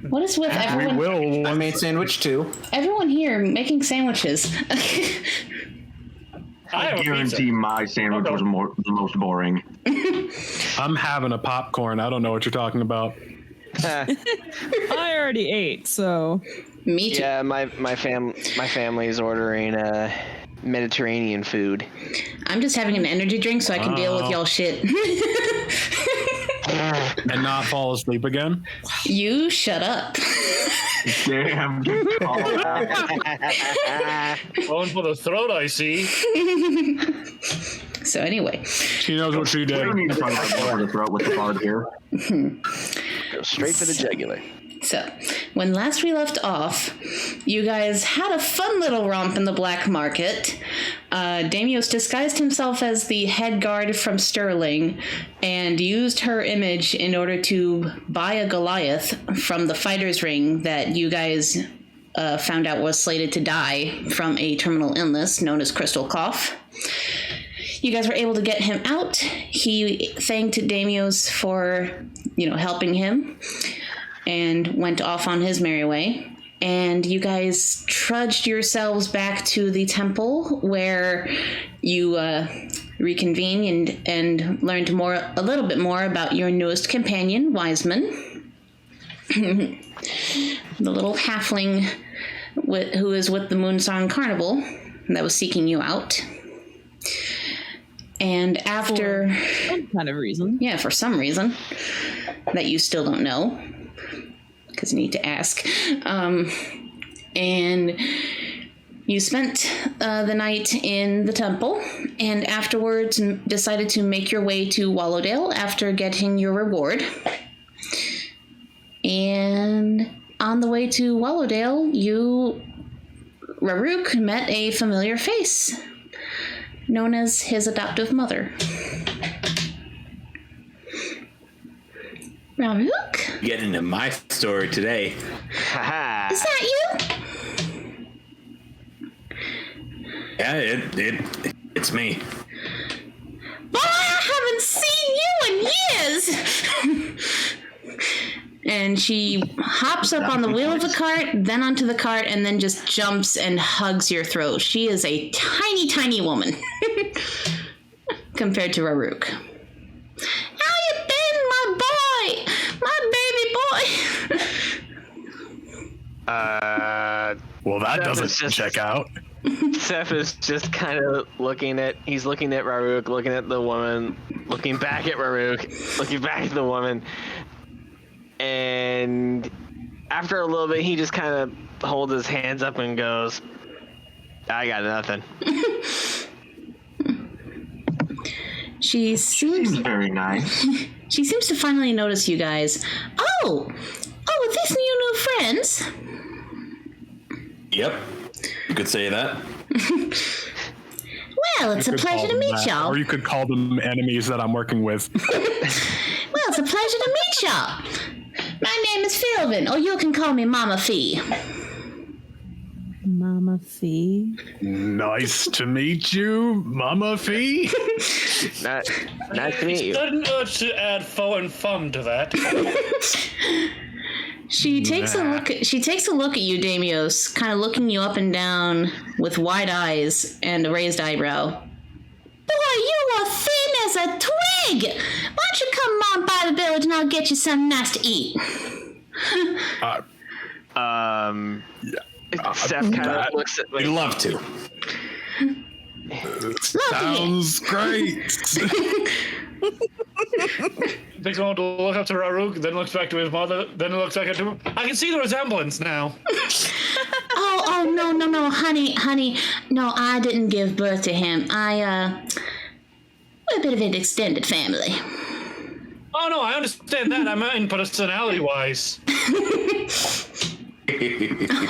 What is with everyone? We will. I made sandwich too. Everyone here making sandwiches. I guarantee my sandwich was the most boring. I'm having a popcorn. I don't know what you're talking about. I already ate, so. Me too. Yeah, my family's ordering Mediterranean food. I'm just having an energy drink so I can deal with y'all shit. And not fall asleep again? You shut up. Damn. Going for the throat, I see. So anyway. She knows what she We did. don't need to talk about going for the throat with the bard here. Go straight for the jugular. So, when last we left off, you guys had a fun little romp in the black market. Damios disguised himself as the head guard from Sterling and used her image in order to buy a Goliath from the fighter's ring that you guys found out was slated to die from a terminal illness known as crystal cough. You guys were able to get him out. He thanked Damios for, helping him, and went off on his merry way. And you guys trudged yourselves back to the temple where you reconvened and learned a little bit more about your newest companion, Wiseman. The little halfling who is with the Moonsong Carnival that was seeking you out. And after... For some kind of reason. Yeah, for some reason that you still don't know, because you need to ask. And you spent the night in the temple, and afterwards decided to make your way to Wallowdale after getting your reward. And on the way to Wallowdale, Raruk met a familiar face, known as his adoptive mother. Rarouch? Get into my story today. Haha. Is that you? Yeah, it's me. Boy, I haven't seen you in years! And she hops up on the wheel of the cart, then onto the cart, and then just jumps and hugs your throat. She is a tiny, tiny woman compared to Raruk. How you been, my boy? My baby boy? Well, that doesn't check out. Seth is just kind of looking at Raruk, looking at the woman, looking back at Raruk, looking back at the woman. And after a little bit, he just kind of holds his hands up and goes, I got nothing. She seems very nice. She seems to finally notice you guys. Oh, with these new friends? Yep. You could say that. Well, it's a pleasure to meet y'all. Or you could call them enemies that I'm working with. Well, it's a pleasure to meet y'all. My name is Philvin, or you can call me Mama Fee. Mama Fee. Nice to meet you, Mama Fee. Nice to meet you. Sudden urge to add fo and fum to that. She takes a look at you, Damios, kind of looking you up and down with wide eyes and a raised eyebrow. Boy, you are thin as a twig! Why don't you come on by the village and I'll get you something nice to eat? Seth kind of looks at We'd love to. Sounds great. Takes a moment to look up to Raruk, then looks back to his mother, then looks back at him. I can see the resemblance now. Oh, no, honey. No, I didn't give birth to him. We're a bit of an extended family. Oh, no, I understand that. I meant personality-wise.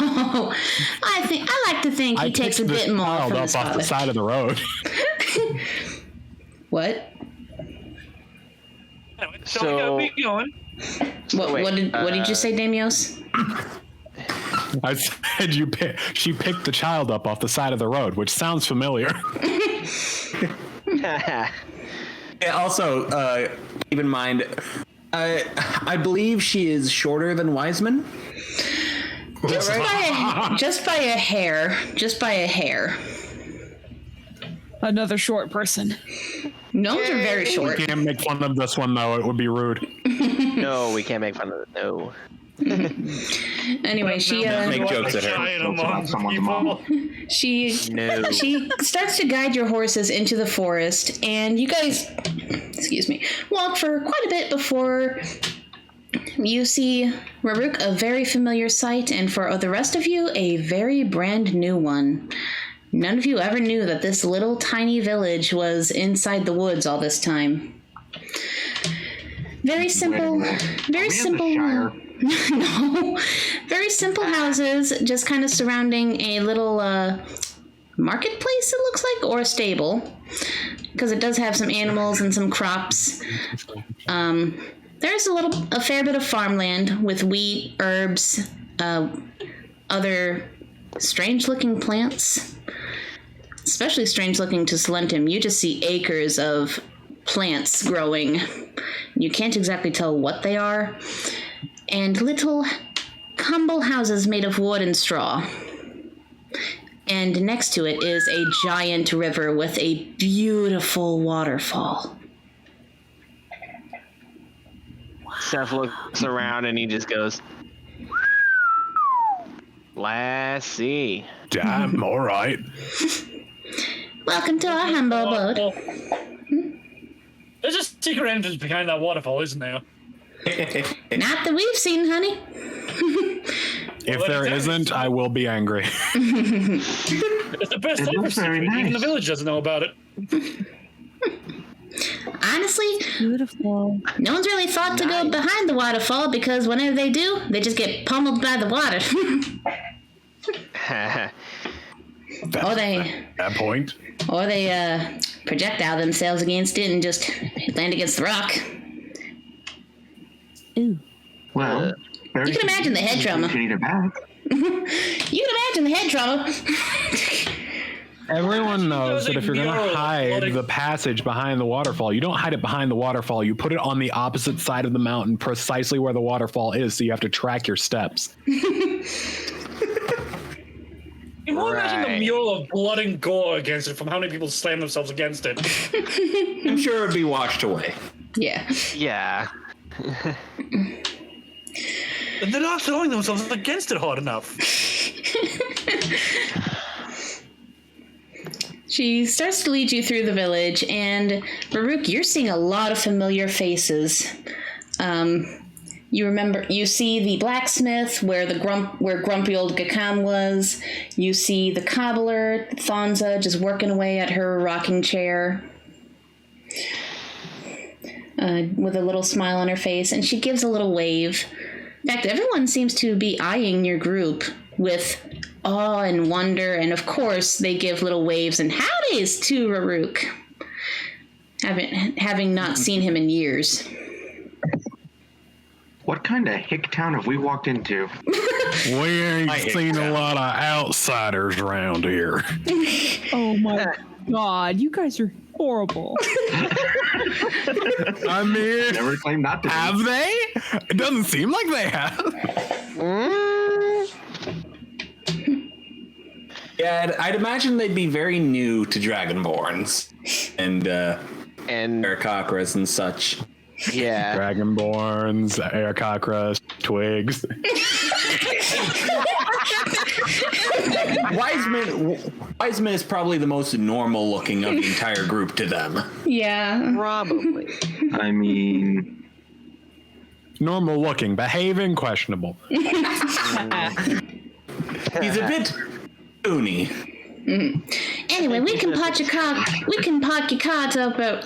Oh, I like to think he takes a bit more from his father. Up off the side of the road. What? Anyway, so we gotta be going. What did you say, Damios? I said she picked the child up off the side of the road, which sounds familiar. Yeah, also, keep in mind, I believe she is shorter than Wiseman. Just by a hair. Just by a hair. Another short person. Gnomes are very short. We can't make fun of this one, though. It would be rude. No, we can't make fun of it. No. Anyway, she Make jokes at her. Giant among About someone's mom. she No. she starts to guide your horses into the forest, and you guys, excuse me, walk for quite a bit before you see Raruk, a very familiar sight, and for the rest of you, a very brand new one. None of you ever knew that this little tiny village was inside the woods all this time. Very simple, very simple. No, very simple houses, just kind of surrounding a little marketplace, it looks like, or a stable, because it does have some animals and some crops. There's a fair bit of farmland with wheat, herbs, other strange-looking plants. Especially strange-looking to Salentum. You just see acres of plants growing. You can't exactly tell what they are. And little humble houses made of wood and straw. And next to it is a giant river with a beautiful waterfall. Seth looks around and he just goes, Lassie. Damn, all right. Welcome to our humble abode. There's a secret entrance behind that waterfall, isn't there? Not that we've seen, honey. If there isn't, I will be angry. It's the best It ever looks very secret. Even nice. the village doesn't know about it. Honestly, Beautiful. no one's really thought to go behind the waterfall because whenever they do, they just get pummeled by the water. Or they projectile themselves against it and just land against the rock. Ooh. Well, You can imagine the head trauma. You need it back. You can imagine the head trauma. Everyone knows that if you're going Mural to hide floating- the passage behind the waterfall, you don't hide it behind the waterfall. You put it on the opposite side of the mountain, precisely where the waterfall is, so you have to track your steps. You more imagine the Right. mural of blood and gore against it from how many people slam themselves against it. I'm sure it'd be washed away. Yeah. Yeah. And they're not throwing themselves against it hard enough. She starts to lead you through the village, and Raruk, you're seeing a lot of familiar faces. You see the blacksmith where grumpy old Gakam was. You see the cobbler, Thonza, just working away at her rocking chair. With a little smile on her face, and she gives a little wave. In fact, everyone seems to be eyeing your group with awe and wonder, and of course, they give little waves and howdies to Raruk, having not seen him in years. What kind of hick town have we walked into? We ain't seen a lot of outsiders around here. Oh my god, you guys are horrible. I mean, Never claimed not to be. have they? It doesn't seem like they have. Yeah, I'd imagine they'd be very new to Dragonborns and And Arakakras and such. yeah. Dragonborns, Arakakras, Twigs. Wiseman is probably the most normal looking of the entire group to them. Yeah. Probably. I mean, Normal looking, behaving, questionable. He's a bit toony. Anyway, we can park your cart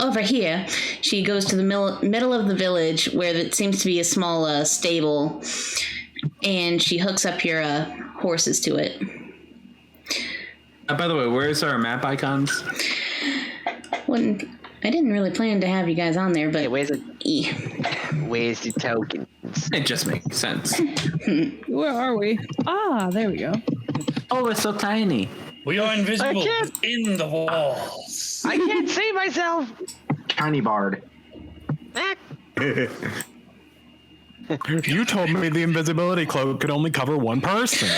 over here. She goes to the middle of the village where it seems to be a small stable, and she hooks up your horses to it. By the way, where's our map icons? I didn't really plan to have you guys on there, but Hey, where's the tokens? It just makes sense. Where are we? Ah, there we go. Oh, it's so tiny. We are invisible I can't- in the walls. I can't see myself. tiny bard. Ah. You told me the invisibility cloak could only cover one person.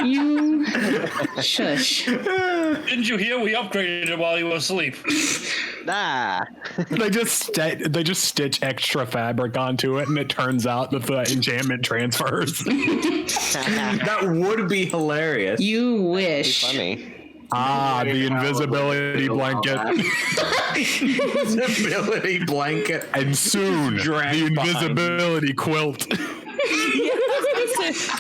You shush. Didn't you hear? We upgraded it while you were asleep. Nah. They just stitch extra fabric onto it, and it turns out that the enchantment transfers. That would be hilarious. You wish. Funny. The invisibility blanket. Invisibility blanket. And soon, the invisibility quilt.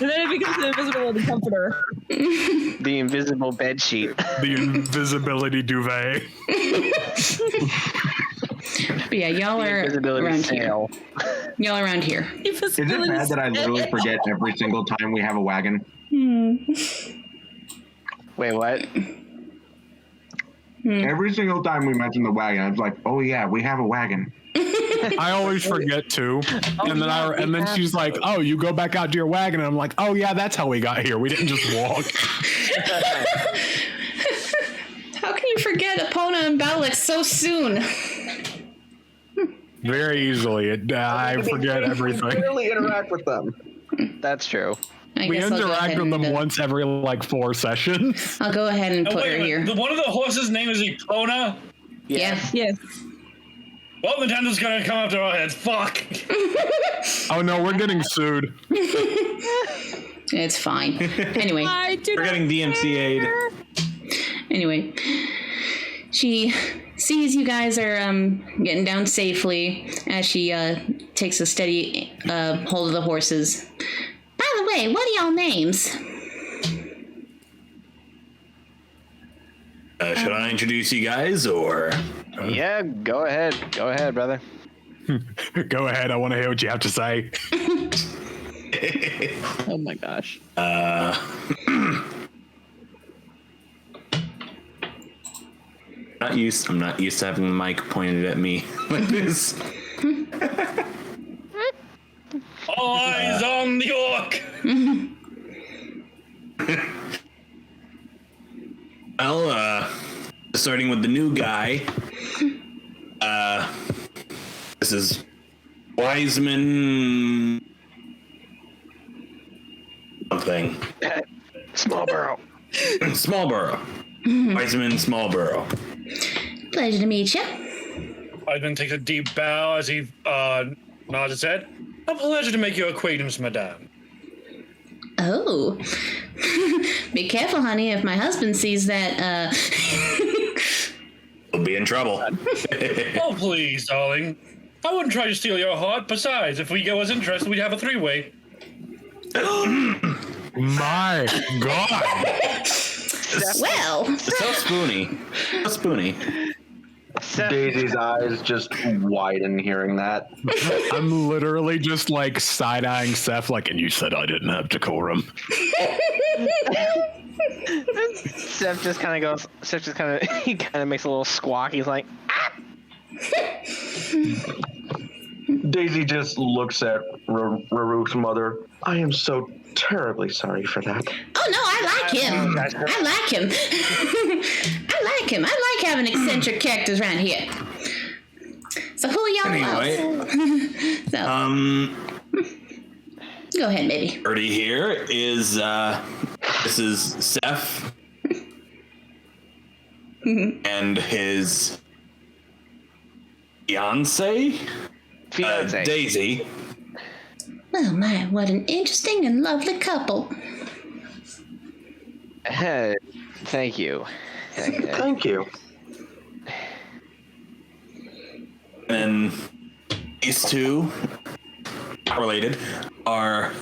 And then it becomes an invisibility comforter. The invisible bed sheet. The invisibility duvet. But yeah, y'all are around here. Y'all are around here. Is it bad that I literally forget every single time we have a wagon? Wait, what? Every single time we mention the wagon, I was like, oh yeah, we have a wagon. I always forget to, and then she's like, "Oh, you go back out to your wagon," and I'm like, "Oh yeah, that's how we got here. We didn't just walk." How can you forget Epona and Balix so soon? Very easily. I forget everything. Really interact with them. That's true. I We guess I'll go interact ahead with them and, once every 4 sessions. I'll go ahead and Oh, put wait her a here. minute. One of the horses' name is Epona? Yeah. Yes. Well, Nintendo's gonna come after our heads. Fuck. Oh no, we're getting sued. It's fine. Anyway. We're getting DMCA'd. Anyway, she sees you guys are getting down safely as she takes a steady hold of the horses. By the way, what are y'all names? Should I introduce you guys, or? Yeah, go ahead. Go ahead, brother. Go ahead. I want to hear what you have to say. Oh my gosh. I'm not used to having the mic pointed at me like this. All eyes on the orc. Well, starting with the new guy. This is Wiseman something. Smallborough. Smallborough. Wiseman Smallborough. Pleasure to meet you. Ivan takes a deep bow as he nods his head. A pleasure to make your acquaintance, madame. Oh. Be careful, honey, if my husband sees that, We'll be in trouble. Oh, please, darling. I wouldn't try to steal your heart. Besides, if we was interested, we'd have a three-way. My God. well. So spoony. So spoony. Daisy's eyes just widen hearing that. I'm literally just like side-eyeing Seth, like, and you said I didn't have decorum. Seth just kind of he kind of makes a little squawk. He's like, ah! Daisy just looks at Rarouch's mother. I am so terribly sorry for that. Oh, no, I like him. I like him. I like him. I like having eccentric characters around here. So who are y'all Anyway. so, go ahead, baby. Birdie here is, this is Seth. And his fiance? Daisy. Oh, my, what an interesting and lovely couple. Thank you. Thank you. And these two, not related, are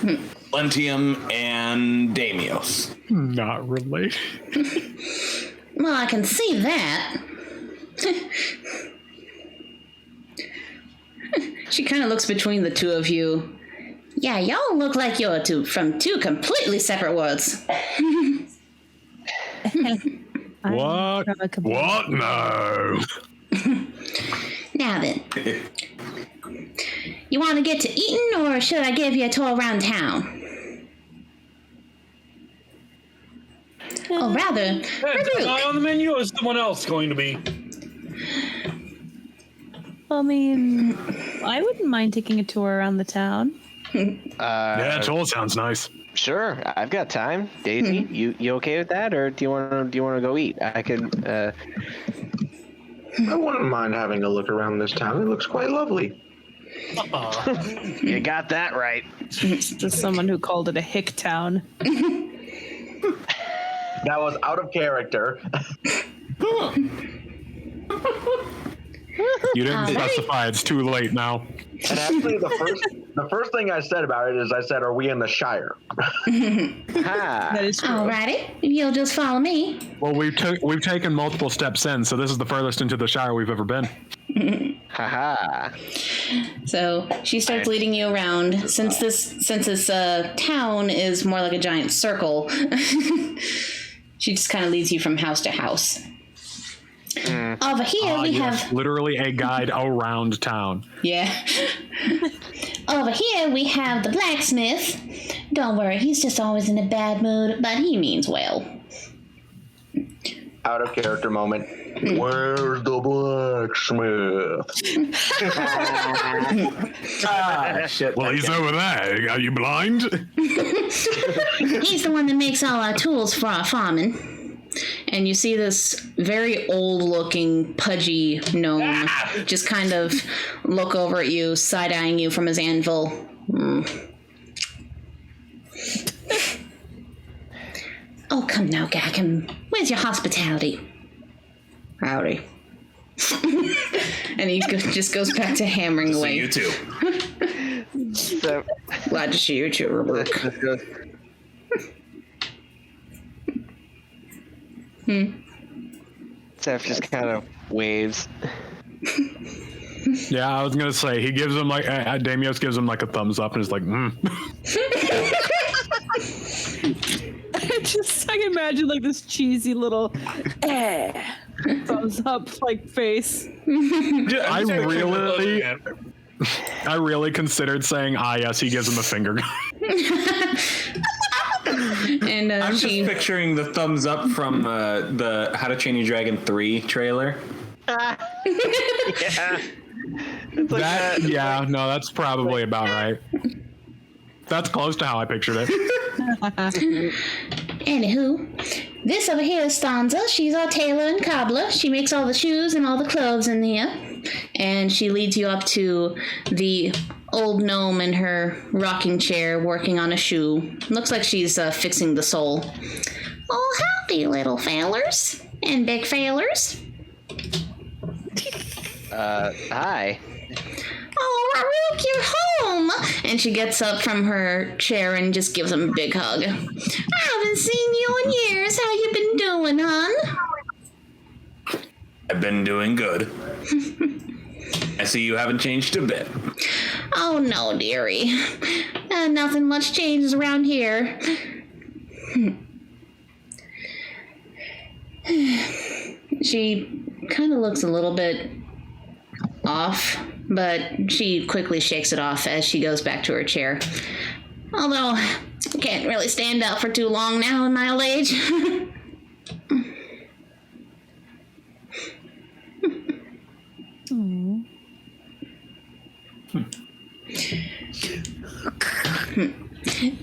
Lentium and Damios. Not related. Well, I can see that. She kind of looks between the two of you. Yeah, y'all look like you're from two completely separate worlds. What? What? No. Now then, you want to get to eating, or should I give you a tour around town? Oh, rather, Am I Raruk. on the menu, or is someone else going to be? I mean, I wouldn't mind taking a tour around the town. Yeah, Joel sounds nice. Sure, I've got time. Daisy, you okay with that, or do you want to go eat? I could. I wouldn't mind having a look around this town. It looks quite lovely. You got that right. To someone who called it a hick town. That was out of character. You didn't specify. It's too late now. And actually, the first thing I said about it is I said, "Are we in the Shire?" That is true. Alrighty, you'll just follow me. Well, we've taken multiple steps in, so this is the furthest into the Shire we've ever been. Haha. So she starts leading you around. Since this town is more like a giant circle, she just kind of leads you from house to house. Over here we have literally a guide around town. Yeah. Over here we have the blacksmith. Don't worry, he's just always in a bad mood, but he means well. Out of character moment. Where's the blacksmith? Shit. Well, he's over there. Are you blind? He's the one that makes all our tools for our farming. And you see this very old-looking, pudgy gnome just kind of look over at you, side-eyeing you from his anvil. Oh, come now, Gacken. Where's your hospitality? Howdy. And he just goes back to hammering away. See you too. So, Glad to see you too, Raruk. Seth just kind of waves. Yeah, I was gonna say he gives him like Damios gives him like a thumbs up and is like, I can imagine like this cheesy little thumbs up like face. I really considered saying, yes, he gives him a finger. And I'm just she picturing the thumbs up from the How to Train Your Dragon 3 trailer. Yeah. It's like No, that's probably about right. That's close to how I pictured it. Anywho, this over here is Stanza. She's our tailor and cobbler. She makes all the shoes and all the clothes in here. And she leads you up to the old gnome in her rocking chair working on a shoe. Looks like she's fixing the sole. Oh, howdy, little fellers and big fellers. Hi. Oh, Raruk, you're home! And she gets up from her chair and just gives him a big hug. I haven't seen you in years. How you been doing, hon? I've been doing good. I see you haven't changed a bit. Oh, no, dearie. Nothing much changes around here. She kind of looks a little bit off, but she quickly shakes it off as she goes back to her chair. Although, I can't really stand up for too long now in my old age.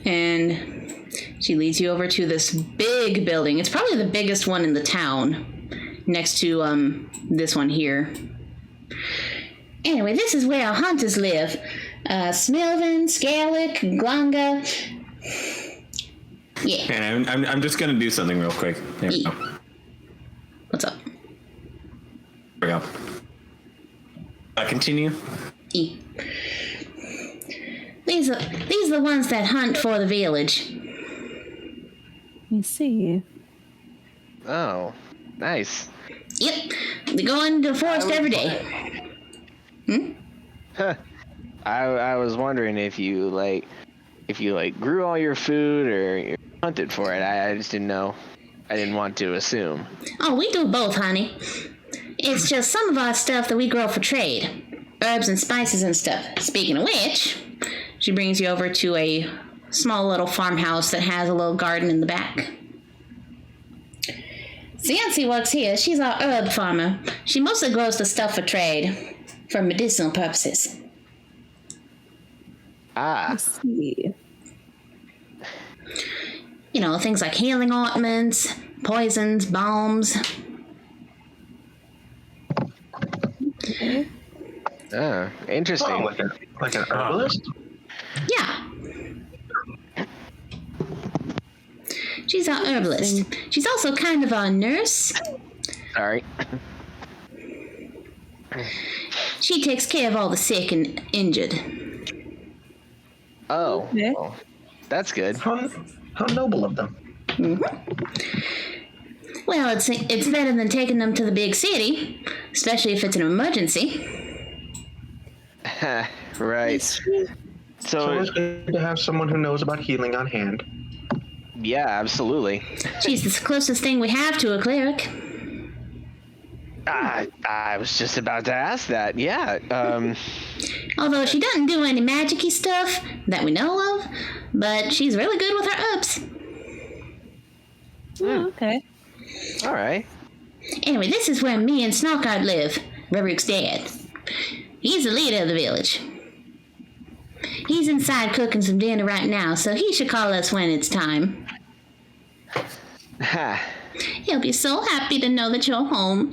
And she leads you over to this big building. It's probably the biggest one in the town, next to this one here. Anyway, this is where our hunters live. Smilvin, Scarlick, Glonga. Yeah. And I'm just gonna do something real quick. There we go. What's up? There we go. Continue. E. These are the ones that hunt for the village. I see. Oh, nice. Yep, they go into the forest every day. I was wondering if you grew all your food or you hunted for it. I just didn't know. I didn't want to assume. Oh, we do both, honey. It's just some of our stuff that we grow for trade. Herbs and spices and stuff. Speaking of which, she brings you over to a small little farmhouse that has a little garden in the back. Cianci works here. She's our herb farmer. She mostly grows the stuff for trade. for medicinal purposes. Ah, I see. You know, things like healing ointments, poisons, balms. interesting. Oh, like an herbalist? Yeah. She's our herbalist. She's also kind of our nurse. Sorry. She takes care of all the sick and injured. Oh, Okay. well, that's good. How noble of them. Well, it's better than taking them to the big city, especially if it's an emergency. Right. So it's good to have someone who knows about healing on hand. Yeah, absolutely. She's the closest thing we have to a cleric. I was just about to ask that. Yeah. Although she doesn't do any magic-y stuff that we know of, but she's really good with her herbs. Oh, okay. All right. Anyway, this is where me and Snarkard live, Rarouk's dad. He's the leader of the village. He's inside cooking some dinner right now, so he should call us when it's time. Ha. He'll be so happy to know that you're home.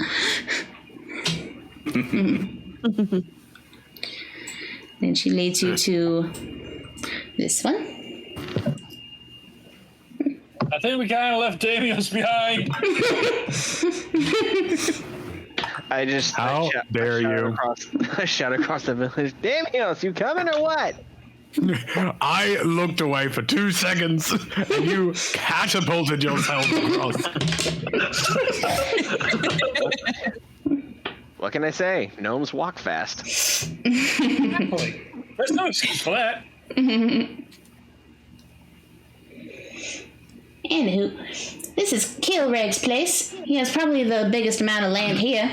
Then she leads you to this one. I think we kind of left Damios behind. I just How dare you. I shout across the village. Damios, you coming or what? I looked away for 2 seconds and you catapulted yourself across. What can I say? Gnomes walk fast. There's no excuse for that. Anywho, this is Kilreg's place. He has probably the biggest amount of land here.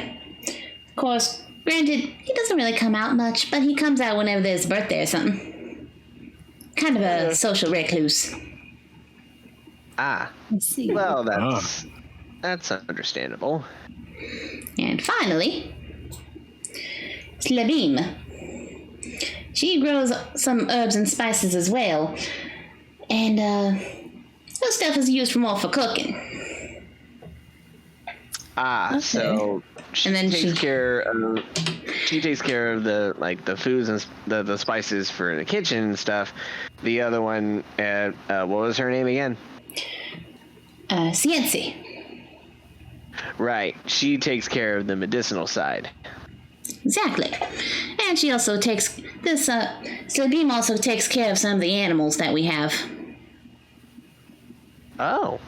Of course, granted, he doesn't really come out much, but he comes out whenever there's a birthday or something. Kind of a social recluse. Ah. I see. Well, that's understandable. And finally, Slabim. She grows some herbs and spices as well. And, those stuff is used more for cooking. Ah, Okay. so she And then takes she- care of the the foods and the spices for the kitchen and stuff. The other one, what was her name again? Cienci. Right, she takes care of the medicinal side. Exactly. And she also takes this, Slabim also takes care of some of the animals that we have. Oh,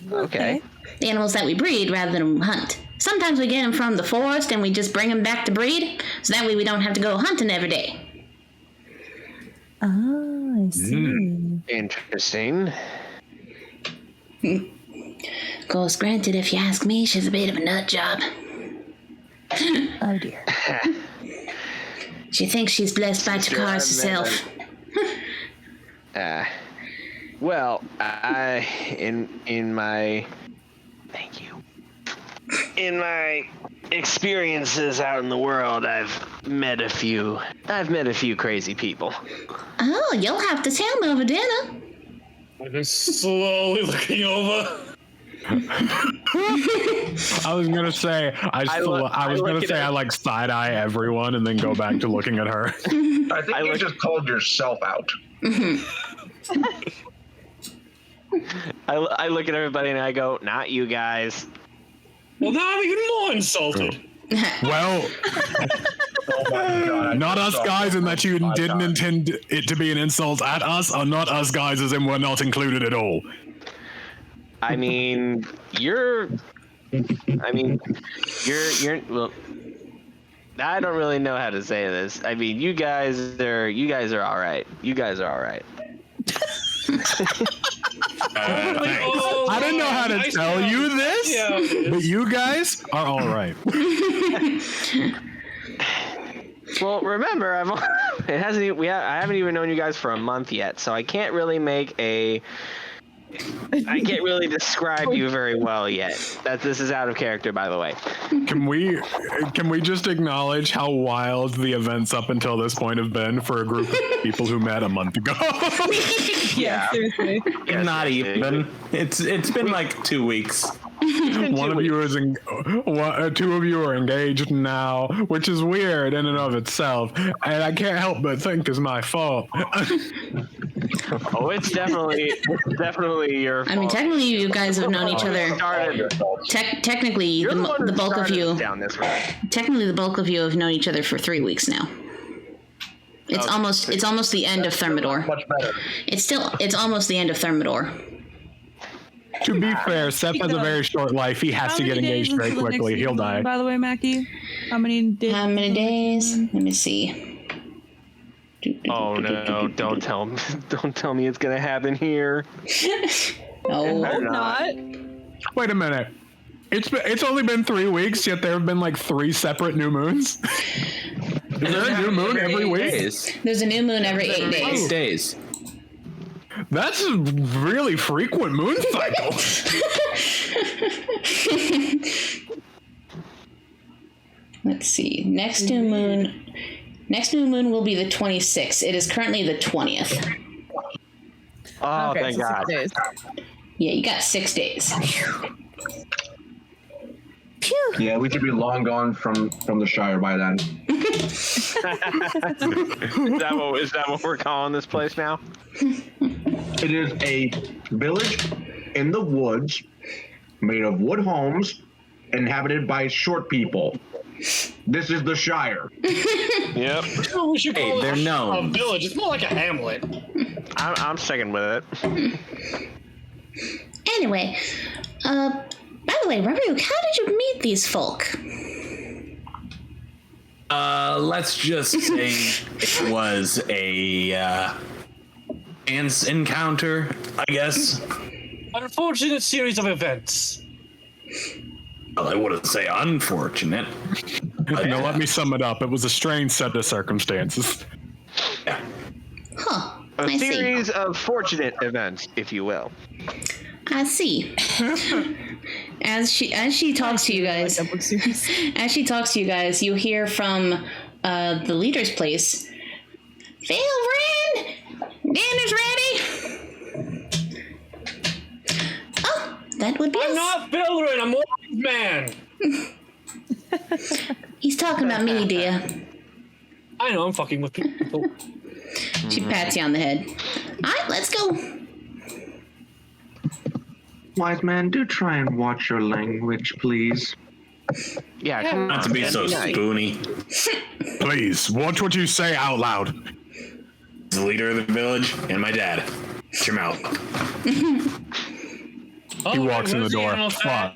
okay. The animals that we breed rather than hunt. Sometimes we get them from the forest and we just bring them back to breed, so that way we don't have to go hunting every day. Ah, I see. Interesting. Of course, granted, if you ask me, she's a bit of a nut job. Oh dear. She thinks she's blessed by Takars herself. Well, in my experiences out in the world, I've met a few crazy people. Oh, you'll have to tell me over dinner. I've been slowly looking over. I was gonna say I like side eye everyone and then go back to looking at her. I think you just called yourself out. I look at everybody and I go, not you guys. Well, now I'm even more insulted. Well, Oh my God, not us guys in that you didn't intend it to be an insult at us, or not us guys as in we're not included at all. I mean, you're well, I don't really know how to say this. I mean, you guys are all right. You guys are all right. Thanks. I don't know how to nice tell job. you this, Yeah, it is. but you guys are all right. Well, remember, I haven't even known you guys for a month yet, so I can't really make a I can't really describe you very well yet. This is out of character, by the way. Can we just acknowledge how wild the events up until this point have been for a group of people who met a month ago? Yeah, seriously. Not even. It's been like 2 weeks. One of you is two of you are engaged now, which is weird in and of itself, and I can't help but think it's my fault. Oh, it's definitely your fault. I mean, technically, you guys have known each other. Technically, the bulk of you. Down this road. Technically, the bulk of you have known each other for 3 weeks now. It's almost the end of Thermidor. Much better. It's almost the end of Thermidor. To be fair, Seth has a very short life. He has to get engaged very quickly. He'll die. By the way, Mackie, how many days? How many days? Let me see. Oh no! Don't tell me it's gonna happen here. No. Not. Wait a minute. It's only been 3 weeks, yet there have been like 3 separate new moons. Is there a new moon every week? There's a new moon every 8 days. 8 days. That's a really frequent moon cycle. Let's see. Next new moon will be the 26th. It is currently the 20th. Oh, Okay, thank so 6 God. days. Yeah, you got 6 days. Yeah, we should be long gone from the Shire by then. Is that what we're calling this place now? It is a village in the woods made of wood homes inhabited by short people. This is the Shire. Yep. We should call it they're a gnomes. village. It's more like a hamlet. I'm sticking with it. Anyway, by the way, Raruk, how did you meet these folk? Let's just say it was a chance encounter, I guess. An unfortunate series of events. Well, I wouldn't say unfortunate. Now let me sum it up. It was a strange set of circumstances. Yeah. Huh. A I see. series of fortunate events, if you will. I see. As she talks to you guys, you hear from the leader's place. Philrin, dinner's ready. Oh, that would be. I'm not Philrin. I'm a man. He's talking about me, dear. I know. I'm fucking with people. She pats you on the head. All right, let's go. Wise man, do try and watch your language, please. Yeah, come on. Not to be so spoony. Please, watch what you say out loud. The leader of the village and my dad. Shut your mouth. He walks in the door. Fuck.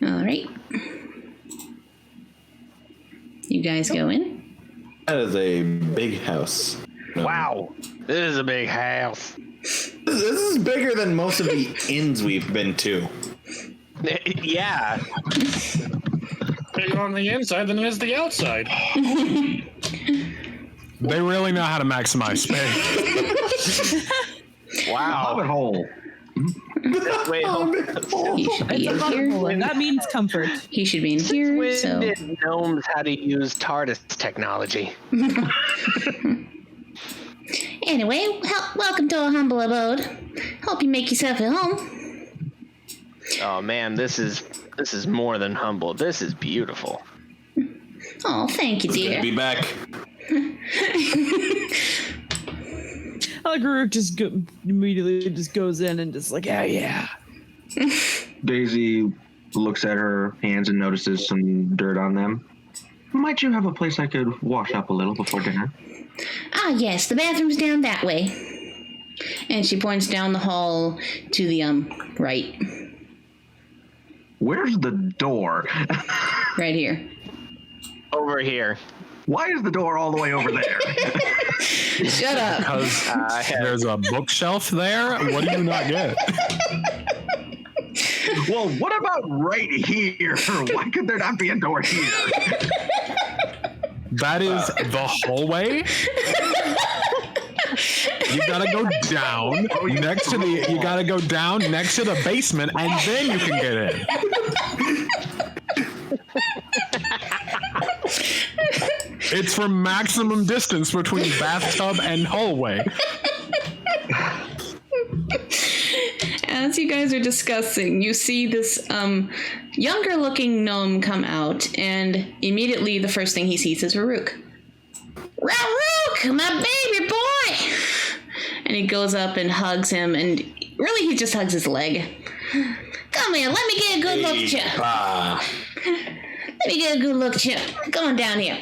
All right. You guys go in. That is a big house. Wow, this is a big house. This is bigger than most of the inns we've been to. Yeah. Bigger on the inside than it is the outside. They really know how to maximize space. Wow. Hobbit hole. Wait, He should be in here. That means comfort. He should be in here. when So did gnomes how to use TARDIS technology? anyway, welcome to our humble abode. Hope you make yourself at home. Oh man, this is more than humble. This is beautiful. Oh, thank you, Good to dear. be back. I like Raruk just immediately just goes in and just like, yeah. Daisy looks at her hands and notices some dirt on them. Might you have a place I could wash up a little before dinner? Ah, yes, the bathroom's down that way. And she points down the hall to the right. Where's the door? Right here. Over here. Why is the door all the way over there? Shut up. Because there's a bookshelf there. What do you not get? Well, what about right here? Why could there not be a door here? That is the hallway. You gotta go down next to the. You gotta go down next to the basement, and then you can get in. It's for maximum distance between bathtub and hallway. As you guys are discussing, you see this younger looking gnome come out, and immediately the first thing he sees is Raruk. Raruk, my baby boy! And he goes up and hugs him, and really he just hugs his leg. Come here, let me get a good look at you. Let me get a good look at you. Come on down here.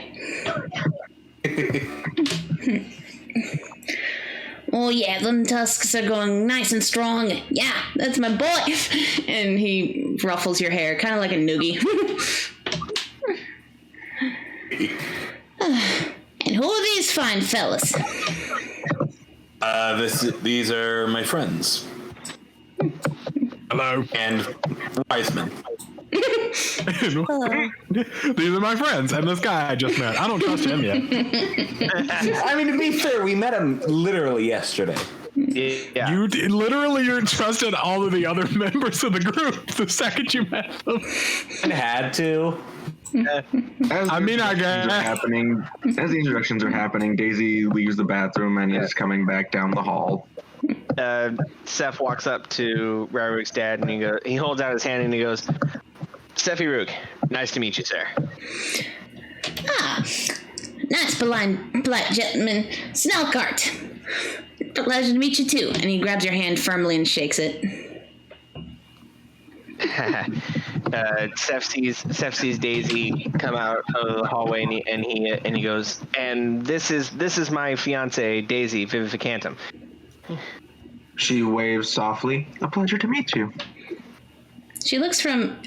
Oh yeah, them tusks are going nice and strong. Yeah, that's my boy. And he ruffles your hair, kind of like a noogie. And who are these fine fellas? These are my friends. Hello. And Wiseman. These are my friends, and this guy I just met. I don't trust him yet. I mean, to be fair, we met him literally yesterday. Yeah. You literally trusted all of the other members of the group the second you met them. And had to. I mean, I guess. As the introductions are happening, Daisy leaves the bathroom and is coming back down the hall. Seth walks up to Rarouk's dad, and he holds out his hand and he goes, Steffi Rook, nice to meet you, sir. Ah, nice polite gentleman. Snellcart. Pleasure to meet you too. And he grabs your hand firmly and shakes it. Seth sees Daisy come out of the hallway, and he goes, and this is my fiance Daisy Vivificantum. She waves softly. A pleasure to meet you. He looks from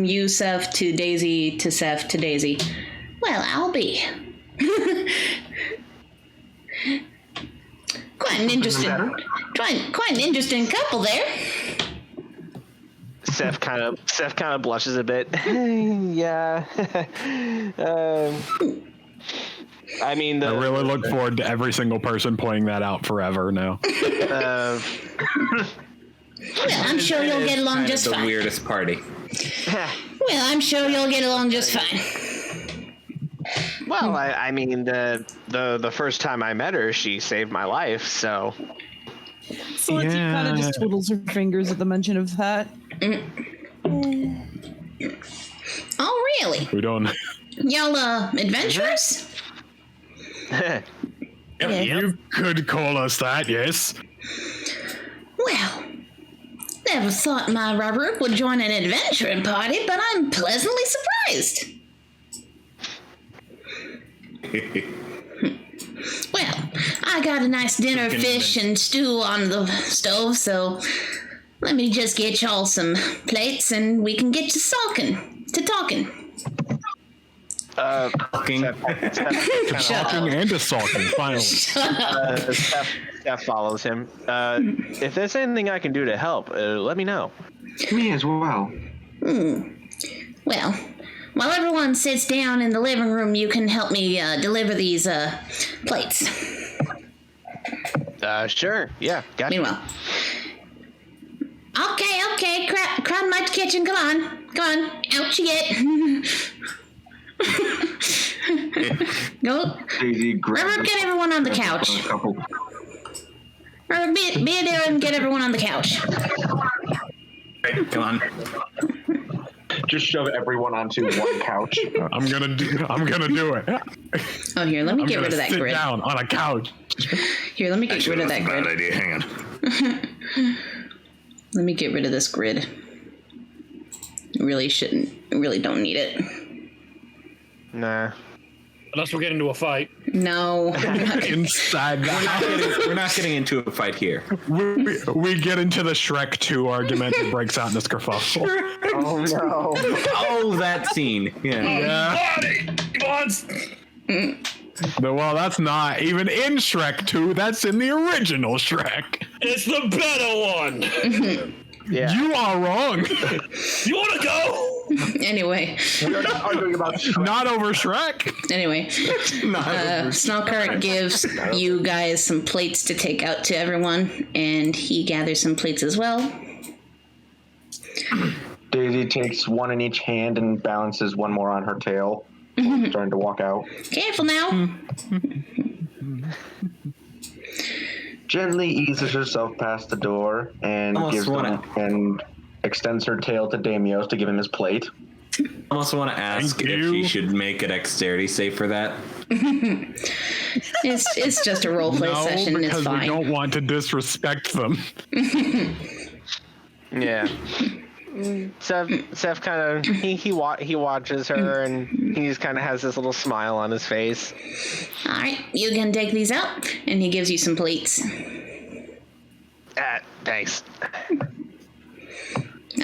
you, Seth, to Daisy, to Seth, to Daisy. Well, I'll be. Quite an interesting couple there. Seth kind of blushes a bit. Yeah. I mean, I really look forward to every single person playing that out forever now. Well, I'm sure you'll get along just fine. The weirdest party. Well, I'm sure you'll get along just fine. Well, I mean, the first time I met her, she saved my life, so. Celeste kind of just twiddles her fingers at the mention of that. Oh, really? We don't. Y'all, adventurers? Yep. You could call us that, yes. Well, never thought my Raruk would join an adventuring party, but I'm pleasantly surprised. Well, I got a nice dinner, fish and stew on the stove, so let me just get y'all some plates and we can get to talking. Talking. Talking and a sulking, finally. Steph follows him. If there's anything I can do to help, let me know. Me as well. Well, while everyone sits down in the living room, you can help me deliver these plates. Sure. Yeah. Gotcha. Meanwhile. Okay. Crowd my kitchen. Come on. Out you get. Go. Daisy grabs Raruk, get everyone on the couch. Raruk, be there and get everyone on the couch. Right, come on. Just shove everyone onto one couch. I'm gonna do it. Oh, here, let me get rid of that sit grid. down on a couch. Here, let me get rid of that grid. Bad idea. Hang on. Let me get rid of this grid. Really don't need it. Nah. Unless we're getting into a fight. No. Inside the house. We're not getting into a fight here. We get into the Shrek 2 argument that breaks out in this kerfuffle. Oh no. Oh, that scene. Yeah. Well, that's not even in Shrek 2. That's in the original Shrek. It's the better one. Yeah. You are wrong. You want to go? Anyway. We are not arguing about Not over Shrek. Anyway. Snowcart gives you guys some plates to take out to everyone, and he gathers some plates as well. Daisy takes one in each hand and balances one more on her tail. Starting to walk out. Careful now. Gently eases herself past the door and extends her tail to Damios to give him his plate. I also want to ask Thank if you. she should make a dexterity save for that. It's just a roleplay session. It's because fine. we don't want to disrespect them. Yeah. Seth kind of he watches her and he just kind of has this little smile on his face. All right, you can take these out, and he gives you some plates. Thanks.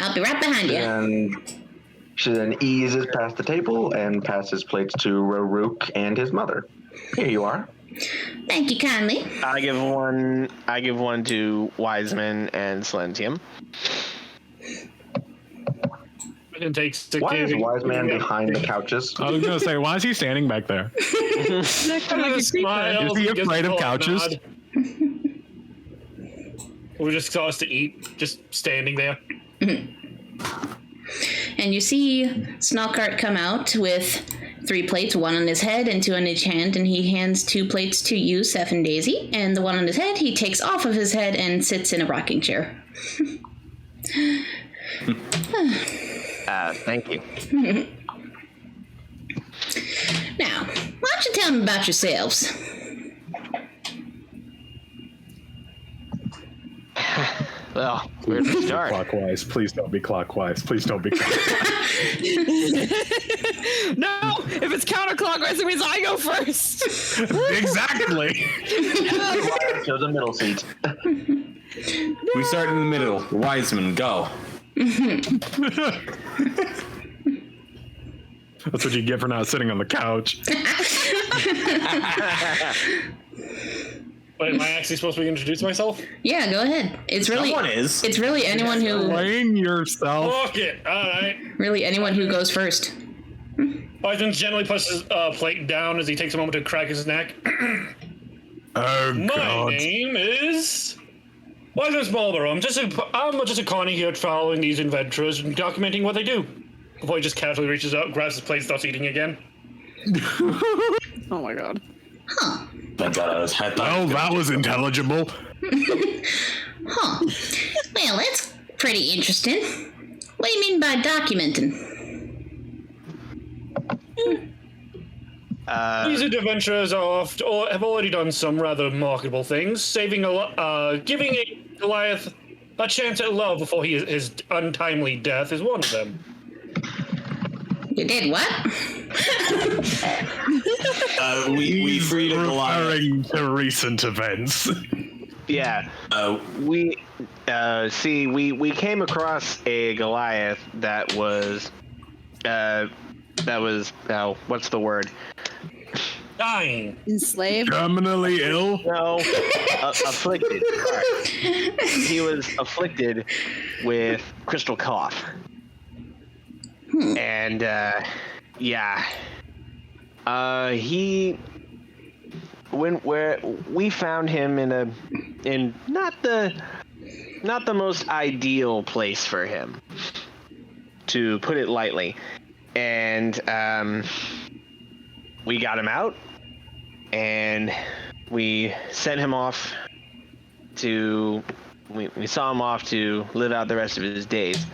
I'll be right behind you. And she then eases past the table and passes plates to Raruk and his mother. Here you are. Thank you kindly. I give one to Wiseman and Silentium. And takes the Why is cave- Wise Man behind the couches? I was gonna say, why is he standing back there? Smiles Is he and gives afraid a of little couches? nod. We just saw us to eat, just standing there. And you see Snowcart come out with 3 plates, 1 on his head and 2 on each hand, and he hands 2 plates to you, Seth and Daisy, and the one on his head he takes off of his head and sits in a rocking chair. Thank you. Now, why don't you tell me about yourselves? Well, where to start? Clockwise. Please don't be clockwise. Please don't be clockwise. No, if it's counterclockwise, it means I go first. Exactly. Shows a middle seat. We start in the middle. Wiseman, go. That's what you get for not sitting on the couch. Wait, am I actually supposed to introduce myself? Yeah, go ahead. It's really Someone is. It's really anyone who Playing yourself. Fuck it. Alright. really anyone who goes first. Wiseman gently puts his plate down as he takes a moment to crack his neck. Oh, My God. name is Wiseman Marlborough. I'm just a connie here following these adventurers and documenting what they do. Before he just casually reaches out, grabs his plate, starts eating again. Oh my god. Thank God I was head. Oh, that was intelligible. Huh. Well, that's pretty interesting. What do you mean by documenting? These adventurers have already done some rather remarkable things, giving a Goliath a chance at love before his untimely death is one of them. You did what? We freed a Goliath. Referring to recent events. Yeah. We came across a Goliath that was what's the word? Dying. Enslaved? Terminally ill. No, afflicted. Sorry. He was afflicted with crystal cough. And we found him in not the most ideal place for him, to put it lightly. And we got him out, and we sent him off to we saw him off to live out the rest of his days.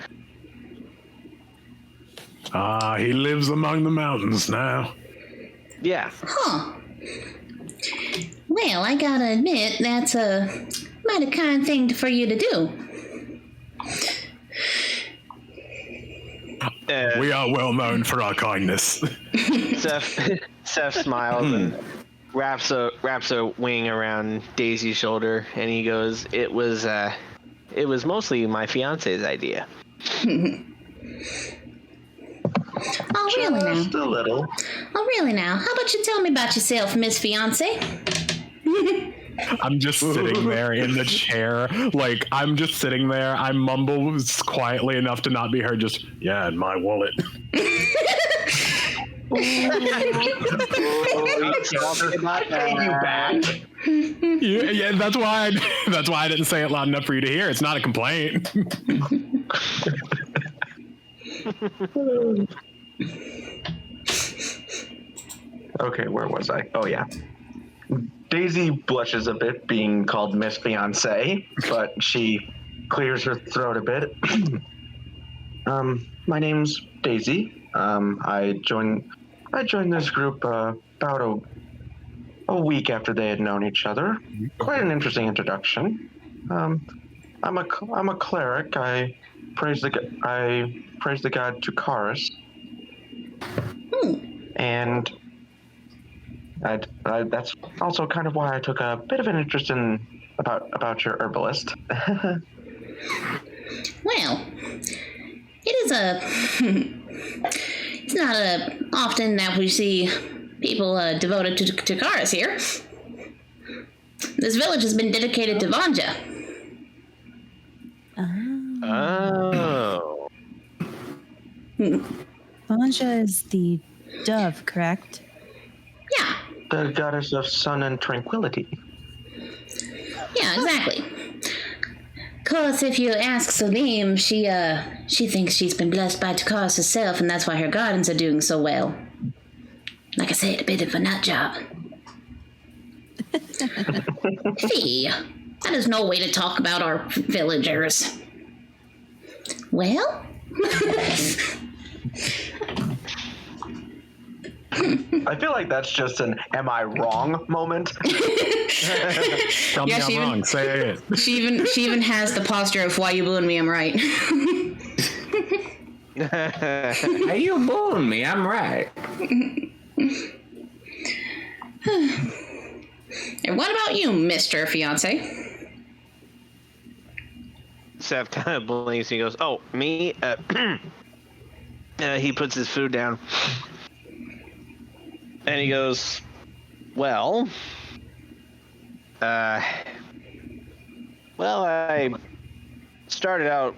Ah, he lives among the mountains now. Yeah. Huh. Well, I gotta admit, that's a mighty kind thing for you to do. We are well known for our kindness. Seth smiles and wraps a wing around Daisy's shoulder, and he goes, "It was mostly my fiance's idea." Oh, really now? Just a little. Oh, really now? How about you tell me about yourself, Miss Fiance? I'm just sitting there in the chair. Like, I'm just sitting there. I mumble quietly enough to not be heard. Just, yeah, in my wallet. You back. Yeah, that's why I didn't say it loud enough for you to hear. It's not a complaint. Okay, where was I? Oh, yeah. Daisy blushes a bit being called Miss Fiancé, but she clears her throat a bit. My name's Daisy. I joined this group about a week after they had known each other. Quite an interesting introduction. I'm a cleric. I praise the god Tukaris. And that's also kind of why I took a bit of an interest about your herbalist. Well, it is it's not often that we see people devoted to Tukaris here. This village has been dedicated to Vanja. Oh. Vanja is the dove, correct? Yeah. The goddess of sun and tranquility. Yeah, exactly. Of course, if you ask Salim, she thinks she's been blessed by Tukaris herself, and that's why her gardens are doing so well. Like I said, a bit of a nut job. Fee, that is no way to talk about our villagers. Well? I feel like that's just an "am I wrong" moment. Tell me I'm wrong. Say it. She even has the posture of "why you booing me? I'm right." Hey, you bullying me? I'm right. And what about you, Mr. Fiance? Seth kind of blinks and he goes, "Oh, me?" He puts his food down. And he goes, "Well, I started out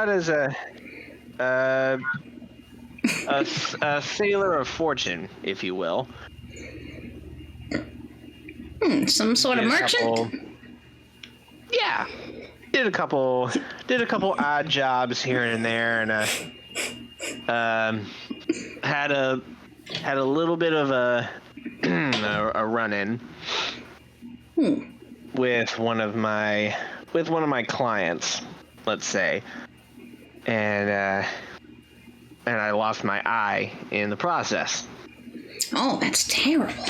as a sailor of fortune, if you will. Some sort of merchant? Yeah. Did a couple odd jobs here and there, and had a little bit of a run-in with one of my clients, let's say, and I lost my eye in the process." Oh, that's terrible.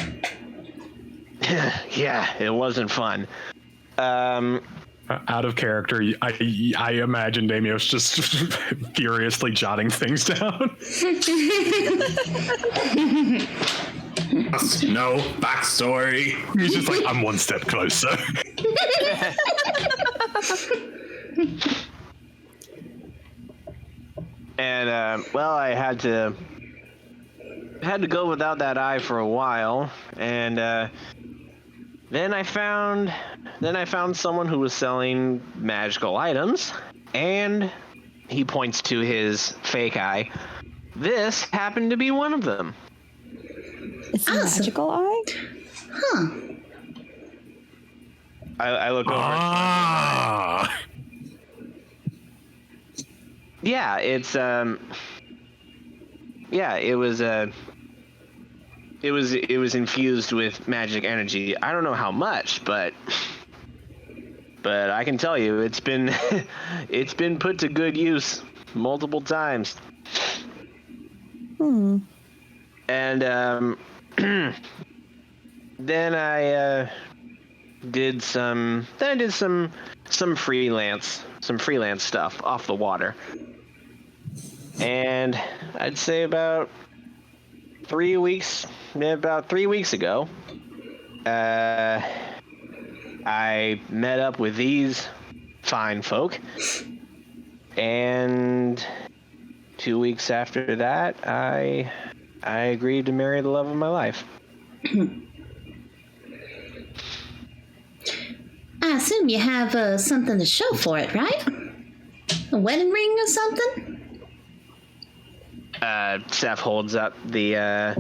Yeah, it wasn't fun. Out of character, I imagine Damios just furiously jotting things down. No backstory. He's just like, I'm one step closer. And I had to go without that eye for a while, and then I found someone who was selling magical items, and he points to his fake eye. This happened to be one of them. It's a magical eye? Huh. I look over. Ah. Yeah, it's it was infused with magic energy. I don't know how much, but I can tell you it's been it's been put to good use multiple times. And then I did some freelance stuff off the water. And I'd say about 3 weeks ago, I met up with these fine folk, and 2 weeks after that, I agreed to marry the love of my life. I assume you have something to show for it, right? A wedding ring or something? Seth holds up the.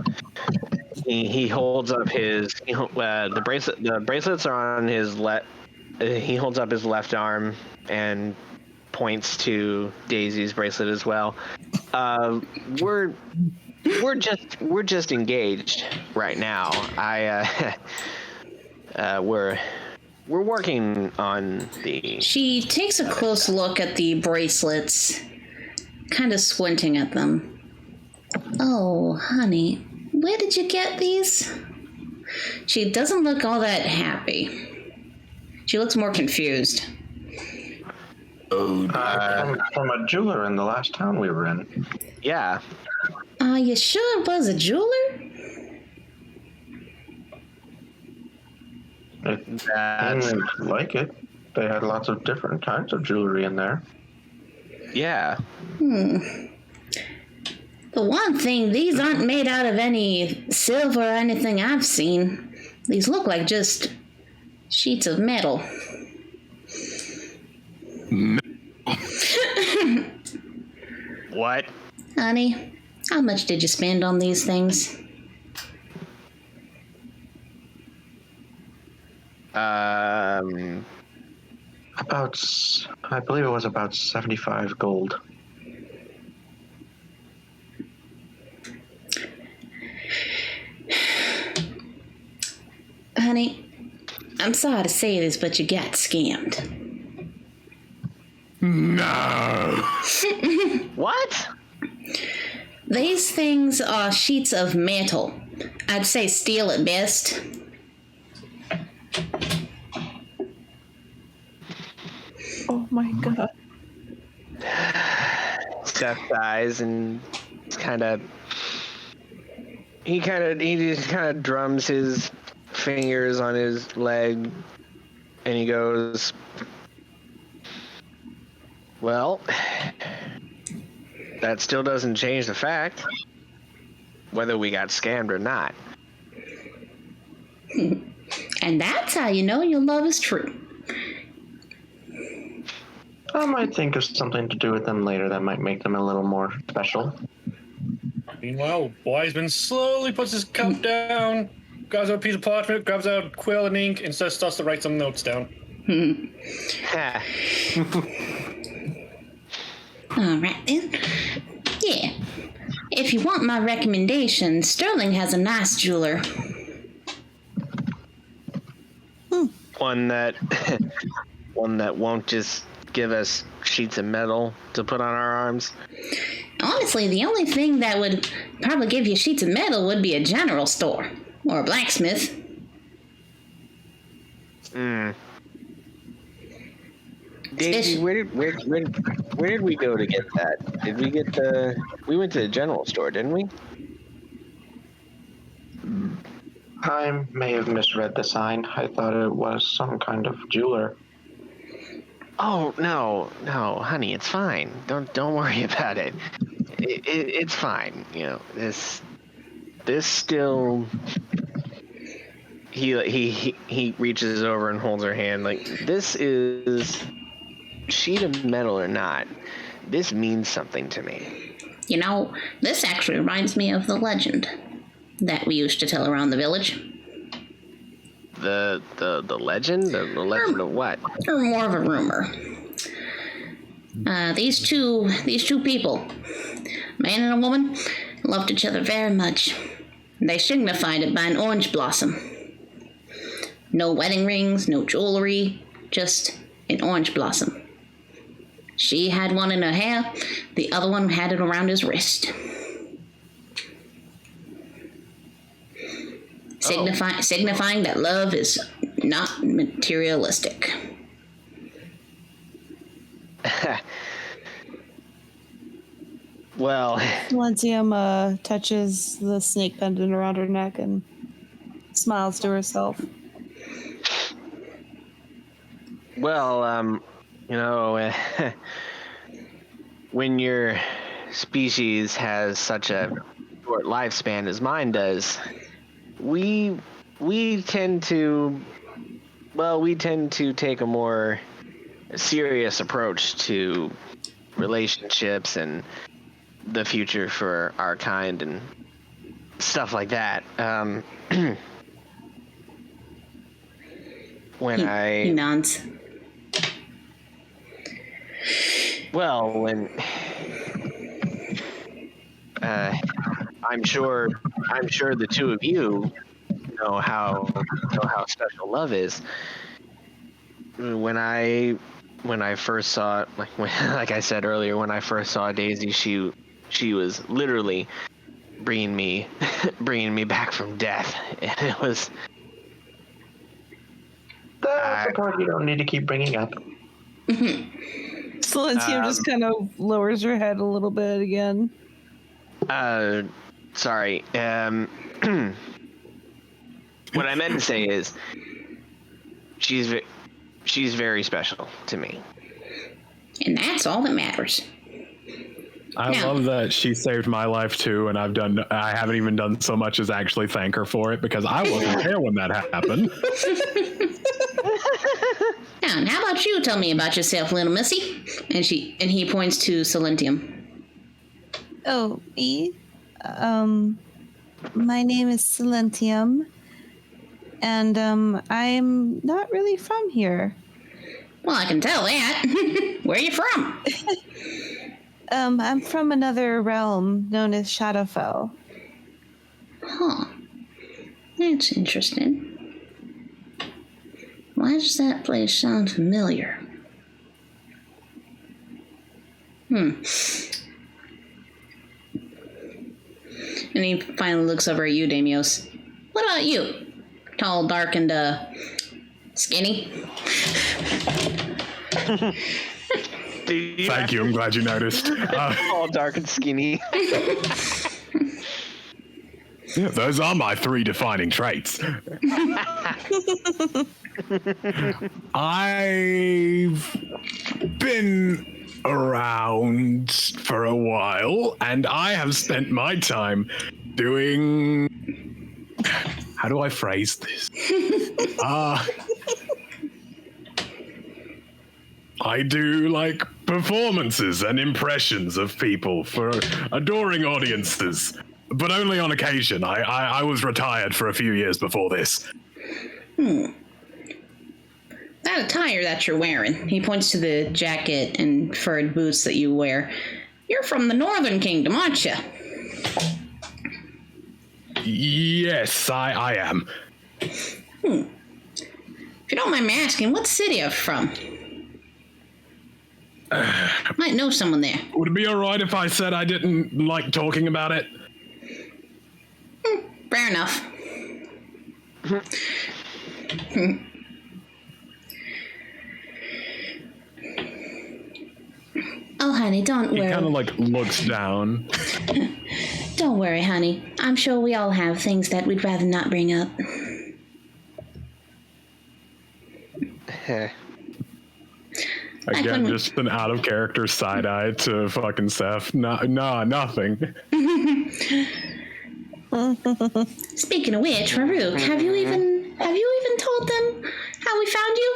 He holds up his the bracelet. The bracelets are on his left. He holds up his left arm and points to Daisy's bracelet as well. We're just engaged right now. We're working on the. She takes a close look at the bracelets, kind of squinting at them. Oh, honey, where did you get these? She doesn't look all that happy. She looks more confused. From a jeweler in the last town we were in. Yeah. Are you sure it was a jeweler? It seemed like it. They had lots of different kinds of jewelry in there. Yeah. The one thing, these aren't made out of any silver or anything I've seen. These look like just sheets of metal. What? Honey, how much did you spend on these things? I believe it was about 75 gold. Honey, I'm sorry to say this, but you got scammed. No. What? These things are sheets of metal. I'd say steel at best. Oh my god. Seth sighs and he just kind of drums his fingers on his leg, and he goes, well, that still doesn't change the fact whether we got scammed or not. And that's how you know your love is true. I might think of something to do with them later that might make them a little more special. Meanwhile, Wiseman slowly puts his cup down, grabs out a piece of parchment, grabs out quill and ink, and starts to write some notes down. All right then. Yeah. If you want my recommendation, Sterling has a nice jeweler. One that won't just give us sheets of metal to put on our arms. Honestly, the only thing that would probably give you sheets of metal would be a general store or a blacksmith. Daisy, where did we go to get that? Did we get we went to the general store, didn't we? I may have misread the sign. I thought it was some kind of jeweler. Oh no, honey, it's fine. Don't worry about it. It's fine. You know, this still. He reaches over and holds her hand. Like, this is sheet of metal or not, this means something to me. You know, this actually reminds me of the legend that we used to tell around the village. The legend? The legend of what? Or more of a rumor. These two people, man and a woman, loved each other very much. They signified it by an orange blossom. No wedding rings, no jewelry, just an orange blossom. She had one in her hair, the other one had it around his wrist. Signifying that love is not materialistic. Well, Silencium touches the snake pendant around her neck and smiles to herself. Well, you know, when your species has such a short lifespan as mine does, we tend to well, we tend to take a more serious approach to relationships and the future for our kind and stuff like that. He nods. Well, when I'm sure the two of you know how special love is. When I first saw, like I said earlier, when I first saw Daisy, she was literally bringing me back from death, and it was. That's a part you don't need to keep bringing up. Silencio just kind of lowers her head a little bit again. Sorry. What I meant to say is, she's very special to me. And that's all that matters. I love that she saved my life too, and I haven't even done so much as actually thank her for it because I wasn't there when that happened. Now, and how about you tell me about yourself, little missy? And he points to Silentium. Oh, me? My name is Silentium, and I'm not really from here. Well, I can tell that. Where are you from? I'm from another realm known as Shadowfell. Huh. That's interesting. Why does that place sound familiar? And he finally looks over at you, Damios. What about you? Tall, dark, and, skinny? Thank you, I'm glad you noticed. All dark and skinny. Yeah, those are my 3 defining traits. I've been around for a while, and I have spent my time doing... How do I phrase this? I do, like, performances and impressions of people for adoring audiences. But only on occasion. I was retired for a few years before this. That attire that you're wearing, he points to the jacket and furred boots that you wear. You're from the Northern Kingdom, aren't you? Yes, I am. If you don't mind me asking, what city are you from? Might know someone there. Would it be alright if I said I didn't like talking about it? Fair enough. Oh, honey, don't worry. He kind of like looks down. Don't worry, honey. I'm sure we all have things that we'd rather not bring up. Again, just an out of character side eye to fucking Seth. No, nothing. Speaking of which, Raruk, have you even told them how we found you?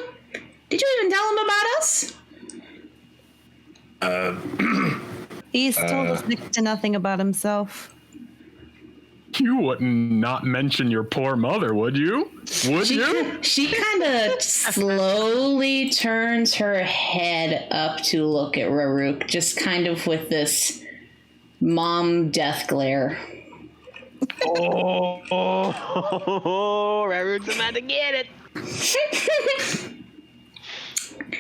Did you even tell them about us? He's told us next to nothing about himself. You wouldn't not mention your poor mother, would you? Would you? She kind of slowly turns her head up to look at Raruk, just kind of with this mom death glare. Raruk's about to get it.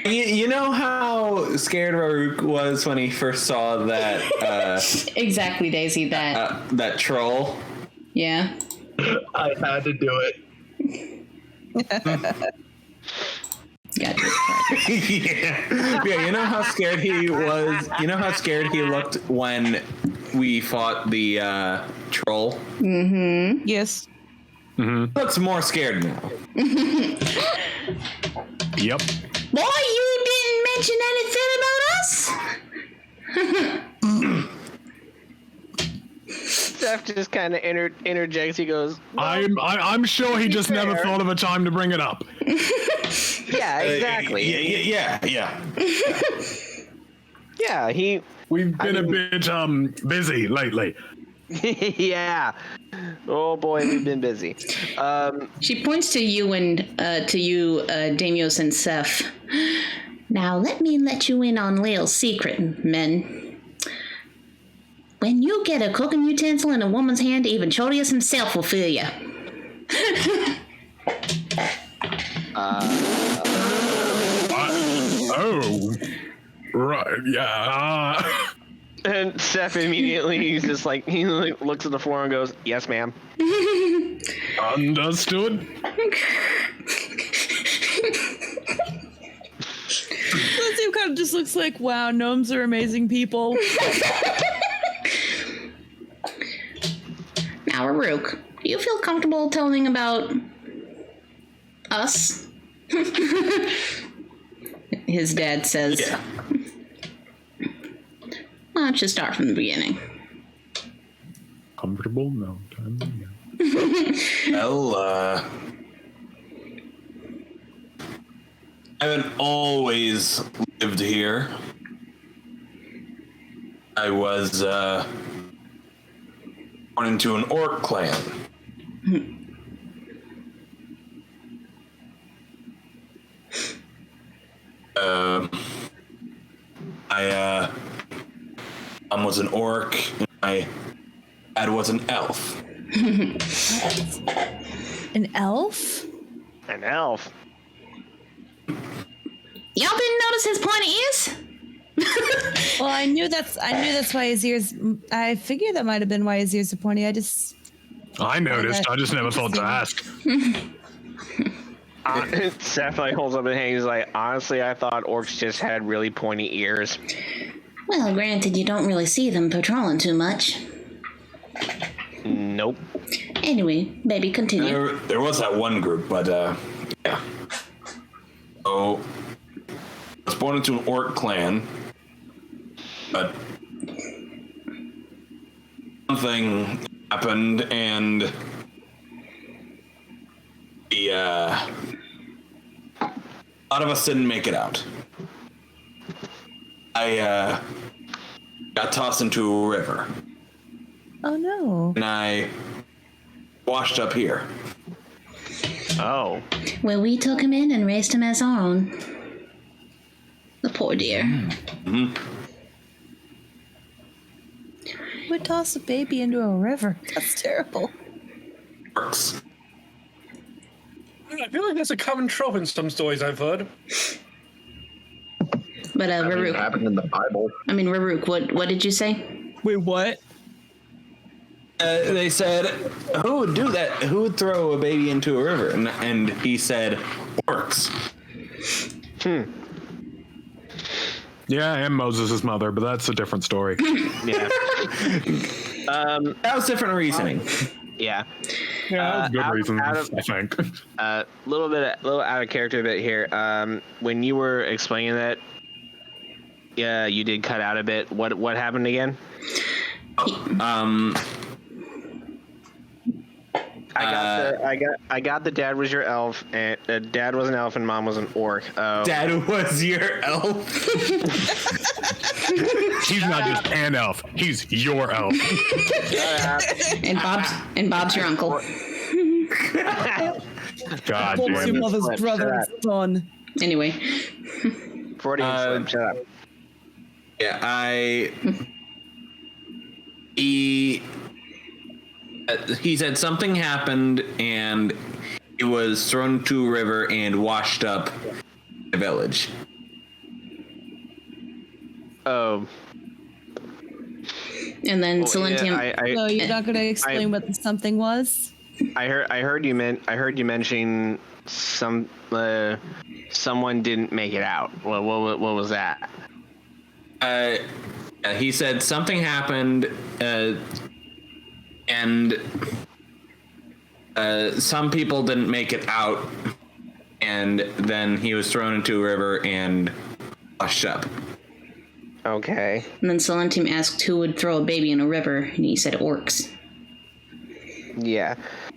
You know how scared Raruk was when he first saw that Exactly, Daisy, that troll? Yeah. I had to do it. Yeah, you know how scared he was? You know how scared he looked when we fought the troll? Mm-hmm. Yes. Mm-hmm. Looks more scared now. Yep. Boy, you didn't mention anything about us? Steph just kind of interjects. He goes, I'm sure he just never thought of a time to bring it up. "Yeah, exactly. Yeah. Yeah, We've been a bit busy lately. yeah. Oh boy, we've been busy. She points to you Damios and Seth. Now let me let you in on a little secret, men. When you get a cooking utensil in a woman's hand, even Chodius himself will feel you. Oh, right, yeah. And Seth immediately, he looks at the floor and goes, "Yes, ma'am." Understood. Lindsay kind of just looks like, wow, gnomes are amazing people. Now, Raruk, do you feel comfortable telling about us? His dad says. Yeah. Why don't you start from the beginning? Comfortable? No. Yeah. Well, I haven't always lived here. I was born into an orc clan. I was an orc, and my dad was an elf. An elf? An elf. Y'all didn't notice his pointy ears? Well, I knew that's why his ears. I figured that might have been why his ears are pointy. I noticed. I just never thought to ask. Seth holds up his hand. He's like, honestly, I thought orcs just had really pointy ears. Well, granted, you don't really see them patrolling too much. Nope. Anyway, baby, continue. There was that one group, but yeah. So I was born into an orc clan, but something happened, and a lot of us didn't make it out. I got tossed into a river, Oh no. and I washed up here. Oh. Well, we took him in and raised him as our own. The poor dear. Mm-hmm. Who would toss a baby into a river? That's terrible. Works. I feel like that's a common trope in some stories I've heard. But I mean, it Raruk, happened in the Bible. Raruk, what did you say? Wait, what? They said, who would do that? Who would throw a baby into a river? And he said, orcs. Yeah, and Moses' mother, but that's a different story. Yeah. That was different reasoning. Yeah. Yeah, good reasons, out of- I think. Little out of character bit here. When you were explaining that, yeah, you did cut out a bit. What happened again? I got the dad was your elf, and dad was an elf and mom was an orc. Dad was your elf. He's not just an elf, he's your elf. And Bob's your uncle. God Bob's damn your it. mother's brother and son. Anyway. Freudian slip. Shut up. Yeah, he said something happened and he was thrown into a river and washed up the village. And then Silentium. So you're not going to explain what the something was? I heard you mention someone didn't make it out. What was that? He said something happened, and some people didn't make it out, and then he was thrown into a river and washed up. Okay. And then Silentium asked who would throw a baby in a river, and he said orcs. Yeah,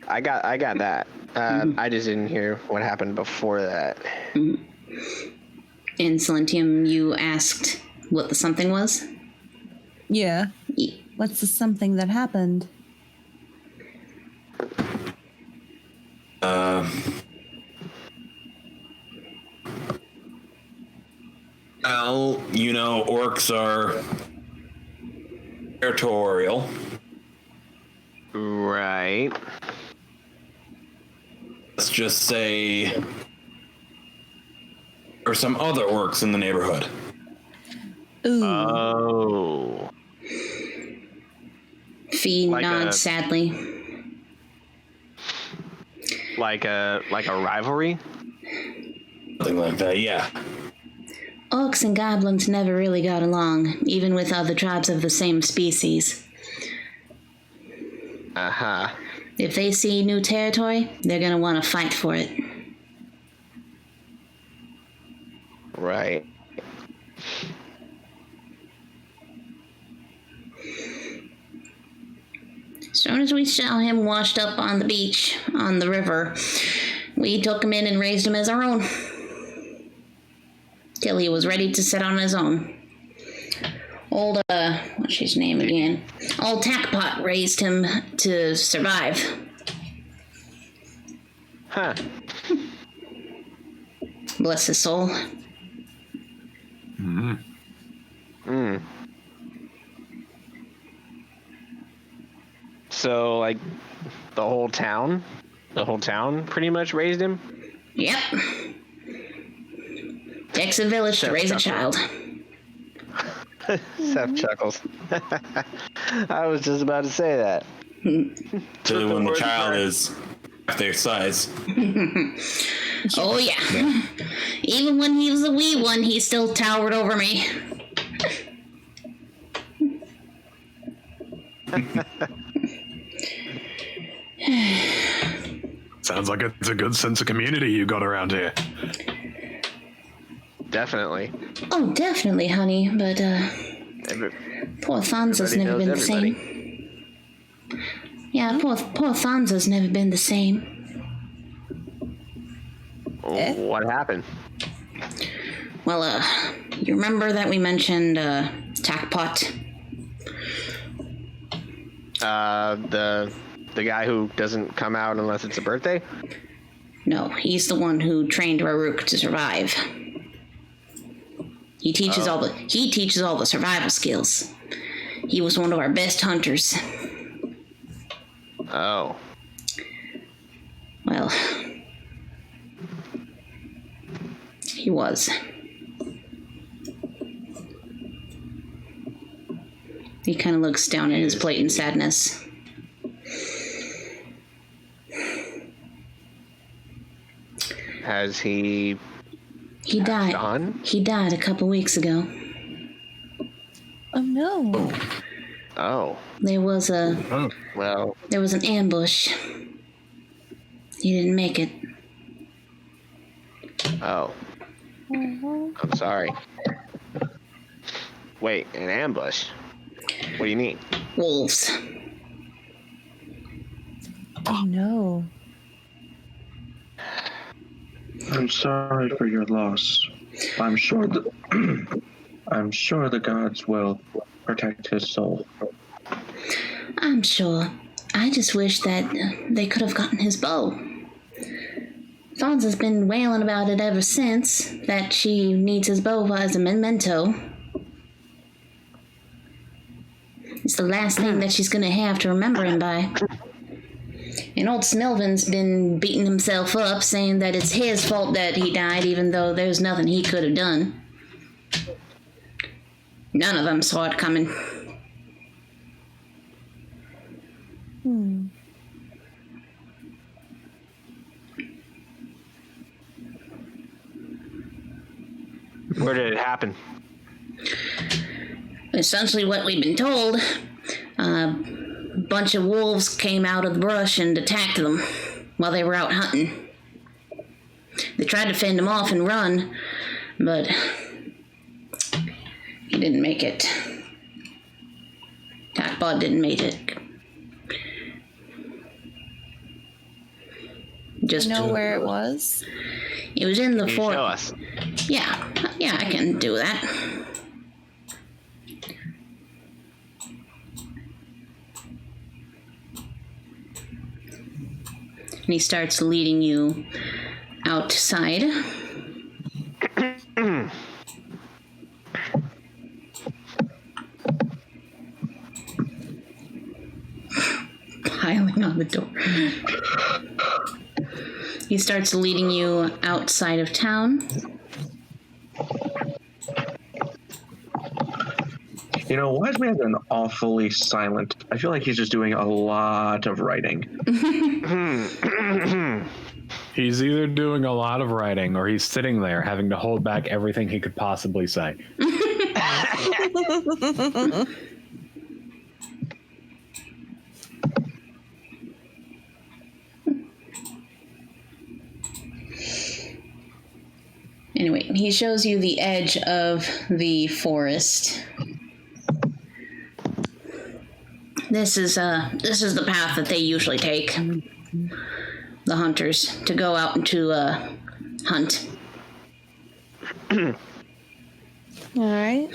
I got that. I just didn't hear what happened before that. In Silentium, you asked what the something was? Yeah. What's the something that happened? Well, orcs are territorial. Right. Let's just say there's some other orcs in the neighborhood. Ooh. Oh. Fee Like nods sadly. Like a rivalry? Something like that, yeah. Orcs and goblins never really got along, even with other tribes of the same species. Uh-huh. If they see new territory, they're gonna want to fight for it. Right. As soon as we saw him washed up on the beach, on the river, we took him in and raised him as our own. Till he was ready to sit on his own. Old, what's his name again? Old Tackpot raised him to survive. Huh. Bless his soul. So, like, the whole town pretty much raised him? Yep. Takes a village to raise a child. Seth chuckles. I was just about to say that. So when the child is half their size. Oh, yeah. Even when he was a wee one, he still towered over me. Sounds like it's a good sense of community you got around here. Definitely. Oh, definitely, honey, but, poor Thonza's never been the same. Yeah, poor Thonza's never been the same. What happened? Well, you remember that we mentioned, Tackpot? The guy who doesn't come out unless it's a birthday? No, he's the one who trained Raruk to survive. He teaches all the survival skills. He was one of our best hunters. Oh. Well, he was. He kind of looks down at his plate in sadness. Has he... He died. On? He died a couple weeks ago. Oh no. Oh. There was an ambush. He didn't make it. Oh. I'm sorry. Wait, an ambush? What do you mean? Wolves. Oh no. I'm sorry for your loss. I'm sure the gods will protect his soul. I'm sure. I just wish that they could have gotten his bow. Fonza's been wailing about it ever since, that she needs his bow as a memento. It's the last thing that she's gonna have to remember him by. And old Smilvin's been beating himself up, saying that it's his fault that he died, even though there's nothing he could have done. None of them saw it coming. Where did it happen? Essentially what we've been told. A bunch of wolves came out of the brush and attacked them while they were out hunting. They tried to fend him off and run, but he didn't make it. Tackbot didn't make it. Just You know where it was? it was in the Can you fort. show us? Yeah, I can do that. And he starts leading you outside. Piling on the door. He starts leading you outside of town. You know, Wise Man's been awfully silent. I feel like he's just doing a lot of writing. He's either doing a lot of writing or he's sitting there having to hold back everything he could possibly say. Anyway, he shows you the edge of the forest. This is the path that they usually take, the hunters, to go out and to hunt. All right.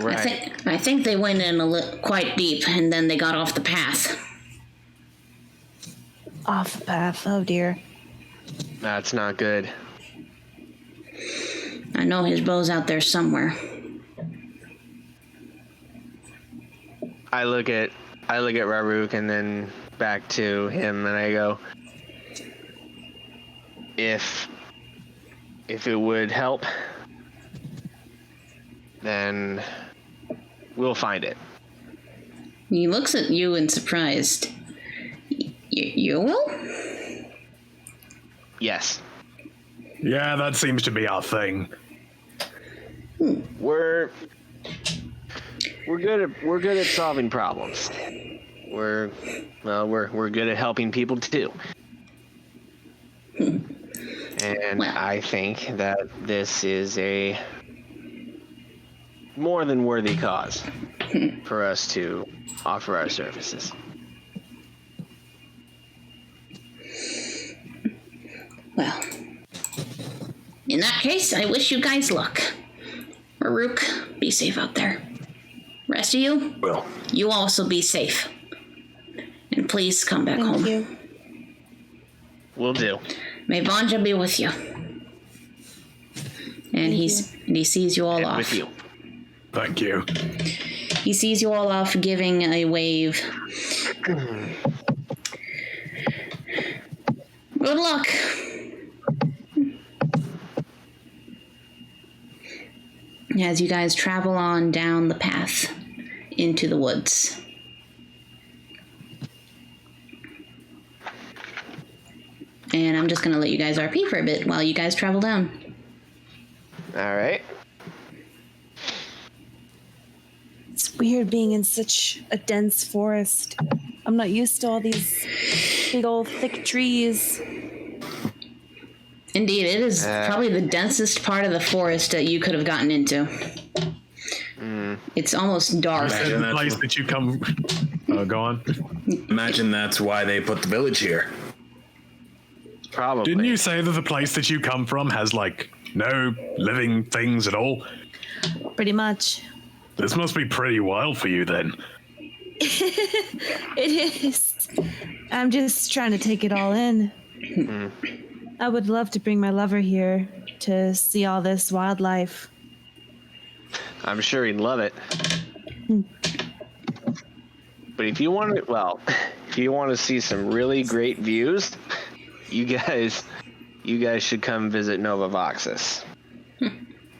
Right. I think they went in quite deep, and then they got off the path. Off the path. Oh dear. That's not good. I know his bow's out there somewhere. I look at Raruk and then back to him, and I go, if it would help, then we'll find it. He looks at you in surprised. You will? Yes. Yeah, that seems to be our thing. We're good at solving problems. We're good at helping people too. And Well. I think that this is a more than worthy cause for us to offer our services. Well, in that case, I wish you guys luck. Raruk, be safe out there. Rest of you, Well, you also be safe. And please come back home. Thank you. Will do. May Vanja be with you. And he sees you all And off. with you. Thank you. He sees you all off, giving a wave. Good luck. As you guys travel on down the path into the woods. And I'm just going to let you guys RP for a bit while you guys travel down. All right. It's weird being in such a dense forest. I'm not used to all these big old thick trees. Indeed, it is probably the densest part of the forest that you could have gotten into. It's almost dark. Said the place that you come. Go on. Imagine that's why they put the village here. Probably. Didn't you say that the place that you come from has like no living things at all? Pretty much. This must be pretty wild for you then. It is. I'm just trying to take it all in. I would love to bring my lover here to see all this wildlife. I'm sure he'd love it. But if you want to see some really great views, you guys should come visit Nova Voxus,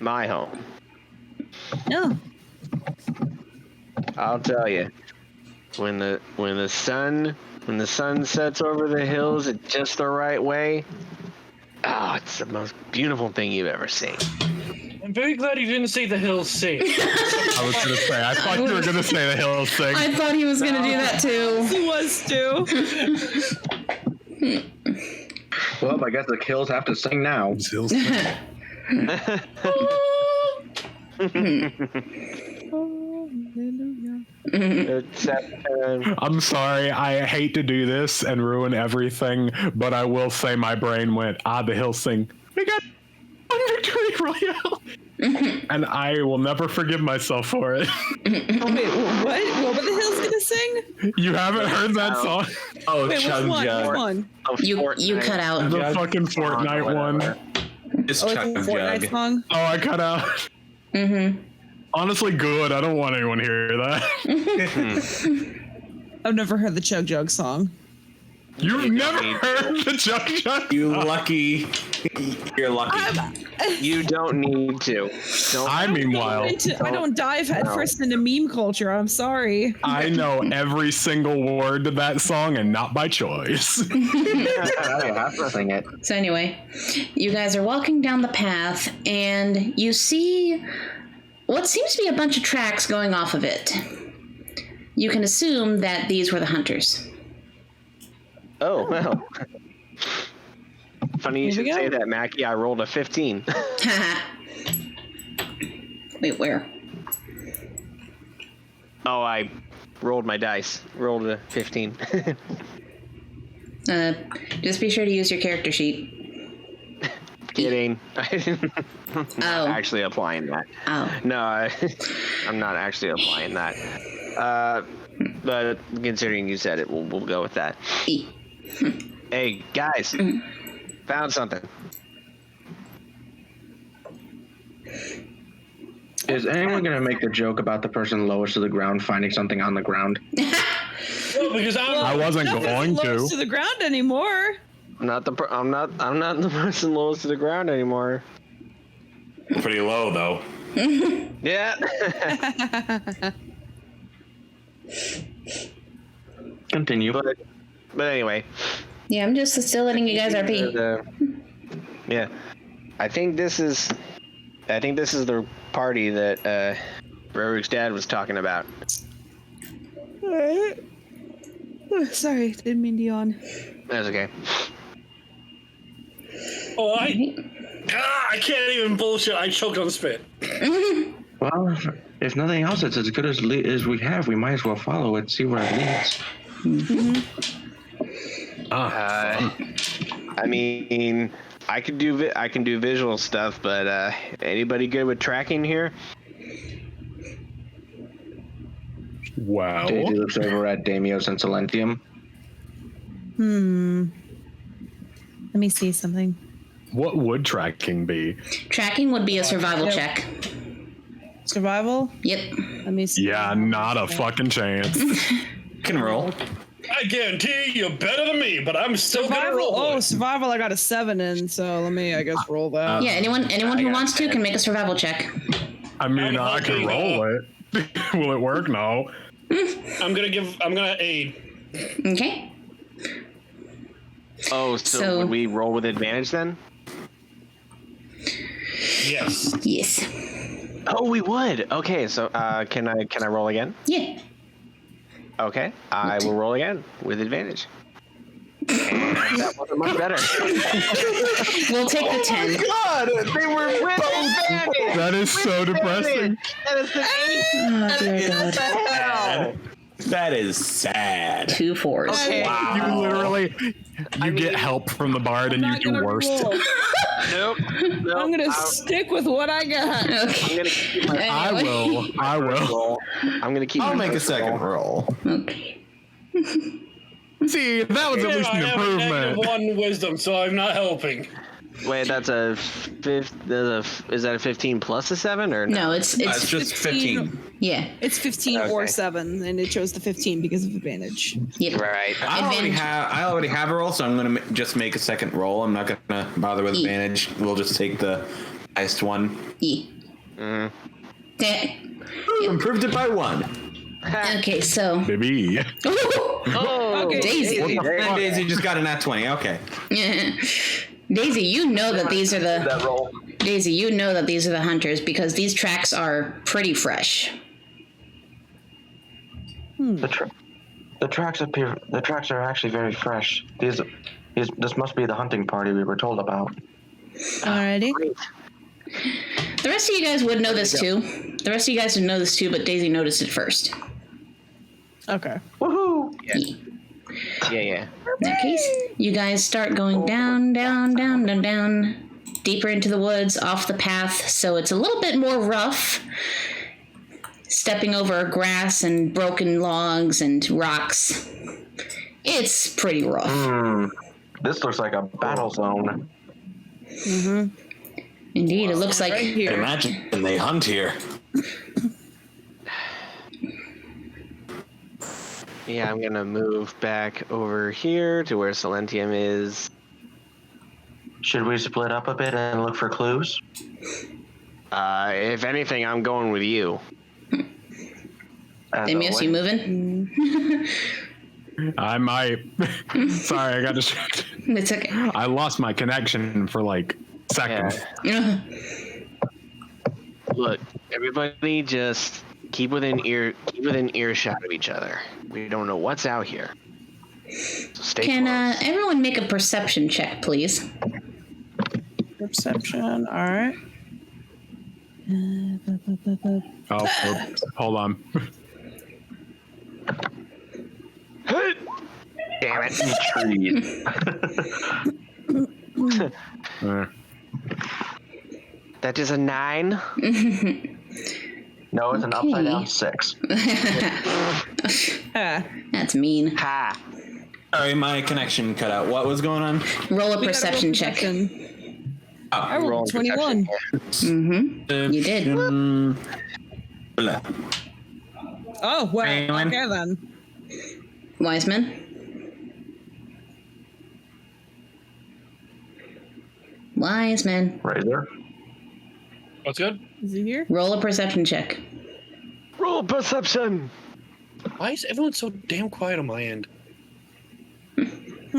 my home. Oh, I'll tell you, when the sun sets over the hills at just the right way, it's the most beautiful thing you've ever seen. I'm very glad you didn't say the hills sing. I was gonna say. I thought you were gonna say the hills thing. I thought he was going to do that too. He was too. well, I guess the kills have to sing now. Hills thing. Hallelujah. I'm sorry, I hate to do this and ruin everything, but I will say my brain went, the hill sing. We got Victory Royale. And I will never forgive myself for it. Wait, what? What were the Hills gonna sing? You haven't heard that song? Oh, Wait, Chug which Jug. one? You cut out. The fucking Fortnite one. It's Oh, Chug it's a Fortnite Jug. song? Oh, I cut out. Mm-hmm. Honestly, good. I don't want anyone to hear that. I've never heard the Chug Jug song. You've never heard the Chug Jug? You lucky. You're lucky. You don't need to. Meanwhile, I don't dive headfirst into meme culture. I'm sorry. I know every single word to that song and not by choice. I have to sing it. So anyway, you guys are walking down the path, and you see what seems to be a bunch of tracks going off of it. You can assume that these were the hunters. Oh, well. Funny you Here we should say go. that, Mackie. I rolled a 15. Wait, where? Oh, I rolled my dice. Rolled a 15. Just be sure to use your character sheet. Kidding. I'm Oh. not actually applying that. Oh. No, I'm not actually applying that. But considering you said it, we'll go with that. E. Hey, guys. Found something. Is anyone going to make the joke about the person lowest to the ground finding something on the ground? Well, because I wasn't going Close to. to the ground anymore. I'm not the person lowest to the ground anymore. Pretty low, though. Yeah. Continue. but anyway. Yeah, I'm just still letting you guys RP. Yeah. I think this is the party that Rarouch's dad was talking about. Alright. Oh, sorry, didn't mean to yawn. That's okay. Oh, I can't even bullshit. I choked on spit. Well, if nothing else, it's as good as we have. We might as well follow it, see where it leads. I mean, I can do visual stuff, but anybody good with tracking here? Wow. Daisy looks over at Damios and Silentium. Let me see something. What would tracking be? Tracking would be a survival check. Survival? Yep. Let me see. Yeah, not a fucking chance. Can roll. I guarantee you're better than me, but I'm still gonna Survival? roll. Oh, it. survival, I got a 7 in, so let me, I guess, roll that. Yeah, anyone who wants to can make a survival check. I mean, I can roll it. Will it work? No. I'm gonna aid. Okay. Oh, So- so would we roll with advantage then? Yes. Yes. Oh, we would. Okay, so can I roll again? Yeah. Okay, I will roll again with advantage. And that wasn't much better. We'll take the 10. God, they were with advantage. That is so depressing. That is the 8. Oh, dear God. Hell. That is sad. 2 4s. Okay. You literally, get help from the bard and you Not do gonna worse. roll. Nope. I'm gonna stick with what I got. Okay. I'm gonna keep my I will. roll. I'm gonna keep. I'll my make a first second roll. Okay. See, that was at least I an have a improvement. -1 wisdom, so I'm not helping. Wait, that's a fifth. Is that a 15 plus a 7 or no? No, it's It's just 15. yeah. It's 15 or Okay. 7, and it chose the 15 because of advantage. Yep. Right. Advantage. I already have a roll, so I'm gonna just make a second roll. I'm not gonna bother with advantage. We'll just take the highest one. Yeah. Yeah. Improved it by 1. Okay, so Baby. Oh, Okay. Daisy. Daisy. And Daisy just got a nat 20. Okay. Daisy, you know that these are the That roll. Daisy, you know that these are the hunters because these tracks are pretty fresh. The tracks appear. The tracks are actually very fresh. This must be the hunting party we were told about. Alrighty. The rest of you guys would know this too. The rest of you guys would know this too, but Daisy noticed it first. Okay. Woohoo! Yeah. In that case, you guys start going down, deeper into the woods, off the path, so it's a little bit more rough, stepping over grass and broken logs and rocks. It's pretty rough. This looks like a battle zone. Indeed, it looks like... Right here. Imagine they hunt here. Yeah, I'm gonna move back over here to where Silentium is. Should we split up a bit and look for clues? If anything, I'm going with you. As Damius, you always. moving? I might. Sorry, I got distracted. It's okay. I lost my connection for like seconds. Look, everybody, just keep within earshot of each other. We don't know what's out here. So stay Can close. everyone make a perception check, please? Perception. All right. Oh, hold on. Damn it. That is a 9. No, it's an upside down 6. That's mean. Ha. Sorry, my connection cut out. What was going on? Roll a perception check. I rolled 21. You did. Blah. Oh, well, Anyone? okay then. Wiseman? Wiseman. Razor. What's good? Is he here? Roll a perception check. Roll perception. Why is everyone so damn quiet on my end? You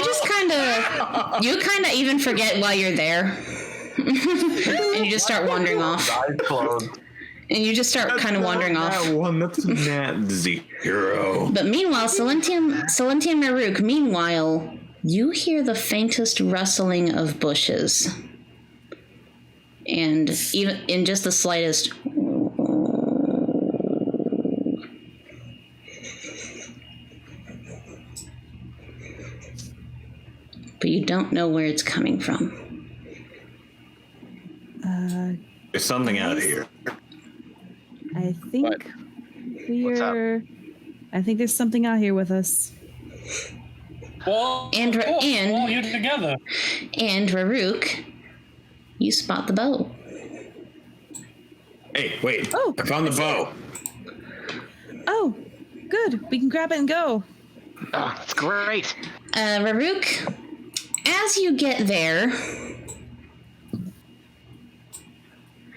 just kind of even forget why you're there. And you just start wandering off. Eyes closed. And you just start kind of wandering off. That one, that's nat 0. But meanwhile, Silentium Raruk, meanwhile, you hear the faintest rustling of bushes. And even in just the slightest... But you don't know where it's coming from. There's something out here. I think What's up? I think there's something out here with us. Well, And all here together. And Raruk, you spot the bow. Hey, wait. Oh, I found the bow. Oh, good. We can grab it and go. Oh, that's great. Raruk, as you get there,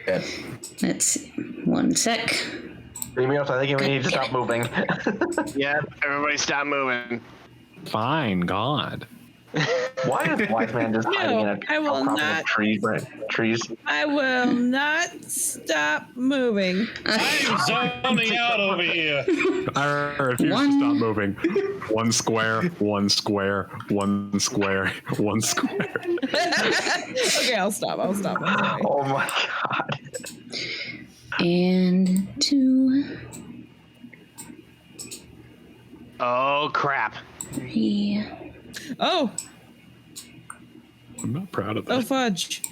Yeah. let's see, one sec. Damios, I think we need to stop moving. Yeah, everybody stop moving. Fine, God. Why is Wise Man just hiding in a I will outcrop not. of trees? I will not stop moving. I'm zoning out over here. I refuse to stop moving. 1 square, 1 square, 1 square, 1 square. Okay, I'll stop. I'm sorry. Oh my god. And 2, Oh, crap. 3. Oh, I'm not proud of oh that. fudge.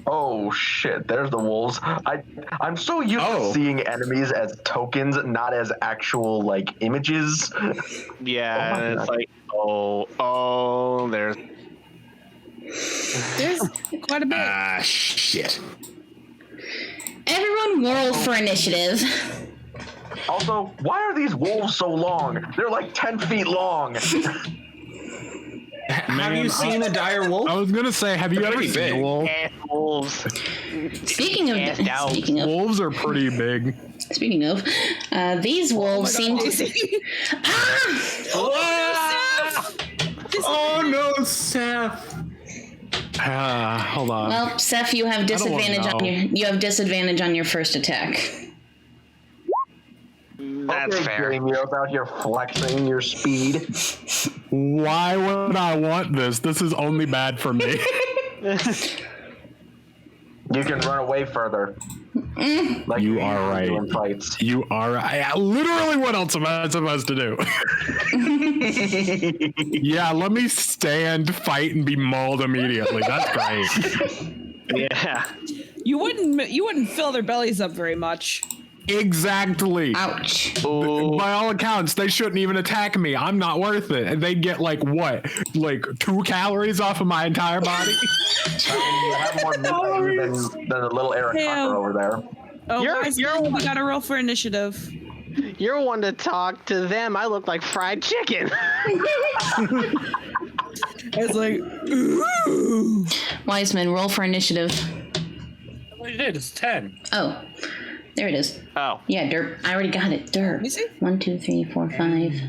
Oh shit, there's the wolves. I'm so used to seeing enemies as tokens, not as actual like images. Yeah, Oh my and it's God. like, there's... There's quite a bit. Ah, shit. Everyone roll for initiative. Also, why are these wolves so long? They're like 10 feet long. Have you seen a dire wolf? I was gonna say, have you ever pretty seen big. a wolf? Wolves. Speaking of Wolves are pretty big. these wolves seem to... Oh no, Seth. Hold on. Well, Seth, you have don't wanna disadvantage on your first attack. That's fair. Damios out here flexing your speed. Why would I want this? This is only bad for me. You can run away further. Like You are right. In fights. You are right. Literally, what else am I supposed to do? Yeah, let me stand, fight, and be mauled immediately. That's great. Yeah. You wouldn't fill their bellies up very much. Exactly. Ouch. By all accounts, they shouldn't even attack me. I'm not worth it. And they'd get like what? Like 2 calories off of my entire body? You have more meat than the little Eric Tucker over there. Oh, You're- we gotta roll for initiative. You're one to talk to them. I look like fried chicken. It's like, ooh. Wiseman, roll for initiative. What you did? It's 10. Oh, there it is. Oh. Yeah, derp. I already got it. Derp. Let me see. 1, 2, 3, 4, 5.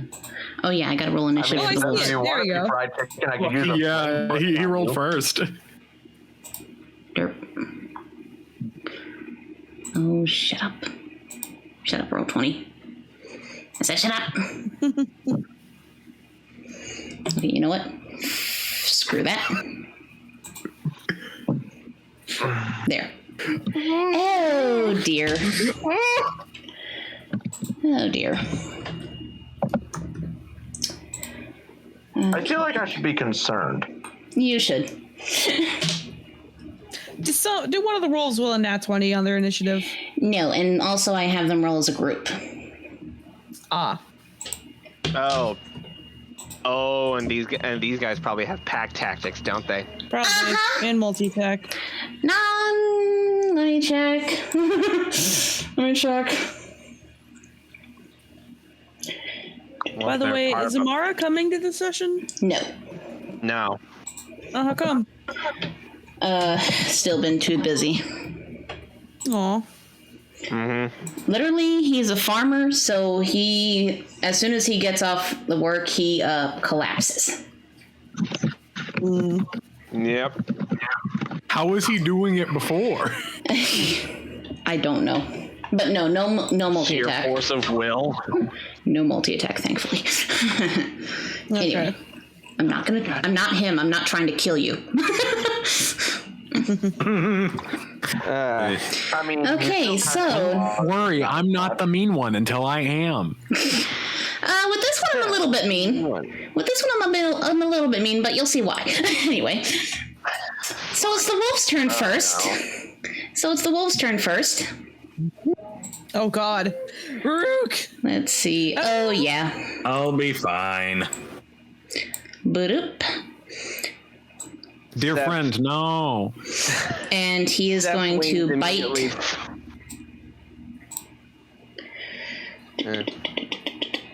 Oh yeah, I gotta roll initiative. Oh, I for see those. it. If you There want you to go. be fried chicken, I can use them. Yeah, he rolled first. Derp. Oh, shut up. Shut up, roll 20. I said shut up. Okay, you know what? Screw that. There. Oh, dear. Oh, dear. I feel like I should be concerned. You should. Do one of the rolls will a nat 20 on their initiative. No, and also I have them roll as a group. Ah. Oh, and these guys probably have pack tactics, don't they? Probably. And multi-tack. Let me check. Let me check. By the way, is Amara coming to the session? No. No. Oh, how come? Still been too busy. Aw. Literally, he's a farmer, so as soon as he gets off the work, he collapses. Yep. How was he doing it before? I don't know. But no Sheer multi-attack. force of will. No multi-attack, thankfully. Anyway, Okay. I'm not him. I'm not trying to kill you. I mean, Okay, so Don't worry, I'm not the mean one until I am. with this one I'm a little bit mean. With this one I'm a little bit mean, but you'll see why. Anyway, so it's the wolf's turn first. Oh, God. Raruk! Let's see. Oh yeah. I'll be fine. Boop. Dear friend, no. And he is going to bite.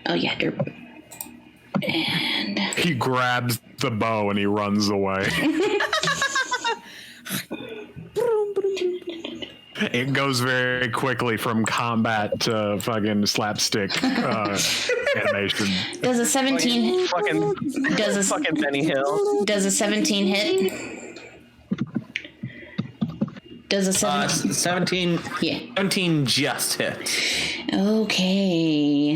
Oh yeah, derp. And He grabs the bow and he runs away. It goes very quickly from combat to fucking slapstick animation. does a 17 Fucking Benny Hill. does a 17 hit? Does a 17 17. Yeah. 17 just hit. Okay.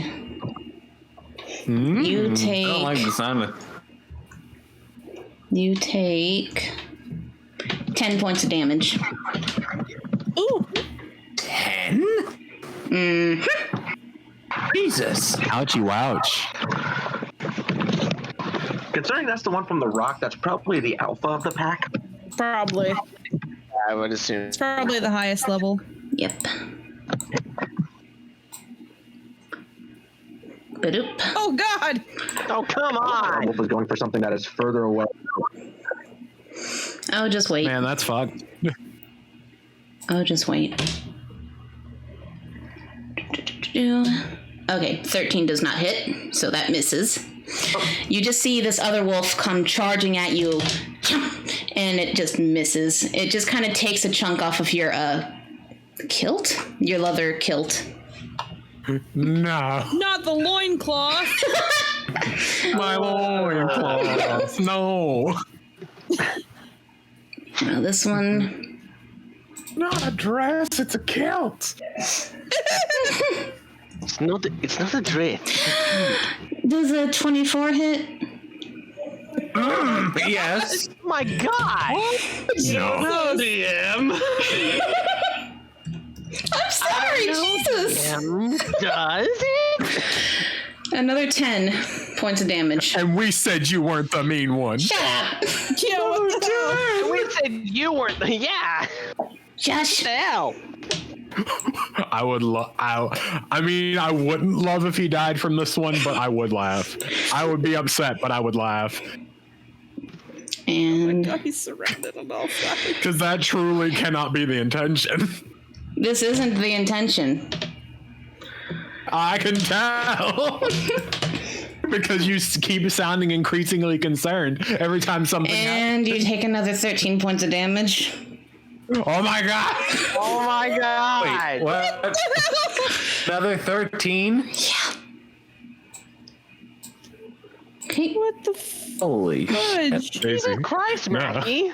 You I don't like the sound of You take 10 points of damage. Ooh. 10? Jesus. Ouchie wouch. considering that's the one from the rock, that's probably the alpha of the pack. Probably. I would assume. It's probably the highest level. Yep. Ba-doop. Oh, God! Oh, come on! Wolf is going for something that is further away. Oh, just wait. Man, that's fucked. Oh, just wait. Okay, 13 does not hit, so that misses. You just see this other wolf come charging at you, and it just misses. It just kind of takes a chunk off of your kilt? Your leather kilt. No. Not the loincloth! My loincloth. No. Now this one. Not a dress, it's a kilt. It's not a drift. Does a 24 hit? Yes. My God! No. DM. I'm sorry, Jesus. Does it? Another 10 points of damage. And we said you weren't the mean one. Shut up. Yeah, what the hell? We said you weren't. Yeah. Josh. Hell. I would I mean, I wouldn't love if he died from this one, but I would laugh. I would be upset, but I would laugh. And God, he's surrounded on all sides. Because that truly cannot be the intention. this isn't the intention. I can tell. Because you keep sounding increasingly concerned every time something happens. And you take another 13 points of damage. Oh my god! Oh my God. Wait, what? Another 13? Okay. What the Holy shit. fudge? Jesus Christ, Maggie.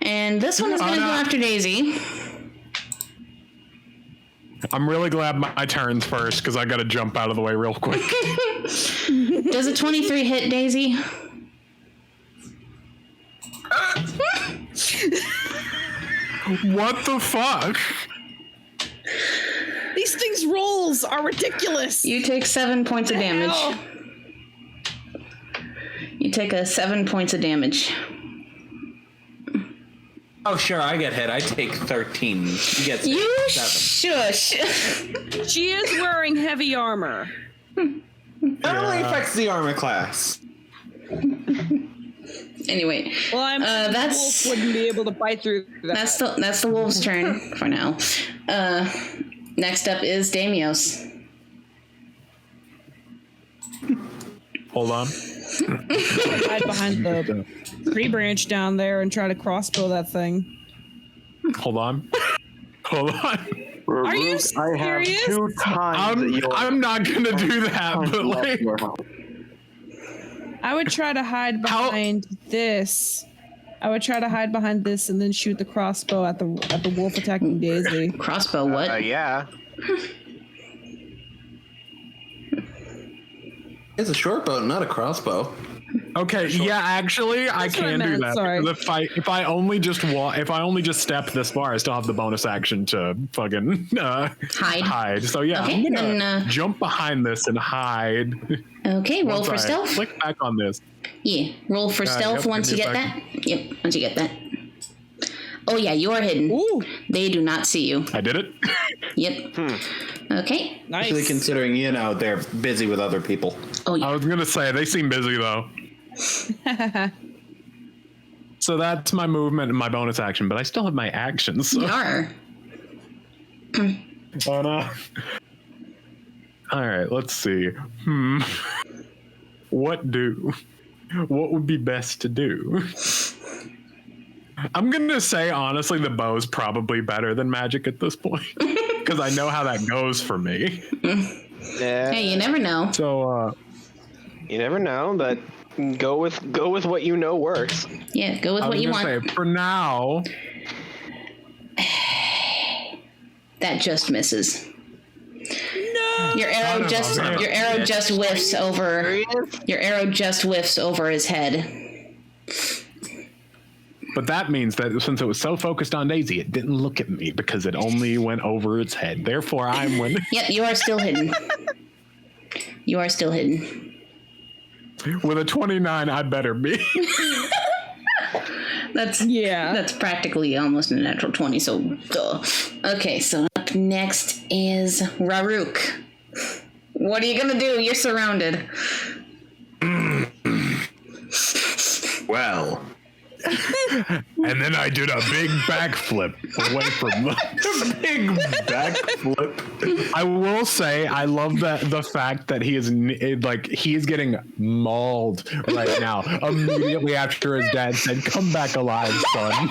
And this one is going to go after Daisy. I'm really glad my turn's first because I gotta jump out of the way real quick. Does a 23 hit Daisy? What the fuck? These things' rolls are ridiculous. You take 7 points of damage. Hell. You take 7 points of damage. Oh, sure, I get hit. I take 13. You get 7. You shush. She is wearing heavy armor. That only affects the armor class. Anyway, Well, I'm that's- the wolf wouldn't be able to bite through that. that's the wolf's turn for now. Next up is Damios. Hold on. Hide behind the tree branch down there and try to crossbow that thing. Hold on. Hold on. Are you I have serious? 2 times I'm not gonna do that, but like, I would try to hide behind this. I would try to hide behind this and then shoot the crossbow at the wolf attacking Daisy. Crossbow, what? Yeah. It's a short bow, not a crossbow. okay, yeah, actually, I That's what I can do meant, that. sorry. Because if I only just step this far, I still have the bonus action to fucking hide. So yeah, Okay, I'm gonna then, jump behind this and hide. Okay, roll Once for I stealth. Click back on this. Yeah, roll for stealth yep, once you give get me a that. Yep, once you get that. Oh yeah, you are hidden. Ooh, They do not see you. I did it. Yep. Okay. nice. Especially considering, they're busy with other people. Oh yeah. I was gonna say they seem busy though. So that's my movement and my bonus action, but I still have my actions. So. Yar. Oh no. All right, let's see. What would be best to do? I'm gonna say honestly, the bow's probably better than magic at this point because I know how that goes for me. Yeah. Hey, you never know. So, You never know, but go with what you know works. Yeah, go with I what was you gonna want. say for now. That just misses. No. Your arrow just whiffs over. Your arrow just whiffs over his head. But that means that since it was so focused on Daisy, it didn't look at me because it only went over its head. Therefore, I'm winning. Yep, you are still hidden. You are still hidden. With a 29, I better be. That's practically almost a natural 20, so duh. Okay, so up next is Raruk. What are you gonna do? You're surrounded. Well. And then I did a big backflip away from them. Big backflip. I will say, I love the fact that he is getting mauled right now. Immediately after his dad said, "Come back alive, son."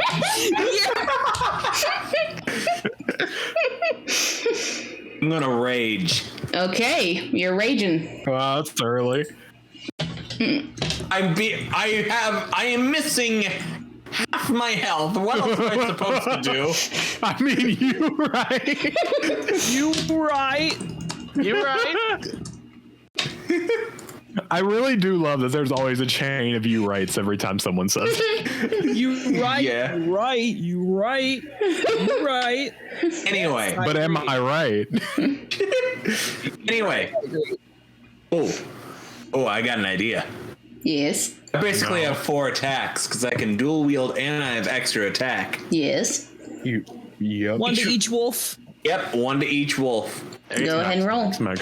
I'm gonna rage. Okay, you're raging. Well, that's early. I am missing half my health. What else am I supposed to do? I mean, you right. You right. You right? I really do love that there's always a chain of you rights every time someone says it. You right. Yeah. You right. You right. You right. Anyway. But am I right? Anyway. Oh, I got an idea. Yes. I basically have 4 attacks because I can dual wield and I have extra attack. Yes. Yep. One to each wolf. Yep, 1 to each wolf. Go ahead and roll. Smack.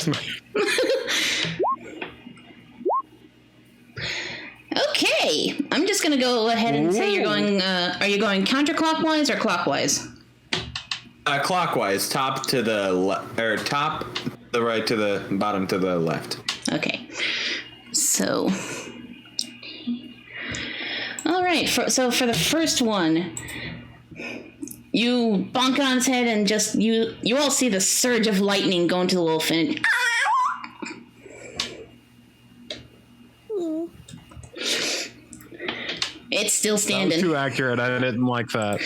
Okay. I'm just going to go ahead and say you're going, are you going counterclockwise or clockwise? Clockwise, top to the top, the right to the bottom to the left. Okay. So. All right. So for the first one, you bonk it on its head and just you all see the surge of lightning go into the wolf and it's still That standing. was too accurate. I didn't like that.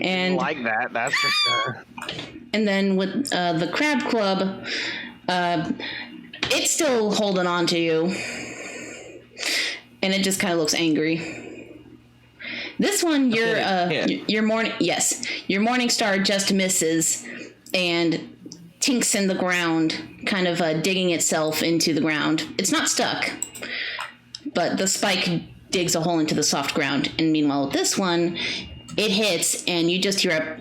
And Like that, that's for sure. and then with the crab club, it's still holding on to you, and it just kind of looks angry. This one, your morning star just misses and tinks in the ground, kind of digging itself into the ground. It's not stuck, but the spike digs a hole into the soft ground. And meanwhile, this one, it hits, and you just hear a.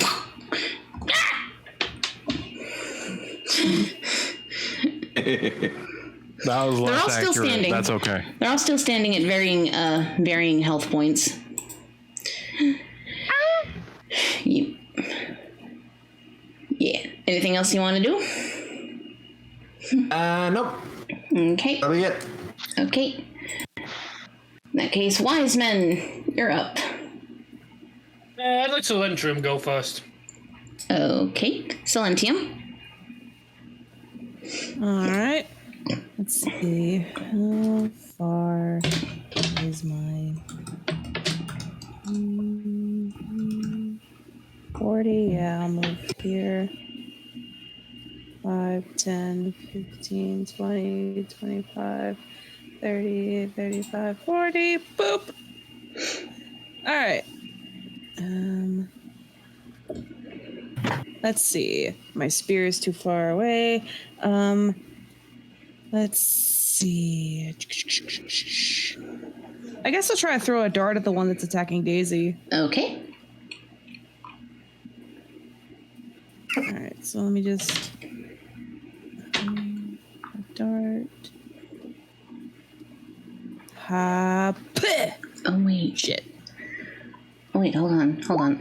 That was They're all less still accurate. standing. That's okay. They're all still standing at varying health points. Yeah. Anything else you want to do? Nope. Okay. That'll be it. Okay. In that case, wise men, you're up. I'd like to let Trim go first. Okay. Silentium. All right. Let's see. How far is my 40? Yeah, I'll move here. 5, 10, 15, 20, 25, 30, 35, 40. Boop. All right. Let's see. My spear is too far away. Let's see. I guess I'll try to throw a dart at the one that's attacking Daisy. Okay. All right, so let me just dart. Ha! Oh wait. Shit. Oh wait. Hold on. Hold on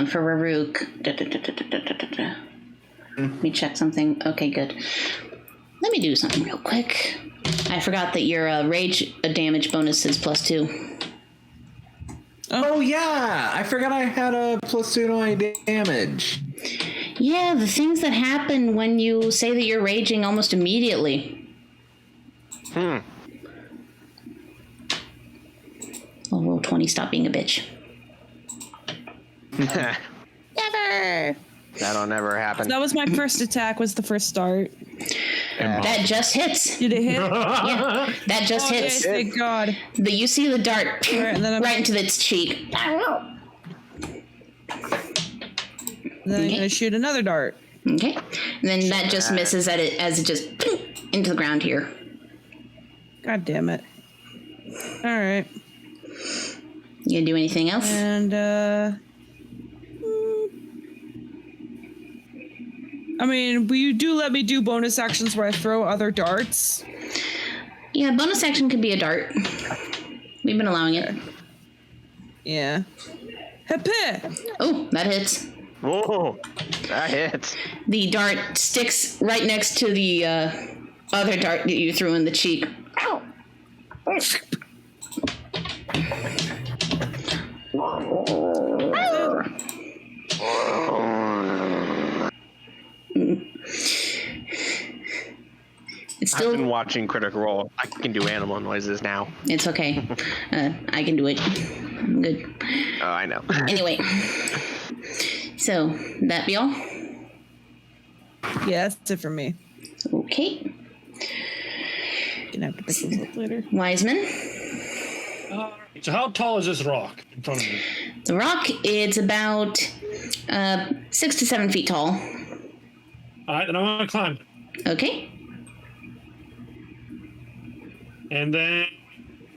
for Raruk. Let me check something. Okay, good. Let me do something real quick. I forgot that your rage damage bonus is +2. Oh yeah, I forgot I had a +2 to my damage. Yeah, the things that happen when you say that you're raging almost immediately. I'll roll 20, stop being a bitch. Never. That'll never happen. That was my first attack. Was the first start. That just hits. Did it hit? Yeah, that just hits. Yay, thank God. You see the dart and then right into its cheek. And then I'm gonna shoot another dart. Okay. And then that just misses at it as it just into the ground here. God damn it. All right. You gonna do anything else? And I mean, you do let me do bonus actions where I throw other darts. Yeah, bonus action could be a dart. We've been allowing it. Yeah. Hip-hip. Oh, that hits. Whoa, that hits. The dart sticks right next to the other dart that you threw in the cheek. Ow! It's I've been still. watching Critical Role. I can do animal noises now. It's okay. I can do it. I'm good. Oh, I know. Anyway. So, that be all? Yeah, that's it for me. Okay. can have to pick those up later. Wiseman. So how tall is this rock in front of me? The rock, it's about 6 to 7 feet tall. All right, then I want to climb. Okay. And then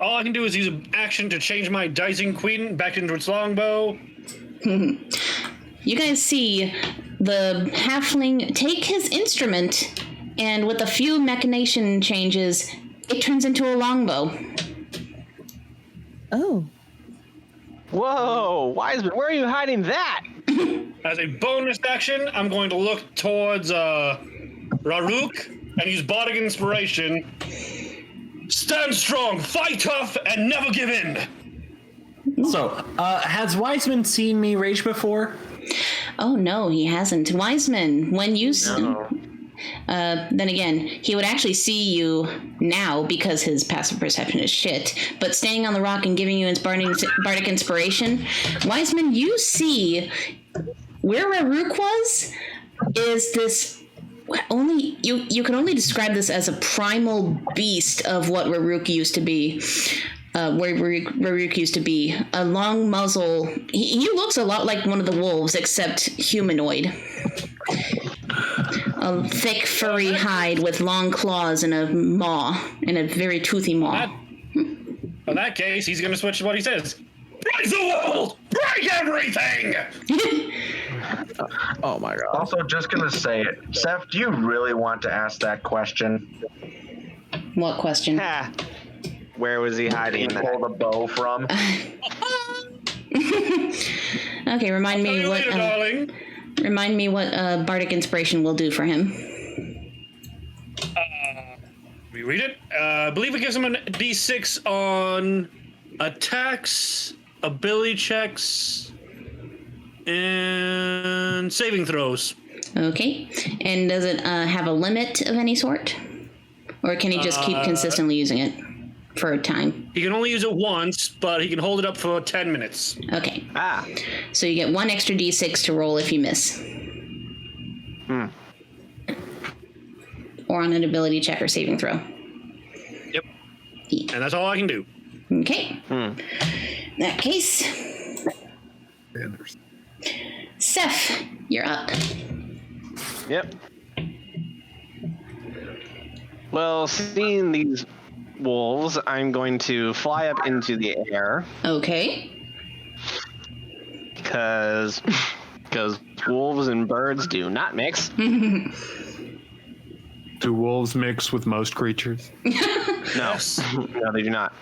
all I can do is use an action to change my Dicing Queen back into its longbow. You guys see the halfling take his instrument, and with a few machination changes, it turns into a longbow. Oh. Whoa, Wiseman, where are you hiding that? As a bonus action, I'm going to look towards Raruk and use Bardic Inspiration. Stand strong, fight tough, and never give in. So, has Wiseman seen me rage before? Oh no, he hasn't. Wiseman, when you then again, he would actually see you now because his passive perception is shit. But standing on the rock and giving you his bardic inspiration, Wiseman, you see where Raruk was is this. Only you can only describe this as a primal beast of what Raruk used to be. Where Raruk used to be, a long muzzle. He looks a lot like one of the wolves, except humanoid. A thick, furry hide with long claws and a maw, and a very toothy maw. In that case, he's going to switch to what he says. Break the walls! Break everything! Oh my god. Also, just gonna say it. Seth, do you really want to ask that question? What question? Ha. Where was he hiding He that? pulled a bow from. Okay, remind me what. Later, darling. Remind me what bardic inspiration will do for him. We read it. I believe it gives him a D6 on attacks, ability checks, and saving throws. Okay, and does it have a limit of any sort, or can he just keep consistently using it for a time? He can only use it once, but he can hold it up for 10 minutes. Okay. Ah. So you get 1 extra D6 to roll if you miss. Or on an ability check or saving throw. Yep. And that's all I can do. Okay. In that case, Seth, you're up. Yep. Well, seeing these wolves, I'm going to fly up into the air. Okay. Because wolves and birds do not mix. Do wolves mix with most creatures? No. No, they do not.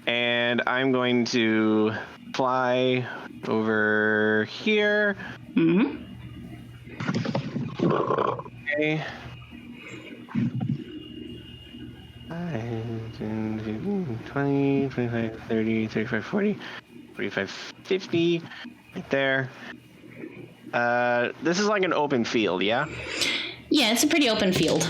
And I'm going to fly over here. Mm-hmm. Okay. 20, 25, 30, 35, 40, 45, 50. Right there. This is like an open field, yeah? Yeah, it's a pretty open field.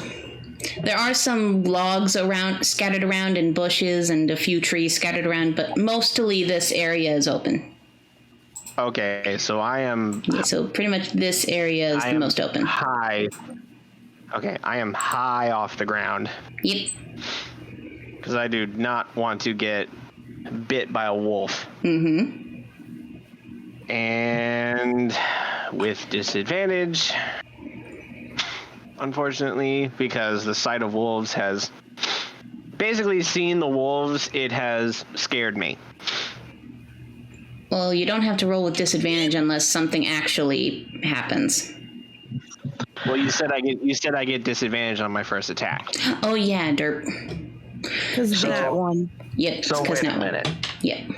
There are some logs scattered around in bushes and a few trees scattered around, but mostly this area is open. Okay, so I am... Yeah, so pretty much this area is the most open. High. Okay, I am high off the ground. Yep. Because I do not want to get bit by a wolf. Mm-hmm. And with disadvantage, unfortunately, because the sight of wolves has... Basically, seeing the wolves, it has scared me. Well, you don't have to roll with disadvantage unless something actually happens. Well, you said I get disadvantage on my first attack. Oh yeah, derp. Because of that one. Yep. So because wait a now. minute. Yep.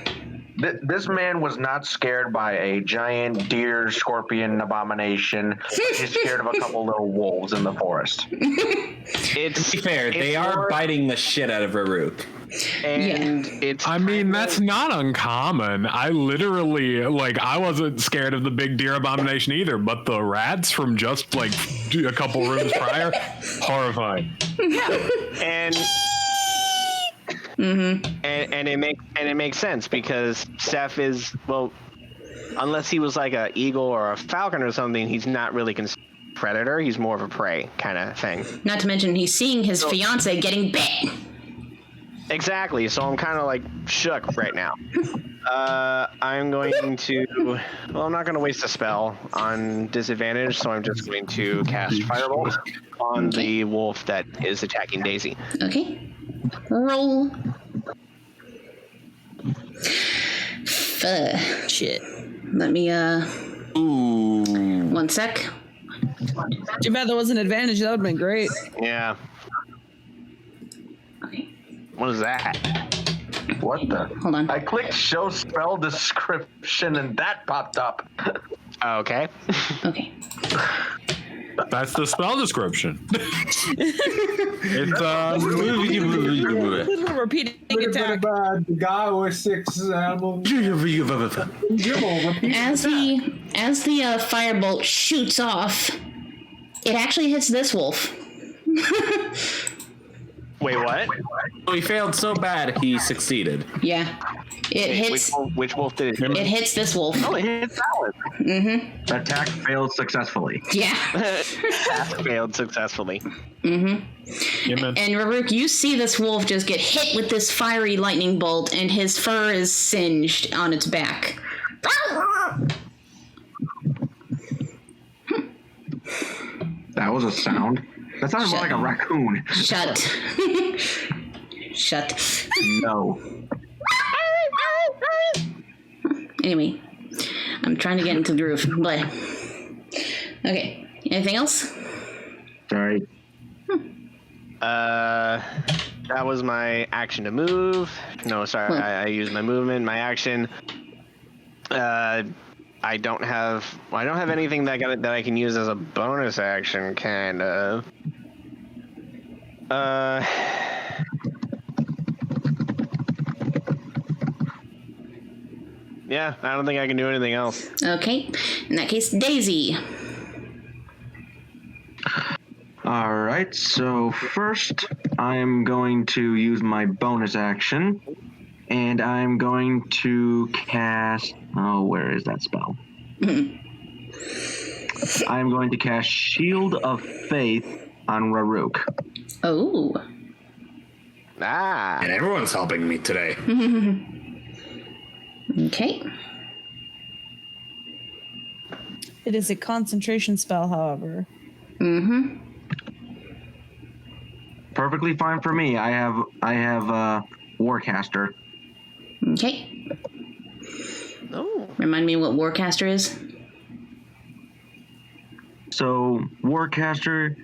This man was not scared by a giant deer, scorpion abomination. He's scared of a couple little wolves in the forest. It's To be fair, they are biting the shit out of Raruk. and it's. I mean, that's not uncommon. I literally, I wasn't scared of the big deer abomination either, but the rats from just, a couple rooms prior, horrifying. And and it makes sense because Seth is, well, unless he was like an eagle or a falcon or something, he's not really predator. He's more of a prey kind of thing. Not to mention he's seeing his fiance getting bit. Exactly. So I'm kind of like shook right now. I'm going to. Well, I'm not going to waste a spell on disadvantage, so I'm just going to cast Firebolt on the wolf that is attacking Daisy. Okay. Roll. Shit. Let me, Ooh. 1 sec. Too bad there was an advantage. That would have been great. Yeah. Okay. What is that? What the? Hold on. I clicked show spell description and that popped up. Okay. Okay. That's the spell description. It's Little repeating attack. The guy with 6 animals. As the firebolt shoots off, it actually hits this wolf. Wait, what? Oh, he failed so bad, he succeeded. Yeah. It hits. Which wolf did it hit? It hits this wolf. Oh, it hit that one. Mm-hmm. Attack failed successfully. Yeah. Task failed successfully. Mm-hmm. Yeah, man. And Raruk, you see this wolf just get hit with this fiery lightning bolt, and his fur is singed on its back. That was a sound. That sounded more like a raccoon. Shut. Shut. No. Anyway, I'm trying to get into the groove. Bleh. Okay. Anything else? Sorry. That was my action to move. No, sorry, Well- I used my movement, my action. I don't have anything that I can use as a bonus action, kind of. Yeah, I don't think I can do anything else. Okay. In that case, Daisy. All right, so first I'm going to use my bonus action, and I'm going to cast... Oh, where is that spell? I'm going to cast Shield of Faith on Raruk. Oh. Ah, And everyone's helping me today. Okay. It is a concentration spell, however. Mm-hmm. Perfectly fine for me. I have Warcaster. Okay. oh, Remind me what Warcaster is. So, Warcaster,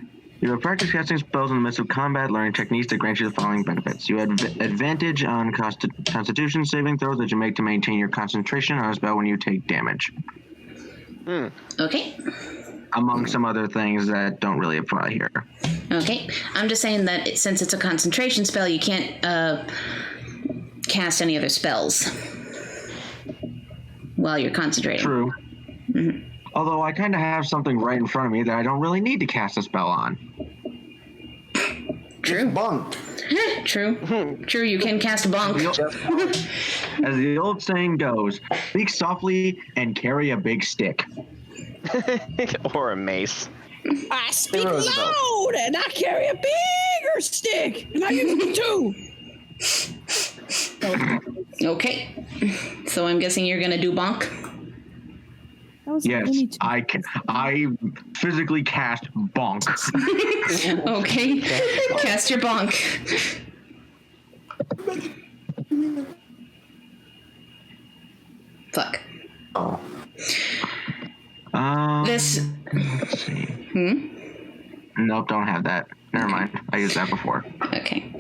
you have practiced casting spells in the midst of combat, learning techniques that grant you the following benefits. You have advantage on Constitution saving throws that you make to maintain your concentration on a spell when you take damage, Okay. among some other things that don't really apply here. Okay. I'm just saying that since it's a concentration spell, you can't cast any other spells while you're concentrating. True. Mm-hmm. Although I kind of have something right in front of me that I don't really need to cast a spell on. True. Bunked. True. True, you can cast a bonk. As the old saying goes, speak softly and carry a big stick. or a mace. I speak loud and I carry a bigger stick. And I use it too. Okay. So I'm guessing you're gonna do bonk. That was Yes, Looney Tunes. I physically cast bonk. Okay. Cast your bonk. Fuck. This. Let's see. Nope, don't have that. Never mind. I used that before. Okay.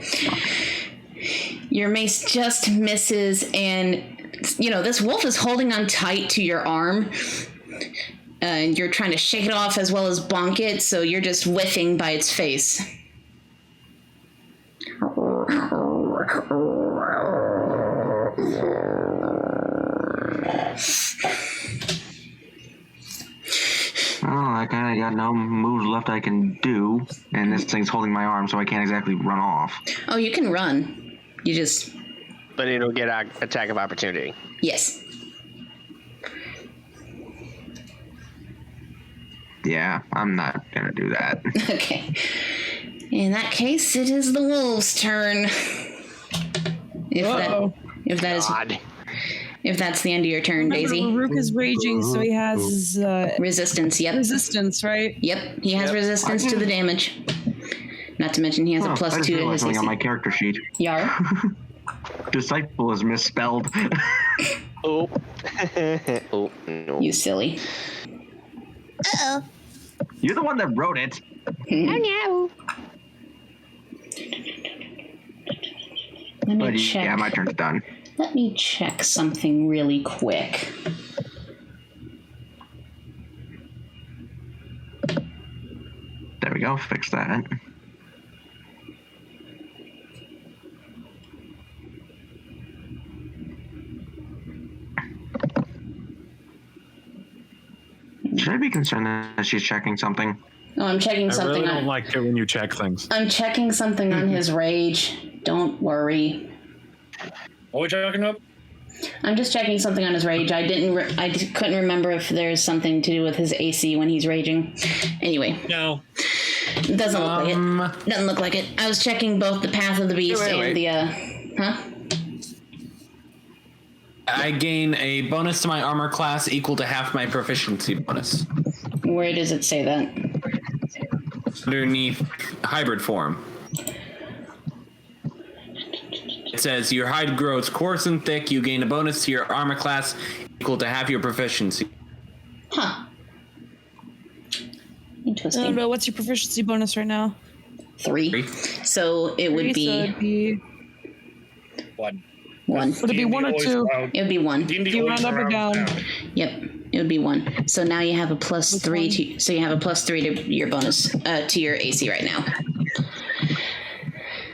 Your mace just misses, and this wolf is holding on tight to your arm, and you're trying to shake it off as well as bonk it, so you're just whiffing by its face. Oh, I kind of got no moves left I can do, and this thing's holding my arm, so I can't exactly run off. Oh, you can run. You just... But it'll get attack of opportunity. Yes. Yeah, I'm not gonna do that. Okay. In that case, it is the wolves' turn. If that's the end of your turn, Daisy. Raruk is raging, so he has Resistance, yep. resistance, right? Yep, he has resistance to the damage. Not to mention he has a I plus just 2 to realized his something on AC. my character sheet. Yar? Disciple is misspelled. Oh. Oh, no. You silly. You're the one that wrote it. Let me But check. yeah, my turn's done. Let me check something really quick. There we go. Fix that. Should I be concerned that she's checking something? Oh, I'm checking I something really don't on. like it when you check things. I'm checking something on his rage. Don't worry. What are we talking about? I'm just checking something on his rage. I couldn't remember if there's something to do with his AC when he's raging. Anyway, No. doesn't look like it. Doesn't look like it. I was checking both the Path of the Beast and the huh? I gain a bonus to my armor class equal to half my proficiency bonus. Where does it say that? Underneath hybrid form. It says your hide grows coarse and thick. You gain a bonus to your armor class equal to half your proficiency. Huh. I don't Interesting. know. What's your proficiency bonus right now? 3. So it would So be it'd be... One. 1. Would it be 1 or 2? It would be 1. Do you round up or down? Yep. It would be 1. So now you have a plus 3 to. So you have a plus 3 to your bonus to your AC right now.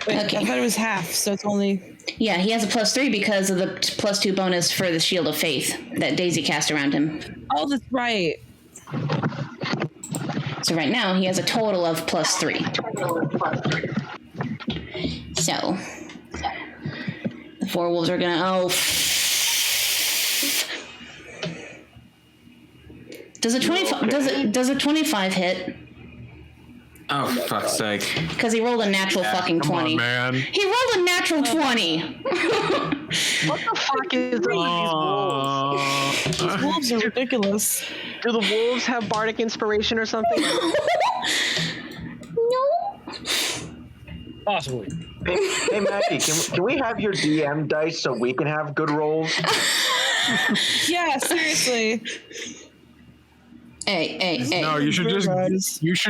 Wait, Okay. I thought it was half, so it's only... Yeah, he has a plus 3 because of the plus 2 bonus for the Shield of Faith that Daisy cast around him. Oh, that's right. So right now he has a total of plus 3. So the 4 wolves are gonna. Does a 25? Does a 25 hit? Oh, fuck's sake. Because he rolled a natural fucking Come 20. on, man. He rolled a natural 20. What the fuck is these wolves? These wolves are ridiculous. Do the wolves have bardic inspiration or something? No. Possibly. Hey Maggie, can we have your DM dice so we can have good rolls? Yeah, seriously. Hey. No, you should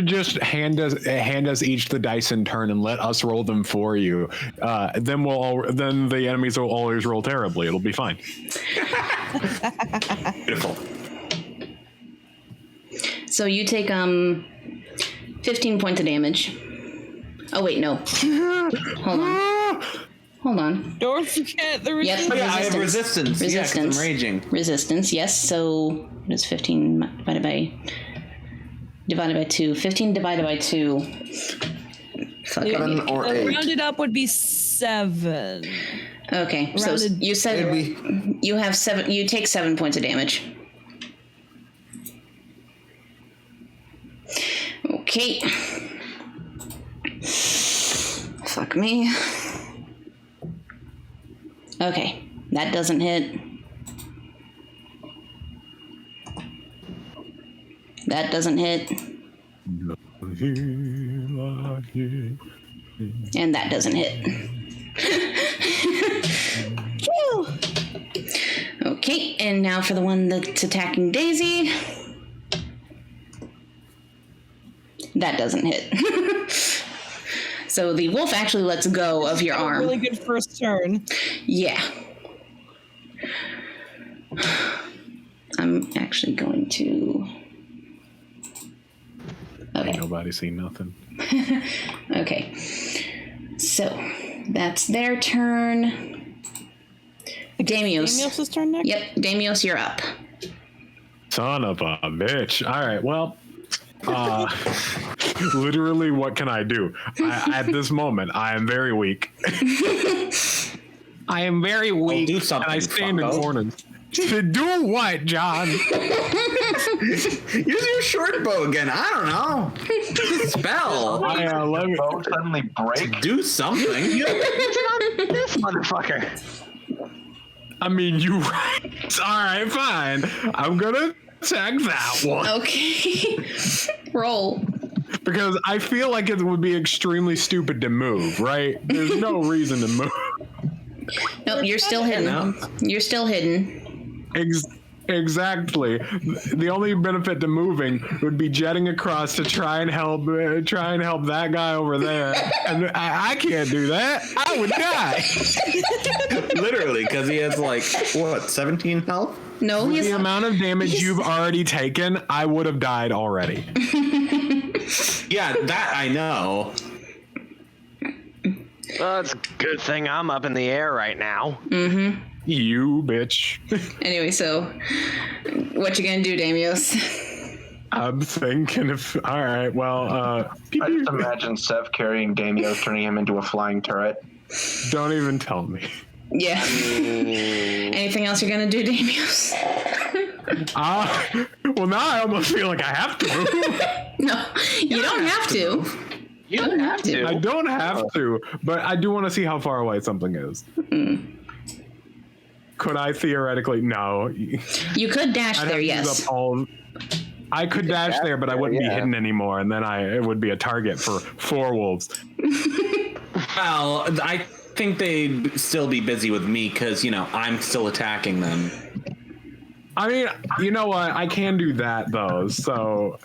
just hand us each the dice in turn and let us roll them for you. Then the enemies will always roll terribly. It'll be fine. Beautiful. So you take 15 points of damage. Oh wait, no. Hold on. Don't forget the Yep. resistance. Oh, yeah, I have resistance. Yeah, 'cause I'm raging. Resistance, yes. So what is 15 divided by 2? 15 divided by 2. Fuck it. 7 or 8. Rounded up would be 7. Okay, so Rounded- you said you have 7. You take 7 points of damage. Okay. Fuck me. Okay, that doesn't hit. That doesn't hit. And that doesn't hit. Phew. Okay, and now for the one that's attacking Daisy. That doesn't hit. So the wolf actually lets go of your arm. Really good first turn. Yeah. I'm actually going to... Okay. Nobody seen nothing. Okay. So, that's their turn. Damios. Damios' turn next? Yep, Damios, you're up. Son of a bitch. All right, well, literally, what can I do? At this moment, I am very weak. I am very weak. do something, And I stand in fucko. corners. To do what, John? Use your short bow again. I don't know. Spell. Let me. Bow suddenly break. Do something. This motherfucker. I mean, you right. All right, fine. I'm gonna attack that one Okay. Roll. because I feel like it would be extremely stupid to move. Right? There's no reason to move. Nope, you're still hidden. No. You're still hidden. Exactly. The only benefit to moving would be jetting across to try and help that guy over there, and I can't do that. I would die. Literally, because he has like, what, 17 health? No, With he's the amount of damage you've already taken, I would have died already. Yeah, that I know. Well, it's a good thing I'm up in the air right now. You bitch. Anyway, so what you gonna do, Damios? I'm thinking if. All right. Well, I just imagine Sev carrying Damios, turning him into a flying turret. don't even tell me. Yeah. Anything else you're gonna do, Damios? Well, now I almost feel like I have to move. No, you don't have to. You don't have to. I don't have to, but I do want to see how far away something is. Could I theoretically? No. You could dash I'd there, have to yes. use up all. I could dash there, but I wouldn't be hidden anymore, and then it would be a target for 4 wolves. Well, I think they'd still be busy with me because, I'm still attacking them. I mean, you know what? I can do that though. So.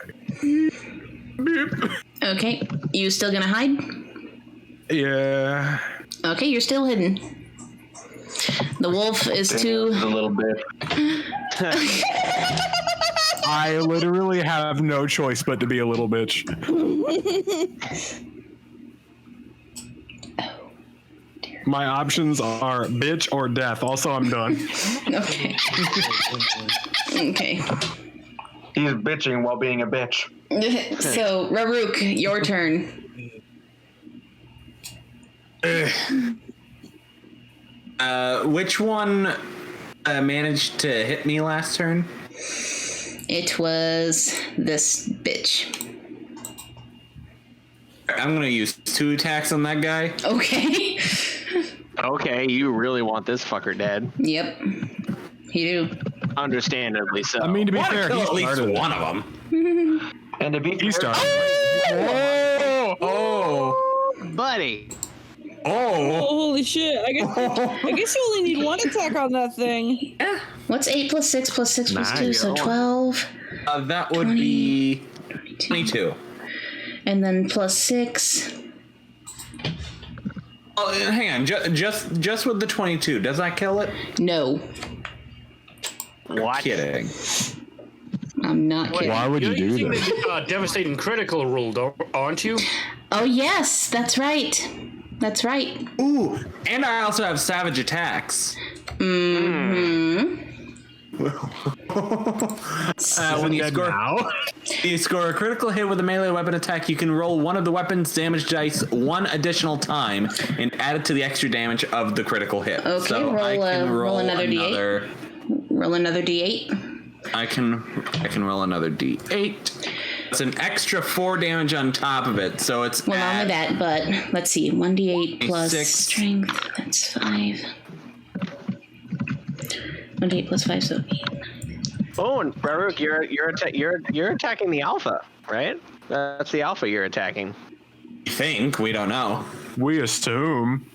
Okay, you still gonna hide? Yeah. Okay, you're still hidden. The wolf is too. A little bit. I literally have no choice but to be a little bitch. My options are bitch or death. Also, I'm done. Okay. Okay. He's bitching while being a bitch. So, Raruk, your turn. Which one managed to hit me last turn? It was this bitch. I'm gonna use 2 attacks on that guy. Okay. Okay, you really want this fucker dead. Yep. You do. Understandably so. I mean, to be Want to fair, kill he at least started it. one of them. And to be He fair, started. Oh! buddy. Oh! Holy shit! I guess you only need 1 attack on that thing. What's 8 plus 6 plus 6 plus 2? So 12. That would be 22. And then plus 6. Oh, hang on, just with the 22, does that kill it? No. What? Kidding. I'm not kidding. Why would you You're do using that? the devastating critical rule, aren't you? Oh, yes. That's right. That's right. Ooh, and I also have savage attacks. When you score, you score a critical hit with a melee weapon attack, you can roll one of the weapon's damage dice 1 additional time and add it to the extra damage of the critical hit. Okay, so roll, I can roll another D8. Roll another D8. I can roll another D8. It's an extra 4 damage on top of it, so it's Well, not only that, but let's see. 1d8 plus 6. strength. That's 5. 1d8 plus 5, so 8. Oh, and Raruk, you're attacking the alpha, right? That's the alpha you're attacking. I think we don't know. We assume.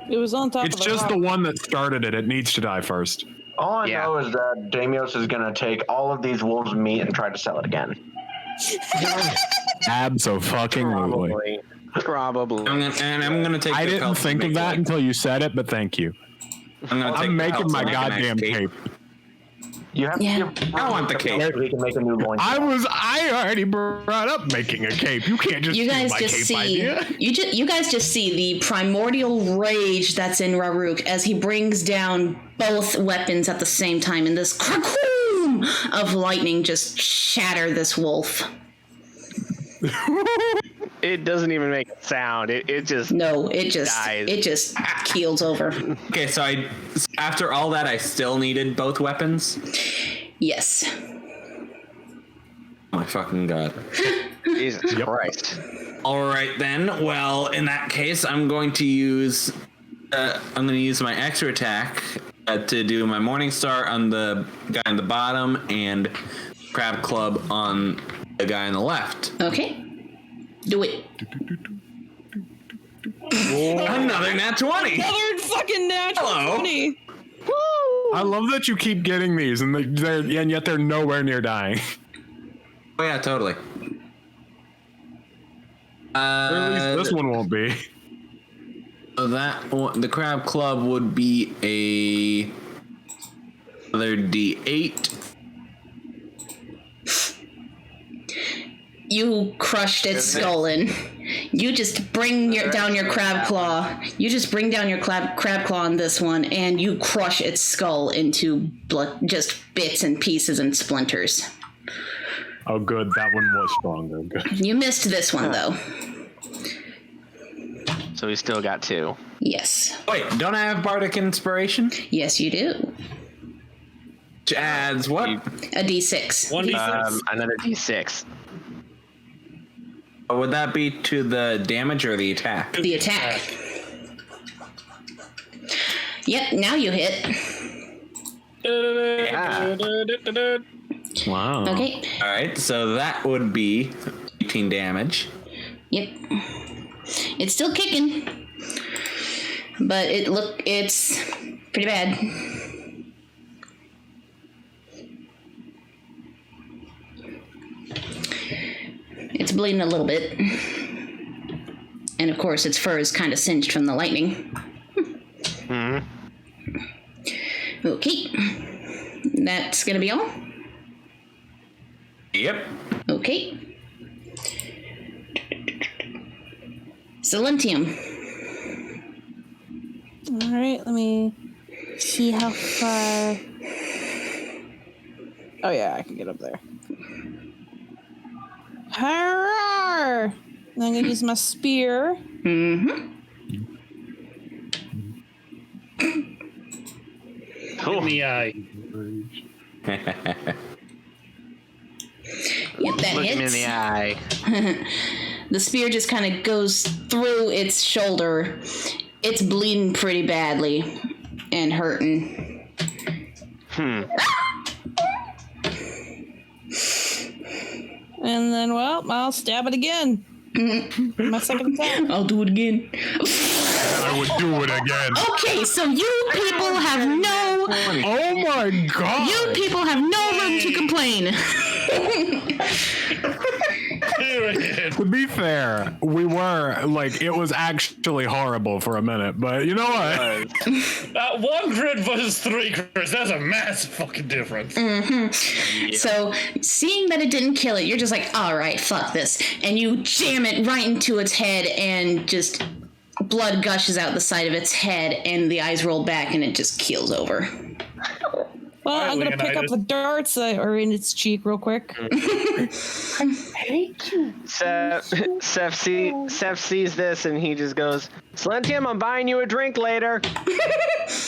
It was on top It's of the just rock. the one that started it. It needs to die first. all I Yeah. know is that Damios is going to take all of these wolves' meat and try to sell it again. Abso-fucking-lutely. Probably. I'm gonna take. I the didn't pelts think and of make that it. until you said it, but thank you. I'm making my goddamn cape. You have to Yeah. give. I want the cape. So he can make a new loin. I already brought up making a cape. You can't just You steal guys my just cape see idea. you guys just see the primordial rage that's in Raruk as he brings down both weapons at the same time, and this crackle of lightning just shatter this wolf. It doesn't even make a sound. It just dies. It just keels over. Okay, so after all that, I still needed both weapons. Yes. Oh my fucking god. Jesus Christ. All right then. Well, in that case, I'm going to use my extra attack to do my Morning Star on the guy on the bottom and Crab Club on the guy on the left. Okay. Do it. Another nat 20. Another fucking natural Hello. 20. I love that you keep getting these, and yet they're nowhere near dying. Oh yeah, totally. Or at least this one won't be. So that one, the Crab Club would be another D8. You crushed its skull in. You just bring down your crab claw. You just bring down your crab claw on this one, and you crush its skull into just bits and pieces and splinters. Oh, good. That one was stronger. Good. You missed this one, though. So we still got 2. Yes. Wait, don't I have Bardic Inspiration? Yes, you do. Which adds what? A D6. 1d6. Another D6. Would that be to the damage or the attack? The attack. Yep, now you hit. Wow. Okay. All right, so that would be 18 damage. Yep. It's still kicking. But it's pretty bad. It's bleeding a little bit. And of course its fur is kind of singed from the lightning. Okay. That's gonna be all? Yep. Okay. Silentium. All right, let me see how far. Oh yeah, I can get up there. Hurrah! And I'm gonna use my spear. Mm-hmm. In the eye. Yep, that Look him in hits. the eye. The spear just kind of goes through its shoulder. It's bleeding pretty badly and hurting. And then, well, I'll stab it again. My second attack. I'll do it again. I would do it again. Okay, so you people have no... Oh my god! You people have no room to complain. To be fair, we were, like, it was actually horrible for a minute, but you know what? 1 crit versus 3 crits, that's a massive fucking difference. So, seeing that it didn't kill it, you're just like, all right, fuck this. And you jam it right into its head, and just blood gushes out the side of its head, and the eyes roll back, and it just keels over. Well, All right, I'm gonna pick up Leonidas. the darts that are in its cheek real quick. Seth sees this and he just goes, Silentium, I'm buying you a drink later.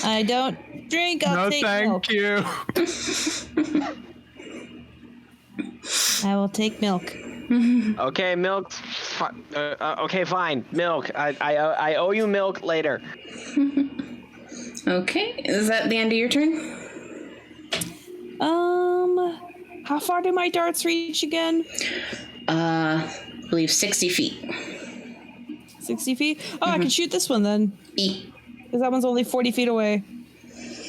I don't drink. I'll No, take thank milk. you. I will take milk. Okay, milk. Okay, fine. Milk. I owe you milk later. Okay, is that the end of your turn? How far do my darts reach again? I believe 60 feet. 60 feet? Oh, I can shoot this one then. E. Because that one's only 40 feet away.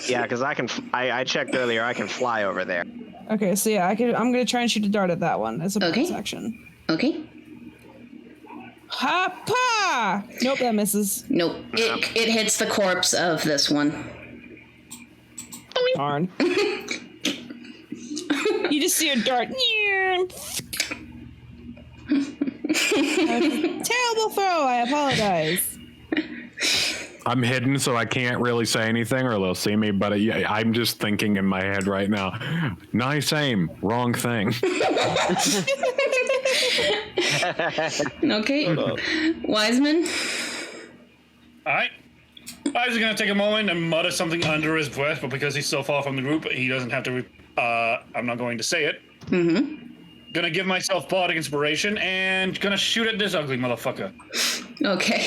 Yeah, because I checked earlier. I can fly over there. Okay, so yeah, I'm gonna try and shoot a dart at that one as a bonus Okay. action. Okay. Ha-pa! Nope, that misses. Nope. It hits the corpse of this one. Darn. You just see a dart. Terrible throw, I apologize. I'm hidden, so I can't really say anything, or they'll see me. But I'm just thinking in my head right now. Nice aim, wrong thing. Okay. Wiseman. Alright. Isaac's gonna take a moment and mutter something under his breath, but because he's so far from the group, he doesn't have to. I'm not going to say it. gonna give myself bardic inspiration and gonna shoot at this ugly motherfucker. Okay.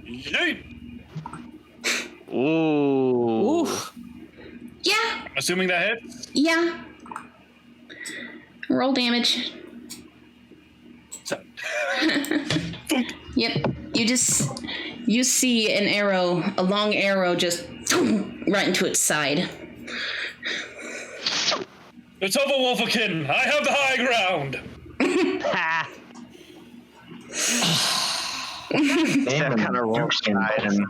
Yeet. Ooh. Oof. Yeah. Assuming that hits. Yeah. Roll damage. So, Yep. You see an arrow, a long arrow, just right into its side. it's over, Wolferkin. I have the high ground. Ha. Damn, kind of roll and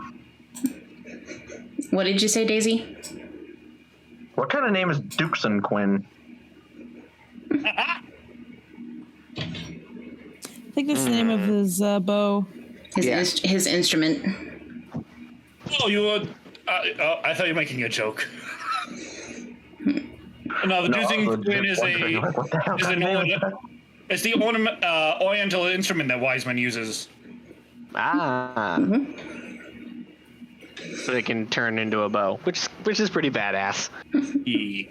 What did you say, Daisy? what kind of name is Dukeson Quinn? I think that's the name of his bow. His instrument. Oh, you were... I thought you were making a joke. No, the Dusing Quinn is it's the oriental instrument that Wiseman uses. Ah. So they can turn into a bow, which is pretty badass. E.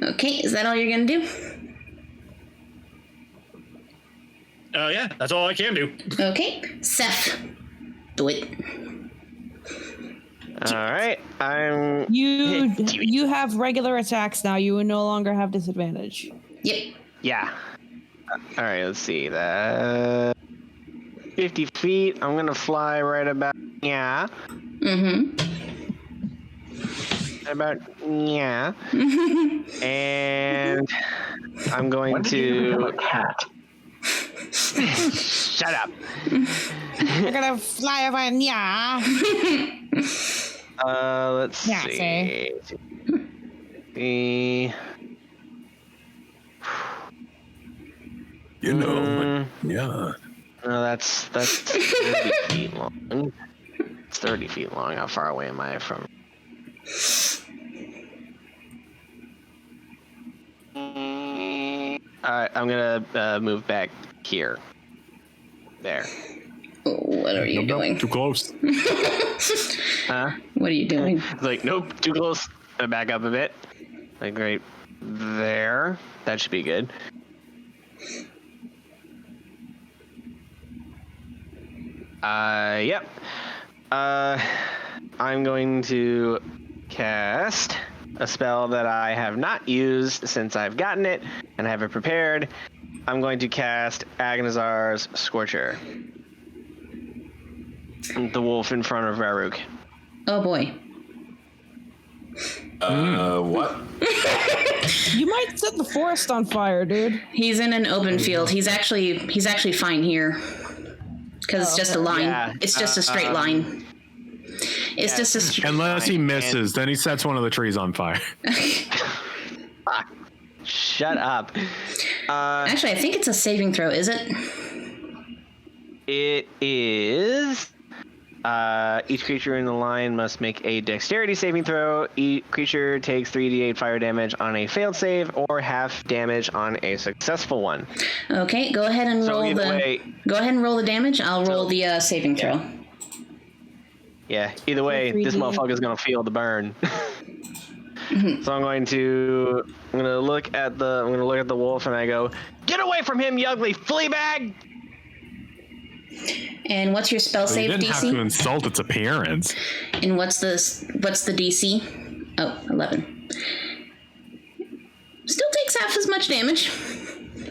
Okay, is that all you're gonna do? Yeah, that's all I can do. Okay, Seth, do it. All right, I'm. You have regular attacks now. You will no longer have disadvantage. Yep. Yeah. All right, let's see that. 50 feet. I'm gonna fly right about. Yeah. Mm-hmm. About. Yeah. And I'm going When did you become a to. cat? Shut up. You're gonna fly over and Let's Yeah, see. The. You know, yeah. No, that's 30 feet long. It's 30 feet long. How far away am I from? Alright, I'm gonna move back here. There. What are you doing? Too close. Huh? What are you doing? Like, nope, too close. Gonna back up a bit. Like, right there. That should be good. Yep. I'm going to cast a spell that I have not used since I've gotten it and have it prepared. I'm going to cast Agonizar's Scorcher. The wolf in front of Raruk. Oh boy. What? You might set the forest on fire, dude. He's in an open field. He's actually fine here. Because it's just a line. Yeah, It's just a straight line. It's just a straight Unless he misses, then he sets one of the trees on fire. Shut up. Actually, I think it's a saving throw, is it? It is. Each creature in the line must make a dexterity saving throw. Each creature takes 3d8 fire damage on a failed save or half damage on a successful one. Okay, go ahead and roll Go ahead and roll the damage. I'll roll the saving throw. Yeah, either way, this 3D. motherfucker's gonna feel the burn. So I'm gonna look at the wolf and I go, "Get away from him, you ugly flea bag!" And what's your spell You save didn't have to DC? insult its appearance. And what's the DC? Oh, 11. Still takes half as much damage.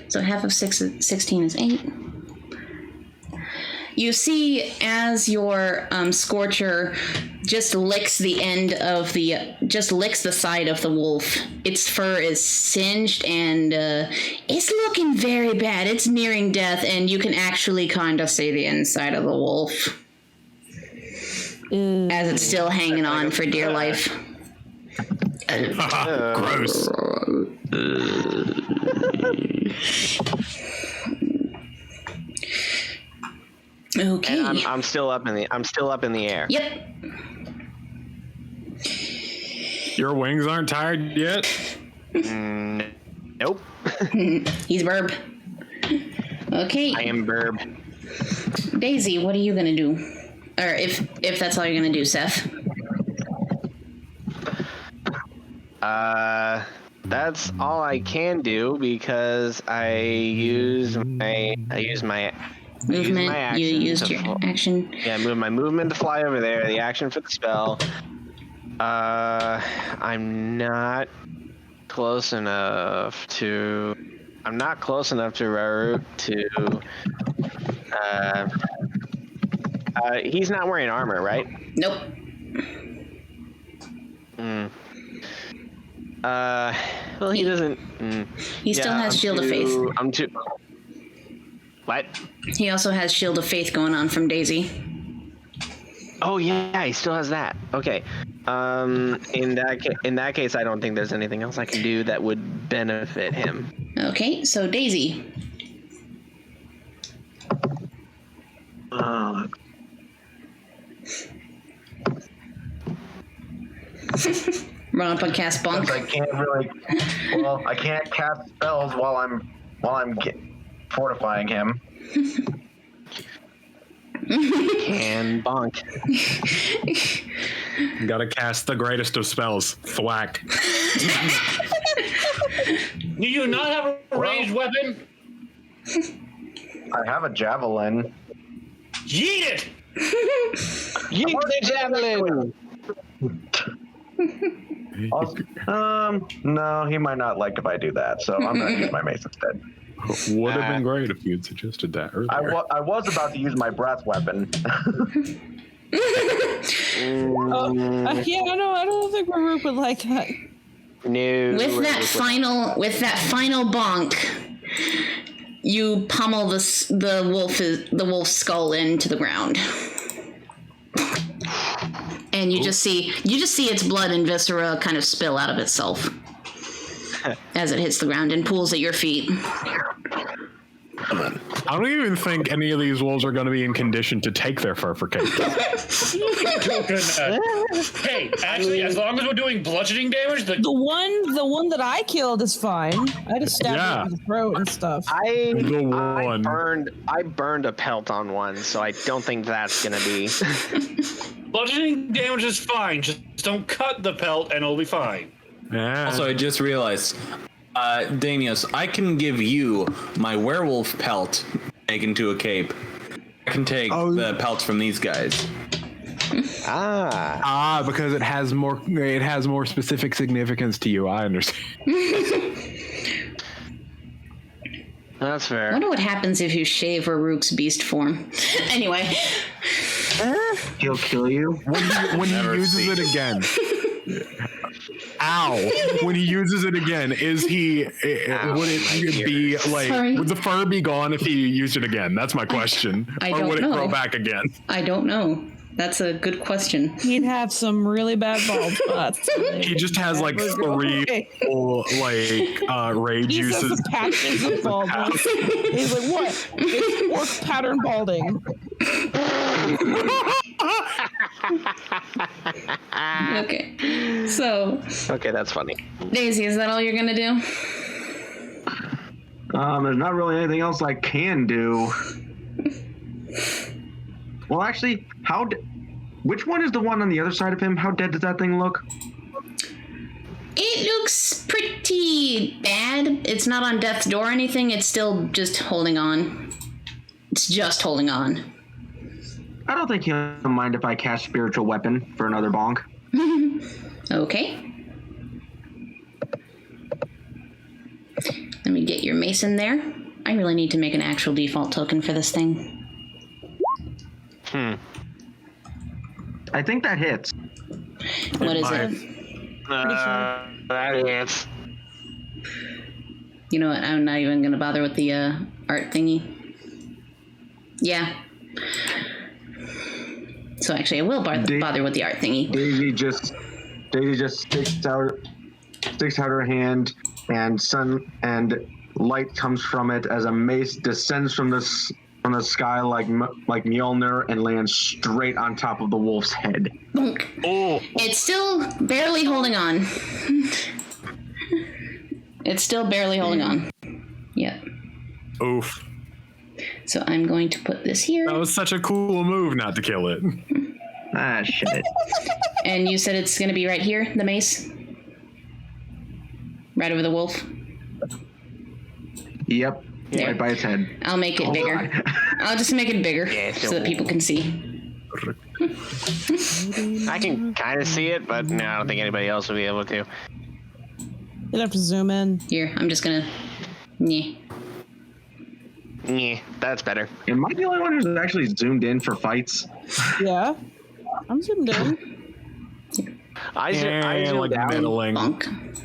So half of 16 is 8. You see as your Scorcher just licks the side of the wolf. Its fur is singed and it's looking very bad. It's nearing death, and you can actually kind of see the inside of the wolf as it's still hanging on for dear life. Gross. Okay. And I'm still up in the air. Yep. Your wings aren't tired yet? Nope. He's Burb. Okay. I am Burb. Daisy, what are you gonna do? Or if that's all you're gonna do, Seth. that's all I can do because I use my Movement. action. You used your action. Yeah, move my movement to fly over there. The action for the spell. I'm not close enough to Raruk to. He's not wearing armor, right? Nope. Well, he doesn't. He still has Shield of Faith. I'm too. What? He also has Shield of Faith going on from Daisy. Oh yeah, he still has that. Okay. In that case, I don't think there's anything else I can do that would benefit him. Okay, so Daisy. Run up and cast Bonk. I can't really. Well, I can't cast spells while I'm fortifying him. Can bonk. Gotta cast the greatest of spells. Thwack. Do you not have a ranged weapon? I have a javelin. Yeet it! Yeet the javelin! No, he might not like if I do that, so I'm gonna use my mace instead. Would have been great if you had suggested that earlier. I was about to use my breath weapon. Yeah, I don't think Raruk would like that. No. With that final bonk, you pummel the wolf's skull into the ground. And you just see its blood and viscera kind of spill out of itself as it hits the ground and pools at your feet. I don't even think any of these wolves are going to be in condition to take their fur for cake. Hey, actually, as long as we're doing bludgeoning damage, The one that I killed is fine. I just stabbed it in the throat and stuff. I burned a pelt on one, so I don't think that's gonna be. bludgeoning damage is fine. Just don't cut the pelt, and it'll be fine. Yeah. Also, I just realized, Damios, I can give you my werewolf pelt, make into a cape. I can take the pelts from these guys. Because it has more specific significance to you. I understand. That's fair. I wonder what happens if you shave Raruk's beast form. Anyway. He'll kill you. When he uses it again. Ow. When he uses it again, would it be like, Sorry. would the fur be gone if he used it again? That's my question. Or would it grow back again? I don't know. That's a good question. He'd have some really bad bald spots. He just has like 3 rage He juices. says patches of baldness. He's like, what? It's orc pattern balding. Okay. So, Okay, that's funny. Daisy, is that all you're gonna do? There's not really anything else I can do. Well, actually, which one is the one on the other side of him? How dead does that thing look? It looks pretty bad. It's not on death's door or anything. It's still just holding on. It's just holding on. I don't think he'll mind if I cast spiritual weapon for another bonk. Okay. Let me get your mace in there. I really need to make an actual default token for this thing. I think that hits. What is it? That is. You know what? I'm not even going to bother with the art thingy. Yeah. So actually, I will bother with the art thingy. Daisy just sticks out her hand, and light comes from it as a mace descends from the sky like Mjolnir and lands straight on top of the wolf's head. Bonk. Oh. It's still barely holding on. It's still barely holding on. Yep. Oof. So I'm going to put this here. That was such a cool move not to kill it. Ah, shit. And you said it's going to be right here, the mace? Right over the wolf? Yep. There. Right by its head. I'll make it bigger. I'll just make it bigger so that people can see. I can kind of see it, but no, I don't think anybody else will be able to. You'll have to zoom in. Here, I'm just gonna... Yeah. Yeah, that's better. Am I the only one who's actually zoomed in for fights? Yeah. I'm zoomed in. I zoomed like out. middling. Bonk.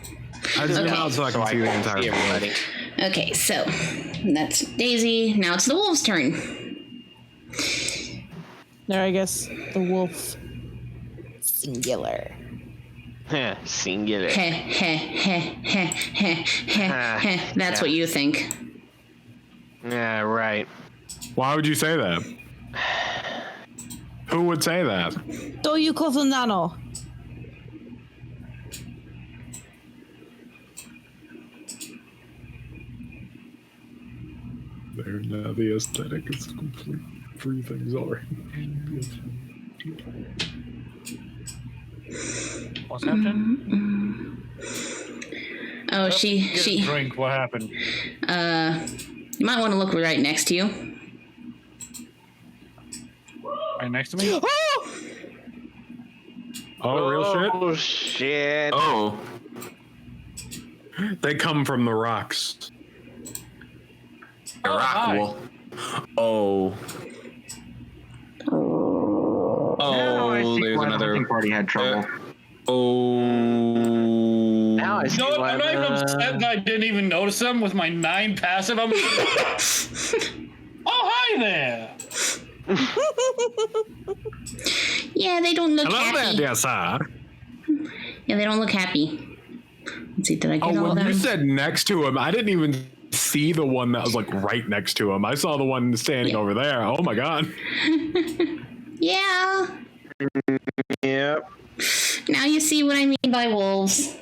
I zoomed Okay. out so I can see the entire see everybody. Okay, so that's Daisy. Now it's the wolf's turn. There, I guess the wolf. Singular. Heh, singular. Heh, heh, heh, heh, heh, heh, heh. That's Yeah. what you think. Yeah, right. Why would you say that? Who would say that? Do you nano? Now the aesthetic is complete. Three things already. What's happening? Oh, Get a she. drink. What happened? You might want to look right next to you. Right next to me? Oh, real shit? Oh, shit. Oh. They come from the rocks. A rock hi. wolf. Oh. Now I Oh, see there's why the another. hunting party had trouble. Oh. Now I see You know what? why I'm not even upset that I didn't even notice them with my 9 passive. I'm. Oh, hi there. Yeah, they don't look Hello there, happy. dear sir. Yeah, they don't look happy. Let's see, did I get Oh, all when of you them? said next to him, I didn't even see the one that was like right next to him. I saw the one standing over there. Oh my god. Yeah. Yep. Now you see what I mean by wolves.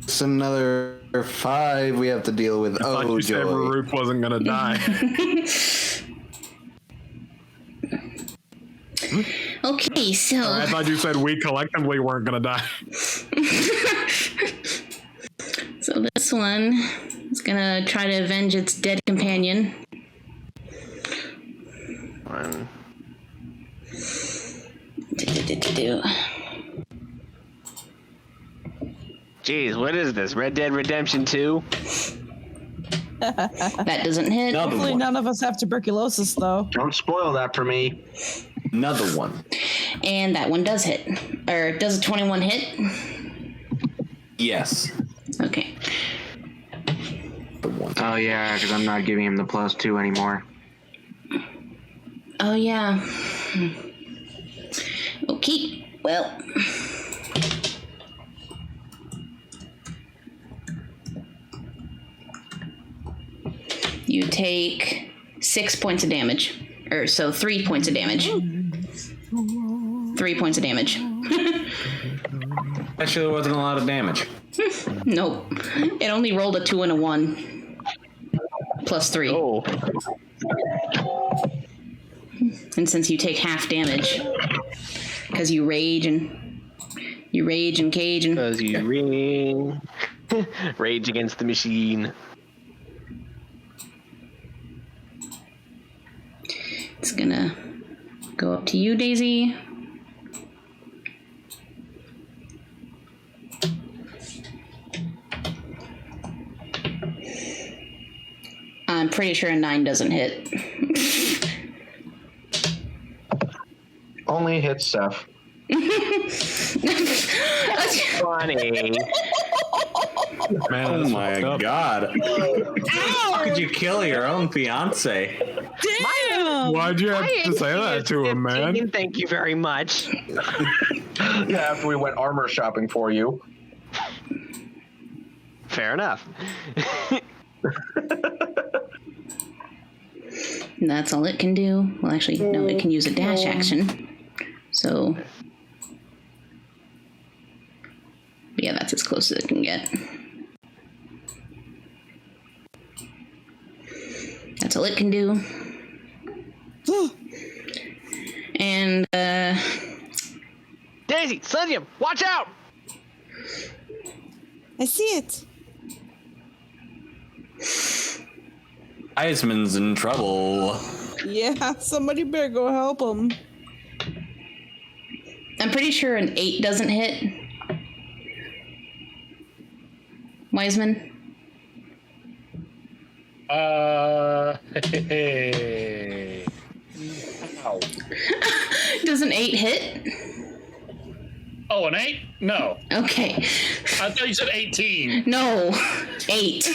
It's another 5 we have to deal with. I thought Oh, you said joy. Raruk wasn't gonna die. Okay, so I thought you said we collectively weren't gonna die. so this one is gonna try to avenge its dead companion. One. Jeez, what is this? Red Dead Redemption 2? That doesn't hit. Another Hopefully one. none of us have tuberculosis, though. Don't spoil that for me. Another one. And that one does hit. Or does a 21 hit? Yes. Okay. The one. Oh yeah, because I'm not giving him the +2 anymore. Oh, yeah. Okay, well. You take 6 points of damage. Or, so 3 points of damage. 3 points of damage. Actually, there wasn't a lot of damage. Nope. It only rolled a 2 and a 1. Plus 3. Oh. And since you take half damage, because you rage and cage and Because you rage against the machine. it's gonna go up to you, Daisy. I'm pretty sure a 9 doesn't hit. Only hits Seth. Funny. Man, Oh that's my fucked up. god. How could you kill your own fiance? Damn! Why'd you have to say that to him, man? Thank you very much. Yeah, after we went armor shopping for you. Fair enough. And that's all it can do. Well, actually, no, it can use a dash action. So, yeah, that's as close as it can get. That's all it can do. And, Daisy, Slim, watch out! I see it. Heisman's in trouble. Yeah, somebody better go help him. I'm pretty sure an 8 doesn't hit. Wiseman? Hey. Ow. Does an 8 hit? Oh, an 8? No. Okay. I thought you said 18. No. 8.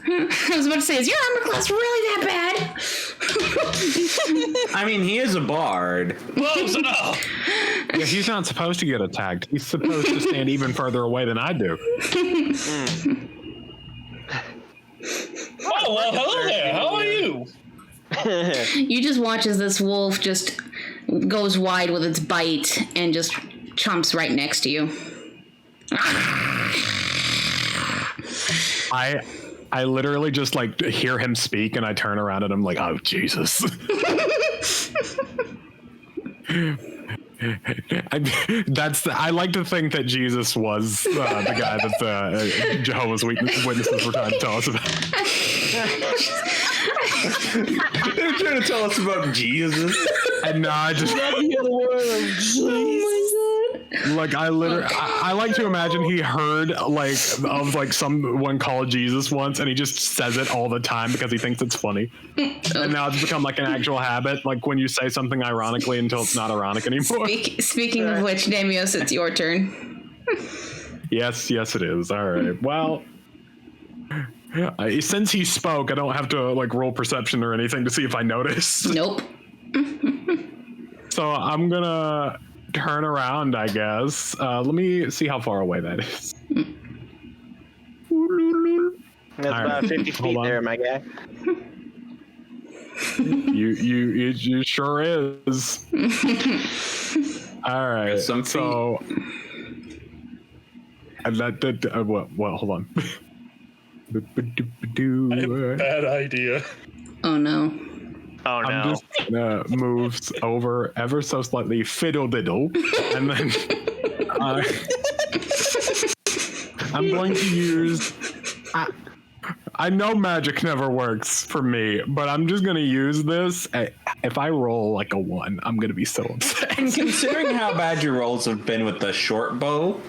I was about to say, is your armor class really that bad? I mean, he is a bard. Close enough. Yeah, he's not supposed to get attacked. He's supposed to stand even further away than I do. Oh, well, hello there. How are you? You just watch as this wolf just goes wide with its bite and just chomps right next to you. I literally just like hear him speak and I turn around and I'm like, oh Jesus. I like to think that Jesus was the guy that the Jehovah's Witnesses were trying to tell us about. They're trying to tell us about Jesus. And no, I just like I literally I like to imagine he heard like of like someone called Jesus once and he just says it all the time because he thinks it's funny. And now it's become like an actual habit, like when you say something ironically until it's not ironic anymore. Speaking of which, Damios, it's your turn. Yes, it is. All right. Well, since he spoke, I don't have to like roll perception or anything to see if I notice. Nope. So I'm gonna turn around, I guess. Let me see how far away that is. That's about 50 feet there, my guy. You sure is. All right. Some feet. So well, hold on. Bad idea. Oh no. Oh, no. I'm just gonna move over ever so slightly, fiddle diddle, and then I'm going to use. I know magic never works for me, but I'm just gonna use this. If I roll like a 1, I'm gonna be so upset. And considering how bad your rolls have been with the short bow.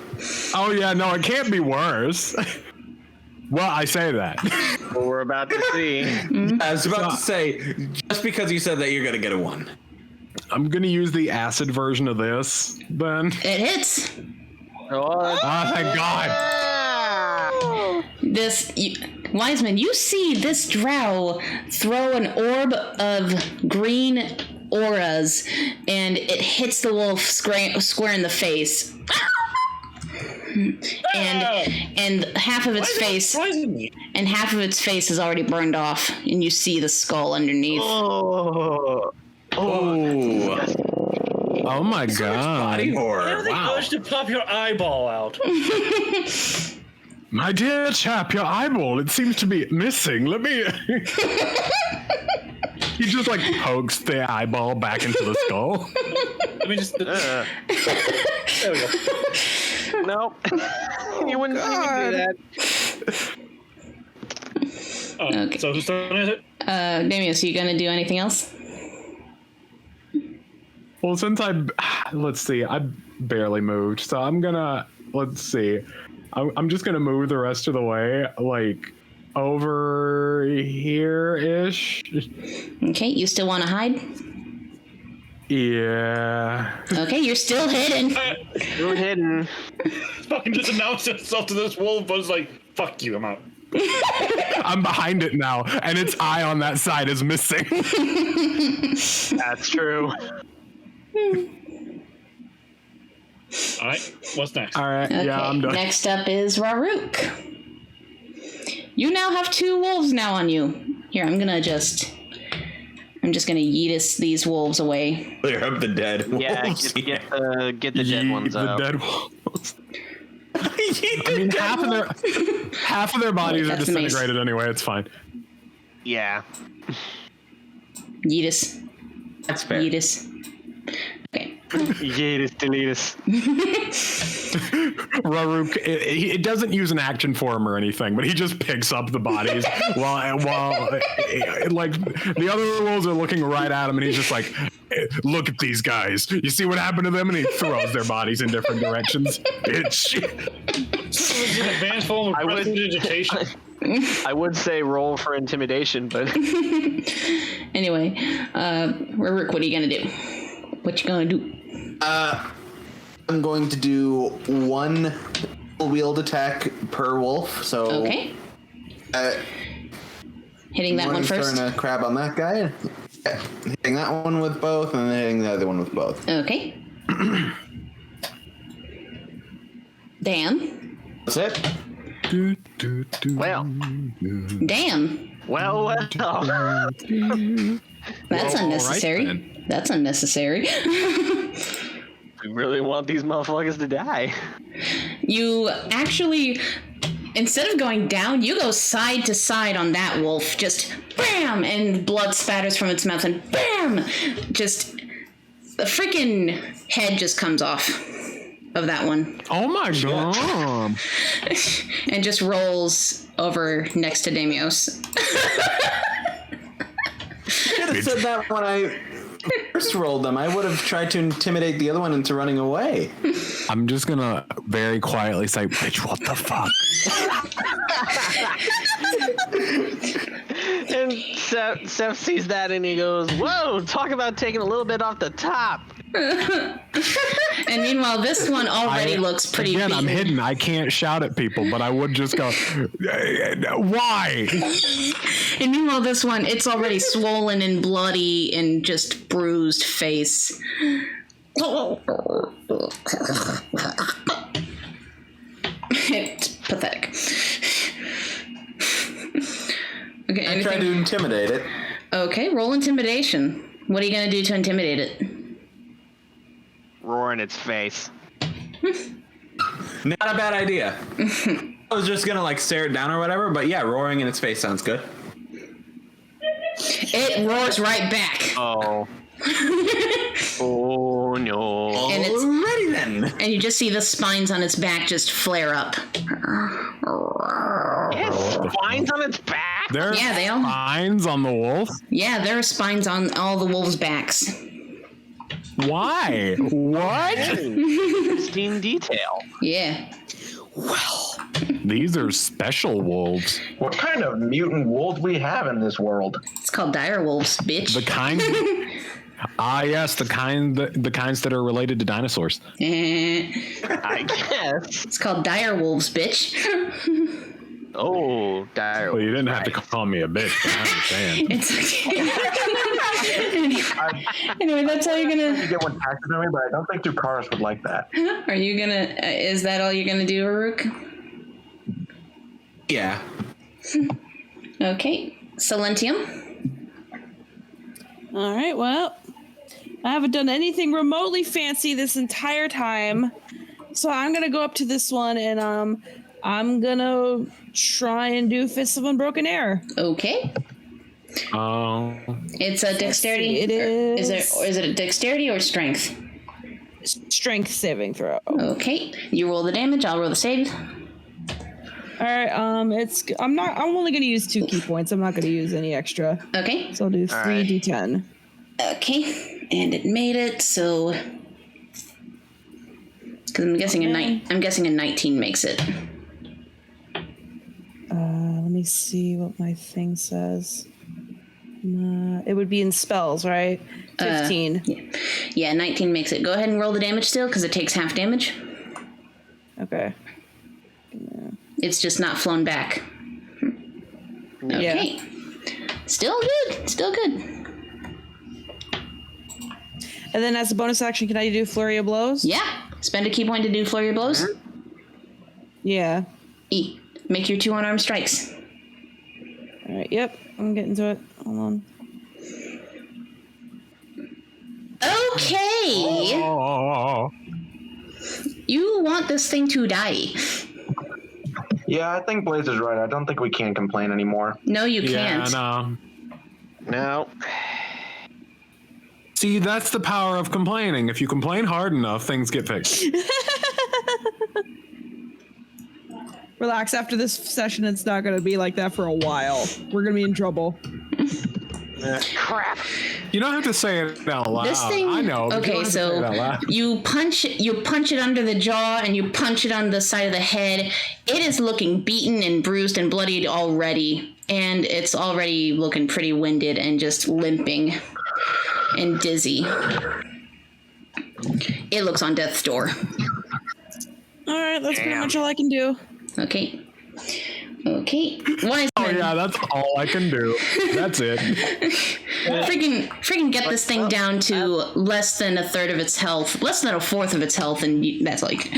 Oh yeah, no, it can't be worse. Well, I say that. Well, we're about to see. I was about to say, just because you said that, you're gonna get a 1. I'm gonna use the acid version of this, then. It hits. Thank God. Wiseman, you see this drow throw an orb of green auras, and it hits the wolf square in the face. And half of its face is already burned off, and you see the skull underneath. Oh my God. Body horror. Wow. To pop your eyeball out. My dear chap, your eyeball, it seems to be missing. Let me... He just like pokes the eyeball back into the skull. Let me just... There we go. Nope. You wouldn't see me do that. Okay. So whose turn is it? Damios, you gonna do anything else? Well, since let's see, I barely moved, so I'm gonna, let's see. I'm just gonna move the rest of the way, like, over here-ish. Okay, you still want to hide? Yeah. Okay, you're still hidden. You're hidden. Fucking just announced itself to this wolf, but it's like, fuck you, I'm out. I'm behind it now, and its eye on that side is missing. That's true. Alright, what's next? All right, Okay, yeah, I'm done. next up is Raruk. You now have 2 wolves now on you. Here, I'm just gonna yeetus these wolves away. Clear up the dead wolves. Yeah, get the dead ones The out. dead wolves. I mean, half of their bodies are That's amazing. disintegrated anyway. It's fine. Yeah. Yeetus. That's fair. Yeetus. Okay. Yeetus, deletus. Raruk, it doesn't use an action form or anything, but he just picks up the bodies while like the other wolves are looking right at him, and he's just like, "Look at these guys! You see what happened to them?" And he throws their bodies in different directions. Bitch. It's an advanced form of prestidigitation. I would say roll for intimidation, but Anyway, Raruk, what are you gonna do? What you gonna do? I'm going to do one wheeled attack per wolf. So Okay. Hitting that one one's first. throwing a crab on that guy. Yeah, hitting that one with both, and then hitting the other one with both. Okay. Dan. That's it. well, Dan. well. That's unnecessary. then. That's unnecessary. We really want these motherfuckers to die. You actually, instead of going down, you go side to side on that wolf. Just bam! And blood spatters from its mouth, and bam! Just the freaking head just comes off of that one. Oh my god! And just rolls over next to Damios. Should have said that when I first rolled them. I would have tried to intimidate the other one into running away. I'm just gonna very quietly say, "Bitch, what the fuck?" And Seth sees that and he goes, "Whoa! Talk about taking a little bit off the top." And meanwhile, this one already looks pretty Again, I'm beaten. hidden. I can't shout at people, but I would just go, "Why?" And meanwhile, this one, it's already swollen and bloody and just bruised face. It's pathetic. Okay, I tried to intimidate it. Okay, roll intimidation. What are you gonna do to intimidate it? Roar in its face. Not a bad idea. I was just gonna like stare it down or whatever, but yeah, roaring in its face sounds good. It roars right back. Oh. Oh no. And it's- Alrighty then. And you just see the spines on its back just flare up. It has spines on its back? There Yeah, they are all- spines on the wolf. Yeah, there are spines on all the wolves' backs. Why? What? Pristine detail. Yeah. These are special wolves. What kind of mutant wolves we have in this world? It's called dire wolves, bitch. The kind. Yes, the kinds that are related to dinosaurs. I guess. It's called dire wolves, bitch. Oh, dire. Well, you didn't have to call me a bitch, but I understand. It's okay. Anyway, that's all you're You gonna. get one taxes on me, but I don't think Ducaris would like that. Are you gonna? Is that all you're gonna do, Raruk? Yeah. Okay. Silentium. All right, well, I haven't done anything remotely fancy this entire time. So I'm going to go up to this one and I'm going to try and do Fist of Unbroken Air. Okay. Oh. It's a dexterity. It is. Is it a dexterity or strength? Strength saving throw. Okay. You roll the damage. I'll roll the save. All right, I'm only going to use 2 key points. I'm not going to use any extra. Okay. So I'll do 3d10. Okay. And it made it. So. Because I'm guessing I'm guessing a 19 makes it. Let me see what my thing says. It would be in spells, right? 15. Yeah, 19 makes it. Go ahead and roll the damage still, because it takes half damage. Okay. It's just not flown back. Okay. Yeah. Still good. Still good. And then as a bonus action, can I do Flurry of Blows? Yeah. Spend a key point to do flurry of blows. Yeah. E. Make your 2 unarmed strikes. All right. Yep. I'm getting to it. Hold on. Okay. Oh. You want this thing to die. Yeah, I think Blaze is right. I don't think we can complain anymore. No, you Yeah, can't. no. No. See, that's the power of complaining. If you complain hard enough, things get fixed. Relax. After this session, it's not going to be like that for a while. We're going to be in trouble. Crap. You don't have to say it out loud. This thing. I know. But Okay, so you punch it under the jaw and you punch it on the side of the head. It is looking beaten and bruised and bloodied already, and it's already looking pretty winded and just limping and dizzy. It looks on death's door. All right, that's pretty much all I can do. Okay. Wise Oh men. yeah, that's all I can do. That's it. Freaking get this thing down to less than a third of its health, less than a fourth of its health, and that's like.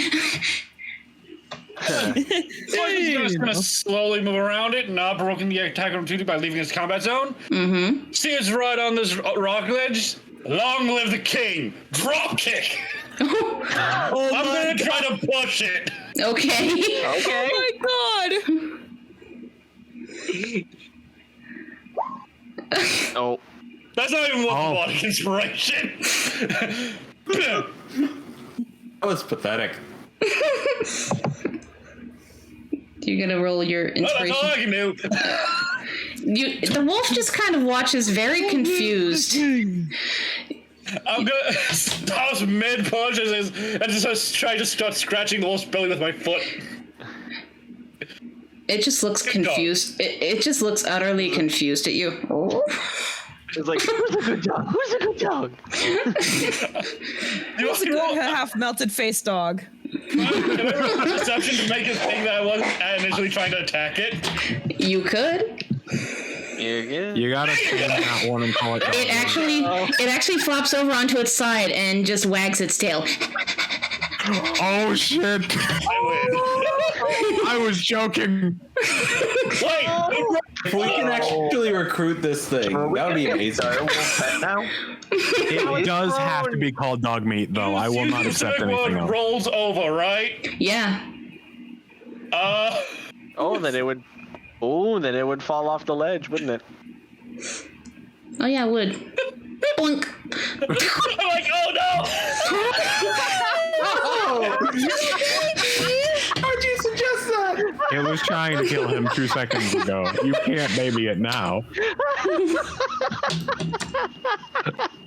So he's just gonna slowly move around it, not broken the attack opportunity by leaving his combat zone. Mm-hmm. Steers right on this rock ledge. Long live the king! Drop kick! I'm gonna try to push it. Okay. Oh my god! Oh. That's not even what body inspiration. That was pathetic. You're gonna roll your Well, that's inspiration. all I can do. The wolf just kind of watches, very confused. I'm gonna pause mid punch and just try to start scratching the wolf's belly with my foot. It just looks confused. It just looks utterly confused at you. It's like, who's a good dog? Who's a good dog? Who's a good half-melted face dog? Can I roll perception to make it think that I wasn't initially trying to attack it? You could. You gotta stand that one and call it. It actually flops over onto its side and just wags its tail. Oh shit! I was joking. Wait! If we can actually recruit this thing, that would be amazing. It does have to be called dog meat, though. I will not accept anything else. Rolls over, right? Yeah. Then it would fall off the ledge, wouldn't it? Oh yeah, it would. Boink. I'm like, oh no! How'd you suggest that? It was trying to kill him 2 seconds ago. You can't baby it now.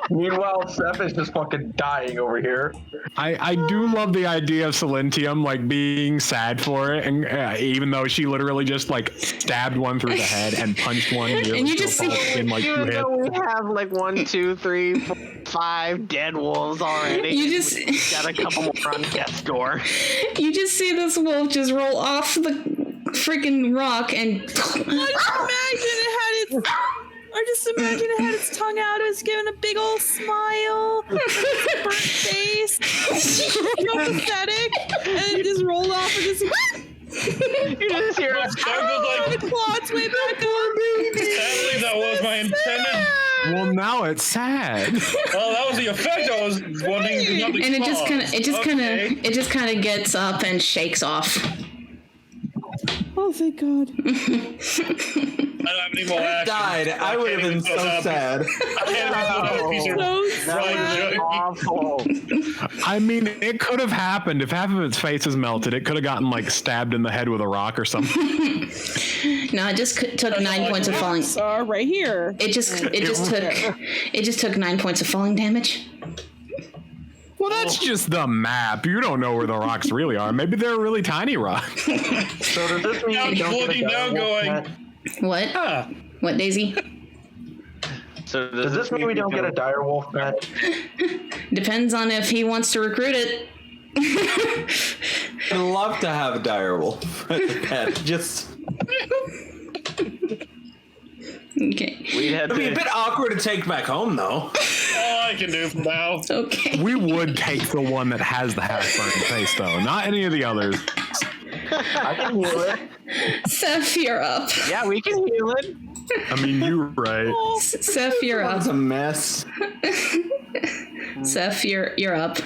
Meanwhile, Seth is just fucking dying over here. I do love the idea of Silentium like being sad for it, and even though she literally just like stabbed one through the head and punched one, And you just see in like 2 hits. We have like 1, 2, 3, 4, 5 dead wolves already. You just We got a couple more on death's door. you just see this wolf just roll off the freaking rock and. I just imagine it had its tongue out, it was giving a big old smile, burnt face, real pathetic, and it just rolled off and just. You just hear us. The claw's way back up. Sadly, that was my intended. Well, now it's sad. Well, that was the effect I was wanting to not be And it just kind Okay. of gets up and shakes off. Oh, thank God. I don't have any more action. Died. I would have been so sad. I can't even put a piece of fried Awful. I mean, it could have happened if half of its face is melted. It could have gotten like stabbed in the head with a rock or something. No, it just took 9 points of falling. Right here. It just took 9 points of falling damage. Well, that's just the map. You don't know where the rocks really are. Maybe they're a really tiny rock. So does this mean I'm we don't get a looking down direwolf going, pet? What? ah. What, Daisy? So Does this mean we don't get a direwolf pet? Depends on if he wants to recruit it. I'd love to have a direwolf pet. Just Okay. We'd have it'd be a to. bit awkward to take back home, though. All I can do for now. Okay. We would take the one that has the half-burned face, though. Not any of the others. I can heal it. Seth, you're up. Yeah, we can heal it. I mean, you're right. Seth, you're up. It's a mess. Seth, you're up.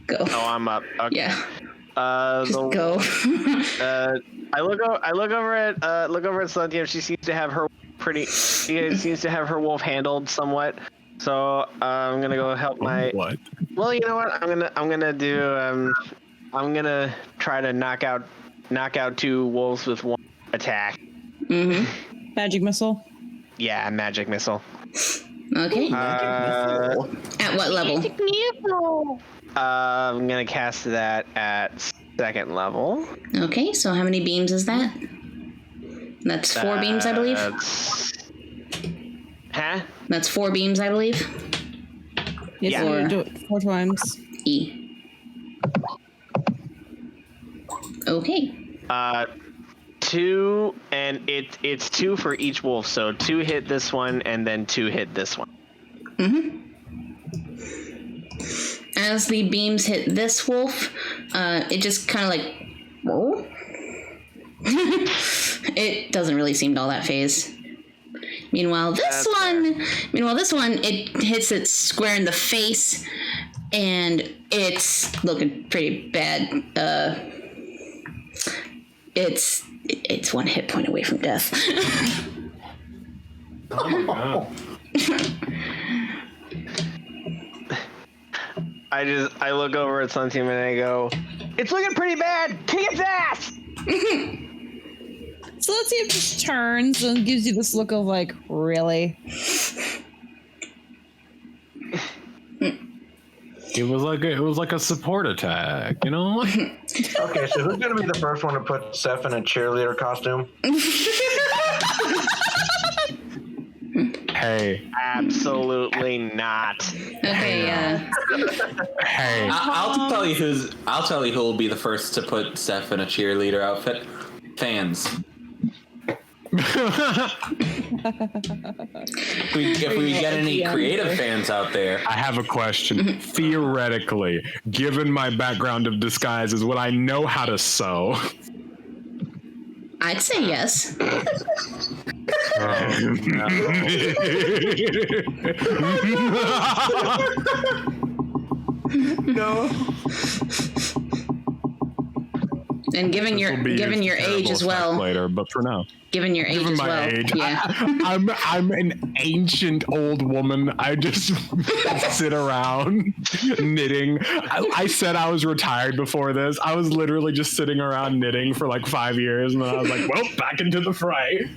Go. Oh, I'm up. Okay. Yeah. Just Go. I look over at Silentium. She seems to have her wolf handled somewhat. So I'm gonna go help my. What? Well, you know what? I'm gonna try to knock out 2 wolves with 1 attack. Mm-hmm. Magic missile. Yeah, magic missile. Okay. At what level? I'm gonna cast that at 2nd level. Okay, so how many beams is that? That's 4 beams, I believe. Huh? That's 4 beams, I believe. Yes, Yeah. you do it 4 times. E. Okay. 2, and it's 2 for each wolf. So 2 hit this one, and then 2 hit this one. Mm-hmm. As the beams hit this wolf, it just kind of like, whoa. It doesn't really seem all that phased. Meanwhile, this one, it hits it square in the face, and it's looking pretty bad. It's 1 hit point away from death. Oh my god. I look over at Sunteam and I go, "It's looking pretty bad. Kick its ass!" So let's see if it just turns and gives you this look of like, really? It was like a support attack, you know? Okay, so who's gonna be the first one to put Seth in a cheerleader costume? Hey. Absolutely not. Okay, Hey. I'll tell you who will be the first to put Steph in a cheerleader outfit. Fans. If we get any creative fans out there. I have a question. Theoretically, given my background of disguises, would I know how to sew? I'd say yes. No. And given your age as well. Later, but for now. Given your age Given as my well. age, Yeah. I'm an ancient old woman. I just sit around knitting. I said I was retired before this. I was literally just sitting around knitting for like 5 years, and then I was like, well, back into the fray.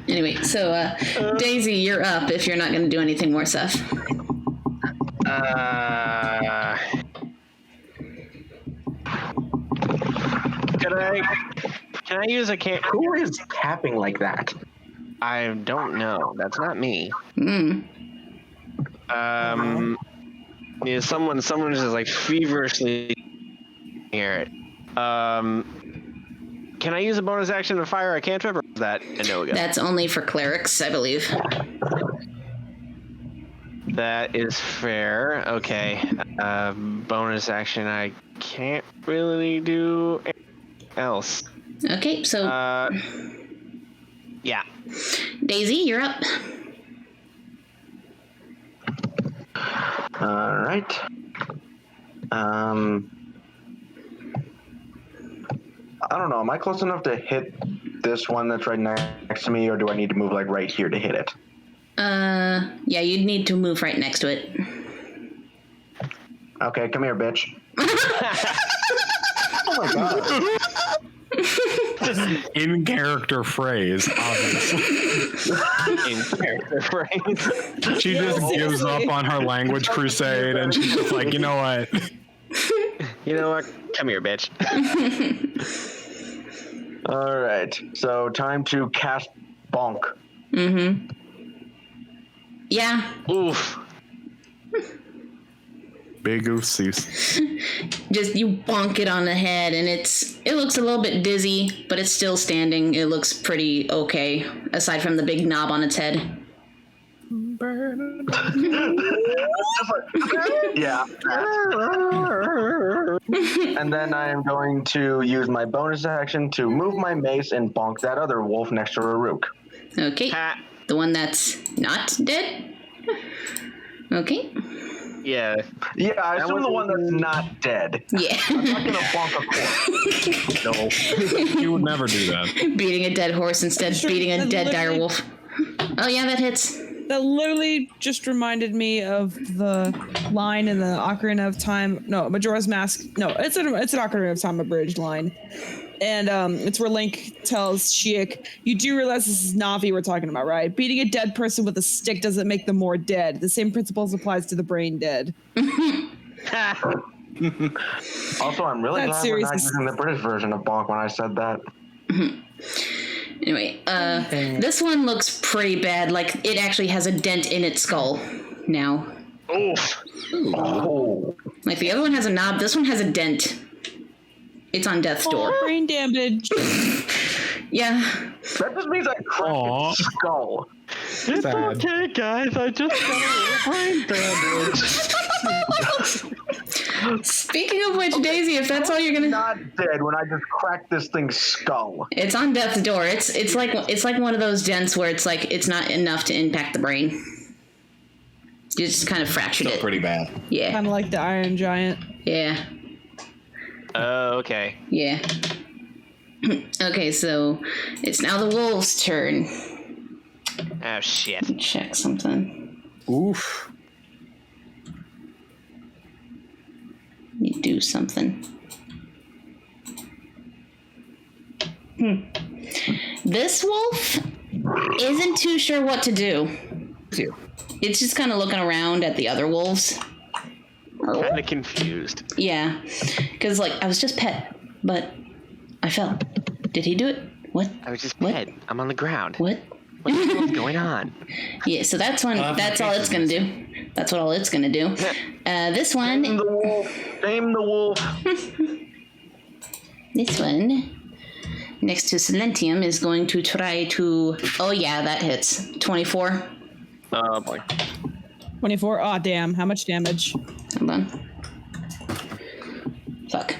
Anyway, so Daisy, you're up if you're not going to do anything more, Seth. Can I use a can? Who is tapping like that? I don't know. That's not me. Yeah, someone just like feverishly hear it. Can I use a bonus action to fire a cantrip, or is that a no-go? That's only for clerics, I believe. That is fair. Okay. Bonus action. I can't really do anything else. Okay, so yeah. Daisy, you're up. All right. I don't know. Am I close enough to hit this one that's right next to me, or do I need to move like right here to hit it? Yeah, you'd need to move right next to it. Okay, come here, bitch. Oh my god. In character phrase, obviously. In character phrase. She just gives up on her language crusade, and she's just like, you know what? You know what? Come here, bitch. All right. So time to cast bonk. Mm-hmm. Yeah. Oof. Big oopsies. Just you bonk it on the head, and it looks a little bit dizzy, but it's still standing. It looks pretty okay, aside from the big knob on its head. Yeah. And then I am going to use my bonus action to move my mace and bonk that other wolf next to Raruk. Okay. The one that's not dead? Okay. Yeah. Yeah, I assume the one that's not dead. Yeah. I'm not gonna bonk a corpse. No. You would never do that. Beating a dead horse instead of beating a dead dire wolf. Oh yeah, that hits. That literally just reminded me of the line in the Ocarina of Time. No, Majora's Mask. No, it's an Ocarina of Time abridged line. And it's where Link tells Sheik, you do realize this is Navi we're talking about, right? Beating a dead person with a stick doesn't make them more dead. The same principles applies to the brain dead. Also, I'm really glad we're not using the British version of Bonk when I said that. Anyway, this one looks pretty bad. Like, it actually has a dent in its skull now. Oh. Like, the other one has a knob. This one has a dent. It's on death's door. Brain damage. Yeah. That just means I cracked its skull. It's okay, guys. I just got a little brain damage. Speaking of which, Daisy, if that's all you're gonna... Not dead when I just cracked this thing's skull. It's on death's door. It's like one of those dents where it's like it's not enough to impact the brain. You just kind of fractured it. Pretty bad. Yeah. Kind of like the Iron Giant. Yeah. Oh, okay. Yeah. Okay, so it's now the wolves' turn. Oh, shit. Check something. Oof. You do something. This wolf isn't too sure what to do. It's just kind of looking around at the other wolves. Kind of confused. Yeah, because like I was just pet, but I fell. Did he do it? What? I was just What? dead. I'm on the ground. What? What the hell's going on? Yeah, so that's one. That's all it's gonna do. That's what all it's gonna do. This one. Name the wolf. Name the wolf. This one, next to Silentium, is going to try to... Oh, yeah, that hits. 24. Oh, boy. 24. Oh, damn. How much damage? Hold on. Fuck.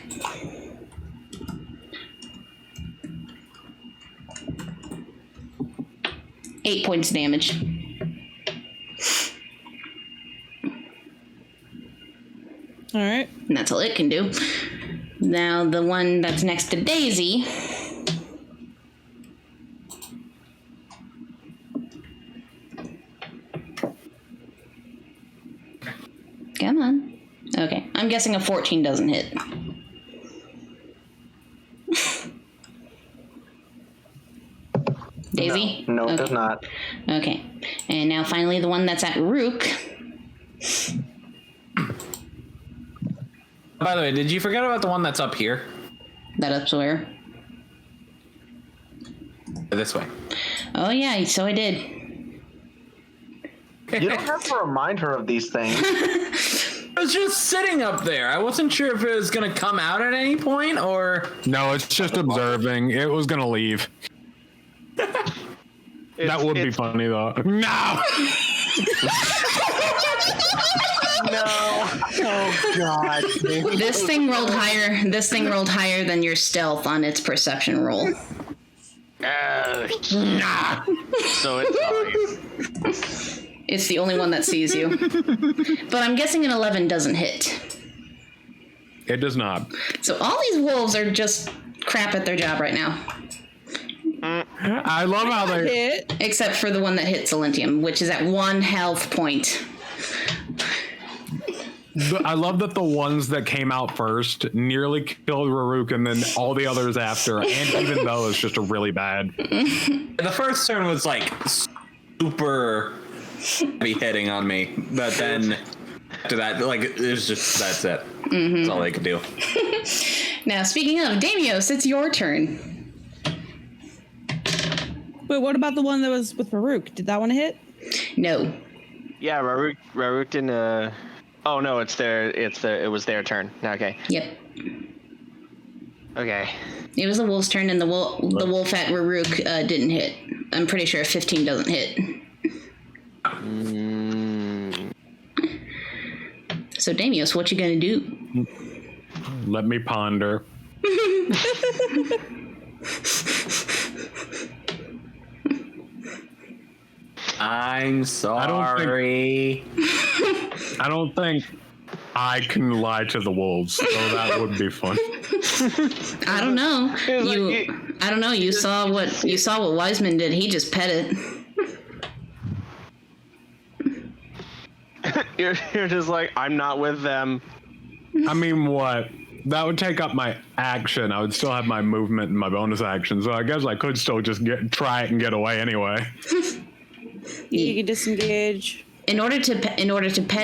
Eight points damage. All right. And that's all it can do. Now, the one that's next to Daisy... Come on. Okay, I'm guessing a 14 doesn't hit. Daisy? No, it Okay. does not. Okay. And now finally the one that's at Raruk. By the way, did you forget about the one that's up here? That up's where? This way. Oh yeah, so I did. You don't have to remind her of these things. I was just sitting up there. I wasn't sure if it was going to come out at any point or... No, it's just observing. It was gonna leave. That would be funny though. No! No. Oh, God. This thing rolled higher. This thing rolled higher than your stealth on its perception roll. Oh, nah. So it's sorry. It's the only one that sees you. But I'm guessing an 11 doesn't hit. It does not. So all these wolves are just crap at their job right now. I love how they... Hit. Except for the one that hit Silentium, which is at 1 health point. I love that the ones that came out first nearly killed Raruk, and then all the others after, and even those just are really bad. The first turn was like super heavy hitting on me, but then after that, like, it was just, that's it. That's all they could do. Now, speaking of, Damios, it's your turn. Wait, what about the one that was with Raruk? Did that one hit? No. Yeah, Raruk didn't, Oh, no, it was their turn. Okay. Yep. Okay. It was the wolf's turn, and the wolf at Raruk didn't hit. I'm pretty sure 15 doesn't hit. So, Damios, what you gonna do? Let me ponder. I'm sorry. I don't think I can lie to the wolves, so that would be fun. I don't know. I don't know. You saw what Wiseman did. He just pet it. You're just like, I'm not with them. I mean, what? That would take up my action. I would still have my movement and my bonus action, so I guess I could still just try it and get away anyway. You can disengage. In order to pet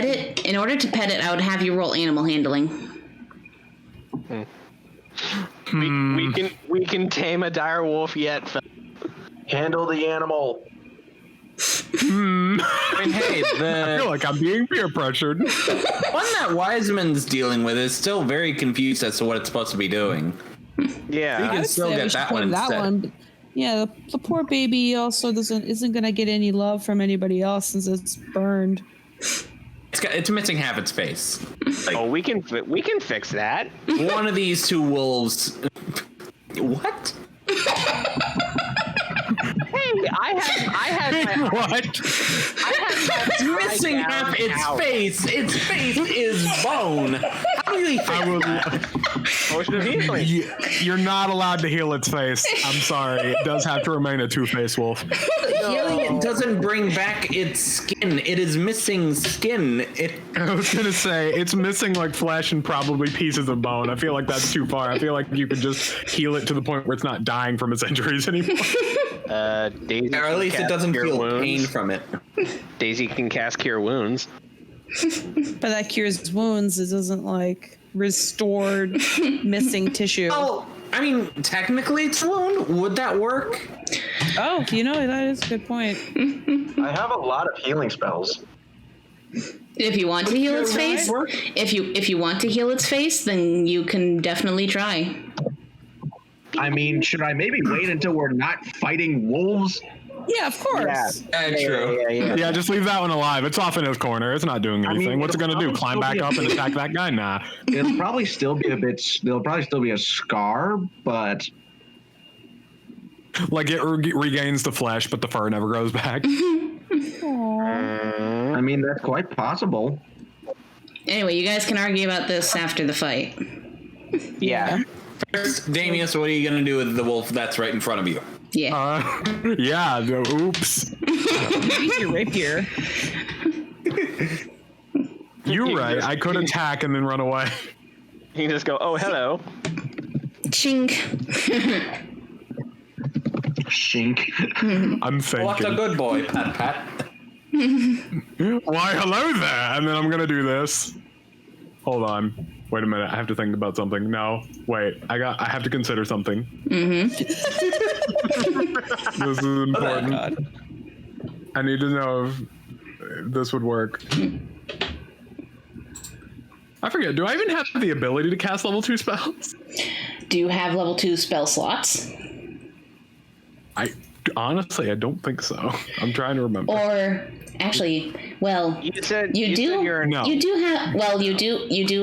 it, I would have you roll animal handling. We can tame a dire wolf yet. Handle the animal. I mean, hey, I feel like I'm being peer pressured. one that Wiseman's dealing with is still very confused as to what it's supposed to be doing. Yeah. We can I'd still say we get should that tame one that instead. one. Yeah, the poor baby also isn't gonna get any love from anybody else since it's burned. It's missing half its face. Like, Oh, we can fix that. one of these two wolves. What? Hey, I had my What? It's missing half its face. Its face is bone. How do you fix Potion of healing. You're not allowed to heal its face. I'm sorry. It does have to remain a two-faced wolf. Healing it doesn't bring back its skin. It is missing skin. I was gonna say it's missing like flesh and probably pieces of bone. I feel like that's too far. I feel like you could just heal it to the point where it's not dying from its injuries anymore. Daisy Or at least it doesn't feel pain from it. Daisy can cast Cure Wounds. But that cures wounds. It doesn't like restore missing tissue. Oh, I mean, technically it's a wound. Would that work? Oh, that is a good point. I have a lot of healing spells. If you want to heal its face, if you want to heal its face, then you can definitely try. I mean, should I maybe wait until we're not fighting wolves? Yeah, of course. True. Yeah, just leave that one alive. It's off in his corner. It's not doing anything. What's it gonna do? Climb back up and attack that guy? Nah. It'll probably still be there'll probably still be a scar, but Like it regains the flesh, but the fur never grows back. I mean, that's quite possible. Anyway, you guys can argue about this after the fight. Yeah. First, Damius, what are you going to do with the wolf that's right in front of you? Yeah. Oops. Use your rapier. You're right. I could attack and then run away. You can just go, oh, hello. Chink. Shink. I'm thinking. What a good boy, Pat. Why, hello there. And then I'm going to do this. Hold on. Wait a minute. I have to think about something. No. Wait. I have to consider something. Mm-hmm. This is important. Oh, God. I need to know if this would work. I forget. Do I even have the ability to cast level 2 spells? Do you have level 2 spell slots? Honestly, I don't think so. I'm trying to remember. Or actually, well, You said you do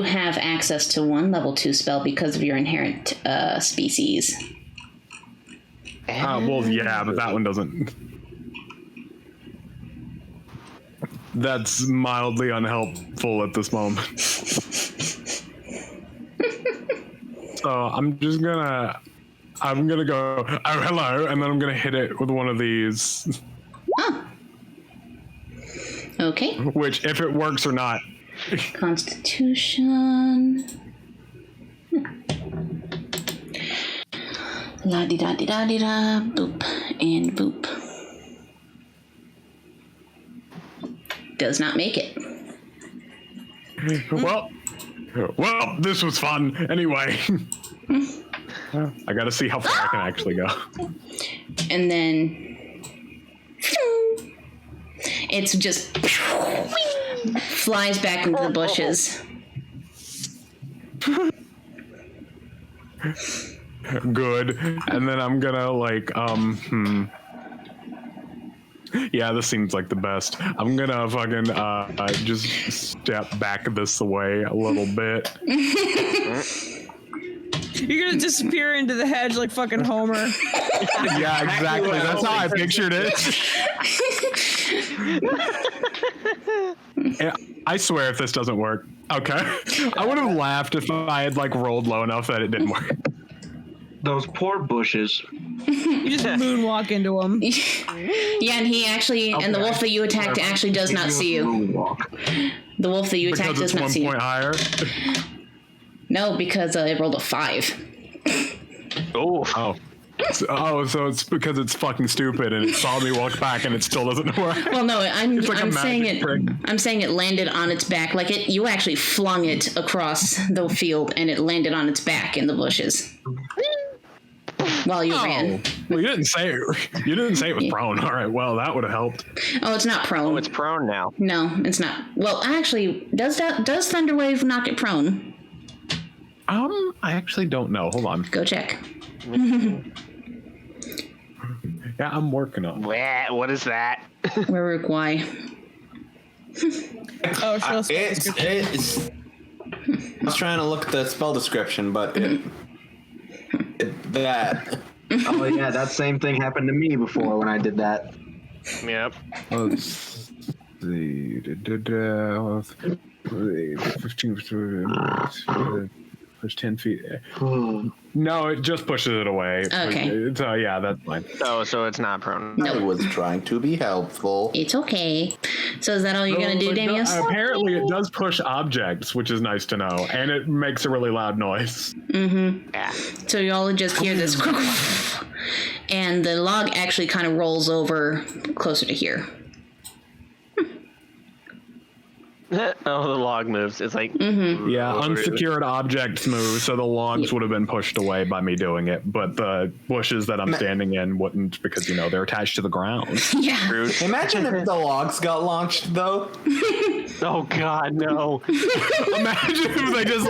have access to one level 2 spell because of your inherent species. Well, yeah, but that one doesn't. That's mildly unhelpful at this moment. So I'm gonna go, oh, hello, and then I'm gonna hit it with one of these. Oh. Okay. Which, if it works or not. Constitution. La di da di da di da. Boop and boop. Does not make it. Well, this was fun. Anyway. I gotta see how far I can actually go. And then it's just flies back into the bushes. Good. And then I'm gonna yeah, this seems like the best. I'm gonna fucking just step back this way a little bit. You're gonna disappear into the hedge like fucking Homer. Yeah, exactly. That's how I pictured it. I swear if this doesn't work. Okay. I would have laughed if I had rolled low enough that it didn't work. Those poor bushes. You just moonwalk into them. Yeah, and he actually, and the wolf that you attacked actually does not see you. Moonwalk. The wolf that you attacked does not see Because it. it's 1 point higher? No, because it rolled a 5. Oh. So it's because it's fucking stupid and it saw me walk back and it still doesn't work. Well, no, I'm saying it. trick. I'm saying it landed on its back, like it. You actually flung it across the field, and it landed on its back in the bushes while you ran. Well, you didn't say it was prone. All right, well that would have helped. Oh, it's not prone. Oh, it's prone now. No, it's not. Well, actually, does Thunderwave knock it prone? I actually don't know. Hold on. Go check. Yeah, I'm working on it. What is that? Raruk, why? Oh, show us. It's I was trying to look at the spell description, but that. Oh yeah, that same thing happened to me before when I did that. Yep. Let's see. 15 push 10 feet. No, it just pushes it away. Okay. So yeah, that's fine. Oh, so it's not prone. I was trying to be helpful. It's okay. So is that all you're gonna do, Damios? Apparently, it does push objects, which is nice to know, and it makes a really loud noise. Yeah. So you all just hear this, and the log actually kind of rolls over closer to here. Oh, the log moves. It's like Yeah, unsecured objects move, so the logs would have been pushed away by me doing it, but the bushes that I'm standing in wouldn't because, they're attached to the ground. Yeah. Imagine if the logs got launched, though. Oh God, no! Imagine if they just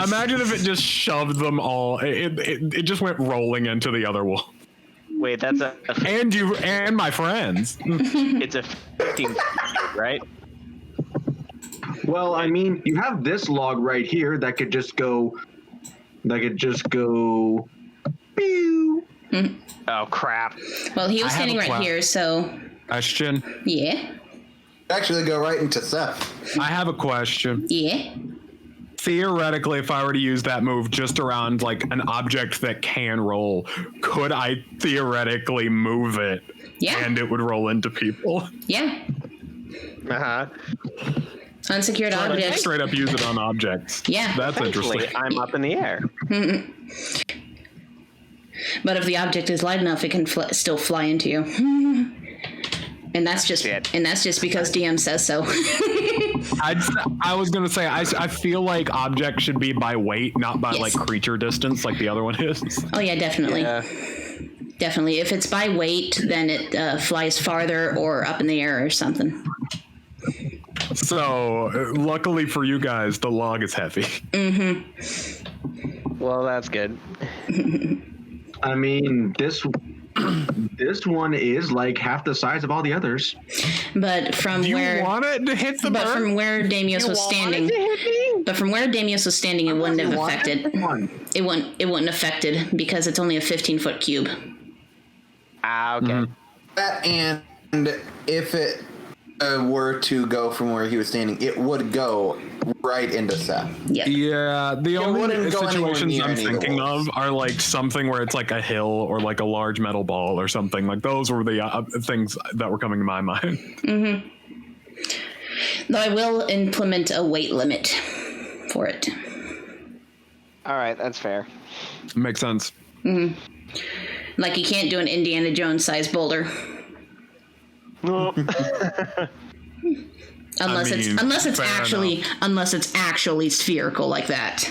imagine if it just shoved them all. It just went rolling into the other wall. Wait, that's a And you and my friends. it's a 15, right? Well, I mean, you have this log right here that could just go. Pew. Oh crap! Well, he was I have standing a right here, so Question. yeah, Actually, go right into Seth. I have a question. yeah. Theoretically, if I were to use that move just around an object that can roll, could I theoretically move it Yeah. and it would roll into people? Yeah. Unsecured I could objects. straight up use it on objects. Yeah. That's Eventually, interesting. I'm up in the air. But if the object is light enough, it can still fly into you. And that's just because DM says so. I was gonna say I feel like objects should be by weight, not by Yes. creature distance, like the other one is. Oh yeah, definitely. Yeah. Definitely. If it's by weight, then it flies farther or up in the air or something. So luckily for you guys, the log is heavy. Well, that's good. I mean, this one is half the size of all the others. But from Do you where want it to hit the but bird? from where Damios was standing, it wouldn't have affected. It wouldn't affected because it's only a 15-foot cube. Ah, okay. That and if it were to go from where he was standing, it would go right into Seth. Yep. Yeah, the only wouldn't go anywhere situations near I'm any of the thinking wolves. of are something where it's a hill or a large metal ball or something. Those were the things that were coming to my mind. Though I will implement a weight limit for it. All right, that's fair. Makes sense. You can't do an Indiana Jones sized boulder. Unless it's actually spherical like that.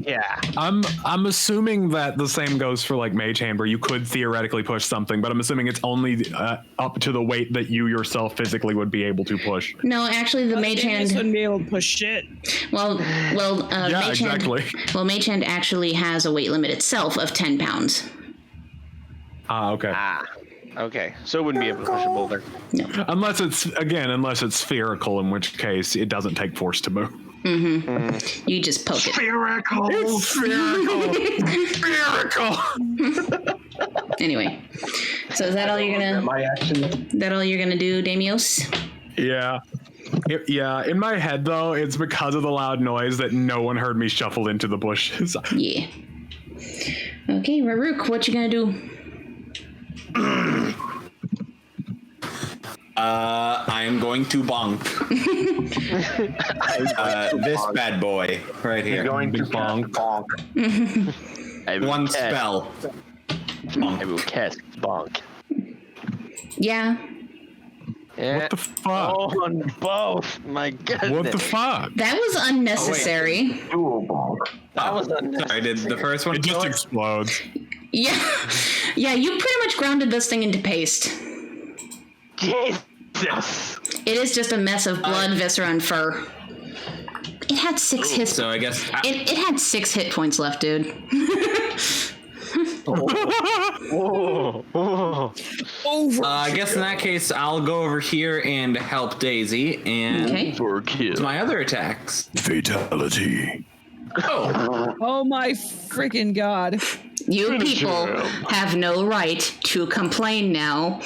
Yeah. I'm assuming that the same goes for Mage Hand, where you could theoretically push something, but I'm assuming it's only up to the weight that you yourself physically would be able to push. No, actually, the Mage Hand wouldn't be able to push shit. yeah, Mage exactly. Mage Hand actually has a weight limit itself of 10 pounds. Okay. Okay. So it wouldn't be able to push a boulder. Unless it's spherical, in which case it doesn't take force to move. You just poke it. Spherical. It's spherical. Anyway, so is that all you're gonna? My action. That all you're gonna do, Damios? Yeah. In my head, though, it's because of the loud noise that no one heard me shuffle into the bushes. Yeah. Okay, Raruk, what you gonna do? I am going to bonk. This bad boy right here. You're going to bonk. One spell. I will cast bonk. Yeah. What the fuck? On both. My goodness. What the fuck? That was unnecessary. Dual bonk. That was unnecessary. Sorry, did the first one It just explodes. Yeah. Yeah, you pretty much grounded this thing into paste. Jesus. It is just a mess of blood, viscera, and fur. It had 6 hits. So I guess It had 6 hit points left, dude. I guess in that case I'll go over here and help Daisy and Okay. my other attacks. Fatality. Oh my freaking god. You people have no right to complain now.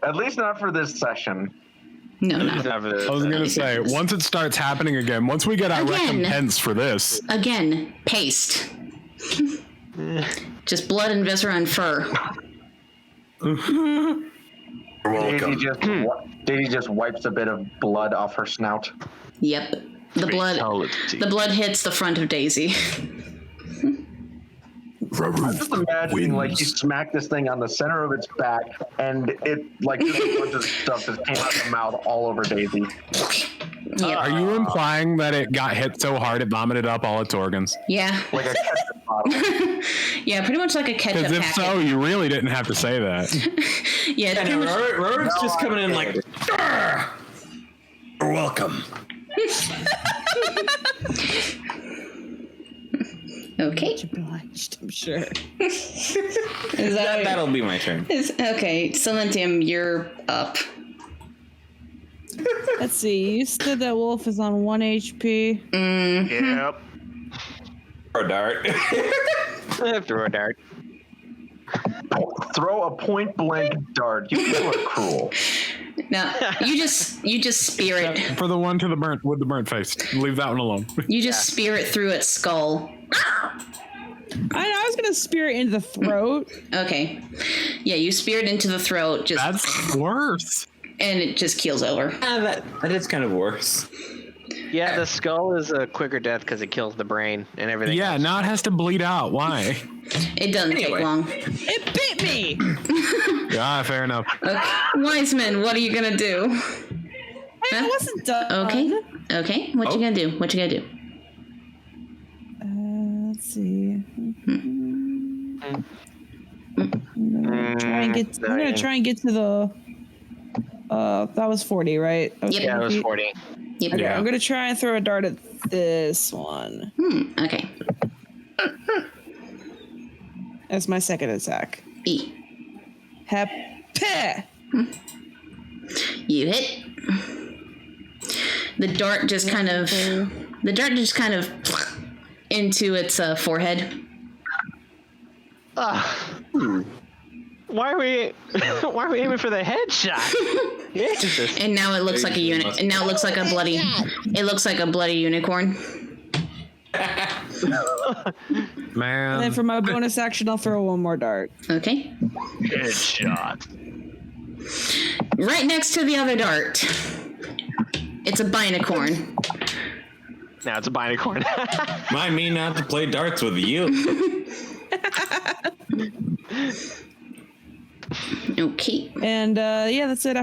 At least not for this session. No. I was gonna say, once it starts happening again, once we get our Again. recompense for this, Again, paste. Just blood and viscera and fur. Daisy just wipes a bit of blood off her snout. Yep. The blood hits the front of Daisy. Raruk Just imagining, like, you smack this thing on the center of its back, and it, like, just a bunch of stuff just came out of the mouth all over Daisy. Yep. Are you implying that it got hit so hard it vomited up all its organs? Yeah. Like a ketchup bottle. Yeah, pretty much like a ketchup Because if packet. so, you really didn't have to say that. Yeah, it's pretty much... Raruk's just coming in like, "Arr! You're welcome." Okay. Obliged, I'm sure. That'll be my turn. Okay, Silentium, you're up. Let's see. You said that wolf is on 1 HP. Yep. Or dart. Throw a dart. Throw a point blank dart. You people are cruel. Now, you just spear it. For the one to the burnt with the burnt face, leave that one alone. You just spear it through its skull. I was gonna spear it into the throat. Okay. Yeah, you spear it into the throat, just That's worse. and it just keels over. That is kind of worse. Yeah, the skull is a quicker death because it kills the brain and everything. Yeah, now it has to bleed out. Why? It doesn't take long. It bit me. Yeah, fair enough. Okay. Wiseman, what are you gonna do? I wasn't done. Okay. What you gonna do? What you gonna do? Let's see. I'm gonna try and get to the. That was 40, right? Yep. Yeah, it was 40. Yep. Okay, Yeah. I'm gonna try and throw a dart at this one. Okay. As my second attack. E. Happy. You hit. The dart just kind of into its forehead. Why are we aiming for the headshot? Jesus. And now it looks like a unit. And now it looks like a bloody. It looks like a bloody unicorn. Man. And then for my bonus action, I'll throw one more dart. Okay. Headshot. Right next to the other dart. It's a binacorn. Now it's a binacorn. Mind me not to play darts with you. Okay. And yeah, that's it.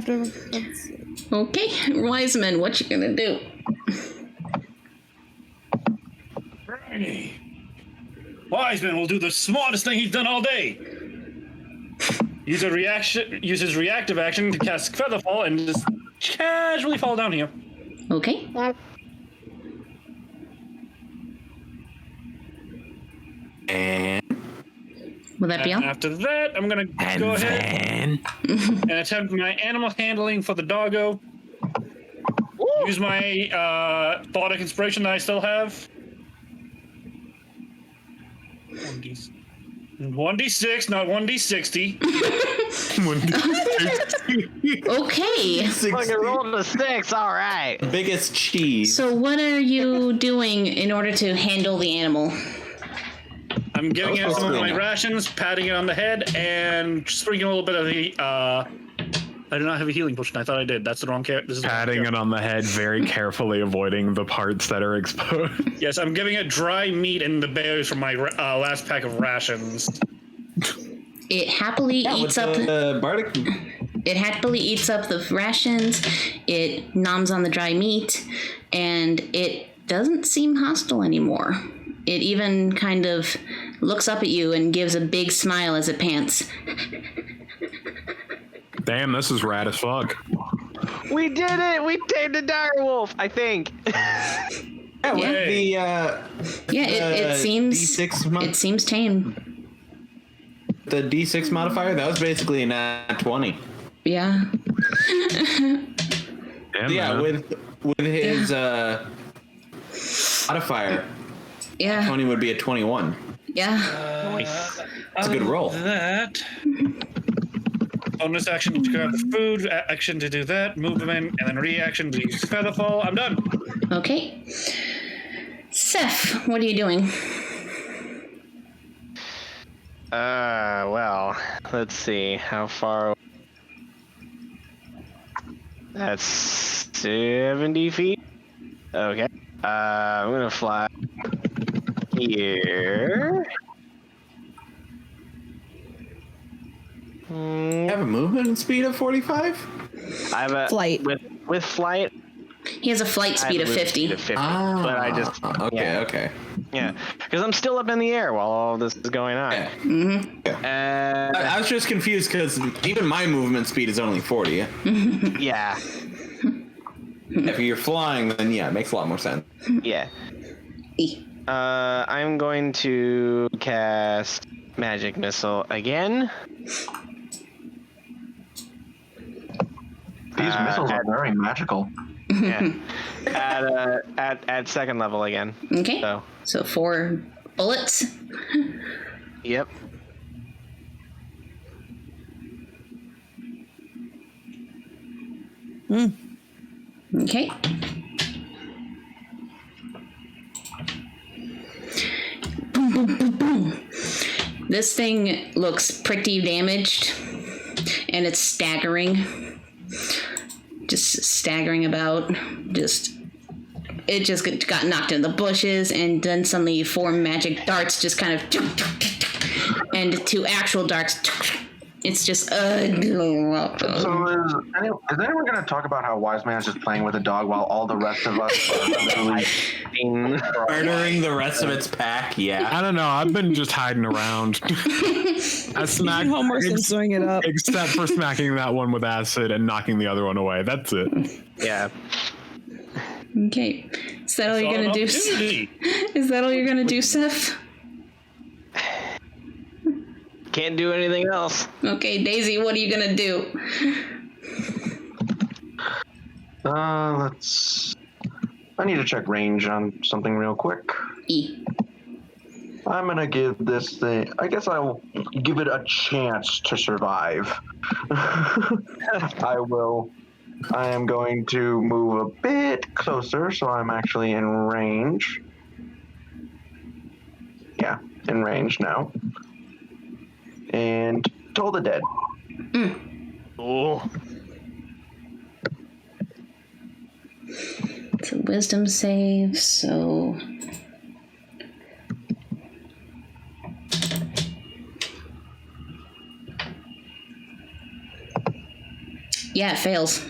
Okay. Wiseman, what you gonna do? Wiseman will do the smartest thing he's done all day. Use his reactive action to cast Featherfall and just casually fall down here. Okay. And Will that be all? After that, I'm gonna go ahead and attempt my animal handling for the doggo. Use my thought of inspiration that I still have. 1d6, not 1d60. Okay. Fucking rolled a 6, all right. biggest cheese. So what are you doing in order to handle the animal? I'm giving it some of my rations, patting it on the head, and sprinkling a little bit of the I do not have a healing potion. I thought I did. That's the wrong character. Patting it on the head, very carefully avoiding the parts that are exposed. Yes, I'm giving it dry meat and the berries from my last pack of rations. It happily eats up. Bardic. It happily eats up the rations. It noms on the dry meat, and it doesn't seem hostile anymore. It even kind of looks up at you and gives a big smile as it pants. Damn, this is rad as fuck. We did it! We tamed a dire wolf, I think. Yeah, with the It seems D6 it seems tame. the D6 modifier, that was basically a nat 20. Yeah. Damn, Yeah, man. with his modifier, Yeah. 20 would be a 21. Yeah. That's a good roll. That. Bonus action to grab the food, action to do that, movement, and then reaction to use Featherfall. I'm done. Okay. Seth, what are you doing? Well, let's see. How far? That's 70 feet. Okay. I'm gonna fly here. You have a movement speed of 45? I have a Flight. with flight. He has a flight I have speed a of movement 50. speed of 50, but I just Okay. yeah, because I'm still up in the air while all this is going on. Yeah. Mm-hmm. I was just confused because even my movement speed is only 40. Yeah, If you're flying, then yeah, it makes a lot more sense. yeah. I'm going to cast Magic Missile again. These missiles are very magical. Yeah. at second level again. Okay. So 4 bullets. Yep. Okay. Boom, boom, boom, boom. This thing looks pretty damaged, and it's staggering. Just staggering about. It just got knocked in the bushes, and then suddenly 4 magic darts just kind of, and 2 actual darts. It's just So is anyone going to talk about how Wise Man is just playing with a dog while all the rest of us are literally Murdering the rest of its pack, yeah. I don't know. I've been just hiding around. I smacked homework and throwing it up. except for smacking that one with acid and knocking the other one away. That's it. Yeah. okay. Is that all you're gonna do? Opportunity. Is that all you're gonna do, Seth? Can't do anything else. Okay, Daisy, what are you gonna do? I need to check range on something real quick. E. I'm gonna give this thing. I guess I'll give it a chance to survive. I will. I am going to move a bit closer, so I'm actually in range. Yeah, in range now. And Toll the Dead. Oh. It's a wisdom save, so. Yeah, it fails.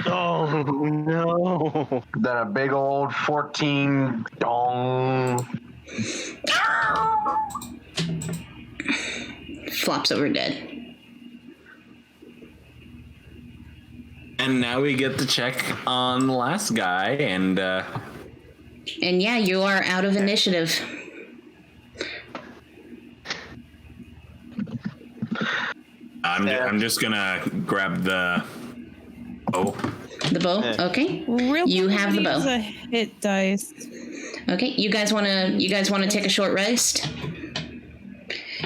Oh no. Then a big old 14 dong. Flops over dead. And now we get to check on the last guy, and And yeah, you are out of initiative. I'm just gonna grab the bow. The bow? Okay. Real You have the bow. use a hit dice. Okay. You guys wanna take a short rest?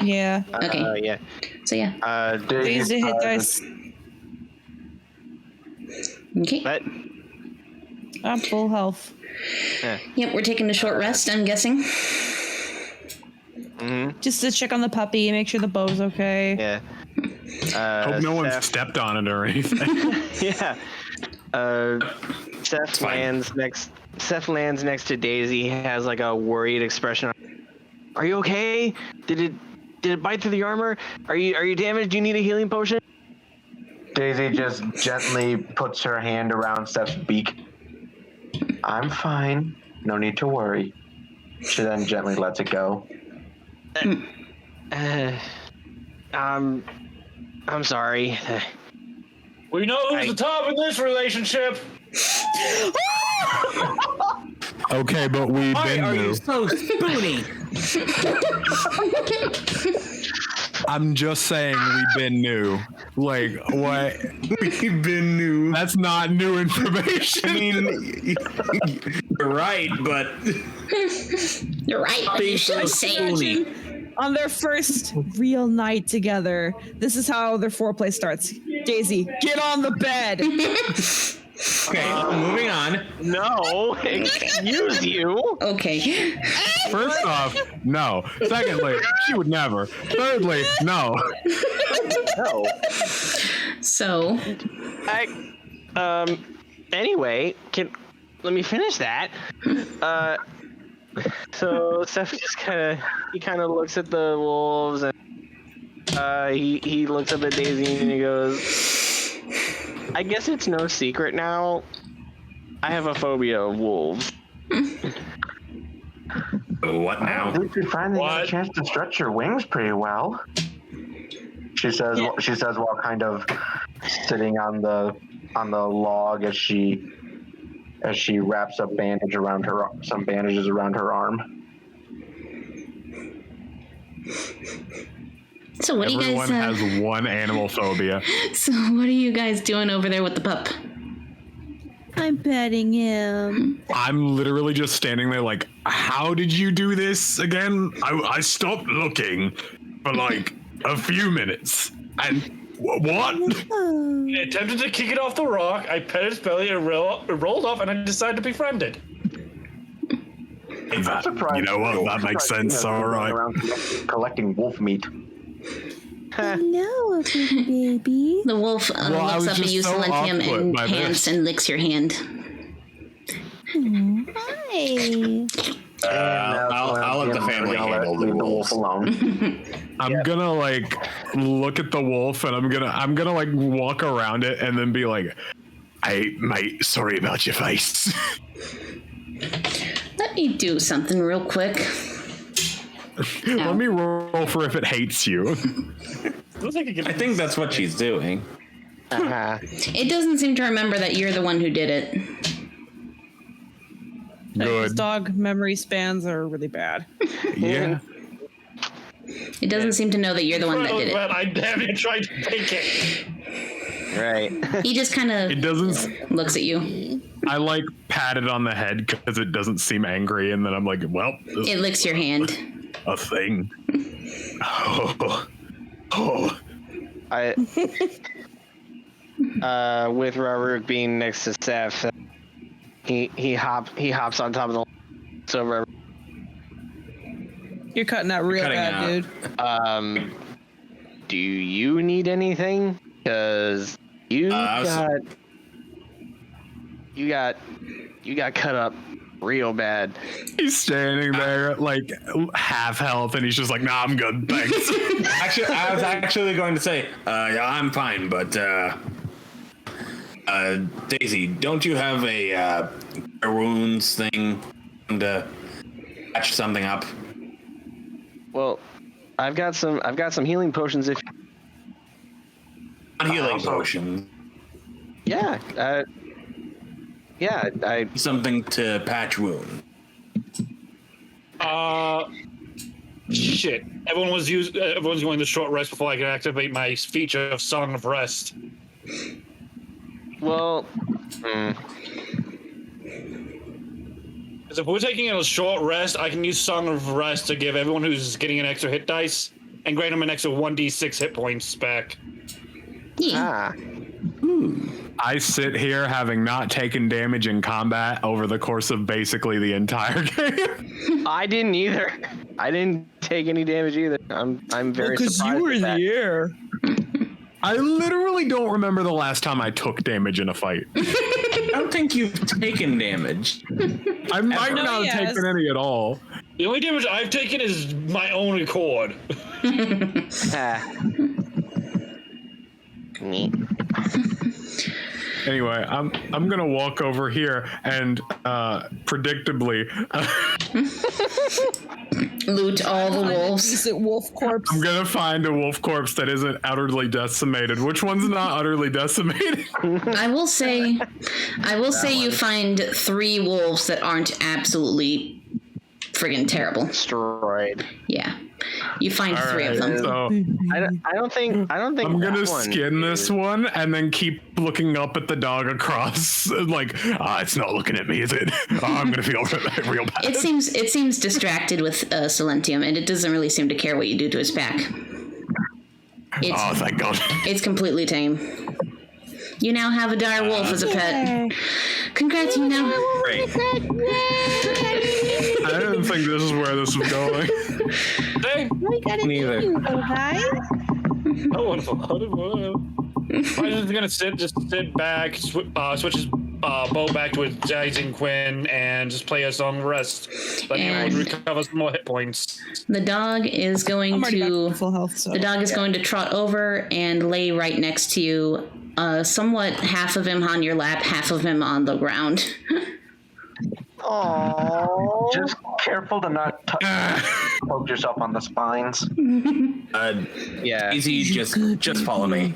Yeah. Okay. Yeah. So yeah. Use a hit dice. Okay. But I'm full health. Yep, we're taking a short rest, I'm guessing. Just to check on the puppy and make sure the bow's okay. yeah. Hope no one Seth- stepped on it or anything. Yeah. Seth lands next to Daisy. He has like a worried expression. Are you okay? Did it bite through the armor? Are you damaged? Do you need a healing potion? Daisy just gently puts her hand around Steph's beak. I'm fine. No need to worry. She then gently lets it go. I'm sorry. We know who's the top in this relationship. Okay, but we've Why been are new. you so spoony? I'm just saying we've been new. Like, what? We've been new. That's not new information. I mean, you're right, but You're right, but you should say it. On their first real night together, this is how their foreplay starts. Daisy, get on the bed. okay, moving on. No, excuse you. Okay. First off, no. Secondly, she would never. Thirdly, no. No. So, Anyway, let me finish that. So Seth just kind of looks at the wolves and he looks up at Daisy and he goes, I guess it's no secret now. I have a phobia of wolves. What now? I think you finally got a chance to stretch your wings pretty well. She says. Yeah. She says while kind of sitting on the log as she wraps some bandages around her arm. so what Everyone do you guys? has one animal phobia. So what are you guys doing over there with the pup? I'm petting him. I'm literally just standing there like, how did you do this again? I stopped looking for like a few minutes. And what? I attempted to kick it off the rock. I petted its belly, it rolled off, and I decided to befriend it. You know what? That makes sense. All right. Collecting wolf meat. Hello, pretty baby. The wolf I looks was up at just you, so Silentium, off-put and by pants this. and licks your hand. Hi. I'll let the family handle the leave the wolves. wolf alone. I'm gonna like look at the wolf and I'm gonna like walk around it and then be like, hey mate, sorry about your face. Let me do something real quick. Let me roll for if it hates you. I think that's what she's doing. It doesn't seem to remember that you're the one who did it. Those Good. dog memory spans are really bad. Yeah. It doesn't seem to know that you're the one that did it. I damn near tried to take it. Right. He just kind It of doesn't. looks at you. I like pat it on the head because it doesn't seem angry, and then I'm like, well, this It licks your hand. is a thing. Oh. With Raruk being next to Seth, he hops on top of the so Raruk. You're cutting out real Cutting bad, out. dude. Do you need anything? Because you got cut up real bad. He's standing there at like half health, and he's just like, nah, I'm good, thanks. Actually, I was actually going to say, yeah, I'm fine, but Daisy, don't you have a wounds thing to patch something up? Well, I've got some healing potions. If Healing potion. yeah, I Something to patch wound. Shit. Everyone's going to short rest before I can activate my feature of Song of Rest. well. Because if we're taking a short rest, I can use Song of Rest to give everyone who's getting an extra hit dice and grant them an extra 1d6 hit points back. Yeah. I sit here having not taken damage in combat over the course of basically the entire game. I didn't either. I didn't take any damage either. I'm very Because surprised. you were at that. in the air. I literally don't remember the last time I took damage in a fight. I don't think you've taken damage. I might not have taken any at all. The only damage I've taken is my own accord. Me. Anyway, I'm gonna walk over here and predictably loot all the wolves. Decent wolf corpse. I'm gonna find a wolf corpse that isn't utterly decimated. Which one's not utterly decimated? I will say you find 3 wolves that aren't absolutely friggin' terrible. Destroyed. Yeah. You find 3 of them. So I don't think. I'm gonna that one skin this is- one and then keep looking up at the dog across, like, it's not looking at me, is it? I'm gonna feel real bad. It seems distracted with Silentium, and it doesn't really seem to care what you do to its back. Oh, thank God. It's completely tame. You now have a dire wolf as a pet. Congrats, you now. Great. I didn't think this is where this was going. Hey, Neither. oh, wonderful. I'm just gonna sit back, switch his bow back to his Rising Quinn, and just play a song rest. Let And- him recover some more hit points. The dog is going I'm already back to to full health. So. the dog is going to trot over and lay right next to you. Somewhat half of him on your lap, half of him on the ground. Aww. Just careful to not poke yourself on the spines. Yeah. Easy, just follow me.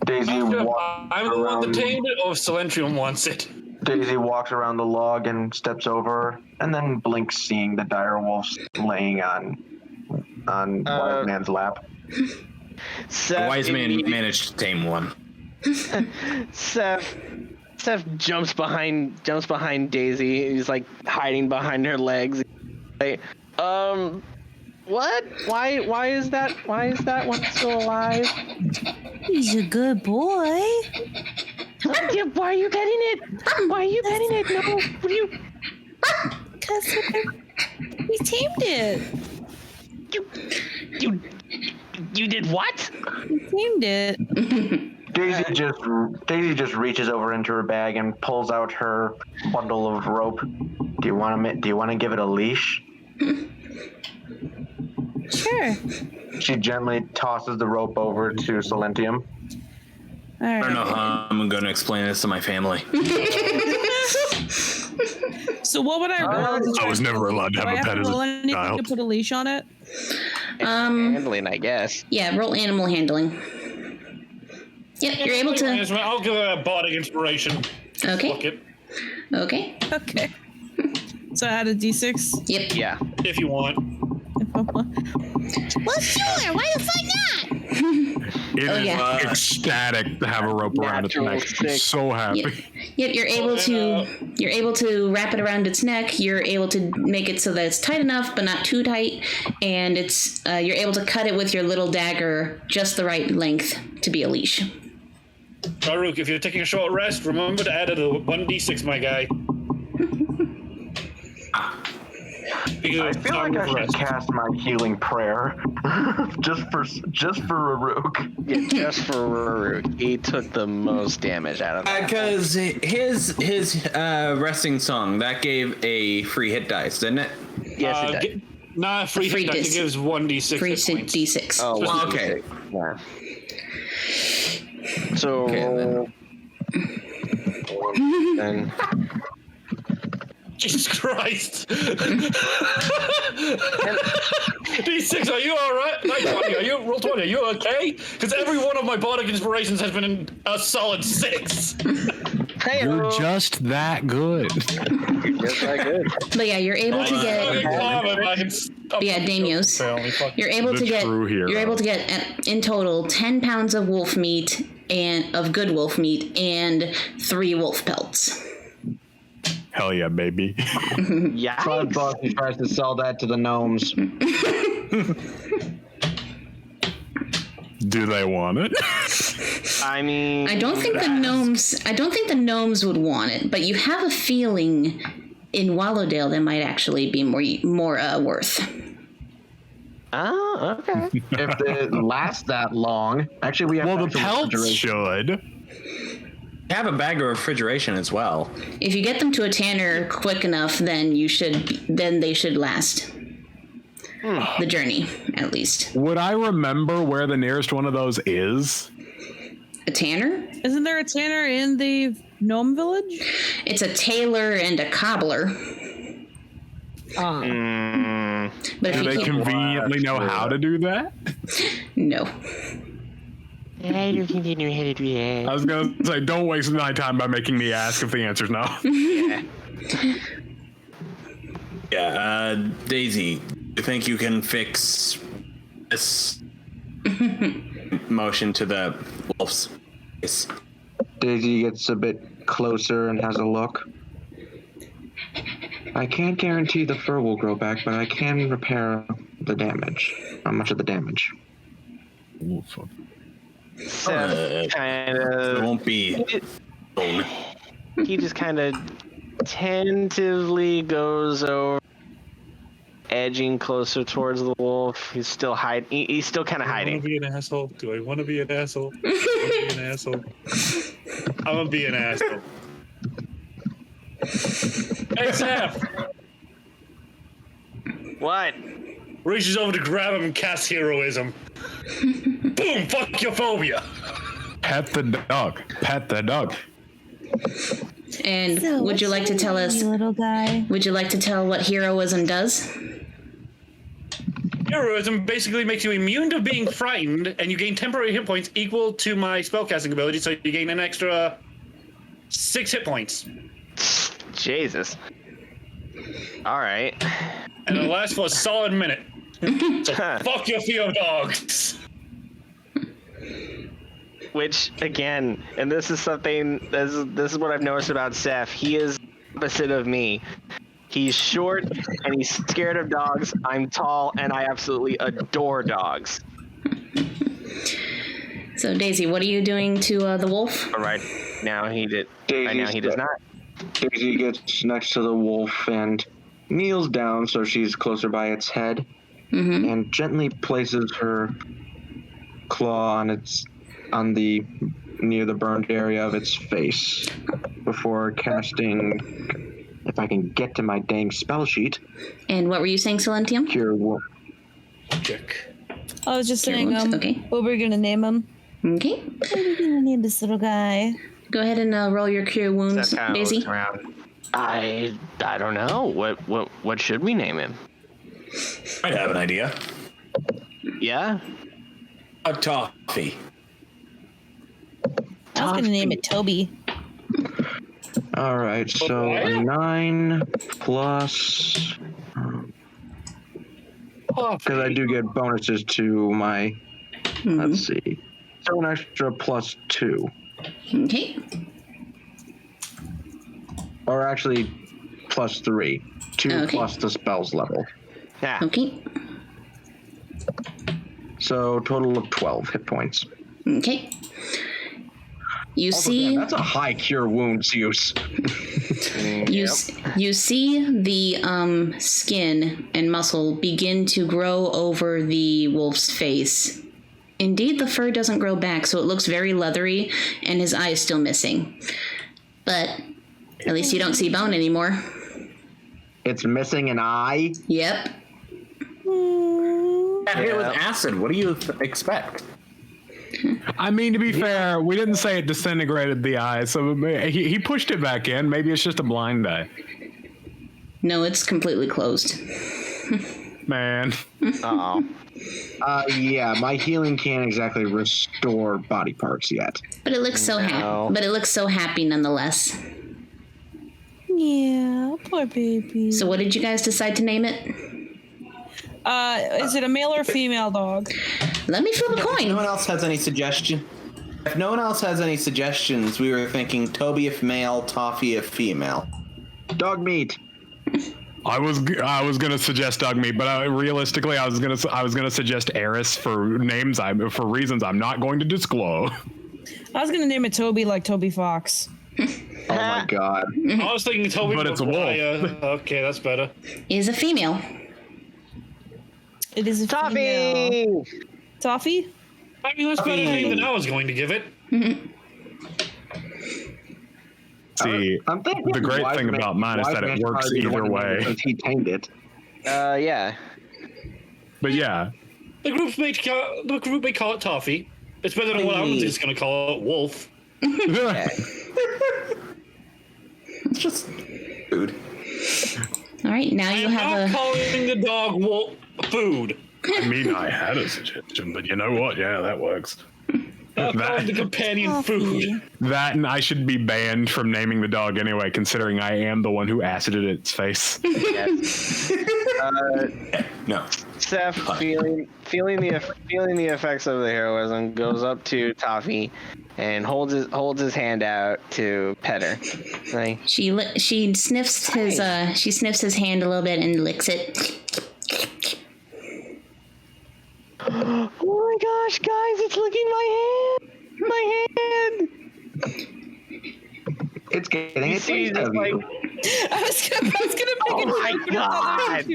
Daisy walks I'm the one that around. tamed it, or Silentium wants it. Daisy walks around the log and steps over, and then blinks, seeing the dire wolves laying on Wise Man's lap. The wise man managed to tame one. Seth jumps behind Daisy. He's like hiding behind her legs. Like, what? Why is that one still alive? He's a good boy. Why are you petting it? Why are you petting it? No, what are you? Because we tamed it. You did what? We tamed it. Daisy just reaches over into her bag and pulls out her bundle of rope. Do you want to give it a leash? Sure. She gently tosses the rope over to Silentium. All I don't know right. how I'm going to explain this to my family. So what would I roll? I was never allowed to Do I have a have pet to as roll a anything child. to put a leash on it? Handling, I guess. Yeah, roll animal handling. Yep, you're able to. I'll give it a bardic inspiration. Fuck Okay. it. Okay. Okay. So I add a d6. Yep. Yeah. If you want. Well, sure. Why the fuck not? It is yeah. ecstatic to have a rope around its Natural neck. six. So happy. Yep, you're able to wrap it around its neck. You're able to make it so that it's tight enough but not too tight, and it's you're able to cut it with your little dagger just the right length to be a leash. Raruk, if you're taking a short rest, remember to add a 1d6, my guy. I feel like I should cast my healing prayer, just for Raruk. Yeah, just for Raruk. He took the most damage out of that. Because his resting song, that gave a free hit dice, didn't it? Yes, it did. Nah, free Free hit dice, dis- it gives 1d6 Free hit points. d6. Oh, Well, okay. Yeah. So, Okay, then. Jesus Christ. D6, are you alright? Roll 20, are you okay? Because every one of my bardic inspirations has been a solid 6. Hey, You're just that good. just that good. But yeah, you're able to get. Yeah, Damios. You're able The to get. true hero. You're able to get in total 10 pounds of wolf meat and of good wolf meat and 3 wolf pelts. Hell yeah, baby. Yeah. He tries to sell that to the gnomes. Do they want it? I mean, I don't think the gnomes would want it, but you have a feeling in Wallowdale that might actually be more worth. Oh, okay. If they last that long, actually, we have. Well, the actual pelts refrigeration. should. Have a bag of refrigeration as well. If you get them to a tanner quick enough, then they should last. The journey, at least. Would I remember where the nearest one of those is? A tanner? Isn't there a tanner in the gnome village? It's a tailor and a cobbler. Ah. But Do if they you keep... conveniently know how to do that? No. I don't think they know how to do that. I was going to say, don't waste my time by making me ask if the answer's no. Yeah, Daisy, do you think you can fix this motion to the wolf's face? Daisy gets a bit closer and has a look. I can't guarantee the fur will grow back, but I can repair the damage. Not much of the damage. Seth kind It of. won't be. He just kind of tentatively goes over, edging closer towards the wolf. He's still hiding. He's still kind of Do I hiding. want to be an asshole? Do I want to be an asshole? Do I want to be an asshole? I'm gonna be an asshole. Hey, Seth! What? Reaches over to grab him and casts heroism. Boom! Fuck your phobia! Pet the dog. Pet the dog. And So, would you like to tell us? you little guy? Would you like to tell what heroism does? Heroism basically makes you immune to being frightened, and you gain temporary hit points equal to my spellcasting ability, so you gain an extra 6 hit points. Jesus. All right. And it lasts for a solid minute. So fuck your fear of dogs. Which, again, and this is something, this is what I've noticed about Seth. He is opposite of me. He's short and he's scared of dogs. I'm tall and I absolutely adore dogs. So Daisy, what are you doing to the wolf? But right now he does not. Daisy gets next to the wolf and kneels down so she's closer by its head, and gently places her claw on the near the burned area of its face before casting, if I can get to my dang spell sheet, And what were you saying, Silentium? Cure Wounds. I was just saying, wounds, okay. what we're gonna name him? Okay. What are we gonna name this little guy? Go ahead and roll your cure wounds, Seth kinda Daisy. looks around. I don't know. What should we name him? I have an idea. Yeah? A toffee. I was gonna name it Toby. All right, so a 9 plus, because I do get bonuses to my. Let's see, so an extra plus 2, Okay. or actually plus 3, 2 Okay. plus the spell's level. Yeah. Okay. So total of 12 hit points. Okay. You Also, see, damn, that's a high cure wounds use. you see the skin and muscle begin to grow over the wolf's face. Indeed, the fur doesn't grow back, so it looks very leathery, and his eye is still missing. But at least you don't see bone anymore. It's missing an eye. Yep. Got hit with acid. What do you expect? I mean, to be fair, we didn't say it disintegrated the eye, so he pushed it back in. Maybe it's just a blind eye. No, it's completely closed. Man. Uh-oh. Yeah, my healing can't exactly restore body parts yet. But it looks so happy. But it looks so happy nonetheless. Yeah, poor baby. So what did you guys decide to name it? Is it a male or female dog? Let me flip a If no coin. one else has any suggestion. If no one else has any suggestions, we were thinking Toby if male, Toffee if female. Dog meat. I was gonna suggest dog meat, but realistically, I was gonna suggest Eris for reasons I'm not going to disclose. I was gonna name it Toby, like Toby Fox. Oh my god. I was thinking Toby, But it's a wolf. Okay, that's better. Is a female. It is a female. Toffee! Toffee? I mean, that's better name than I was going to give it. See, I'm thinking the great Wise thing Man- about mine is Wise that it Man's works probably the either one way. since he tamed it. Yeah. But yeah, The group may call it Toffee. It's better than what I'm just going to call it Wolf. It's just food. All right, now you I'm have not calling the dog wolf food. I mean, I had a suggestion, but you know what? Yeah, that works. I'm calling the companion food. That and I should be banned from naming the dog anyway, considering I am the one who acided its face. Yes. No. Seth, feeling the effects of the heroism, goes up to Toffee and holds his hand out to pet her. Like, she sniffs his hand a little bit and licks it. oh my gosh, guys, it's licking my hand! It's getting You a see, taste just of like, you. I was gonna make oh my god!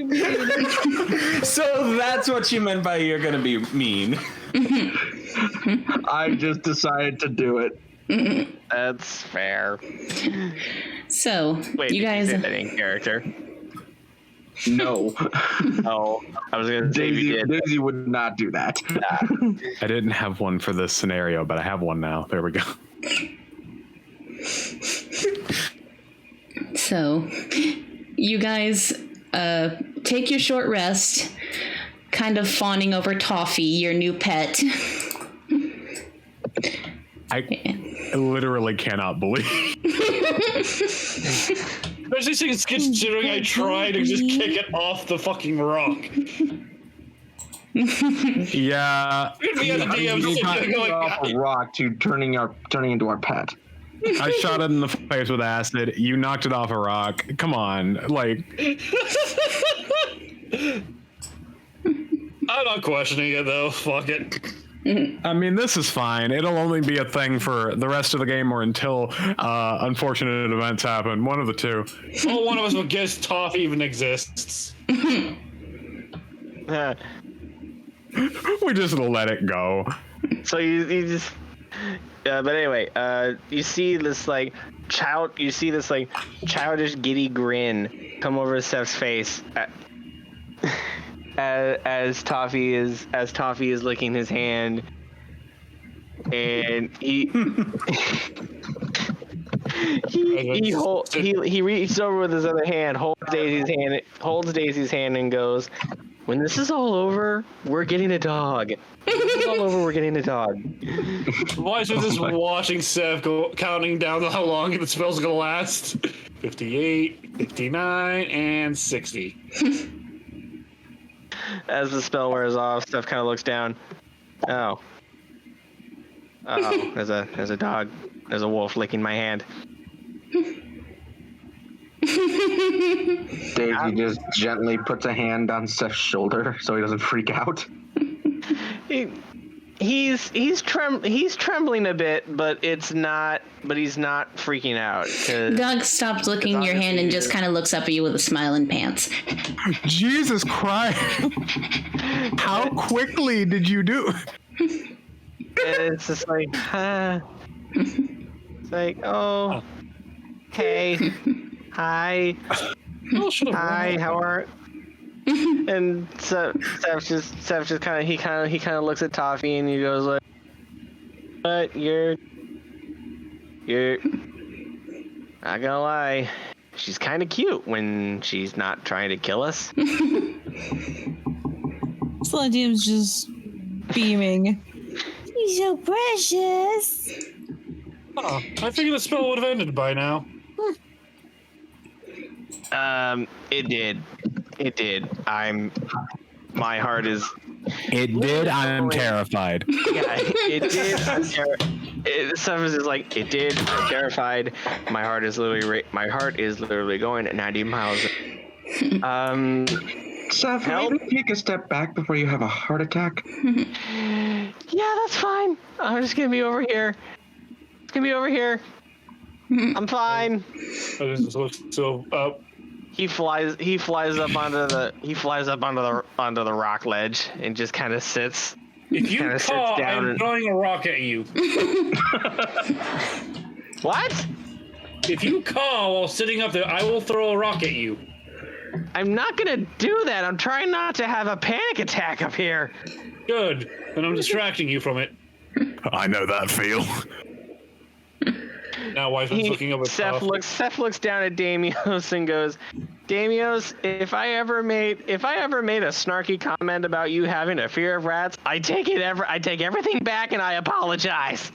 So that's what you meant by you're gonna be mean. I just decided to do it. That's fair. So, Wait, you guys. did that in character? No. Oh, I was gonna say you did. Daisy would not do that. I didn't have one for this scenario, but I have one now. There we go. So, you guys take your short rest, kind of fawning over Toffee, your new pet. I literally cannot believe. Especially since considering I tried to just kick it off the fucking rock. Yeah, Me as a DM You sitting got there going, off a rock to turning into our pet. I shot it in the face with acid. You knocked it off a rock. Come on, like. I'm not questioning it though. Fuck it. I mean, this is fine. It'll only be a thing for the rest of the game or until unfortunate events happen. One of the two. Well, one of us will guess Toffee even exists. We just let it go. So you just, but anyway, you see this like childish giddy grin come over Steph's face as Toffee is licking his hand, and he reaches over with his other hand, holds Daisy's hand, and goes, "When this is all over, we're getting a dog. When this is all over, we're getting a dog." Why is just watching Seth counting down how long the spell's gonna last? 58, 59, and 60. As the spell wears off, Seth kind of looks down. Oh, there's a dog. There's a wolf licking my hand. Daisy just gently puts a hand on Seth's shoulder so he doesn't freak out. He's trembling a bit, but he's not freaking out. Doug stops licking your hand and just kind of looks up at you with a smile and pants. Jesus Christ! How quickly did you do? It's just like, it's like, oh, hey, hi, hi, how are? And Seth just kind of looks at Toffee and he goes like, "But you're not gonna lie, she's kind of cute when she's not trying to kill us." Selenium's just beaming. You're so precious. Oh, I figured the spell would have ended by now. It did. My heart is. It did. I am terrified. Yeah, it did. Stuff is just like it did. I'm terrified. My heart is literally going at 90 miles. Seth, maybe take a step back before you have a heart attack. Yeah, that's fine. I'm just gonna be over here. I'm fine. So he flies up onto the rock ledge and just kind of sits. If you Kinda call, sits down I'm and- throwing a rock at you. What? If you call while sitting up there, I will throw a rock at you. I'm not gonna do that. I'm trying not to have a panic attack up here. Good. And I'm distracting you from it. I know that feel. Now Wiseman's looking up at Seth looks down at Damios and goes, Damios, if I ever made a snarky comment about you having a fear of rats, I take everything back and I apologize.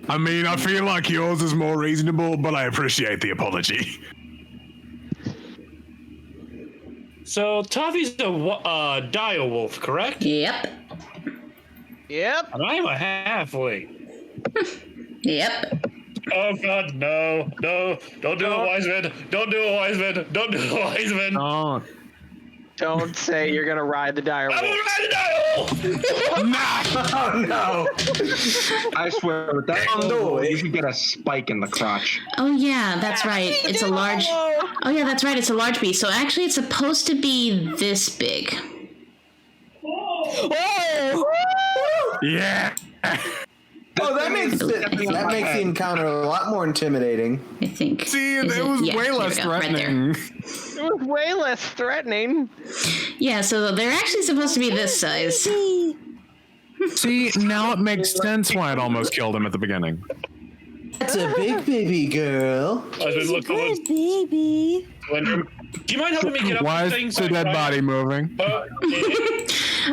I mean, I feel like yours is more reasonable, but I appreciate the apology. So Toffee's a dire wolf, correct? Yep. Yep. And I'm a halfling. Yep. Oh God, no! Don't do it, Wiseman! Don't do it, Wiseman! Don't do it, Wiseman! Oh. Don't say you're gonna ride the dire I'm wolf. gonna ride the dire wolf! Oh no! I swear, with that Don't do roll, it. you should get a spike in the crotch. Oh yeah, that's right. It's a large. Oh yeah, that's right. It's a large beast. So actually, it's supposed to be this big. Yeah. Oh, that makes the encounter a lot more intimidating. I think. See, Is it was yeah, way here we less go, right there. threatening. It was way less threatening. Yeah, so they're actually supposed to be this size. See, now it makes sense why it almost killed him at the beginning. That's a big baby girl. Wiseman, look over. baby. Do you mind helping me get up Why on is things? the dead body moving?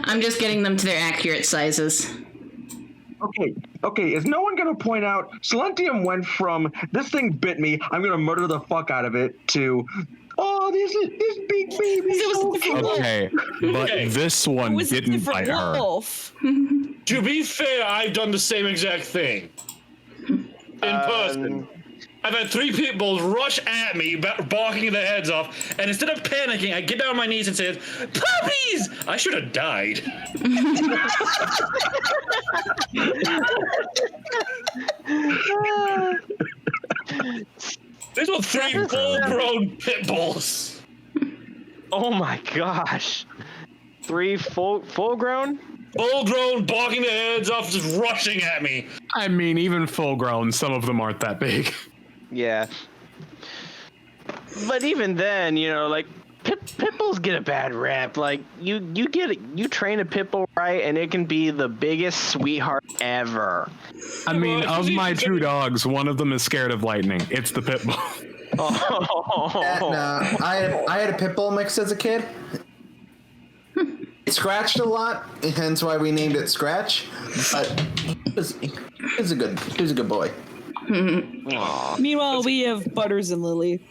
I'm just getting them to their accurate sizes. Okay, is no one gonna point out Silentium went from this thing bit me, I'm gonna murder the fuck out of it to this big baby. So cute. Okay, but this one was a didn't different bite her. wolf. To be fair, I've done the same exact thing. In person. I've had 3 pit bulls rush at me, barking their heads off, and instead of panicking, I get down on my knees and say, "Puppies!" I should have died. These were 3 full-grown pit bulls. Oh my gosh. 3 full-grown? Full-grown, barking their heads off, just rushing at me. I mean, even full grown, some of them aren't that big. Yeah. But even then, like pit bulls get a bad rap. Like you train a pit bull right, and it can be the biggest sweetheart ever. I mean, of my 2 dogs, one of them is scared of lightning. It's the pit bull. I had a pit bull mix as a kid. It scratched a lot, hence why we named it Scratch. But he was a good boy. Meanwhile, we have Butters and Lily.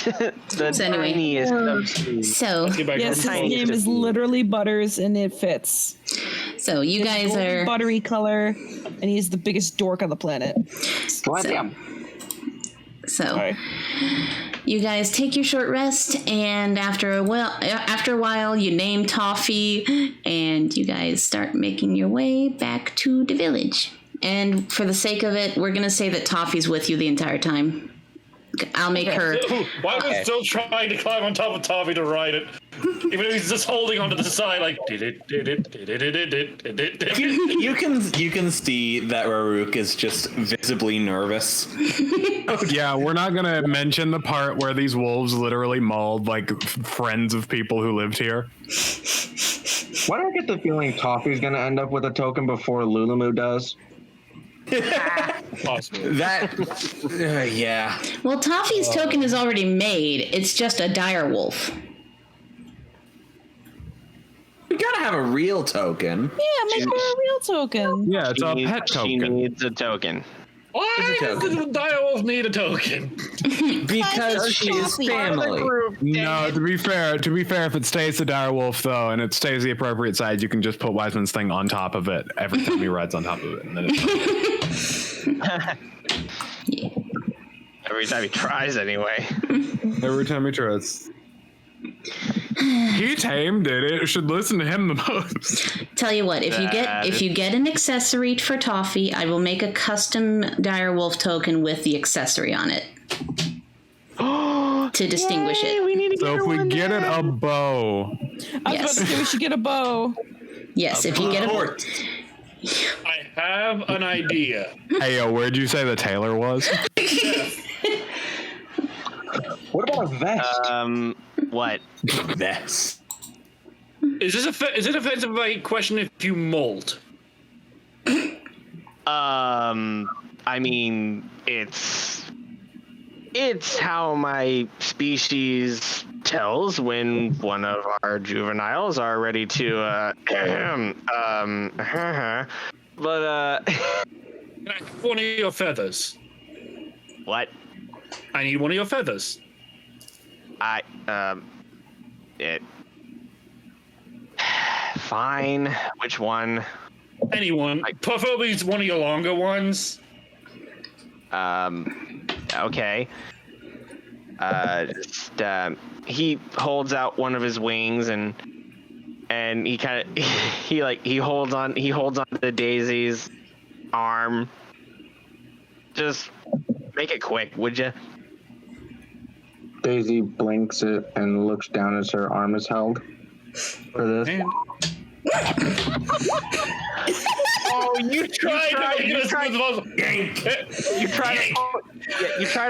The So anyway. tiniest of trees. So Yes, his name is literally Butters, and it fits. So you guys Golden are. buttery color, and he's the biggest dork on the planet. So Sorry. you guys take your short rest, and after a while, you name Toffee, and you guys start making your way back to the village. And for the sake of it, we're gonna say that Toffee's with you the entire time. I'll make her. Why was still trying to climb on top of Toffee to ride it? Even if he's just holding onto the side, like You can see that Raruk is just visibly nervous. Yeah, we're not gonna mention the part where these wolves literally mauled like friends of people who lived here. Why do I get the feeling Toffee's gonna end up with a token before Lulamoo does? Yeah. Well, Toffee's token is already made. It's just a dire wolf. We gotta have a real token. Yeah, make her a real token. Yeah, it's a pet She token. needs a token. why does the direwolf need a token? Because she's family. No, to be fair, if it stays the dire wolf though, and it stays the appropriate size, you can just put Wiseman's thing on top of it every time he rides on top of it, and then it's Yeah. Every time he tries, anyway. every time he tries. He tamed it. It should listen to him the most. Tell you what, if you get an accessory for Toffee, I will make a custom dire wolf token with the accessory on it. to distinguish it. We need to So if we get it a bow, I was about to say we should get a bow. Yes, if you get a... I have an idea. hey, where'd you say the tailor was? What about a vest? What? Vest. Is it offensive if I question if you molt? I mean, it's how my species tells when one of our juveniles are ready to, but, Can I have one of your feathers? what? I need one of your feathers. Fine. Which one? Anyone. Preferably one of your longer ones. Okay. He holds out one of his wings and he kind of he holds on to Daisy's arm. Just make it quick, would you? Daisy blinks it and looks down as her arm is held for this. Oh, you tried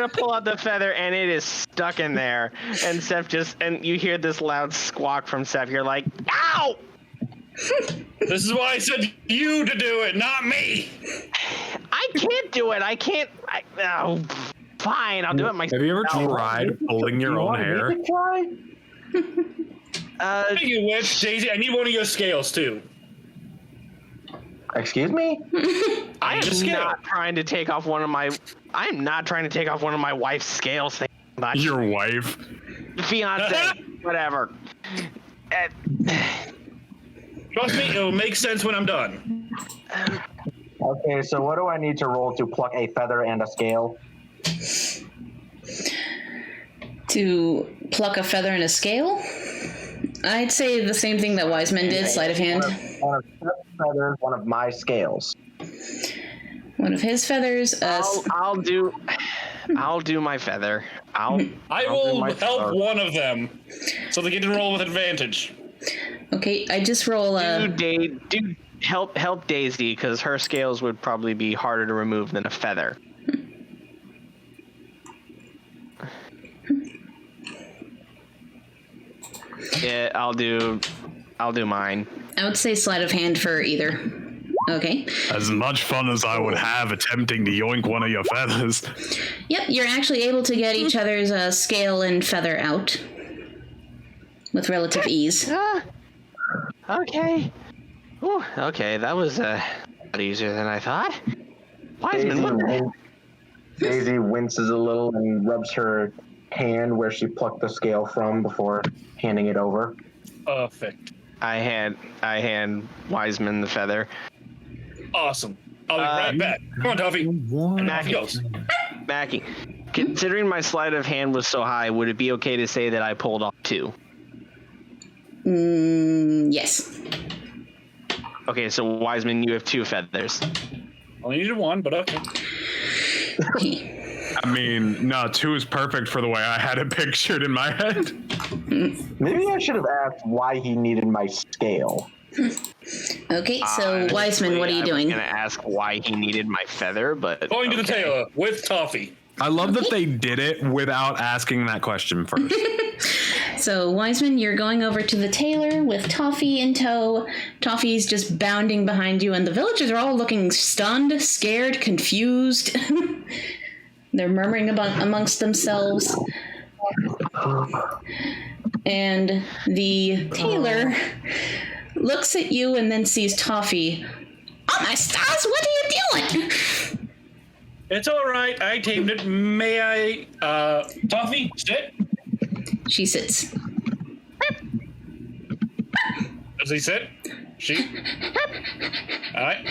to pull out the feather and it is stuck in there. And Seth and you hear this loud squawk from Seth. You're like, ow! This is why I said you to do it, not me. I can't do it. Oh, fine, I'll do it myself. Have you ever tried pulling your own hair? Speaking of which, Daisy, I need one of your scales too. Excuse me? I am not trying to take off one of my wife's scales. Your wife? Fiance, whatever. Trust me, it'll make sense when I'm done. Okay, so what do I need to roll to pluck a feather and a scale? To pluck a feather and a scale? I'd say the same thing that Wiseman did, sleight of hand. One of his feathers, one of my scales. One of his feathers. I'll do my feather. I will help one of them, so they get to roll with advantage. Okay, I just roll. Help Daisy, because her scales would probably be harder to remove than a feather. Yeah, I'll do mine. I would say sleight of hand for either. Okay. As much fun as I would have attempting to yoink one of your feathers. Yep, you're actually able to get each other's scale and feather out with relative ease. Okay. Whew, okay, that was a lot easier than I thought. Wiseman, Daisy winces a little and rubs her hand where she plucked the scale from before handing it over. Perfect. I hand Wiseman the feather. Awesome. I'll be right back. Come on, Toffee. Mackie, considering my sleight of hand was so high, would it be okay to say that I pulled off 2? Yes. Okay, so Wiseman, you have 2 feathers. Only needed 1, but okay. I mean, no, 2 is perfect for the way I had it pictured in my head. Maybe I should have asked why he needed my scale. Okay, so Wiseman, what are you doing? I was gonna ask why he needed my feather, but Going to the tailor with Toffee. I love that they did it without asking that question first. So, Wiseman, you're going over to the tailor with Toffee in tow. Toffee's just bounding behind you, and the villagers are all looking stunned, scared, confused. They're murmuring amongst themselves. And the tailor looks at you and then sees Toffee. Oh my stars, what are you doing? It's all right. I tamed it. May I, Toffee, sit? She sits. Does he sit? She? All right.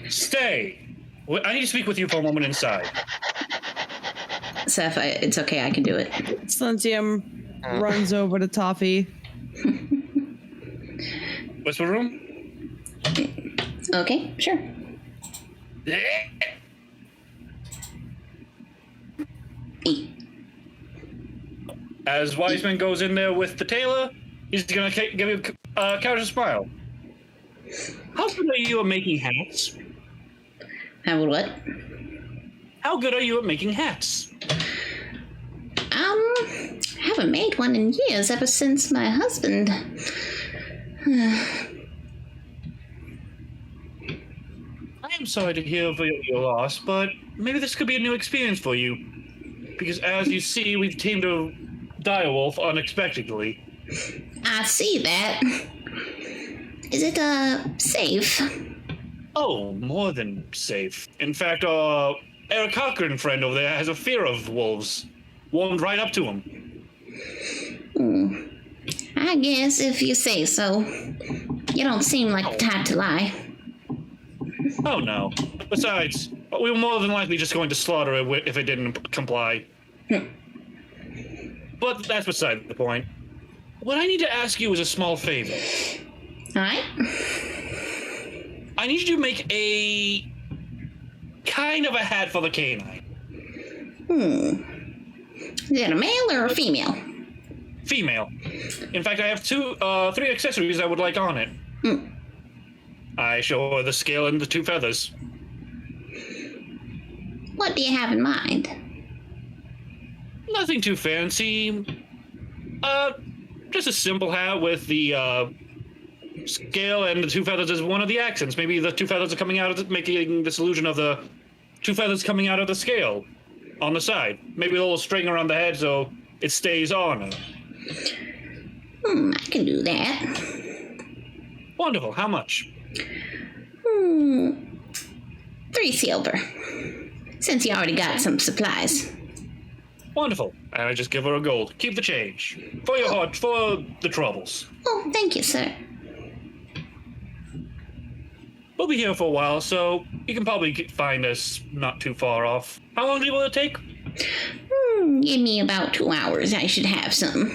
Stay. I need to speak with you for a moment inside. Seth, it's okay. I can do it. Slentium runs over to Toffee. Whisper room? Okay, sure. As Wiseman goes in there with the tailor, he's gonna give you a casual smile. How good are you at making hats? How what? How good are you at making hats? Haven't made one in years, ever since my husband. I am sorry to hear of your loss, but maybe this could be a new experience for you. Because as you see, we've tamed a direwolf unexpectedly. I see that. Is it, safe? Oh, more than safe. In fact, Eric Cochran friend over there has a fear of wolves. Warmed right up to him. I guess if you say so. You don't seem like the type to lie. Oh, no. Besides, we were more than likely just going to slaughter it if it didn't comply. But that's beside the point. What I need to ask you is a small favor. Alright. I need you to make a kind of a hat for the canine. Is it a male or a female? Female. In fact, I have 3 accessories I would like on it. I show her the scale and the 2 feathers. What do you have in mind? Nothing too fancy. Just a simple hat with the scale and the 2 feathers as one of the accents. Maybe the 2 feathers are coming out of making this illusion of the 2 feathers coming out of the scale on the side. Maybe a little string around the head so it stays on. I can do that. Wonderful. How much? 3 silver. Since you already got some supplies. Wonderful. And I just give her a gold. Keep the change. For your heart, for the troubles. Oh, thank you, sir. We'll be here for a while, so you can probably find us not too far off. How long will it take? Give me about 2 hours. I should have some.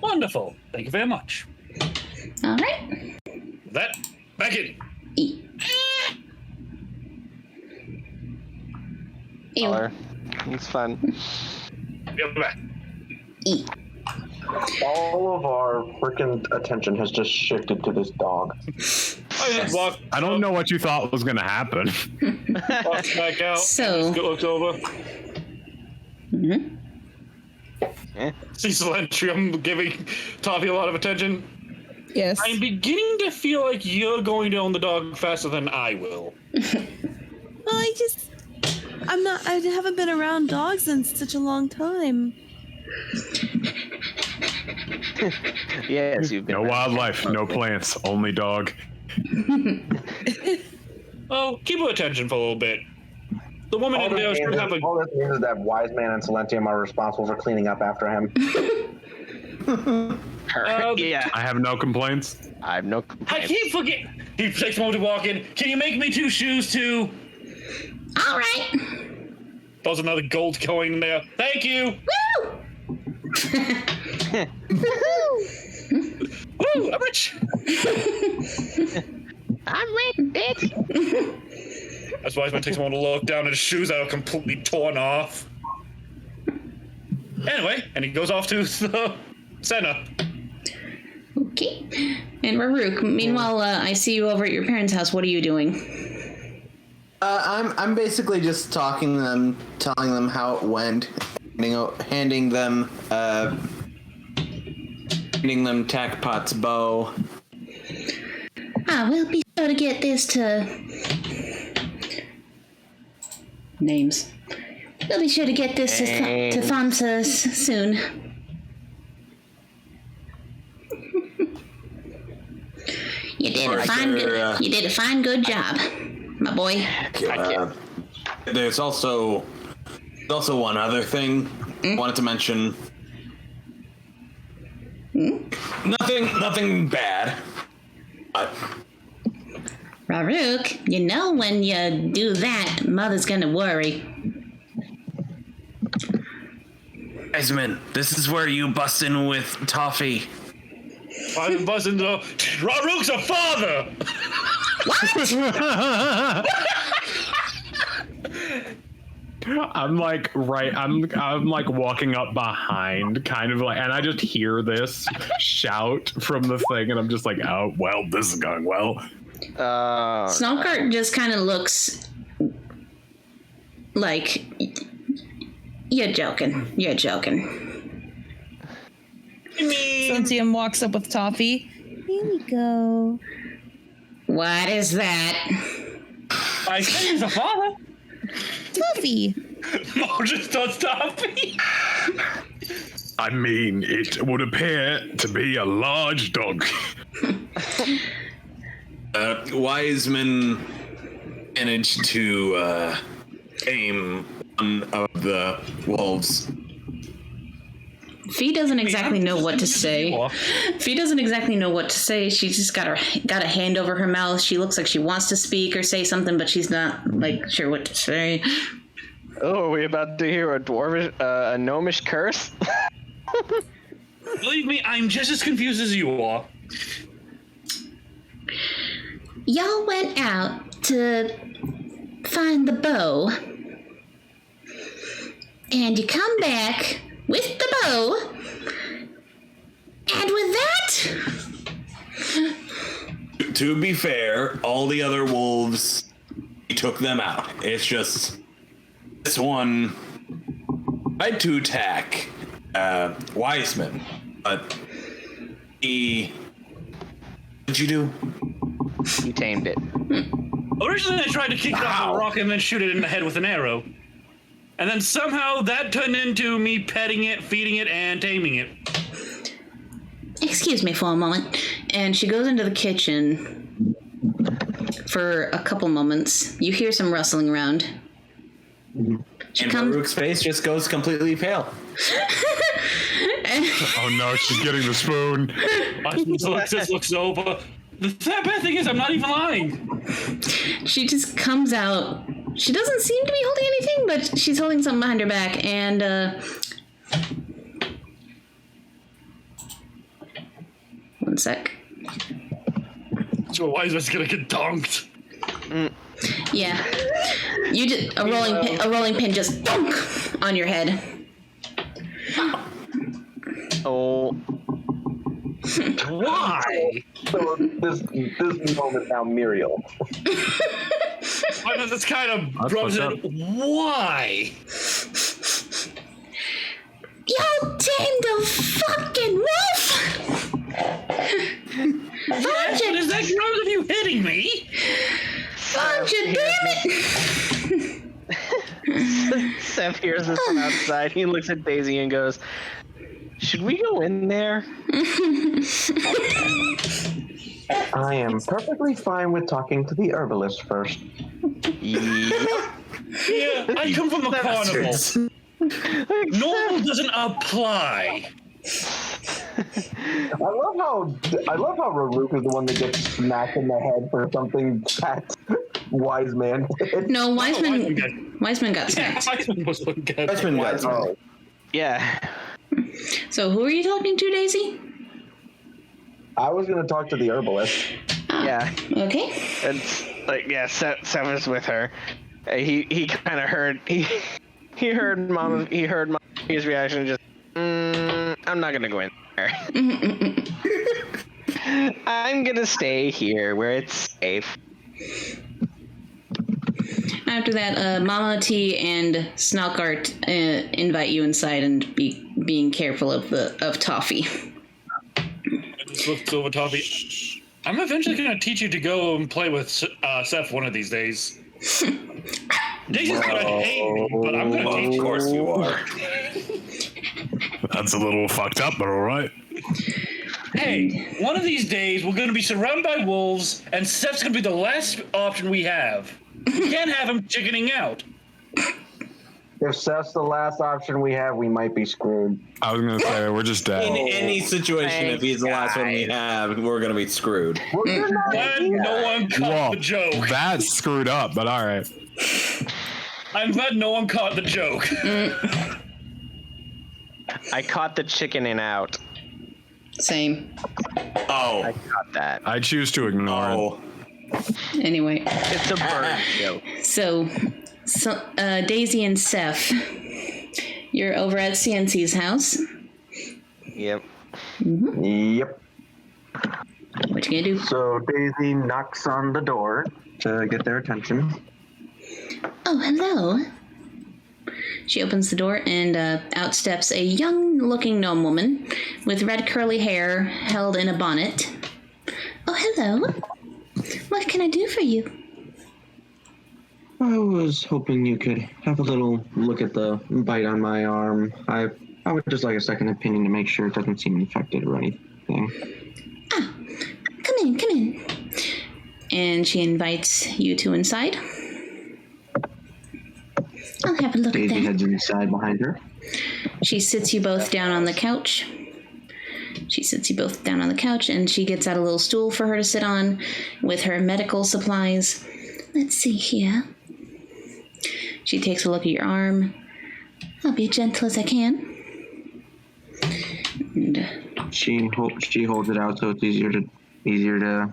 Wonderful. Thank you very much. All right. That, back in. Color. It's fun. Yep, back. All of our freaking attention has just shifted to this dog. I don't know what you thought was going to happen. Walks back out. So. Looks over. See Celestium giving Toffee a lot of attention. Yes. I'm beginning to feel like you're going to own the dog faster than I will. Well, I haven't been around dogs in such a long time. Yes, you've been. No wildlife, no plants, only dog. Oh, keep her attention for a little bit. The woman in there should have a. All this means is that Wise Man and Silentium are responsible for cleaning up after him. Yeah. I have no complaints. I have no I complaints. keep forgetting. He takes a moment to walk in. Can you make me 2 shoes too? All right. There's another gold coin in there. Thank you. Woo! Woo! I'm rich. I'm rich, bitch. That's why Wiseman takes a moment to look down at his shoes that are completely torn off. Anyway, and he goes off to the center. Okay. And Raruk, meanwhile, I see you over at your parents' house. What are you doing? I'm basically just talking to them, telling them how it went, handing them Tackpot's bow. We'll be sure to get this to names. We'll be sure to get this to Thonsa soon. You did a fine good job, my boy. There's also one other thing I wanted to mention. Nothing bad. Raruk, you know when you do that, Mother's gonna worry. Wiseman, this is where you bust in with Toffee. I'm buzzing the. Raruk's a father! I'm like walking up behind, kind of like, and I just hear this shout from the thing, and I'm just like, oh well, this is going well. Snowcart just kind of looks like, you're joking. Cynthia walks up with Toffee. Here we go. What is that? I said he's a father. Toffee. Mo just does Toffee. I mean, it would appear to be a large dog. Wiseman managed to tame one of the wolves. Fee doesn't exactly know what to say. Fee doesn't exactly know what to say. She just got a hand over her mouth. She looks like she wants to speak or say something, but she's not like sure what to say. Oh, are we about to hear a dwarvish, a gnomish curse? Believe me, I'm just as confused as you are. Y'all went out to find the bow, and you come back with the bow, and with that... To be fair, all the other wolves, he took them out. It's just this one tried to attack Wiseman, but what did you do? He tamed it. Originally, I tried to kick it off a rock and then shoot it in the head with an arrow. And then somehow that turned into me petting it, feeding it, and taming it. Excuse me for a moment. And she goes into the kitchen for a couple moments. You hear some rustling around. And Rarouk's face just goes completely pale. Oh no, she's getting the spoon. Alexis looks over. The bad thing is, I'm not even lying. She just comes out. She doesn't seem to be holding anything, but she's holding something behind her back, and one sec. So Wiseman's gonna get donked. Yeah, you just a rolling pin just dunk on your head. Oh. Why? So this gnome is now Muriel. That's kind of rubs it. Why? Y'all tamed a fucking wolf! Yes, but is that gross of you hitting me? Fudge, damn it! Seth hears this from outside. He looks at Daisy and goes, should we go in there? I am perfectly fine with talking to the herbalist first. Yeah, I come from a carnival. Normal doesn't apply. I love how Raruk is the one that gets smacked in the head for something that Wiseman did. No, Wiseman got smacked. Wiseman was one guy. Wiseman got smacked. Yeah. So who are you talking to, Daisy? I was going to talk to the herbalist. Yeah. Okay. It's like, yeah, Sever's with her. He kind of heard, he heard Mommy's reaction and just, I'm not going to go in there. I'm going to stay here where it's safe. After that, Mama T and Snalkart invite you inside and being careful of Toffee. I just looked over Toffee. I'm eventually going to teach you to go and play with Seth one of these days. Daisy's going to hate me, but I'm going to teach you. Of course you are. That's a little fucked up, but all right. Hey, one of these days we're going to be surrounded by wolves, and Seth's going to be the last option we have. We can't have him chickening out. If Seth's the last option we have, we might be screwed. I was gonna say we're just dead. In any situation, if he's the last one we have, we're gonna be screwed. Glad no one caught the joke. That's screwed up, but all right. I'm glad no one caught the joke. I caught the chickening out. Same. Oh. I caught that. I choose to ignore it. Anyway. It's a bird joke. So, So, Daisy and Seth, you're over at CNC's house. Yep. Yep. What you gonna do? So Daisy knocks on the door to get their attention. Oh, hello. She opens the door and out steps a young-looking gnome woman with red curly hair held in a bonnet. Oh, hello. What can I do for you? I was hoping you could have a little look at the bite on my arm. I would just like a second opinion to make sure it doesn't seem infected or anything. Ah, come in. And she invites you two inside. I'll have a look Daisy at that. heads inside behind her. She sits you both down on the couch. And she gets out a little stool for her to sit on with her medical supplies. Let's see here. She takes a look at your arm. I'll be gentle as I can. And She holds it out so it's easier to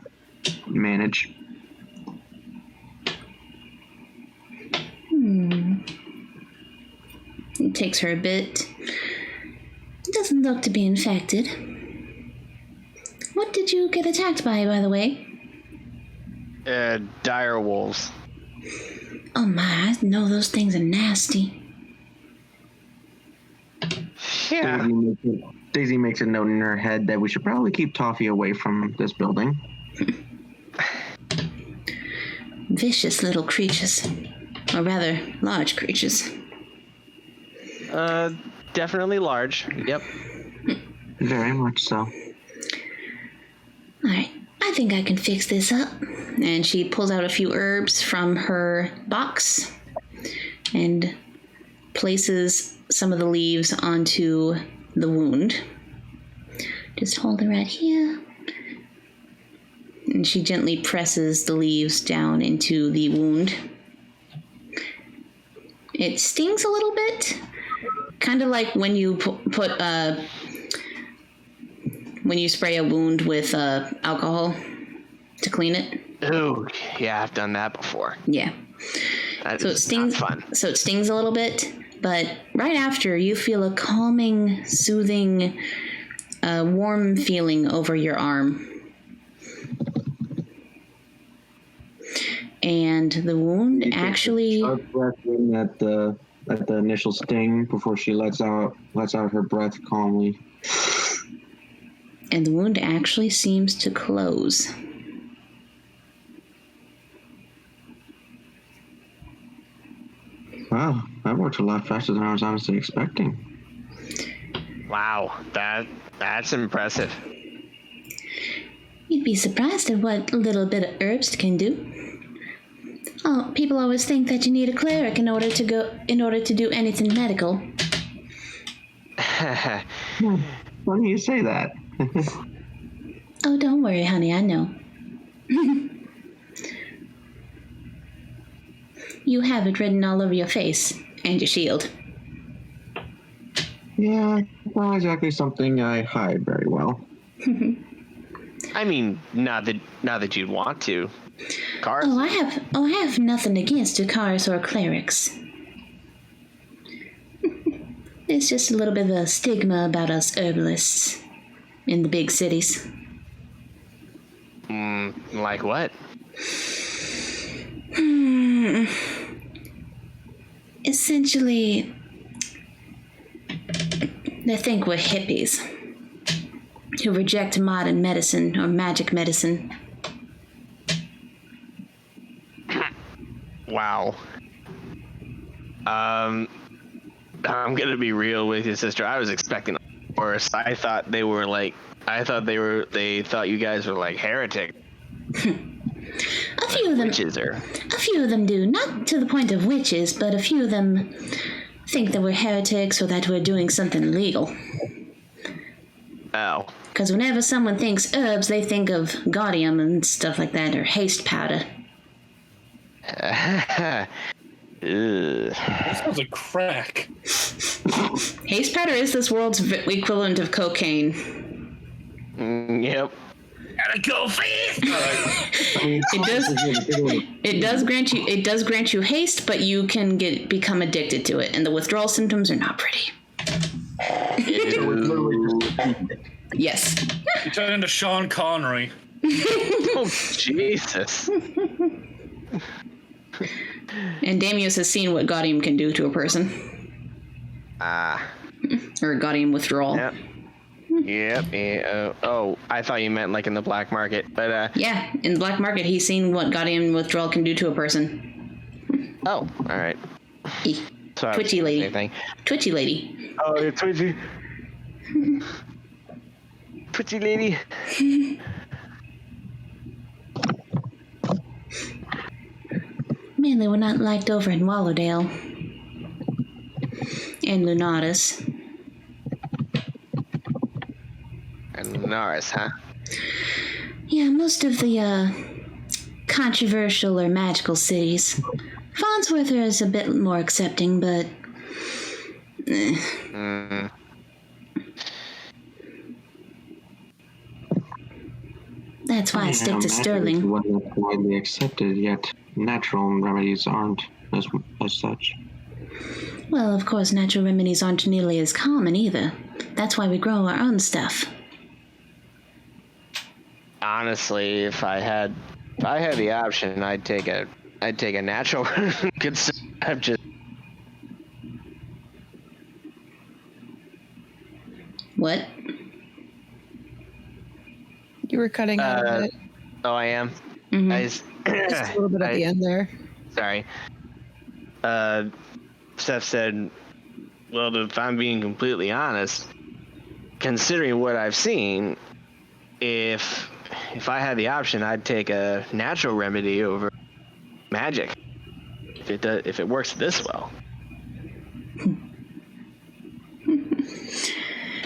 manage. it takes her a bit. It doesn't look to be infected. What did you get attacked by the way? Dire wolves. Oh my, I know those things are nasty. Yeah. Daisy makes a note in her head that we should probably keep Toffee away from this building. Vicious little creatures. Or rather, large creatures. Definitely large. Yep. Very much so. Alright, I think I can fix this up. And she pulls out a few herbs from her box and places some of the leaves onto the wound. Just hold it right here. And she gently presses the leaves down into the wound. It stings a little bit. Kind of like when you when you spray a wound with alcohol to clean it. Ooh, yeah, I've done that before. Yeah. So it stings. Not fun. So it stings a little bit, but right after you feel a calming, soothing, warm feeling over your arm. And the wound actually. Sharp breath in at the initial sting before she lets out her breath calmly. And the wound actually seems to close. Wow, that worked a lot faster than I was honestly expecting. Wow, that's impressive. You'd be surprised at what a little bit of herbs can do. Oh, people always think that you need a cleric in order to do anything medical. Funny you say that. Oh, don't worry, honey, I know. You have it written all over your face and your shield. Yeah, not exactly something I hide very well. I mean, not that you'd want to. Cars. I have nothing against Dukars or clerics. It's just a little bit of a stigma about us herbalists in the big cities. Like what? Essentially, they think we're hippies who reject modern medicine or magic medicine. Wow. I'm gonna be real with you, sister. I was expecting worse. I thought they thought you guys were like heretic. A few of them. Witches or. A few of them do, not to the point of witches, but a few of them think that we're heretics or that we're doing something illegal. Oh. Because whenever someone thinks herbs, they think of gaudium and stuff like that, or haste powder. That sounds like crack. Haste powder is this world's equivalent of cocaine. Yep. gotta go fast. It does grant you haste, but you can become addicted to it, and the withdrawal symptoms are not pretty. Yes. You turn into Sean Connery. Oh, Jesus. And Damius has seen what Gaudium can do to a person. Or Gaudium withdrawal. Yep. Yeah. Oh, I thought you meant like in the black market, but yeah, in the black market, he's seen what Gaudium withdrawal can do to a person. Oh, all right. So Twitchy lady. Twitchy lady. Oh, you're twitchy. Twitchy lady. Man, they were not liked over in Wallowdale. And Lunatus. And Lunaris, huh? Yeah, most of the, controversial or magical cities. Farnsworth is a bit more accepting, but... That's why I stick to Sterling. One that's widely accepted, yet natural remedies aren't as such. Well, of course, natural remedies aren't nearly as common either. That's why we grow our own stuff. Honestly, if I had the option, I'd take a natural. I'm just. What? You were cutting out of it. Oh, I am. Mm-hmm. Just a little bit at the end there. Sorry. Seth said, well, if I'm being completely honest, considering what I've seen, if I had the option, I'd take a natural remedy over magic. If it works this well.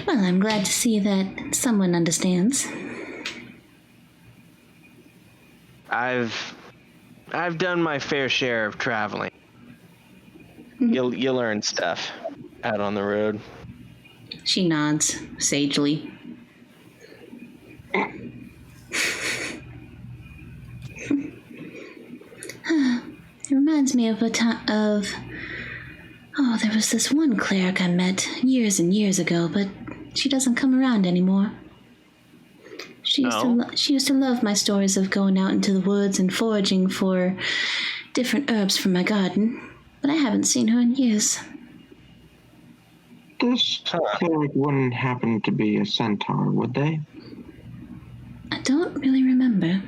Well, I'm glad to see that someone understands. I've done my fair share of traveling. You learn stuff out on the road. She nods sagely. It reminds me of there was this one cleric I met years and years ago, but she doesn't come around anymore. She used to love my stories of going out into the woods and foraging for different herbs from my garden, but I haven't seen her in years. This cleric wouldn't happen to be a centaur, would they? I don't really remember.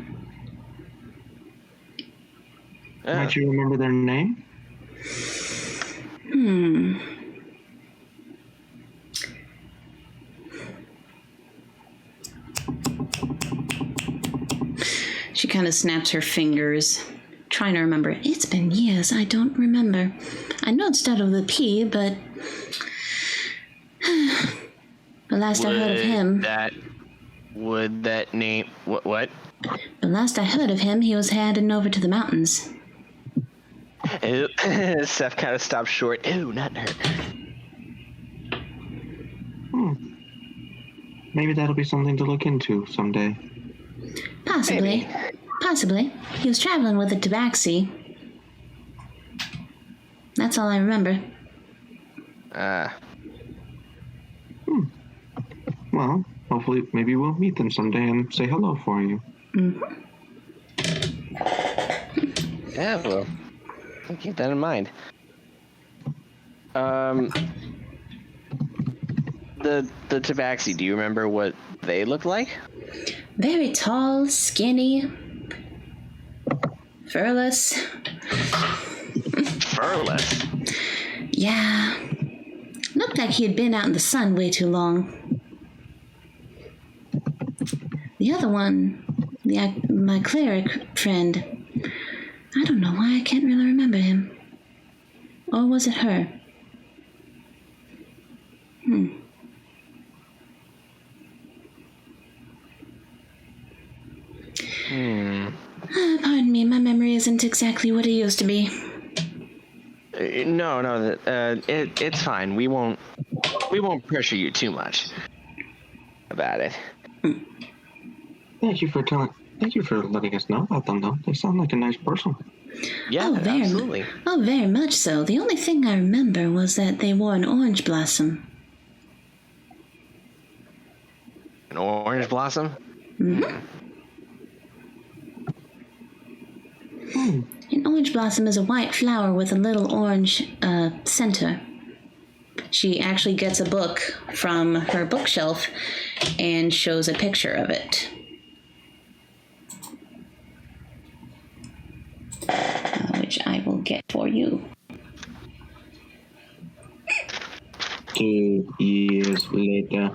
Might you remember their name? She kind of snaps her fingers, trying to remember. It's been years, I don't remember. I know it started with a P, but... the last I heard of him... Would that name... What? The last I heard of him, he was heading over to the mountains. Seth kind of stopped short. Ew, not her. Maybe that'll be something to look into someday. Possibly. Maybe. Possibly. He was traveling with a tabaxi. That's all I remember. Well, hopefully, maybe we'll meet them someday and say hello for you. Mm-hmm. Yeah, well, I'll keep that in mind. The tabaxi, do you remember what they looked like? Very tall, skinny, furless. Furless? Yeah. Looked like he had been out in the sun way too long. The other one, my cleric friend, I don't know why I can't really remember him. Or was it her? Pardon me, my memory isn't exactly what it used to be. No, it's fine. We won't pressure you too much about it. Thank you for letting us know about them, though. They sound like a nice person. Yeah, absolutely. Oh, very much so. The only thing I remember was that they wore an orange blossom. An orange blossom? Mm-hmm. An orange blossom is a white flower with a little orange center. She actually gets a book from her bookshelf and shows a picture of it. Which I will get for you. 2 years later.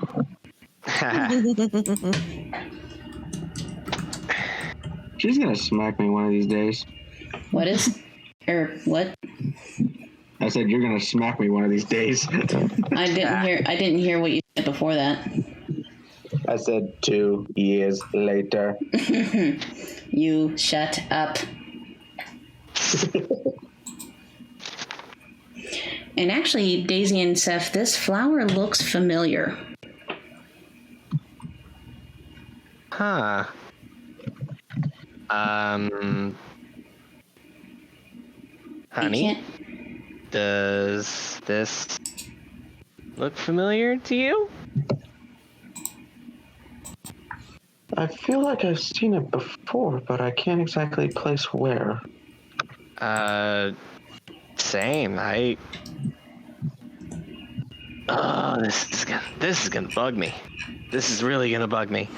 She's gonna smack me one of these days. What? I said you're gonna smack me one of these days. I didn't hear what you said before that. I said 2 years later. You shut up. And actually, Daisy and Seth, this flower looks familiar. Huh. Honey, does this look familiar to you? I feel like I've seen it before, but I can't exactly place where. Same. Oh, this is gonna bug me. This is really gonna bug me.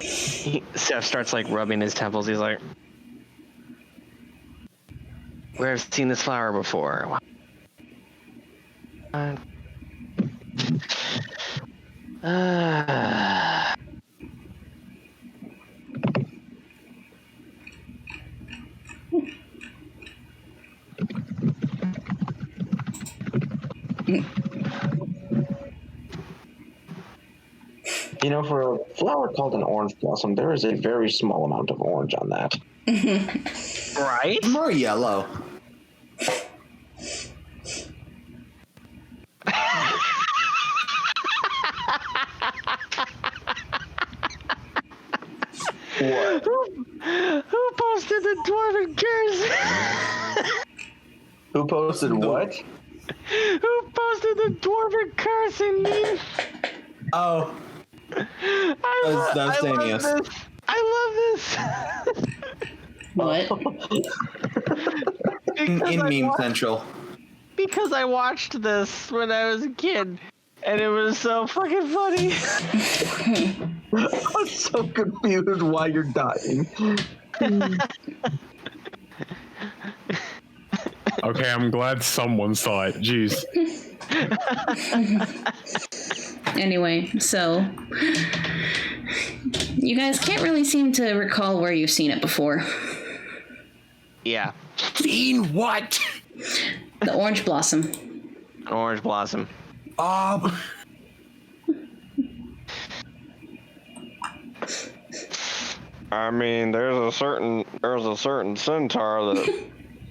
Seth starts like rubbing his temples. He's like, where have I seen this flower before? You know, for a flower called an orange blossom, there is a very small amount of orange on that. Right? More yellow. What? Who posted the dwarven curse? Who posted what? Who posted the dwarven curse in me? Oh. That's Damius. I love this. What? In Meme Central. Because I watched this when I was a kid, and it was so fucking funny. I'm so confused why you're dying. Okay, I'm glad someone saw it. Jeez. Anyway, so you guys can't really seem to recall where you've seen it before. Yeah. Seen what? The orange blossom. An orange blossom. I mean, there's a certain centaur that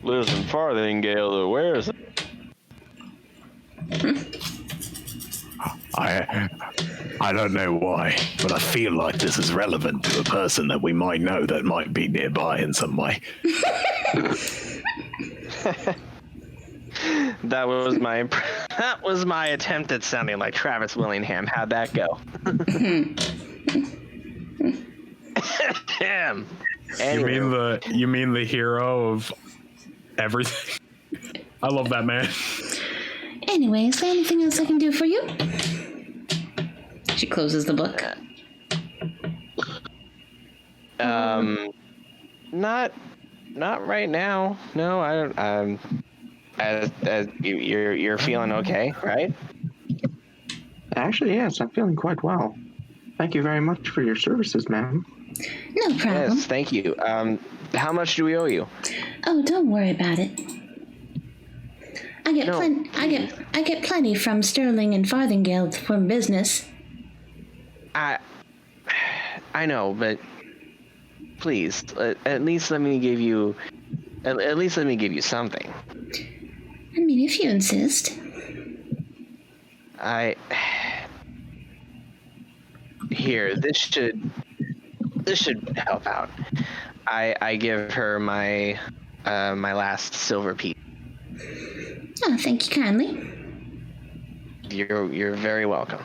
lives in Farthingale that wears it. I don't know why, but I feel like this is relevant to a person that we might know that might be nearby in some way. That was my attempt at sounding like Travis Willingham. How'd that go? Damn. Anyway. You mean the hero of everything? I love that man. Anyway, is there anything else I can do for you? She closes the book. Not right now. No, I don't. As you're feeling okay, right? Actually, yes, I'm feeling quite well. Thank you very much for your services, ma'am. No problem. Yes, thank you. How much do we owe you? Oh, don't worry about it. I get plenty from Sterling and Farthingale from business. I know, but please, at least let me give you something. I mean, if you Here, this should help out. I give her my my last silver piece. Oh, thank you kindly. You're very welcome.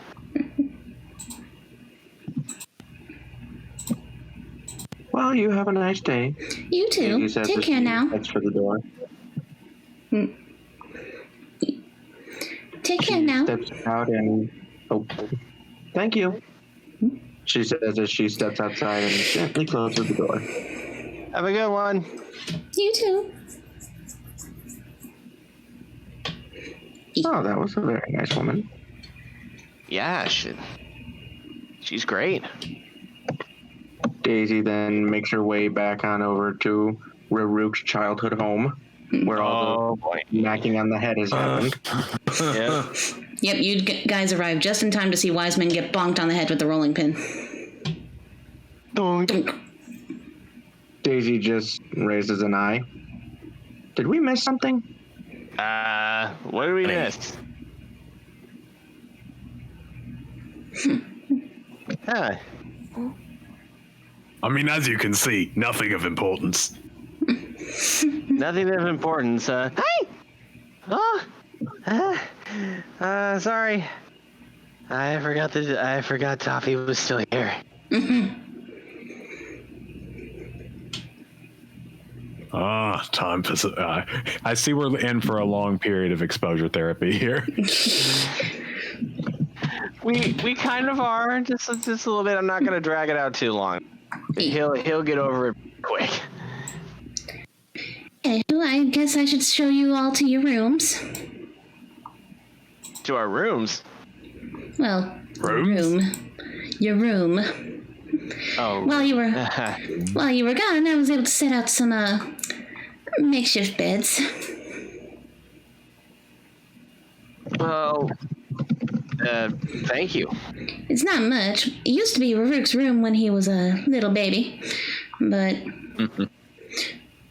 Well, you have a nice day. You too. He says Take as care she now. heads for the door. Take care She now. steps out and thank you. She says as she steps outside and gently closes the door. Have a good one. You too. Oh, that was a very nice woman. Yeah, she's great. Daisy then makes her way back on over to Rarouch's childhood home, where all the knocking on the head has happened. Yeah. Yep, you guys arrived just in time to see Wiseman get bonked on the head with the rolling pin. Dunk. Daisy just raises an eye. Did we miss something? What did we miss? Huh. I mean, as you can see, nothing of importance. Nothing of importance. Hi. Oh. Sorry. I forgot Toffee was still here. Time for. I see we're in for a long period of exposure therapy here. We kind of are, just a little bit. I'm not gonna drag it out too long. He'll get over it quick. Anywho, I guess I should show you all to your rooms. To our rooms. Well, Rooms? Your room. Oh. While you were gone, I was able to set out some makeshift beds. Well, thank you. It's not much. It used to be Raruk's room when he was a little baby, but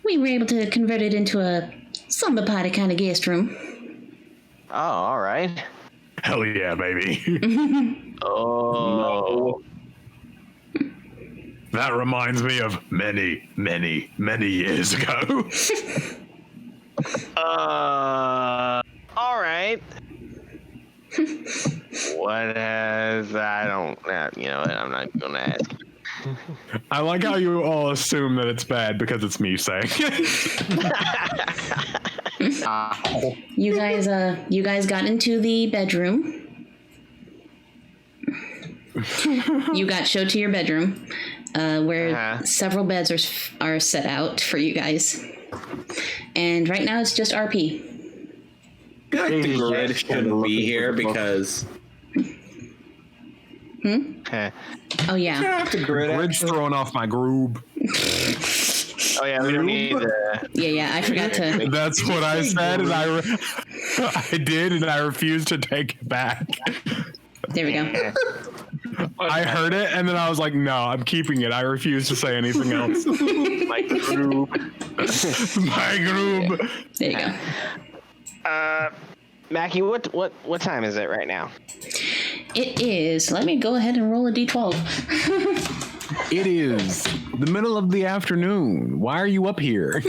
we were able to convert it into a slumber party kind of guest room. Oh, all right. Hell yeah, baby. Oh. That reminds me of many, many, many years ago. All right. What has I don't you know what, I'm not gonna ask. I like how you all assume that it's bad because it's me saying it. You guys got into the bedroom. You got showed to your bedroom, where several beds are set out for you guys. And right now it's just RP. I feel like the grid shouldn't be here because. Oh yeah. The Grid's throwing off my groove. Oh yeah, we don't need Yeah, I forgot to. That's what I said, and I did, and I refused to take it back. There we go. I heard it, and then I was like, no, I'm keeping it. I refuse to say anything else. my group. My group. There you go. Mackie, what time is it right now? It is. Let me go ahead and roll a d12. It is the middle of the afternoon. Why are you up here?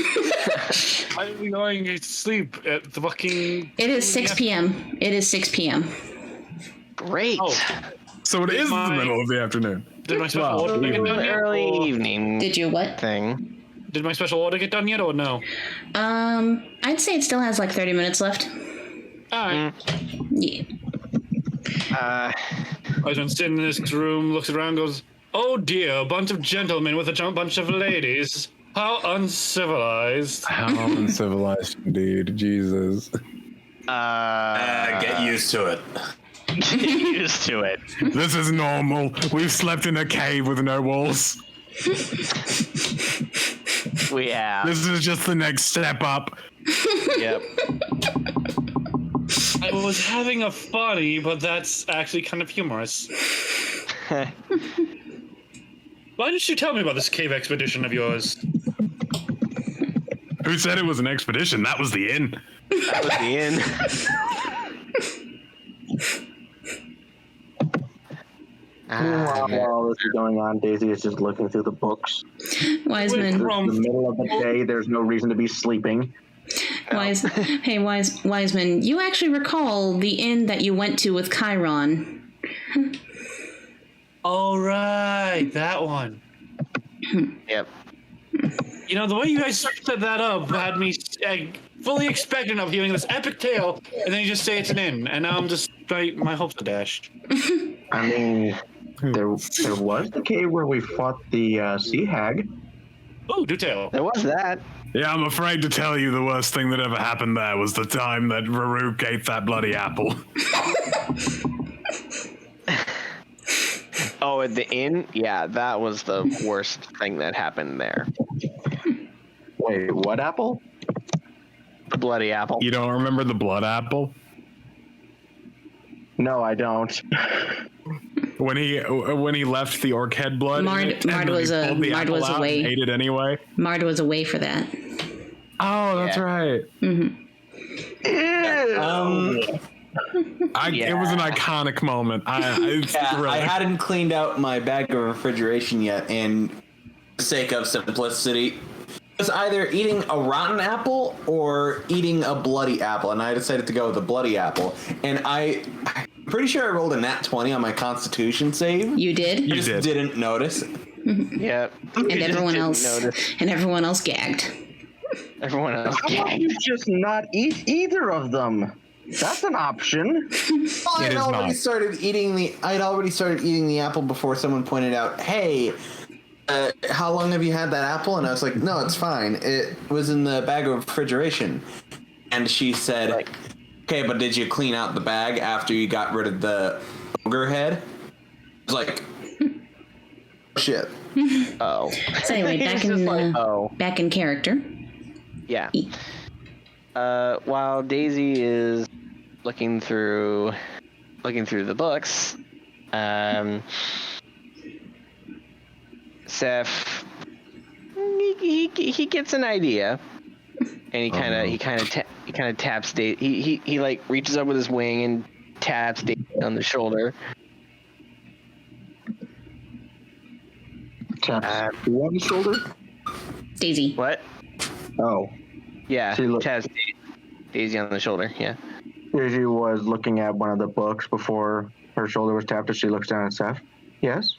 Why are we going to sleep at the fucking... It is 6 p.m. It is 6 p.m. Great. Oh. So it is the middle of the afternoon. Did my special order get done yet? Early evening. Did you what? Thing. Did my special order get done yet or no? I'd say it still has like 30 minutes left. Alright. Yeah. Wiseman sitting in this room, looks around, goes, "Oh dear, a bunch of gentlemen with a bunch of ladies. How uncivilized." How uncivilized indeed. Jesus. Get used to it. Get used to it. This is normal. We've slept in a cave with no walls. We have. This is just the next step up. Yep. I was having a funny, but that's actually kind of humorous. Why didn't you tell me about this cave expedition of yours? Who said it was an expedition? That was the inn. That was the inn. Meanwhile, while all this is going on, Daisy is just looking through the books. Wiseman. It's the middle of the day. There's no reason to be sleeping. Wiseman, you actually recall the inn that you went to with Chiron. All right, that one. Yep. You know, the way you guys set that up had me fully expectant of hearing this epic tale, and then you just say it's an inn, and now I'm just, my hopes are dashed. I mean, there was the cave where we fought the sea hag. Oh, do tell. There was that. Yeah, I'm afraid to tell you the worst thing that ever happened there was the time that Raruk ate that bloody apple. Oh, at the inn? Yeah, that was the worst thing that happened there. Wait, what apple? The bloody apple. You don't remember the blood apple? No, I don't. When he left the orc head blood, Mard was away. Ate it anyway. Mard was away for that. Oh, that's right. Mm-hmm. It was an iconic moment. I hadn't cleaned out my bag of refrigeration yet, and for the sake of simplicity, it was either eating a rotten apple or eating a bloody apple, and I decided to go with the bloody apple. And I'm pretty sure I rolled a nat 20 on my Constitution save. You did? I just didn't notice. Yeah. And everyone else gagged. Everyone else How about you just not eat either of them? That's an option. Well, I'd already started eating the apple before someone pointed out, "Hey, how long have you had that apple?" And I was like, "No, it's fine. It was in the bag of refrigeration." And she said, "Okay, but did you clean out the bag after you got rid of the ogre head?" I was like, "Shit." Oh. So anyway, back in character. Yeah. While Daisy is looking through the books, Seth he gets an idea, and he kind of taps Daisy. He like reaches up with his wing and taps Daisy on the shoulder. Taps who on the shoulder? Daisy. What? Oh. Yeah, taps Daisy on the shoulder, yeah. Daisy was looking at one of the books before her shoulder was tapped as she looks down at Seth. Yes?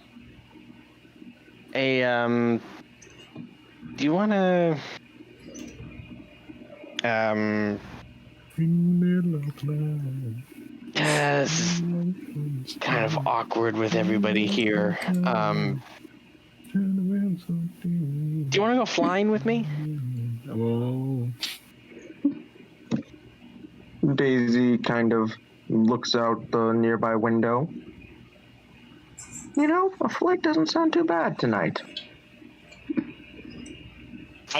Hey, do you want to... this is kind of awkward with everybody here. Do you want to go flying with me? Oh. Daisy kind of looks out the nearby window. You know, a flight doesn't sound too bad tonight.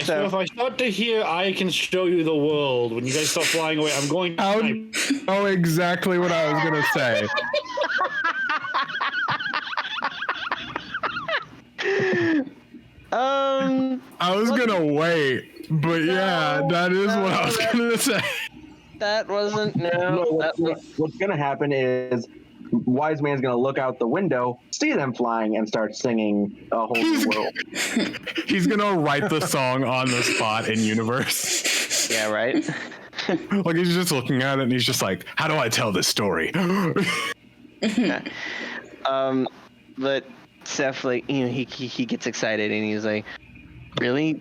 So if I start to hear I can show you the world, when you guys start flying away, I'm going to... Oh, exactly what I was going to say. I was going to wait, but yeah, that is what I was going to say. That wasn't... What's going to happen is Wise Man's going to look out the window, see them flying, and start singing a whole new world. He's going to write the song on the spot in universe. Yeah, right? Like, he's just looking at it, and he's just like, how do I tell this story? But Seth, like, you know, he gets excited, and he's like, really?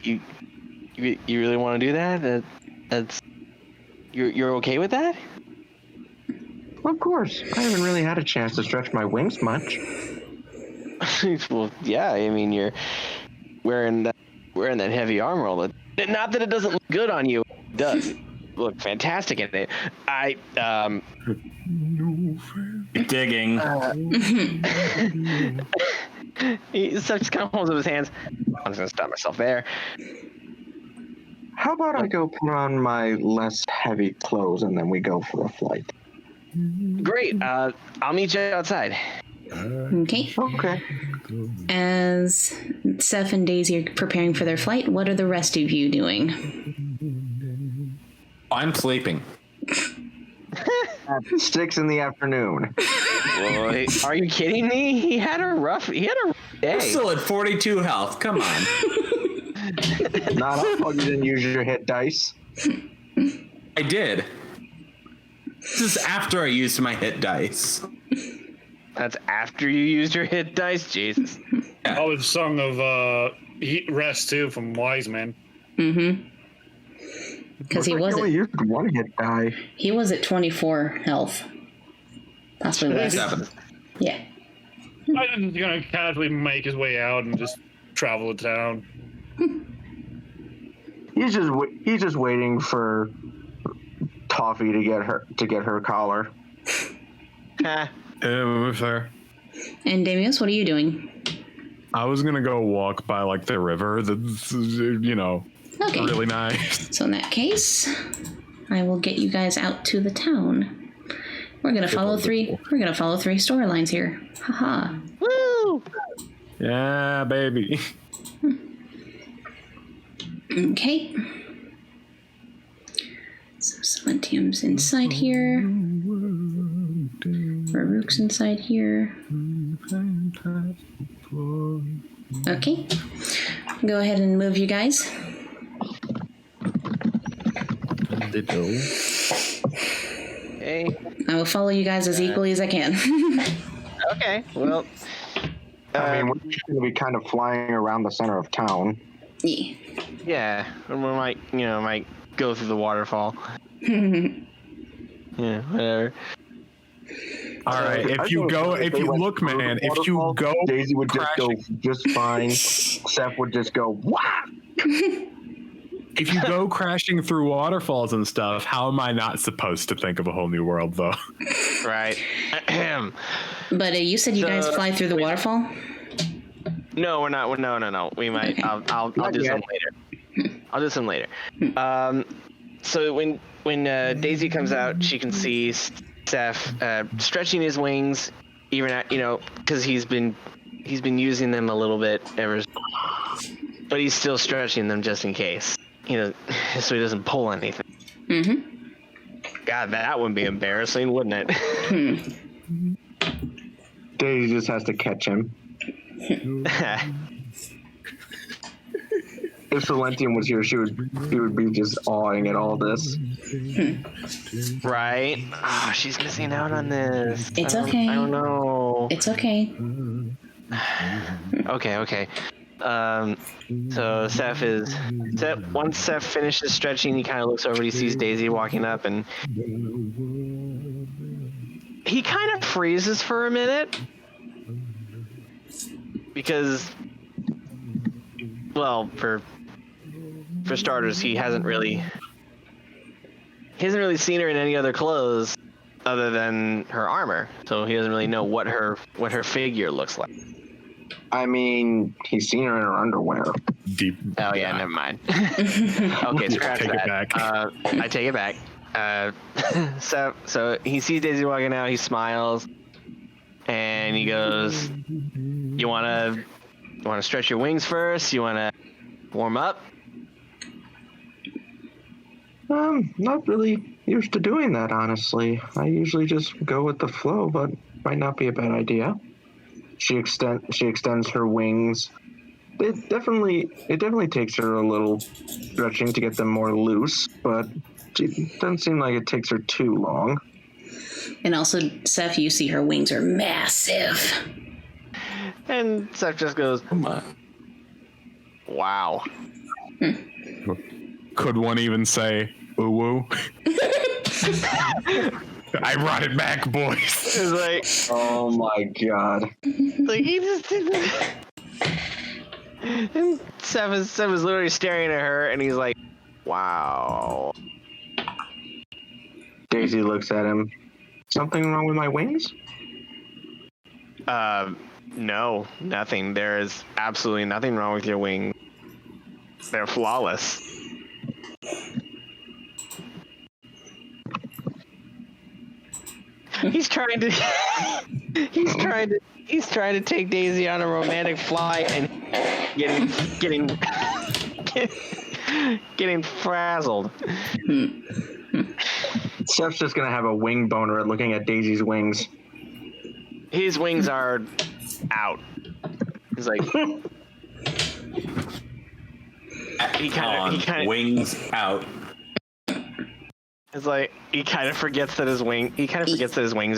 You really want to do that? That's... You're okay with that? Of course. I haven't really had a chance to stretch my wings much. Well, yeah. I mean, you're wearing that heavy armor all the time. Not that it doesn't look good on you. It does look fantastic in it. Digging. He just kind of holds up his hands. I'm just gonna stop myself there. How about I go put on my less heavy clothes and then we go for a flight? Great. I'll meet you outside. Okay. Okay. As Seth and Daisy are preparing for their flight, what are the rest of you doing? I'm sleeping. at 6 in the afternoon. Boy, are you kidding me? He had a rough day. I'm still at 42 health. Come on. Not all you didn't use your hit dice. I did. This is after I used my hit dice. That's after you used your hit dice? Jesus. Oh, the song of Rest, too, from Wise Man. Mm-hmm. Because he only used one hit die. He was at 24 health. Possibly less. 7. Yeah. I think he's gonna casually make his way out and just travel to town. He's just waiting for Toffee to get her collar. Fair. And Damios, what are you doing? I was gonna go walk by like the river. That's Okay. really nice. So in that case, I will get you guys out to the town. We're gonna follow three storylines here. Haha. Woo! Yeah, baby. Okay. So Silentium's inside here. Rarouk's inside here. Okay. Go ahead and move you guys. Okay. I will follow you guys as equally as I can. Okay. Well. I mean, we're going to be kind of flying around the center of town. Yeah. Yeah. And we might go through the waterfall. Yeah. Whatever. All right. If you go Daisy would just go crashing. just fine. Seth would just go, "Wah!" If you go crashing through waterfalls and stuff, how am I not supposed to think of a whole new world, though? Right. But you said you guys fly through the waterfall? No, we're not. No. We might. Okay. I'll do some later. I'll do some later. So when Daisy comes out, she can see Seth stretching his wings, even at, because he's been using them a little bit but he's still stretching them just in case, so he doesn't pull anything. Mm-hmm. God, that would be embarrassing, wouldn't it? Daisy just has to catch him. If Silentium was here, he would be just awing at all this. Right? Oh, she's missing out on this. It's okay. I don't know. It's okay. Okay. So once Seth finishes stretching, he kind of looks over, he sees Daisy walking up, and he kind of freezes for a minute because, well, for starters, he hasn't really seen her in any other clothes other than her armor, so he doesn't really know what her figure looks like. I mean, he's seen her in her underwear. Deep. Oh yeah, never mind. Okay, scratch Take that. it back. I take it back. So he sees Daisy walking out. He smiles, and he goes, "You wanna stretch your wings first? You wanna warm up?" Not really used to doing that, honestly. I usually just go with the flow, but might not be a bad idea. She extends her wings. It definitely takes her a little stretching to get them more loose, but it doesn't seem like it takes her too long. And also, Seth, you see her wings are massive. And Seth just goes, "Wow." Could one even say, "Ooh woo"? I brought it back, boys. It's like, Oh my god. like he just didn't. And Seth is literally staring at her, and he's like, "Wow." Daisy looks at him. Something wrong with my wings? No, nothing. There is absolutely nothing wrong with your wings. They're flawless. He's trying to take Daisy on a romantic flight and getting frazzled. Seth's just gonna have a wing boner at looking at Daisy's wings. His wings are out. He's like, he kind of wings out. It's like he kind of forgets that his wings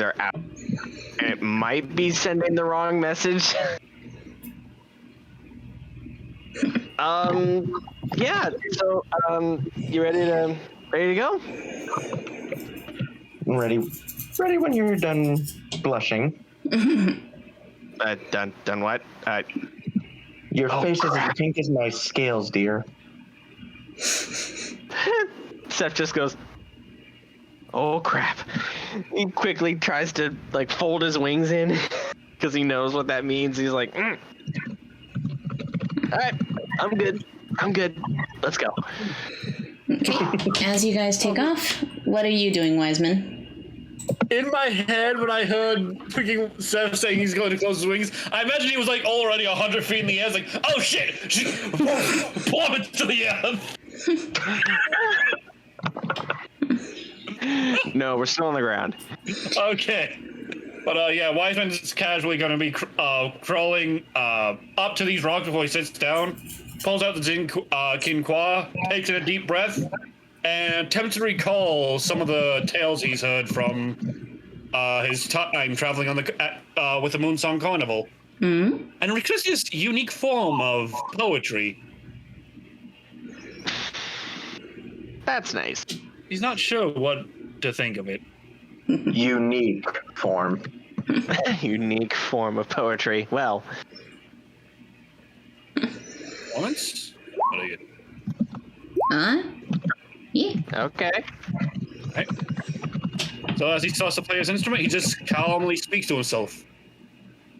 are out, and it might be sending the wrong message. Yeah. So, you ready to go? Ready when you're done blushing. Done what? Your face is as pink as my scales, dear. Seth just goes, oh crap. He quickly tries to like fold his wings in because he knows what that means. He's like, all right, I'm good. Let's go. Okay. As you guys take off, what are you doing, Wiseman? In my head, when I heard freaking Seth saying he's going to close his wings, I imagine he was like already 100 feet in the air. It's like, oh shit! Plummet to the earth. No, we're still on the ground. Okay. But yeah, Wiseman's casually going to be crawling up to these rocks before he sits down, pulls out the Quinqua, takes in a deep breath, and attempts to recall some of the tales he's heard from his time traveling on with the Moonsong Carnival. Mm-hmm. And recalls this unique form of poetry. That's nice. He's not sure what to think of it. Unique form. Unique form of poetry. Well. Once? What are you? Yeah. Okay. Right. So as he starts to play his instrument, he just calmly speaks to himself.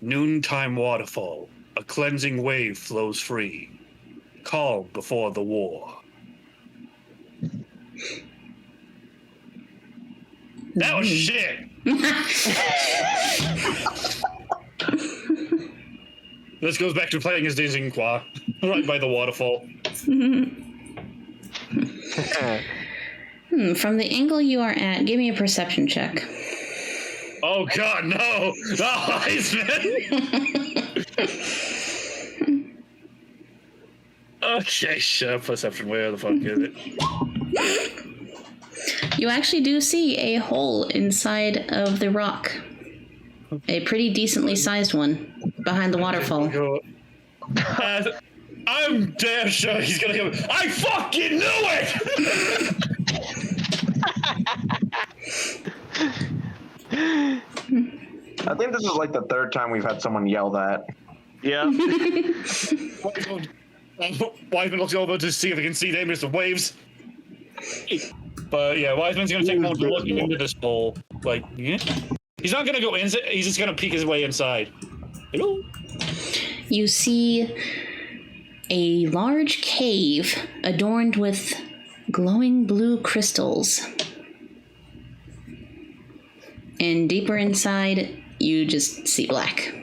Noontime waterfall. A cleansing wave flows free. Calm before the war. That was shit. This goes back to playing his Dizinqua right by the waterfall. From the angle you are at, give me a perception check. Oh god, no! No, Iceman! Okay, sure, perception, where the fuck is it? You actually do see a hole inside of the rock. A pretty decently sized one behind the waterfall. I'm damn sure he's gonna go, I fucking knew it! I think this is like the third time we've had someone yell that. Yeah. Wiseman looks over to see if he can see them as the waves. But yeah, Wiseman's gonna take a moment to look into this hole. Like, yeah. He's not gonna go in, he's just gonna peek his way inside. Hello? You see a large cave adorned with glowing blue crystals. And deeper inside, you just see black.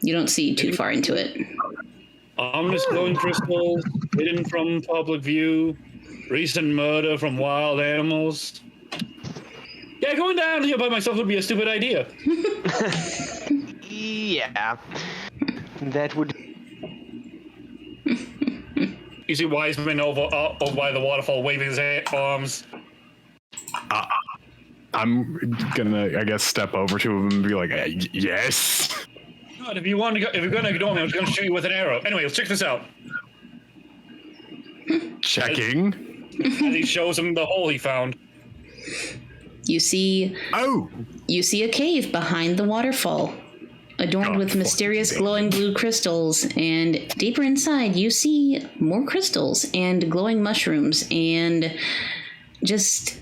You don't see too far into it. Ominous glowing crystals, hidden from public view, recent murder from wild animals. Yeah, going down here by myself would be a stupid idea. Yeah. That would... You see Wiseman over by the waterfall waving his arms. I'm gonna, I guess, step over to him and be like, yes. God, if you're gonna ignore me, I'm just gonna shoot you with an arrow. Anyway, let's check this out. Checking. As he shows him the hole he found. You see a cave behind the waterfall, adorned with mysterious glowing blue crystals, and deeper inside you see more crystals and glowing mushrooms and just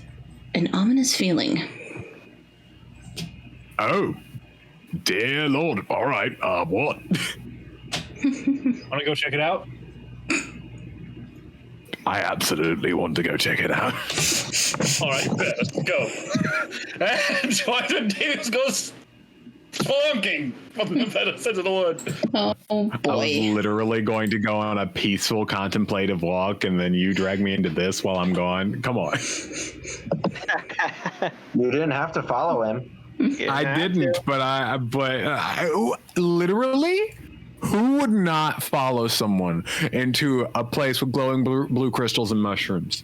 an ominous feeling. Oh, dear Lord. All right, what? Wanna go check it out? I absolutely want to go check it out. All right, let's go. And Wiseman Davis goes spelunking, from the better sense of the word. Oh boy. I was literally going to go on a peaceful contemplative walk, and then you drag me into this while I'm gone. Come on. You didn't have to follow him. I didn't, but literally, who would not follow someone into a place with glowing blue crystals and mushrooms?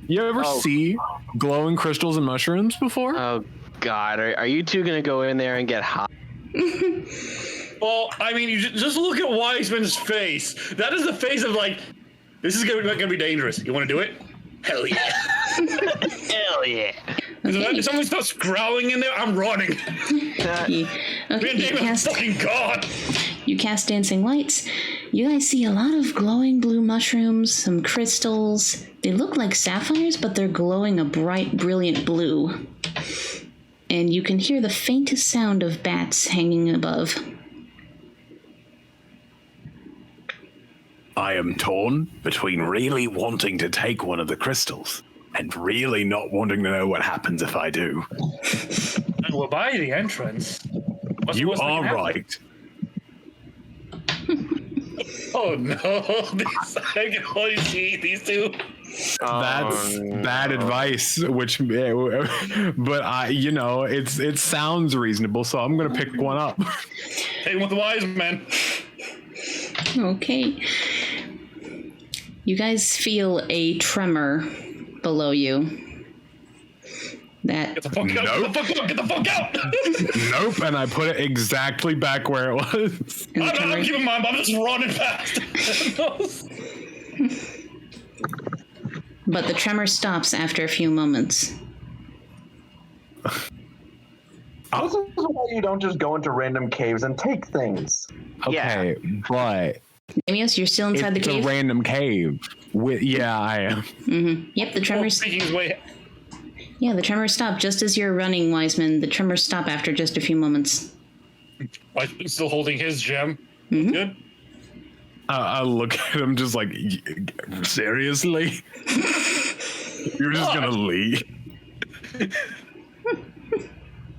You ever see glowing crystals and mushrooms before? Oh God, are you two gonna go in there and get hot? Well, I mean, you just look at Wiseman's face. That is the face of like, this is gonna be dangerous. You want to do it? Hell yeah! Hell yeah! If someone starts growling in there, I'm running. Fucking God! You cast Dancing Lights. You guys see a lot of glowing blue mushrooms, some crystals. They look like sapphires, but they're glowing a bright, brilliant blue. And you can hear the faintest sound of bats hanging above. I am torn between really wanting to take one of the crystals and really not wanting to know what happens if I do. We're by the entrance. You are right. Oh no! I can only see these two. That's bad advice. But it sounds reasonable, so I'm gonna pick one up. Hey, with the wise men. Okay. You guys feel a tremor below you. Get the fuck out! Nope. Get the fuck out! Nope, and I put it exactly back where it was. I'm keeping mine, I'm just running fast. But the tremor stops after a few moments. This is why you don't just go into random caves and take things. Okay, but Damios, you're still inside the cave? It's a random cave. I am. Mm-hmm. Yep, the tremors. Yeah, the tremors stop just as you're running, Wiseman. The tremors stop after just a few moments. Wiseman's still holding his gem. Mm-hmm. Good. I look at him just like, seriously? You're just gonna leave?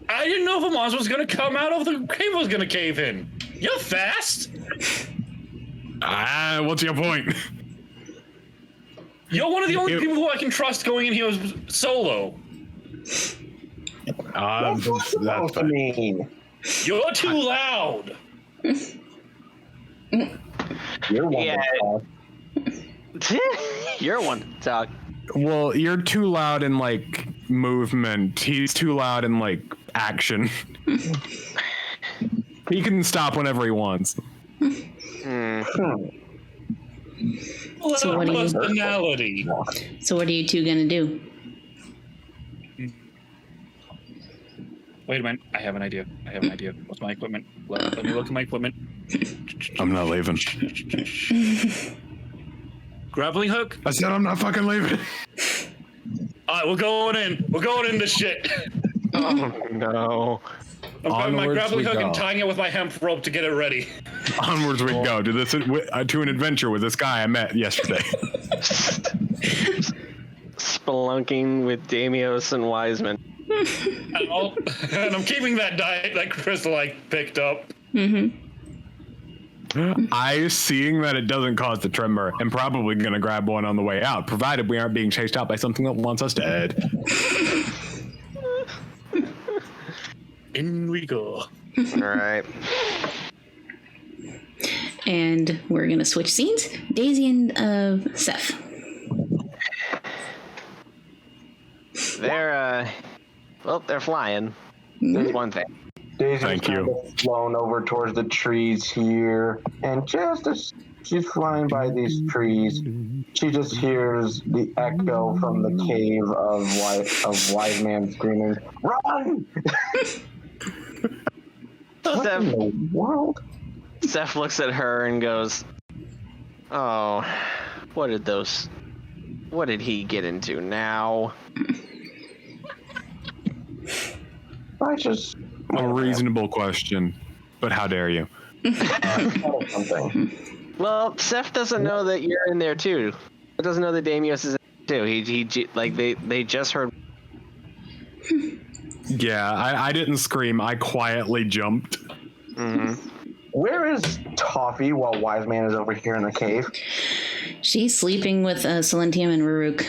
I didn't know if a monster was gonna come out of the cave was gonna cave in. You're fast. What's your point? You're one of the only people who I can trust going in here solo. That's what mean. You're too loud. You're one to talk. You're one to talk. Well, you're too loud in like movement. He's too loud in like action. He can stop whenever he wants. So what are you two gonna do? Wait a minute. I have an idea. What's my equipment? Let me look at my equipment. I'm not leaving. Grappling hook? I said I'm not fucking leaving. Alright, we're going in. We're going into shit. Oh no. I'm grabbing my grappling hook go. and tying it with my hemp rope to get it ready. Onwards we go to an adventure with this guy I met yesterday. Spelunking with Damios and Wiseman. And I'm keeping that crystal I picked up. Mm-hmm. Seeing that it doesn't cause the tremor, I'm probably going to grab one on the way out, provided we aren't being chased out by something that wants us dead. In we go. All right. And we're going to switch scenes. Daisy and Seth. They're flying. That's one thing. Daisy's flown over towards the trees here, and just as she's flying by these trees, she just hears the echo from the cave of Wise Man screaming, "Run!" What in the world? Seth looks at her and goes, "Oh, what did he get into now?" A reasonable question, but how dare you? Well, Seth doesn't know that you're in there too. He doesn't know that Damios is in there too. They just heard. Yeah, I didn't scream. I quietly jumped. Mm-hmm. Where is Toffee while Wise Man is over here in the cave? She's sleeping with Silentium and Raruk.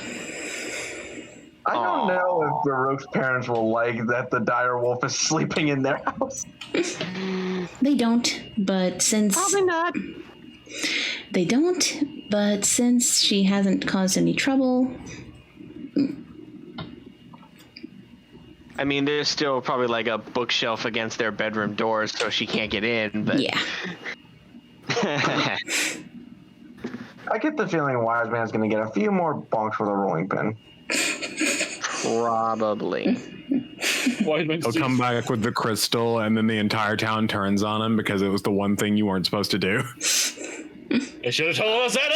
I don't know if the Rook's parents will like that the dire wolf is sleeping in their house. They don't, but since... Probably not. They don't, but since she hasn't caused any trouble... I mean, there's still probably like a bookshelf against their bedroom doors, so she can't get in, but... Yeah. I get the feeling Wise Man's going to get a few more bonks with a rolling pin. Probably. He'll come back with the crystal, and then the entire town turns on him because it was the one thing you weren't supposed to do. You should have told us that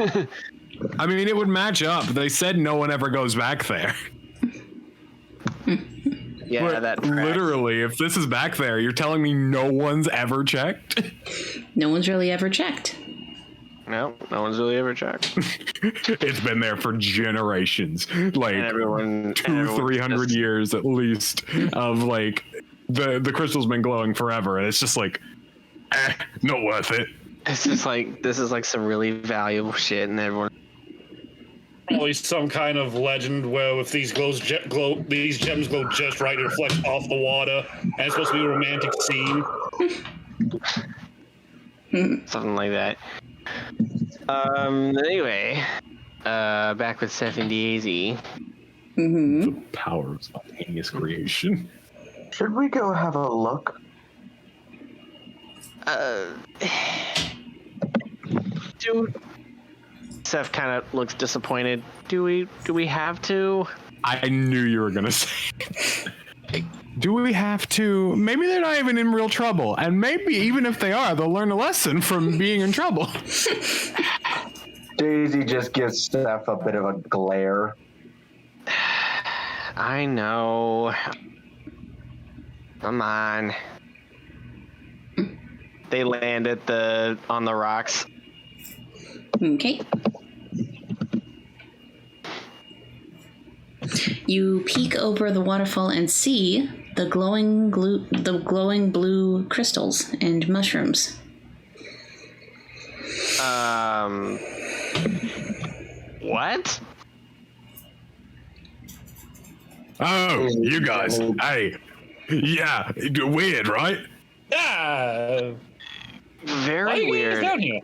earlier. I mean, it would match up. They said no one ever goes back there. Yeah, but that tracks. literally, if this is back there, you're telling me no one's ever checked? No one's really ever checked. No one's really ever checked. It's been there for generations, like everyone 300 years at least. Of like the crystal's been glowing forever, and it's just like, not worth it. It's just like this is like some really valuable shit, and everyone. Probably some kind of legend where if these these gems glow just right, it reflects off the water, and it's supposed to be a romantic scene. Something like that. Anyway, back with Seth and Daisy. The power of spontaneous creation. Should we go have a look? Seth kind of looks disappointed. Do we have to? I knew you were gonna say. Do we have to? Maybe they're not even in real trouble, and maybe even if they are, they'll learn a lesson from being in trouble. Daisy just gives Steph a bit of a glare. I know. Come on. They land on the rocks. Okay. You peek over the waterfall and see the glowing blue crystals and mushrooms. What? Oh, you guys. Hey. Yeah, weird, right? Yeah. Very weird. Down here?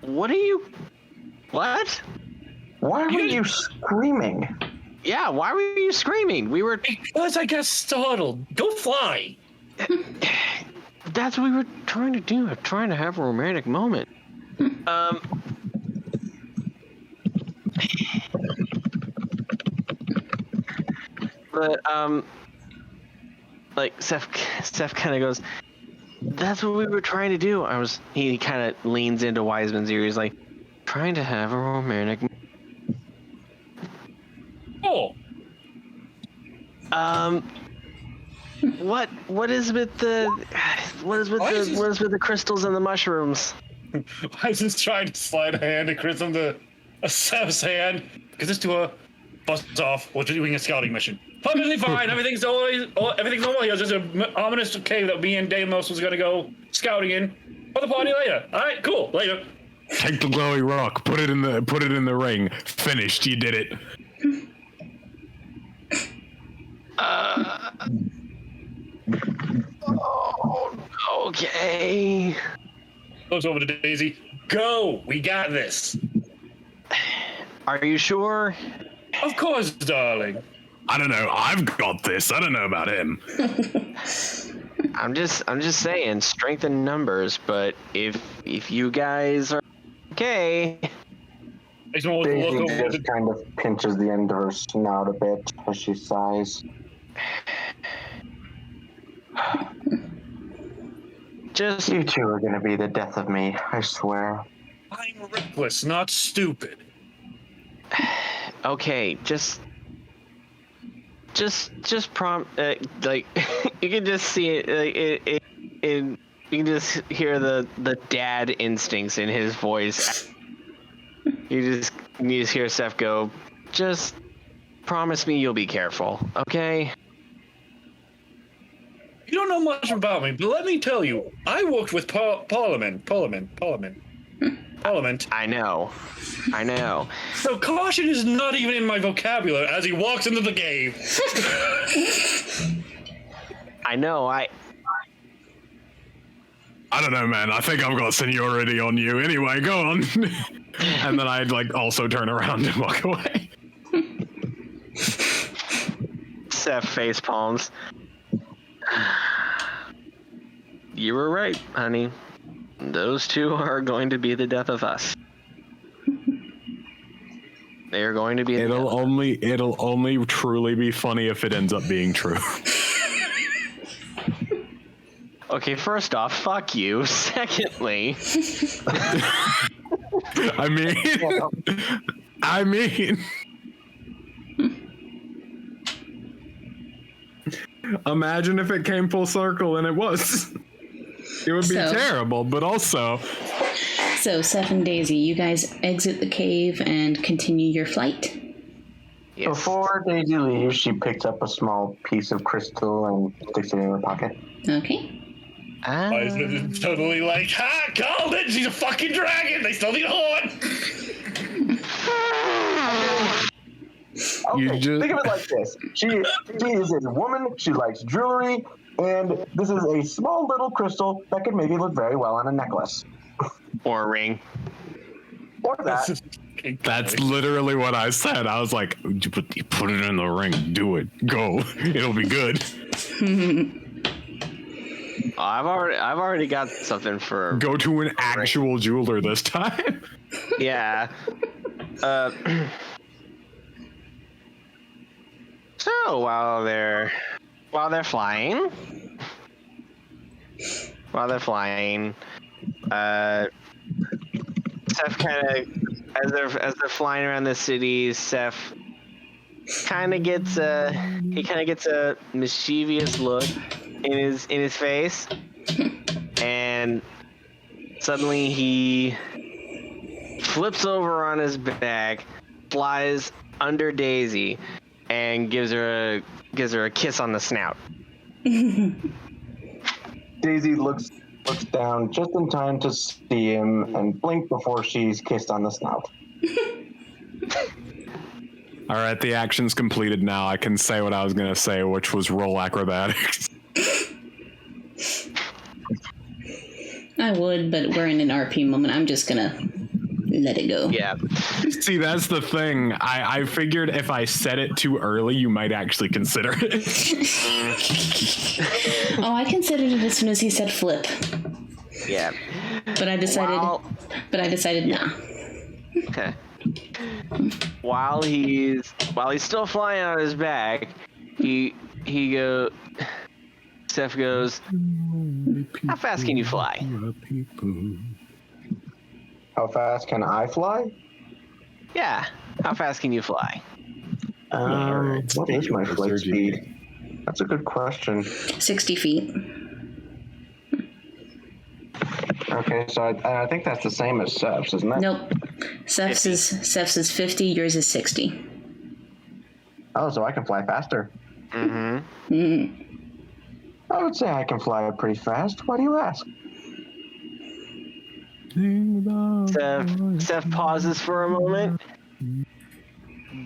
What are you? What? Why were you screaming? Yeah, why were you screaming? We were. Because I got startled. Go fly. That's what we were trying to do. We're trying to have a romantic moment. But like Seth kind of goes, that's what we were trying to do. He kind of leans into Wiseman's ear. He's like, trying to have a romantic. Oh. What is with the crystals and the mushrooms? Wiseman's trying to slide a hand to Chris into a Seth's hand because this to a bust off. We're doing a scouting mission. Perfectly fine. Everything's normal here. Just an ominous cave that me and Deimos was gonna go scouting in for the party later. All right, cool. Later. Take the glowy rock. Put it in the ring. Finished. You did it. Okay. Goes over to Daisy. Go. We got this. Are you sure? Of course, darling. I don't know. I've got this. I don't know about him. I'm just saying, strength in numbers. But if you guys are okay, Daisy just kind of pinches the end of her snout a bit as she sighs. just You two are gonna be the death of me, I swear. I'm reckless, not stupid. okay. Just like you can just see it. You can just hear the dad instincts in his voice. You just hear Seth go, just promise me you'll be careful, okay? You don't know much about me, but let me tell you, I worked with Parliament. element. I know. So caution is not even in my vocabulary as he walks into the cave. I know. I don't know, man. I think I've got seniority on you. Anyway, go on. And then I'd also turn around and walk away. Seth face palms. You were right, honey. Those two are going to be the death of us. They are going to be. It'll only truly be funny if it ends up being true. Okay, first off, fuck you. Secondly, I mean, imagine if it came full circle and it was. It would be terrible, but also. So, Seth and Daisy, you guys exit the cave and continue your flight. yes. Before Daisy leaves, she picks up a small piece of crystal and sticks it in her pocket. Okay. It's totally like, ha, called it! She's a fucking dragon! They still need a horn! Okay, think of it like this. She is a woman, she likes jewelry, and this is a small little crystal that could maybe look very well on a necklace. Or a ring. Or that. That's literally what I said. I was like, you put it in the ring. Do it. Go. It'll be good. I've already got something for. Go to an actual jeweler this time. Yeah. So while they're flying, Seth kind of, as they're flying around the city, Seth kind of gets a mischievous look in his face, and suddenly he flips over on his back, flies under Daisy, and gives her a kiss on the snout. Daisy looks down just in time to see him and blink before she's kissed on the snout. All right, the action's completed now. I can say what I was going to say, which was roll acrobatics. I would, but we're in an RP moment. I'm just gonna let it go. Yeah. See, that's the thing. I figured if I said it too early, you might actually consider it. Oh, I considered it as soon as he said flip. Yeah. But I decided. Nah. Okay. While he's still flying on his back, Seth goes, how fast can you fly? How fast can I fly? Yeah. How fast can you fly? What is my flight speed? That's a good question. 60 feet. Okay, so I think that's the same as Seth's, isn't it? Nope. Seth's is 50, yours is 60. Oh, so I can fly faster. Mm-hmm. I would say I can fly pretty fast. Why do you ask? Seth pauses for a moment,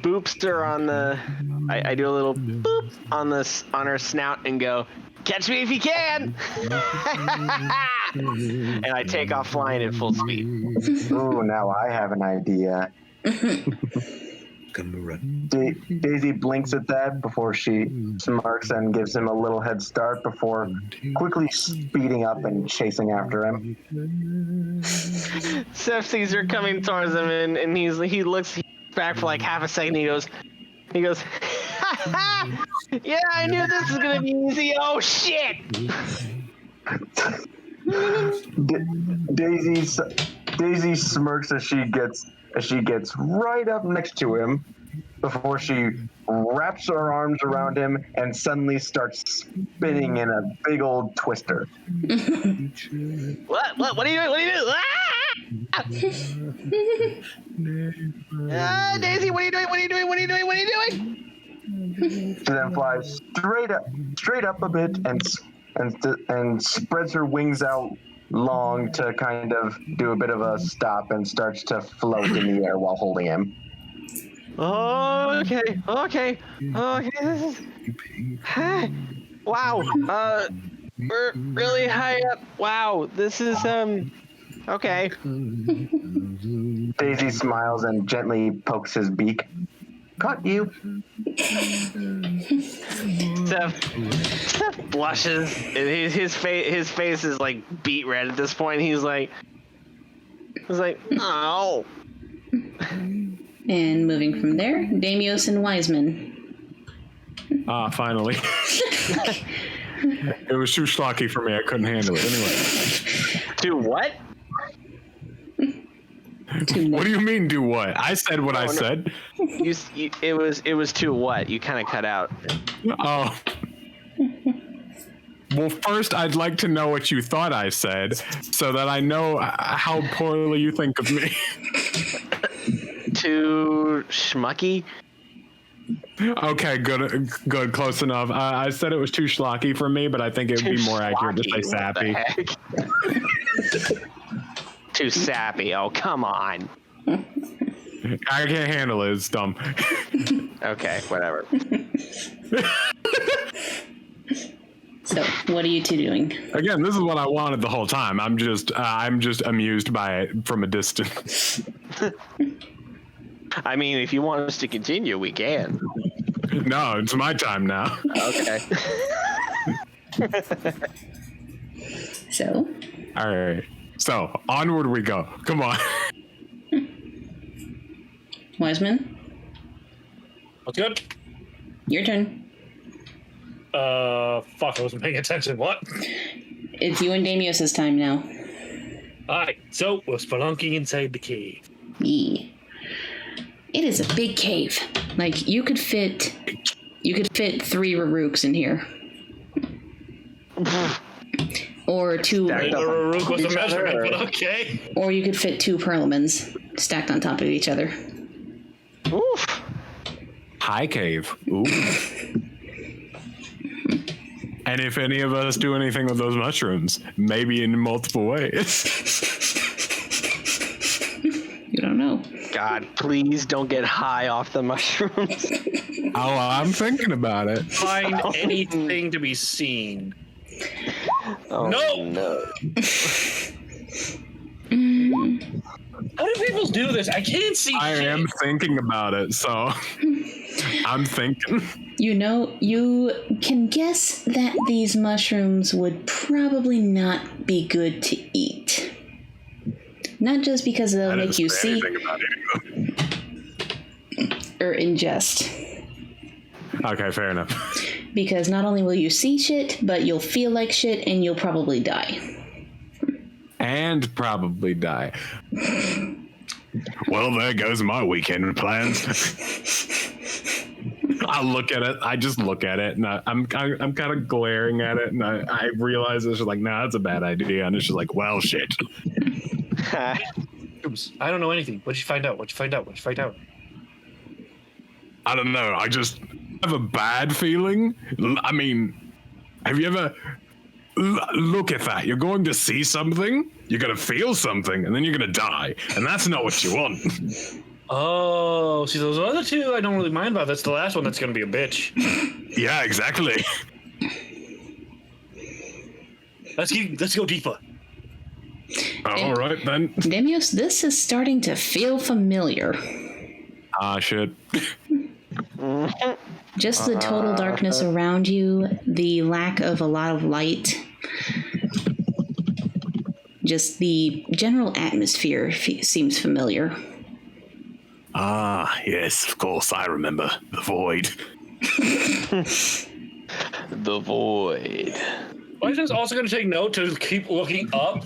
boops her on the. I do a little boop on her snout and go, catch me if you can! And I take off flying at full speed. Ooh, now I have an idea. Daisy blinks at that before she smirks and gives him a little head start before quickly speeding up and chasing after him. Seth sees her coming towards him, and he looks back for like half a second. He goes, yeah, I knew this was gonna be easy. Oh shit! Daisy smirks as she gets right up next to him before she wraps her arms around him and suddenly starts spinning in a big old twister. What are you doing? Daisy, what are you doing? She then flies straight up a bit and spreads her wings out long to kind of do a bit of a stop and starts to float in the air while holding him. Okay. This is. Wow. We're really high up. Wow. This is Okay. Daisy smiles and gently pokes his beak. Caught you. Steph blushes. His face is like beet red at this point. He's like, oh. And moving from there, Damios and Wiseman. Ah, finally. It was too schlocky for me. I couldn't handle it. Anyway. Do what? What do you mean, do what? I said what I said. It was too what? You kind of cut out. Oh. Well, first, I'd like to know what you thought I said, so that I know how poorly you think of me. Too schmucky? Okay, good, close enough. I said it was too schlocky for me, but I think it would be more accurate to say sappy. Too sappy. Oh, come on. I can't handle it. It's dumb. Okay, whatever. So, what are you two doing? Again, this is what I wanted the whole time. I'm just amused by it from a distance. I mean, if you want us to continue, we can. No, it's my time now. Okay. So? All right. So, onward we go. Come on. Wiseman? What's good? Your turn. Fuck, I wasn't paying attention. What? It's you and Damios' time now. Alright, so we're spelunking inside the cave. Yeah. It is a big cave. Like, you could fit 3 Rarouks in here. Or 2. Raruk was a measurement, but okay. Or you could fit 2 Perlmans stacked on top of each other. Oof. High cave. Ooh. And if any of us do anything with those mushrooms, maybe in multiple ways. You don't know. God, please don't get high off the mushrooms. Oh, I'm thinking about it. Find anything to be seen. Oh, no. How do people do this? I can't see I shit. am thinking about it, so I'm thinking. You know, you can guess that these mushrooms would probably not be good to eat. Not just because they'll make you see or ingest. Okay, fair enough. Because not only will you see shit, but you'll feel like shit and you'll probably die. And probably die. Well, there goes my weekend plans. I look at it. I just look at it, and I'm kind of glaring at it, and I realize it's just like, nah, that's a bad idea, and it's just like, well, shit. Oops, I don't know anything. What'd you find out? I don't know. I just have a bad feeling. I mean, have you ever look at that? You're going to see something, you're going to feel something, and then you're going to die, and that's not what you want. Oh, see, those other 2 I don't really mind about. That's the last one that's going to be a bitch. Yeah, exactly. Let's go deeper. All right, then. Damios, this is starting to feel familiar. Ah, shit. Just the total darkness around you, the lack of a lot of light, just the general atmosphere seems familiar. Ah, yes, of course, I remember. The void. The void. Wiseman's also going to take note to keep looking up.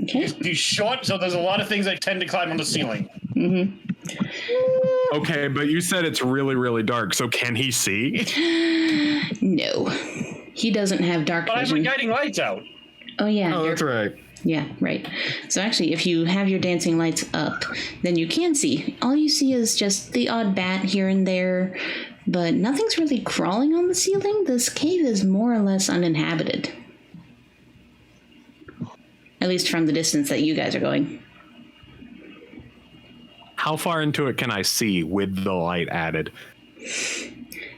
Okay. He's short, so there's a lot of things that tend to climb on the ceiling. Mm-hmm. Okay, but you said it's really, really dark, so can he see? No. He doesn't have dark But I have my vision. guiding lights out. Oh, yeah. Oh, that's right. Yeah, right. So actually, if you have your dancing lights up, then you can see. All you see is just the odd bat here and there, but nothing's really crawling on the ceiling. This cave is more or less uninhabited. at least from the distance that you guys are going. How far into it can I see with the light added?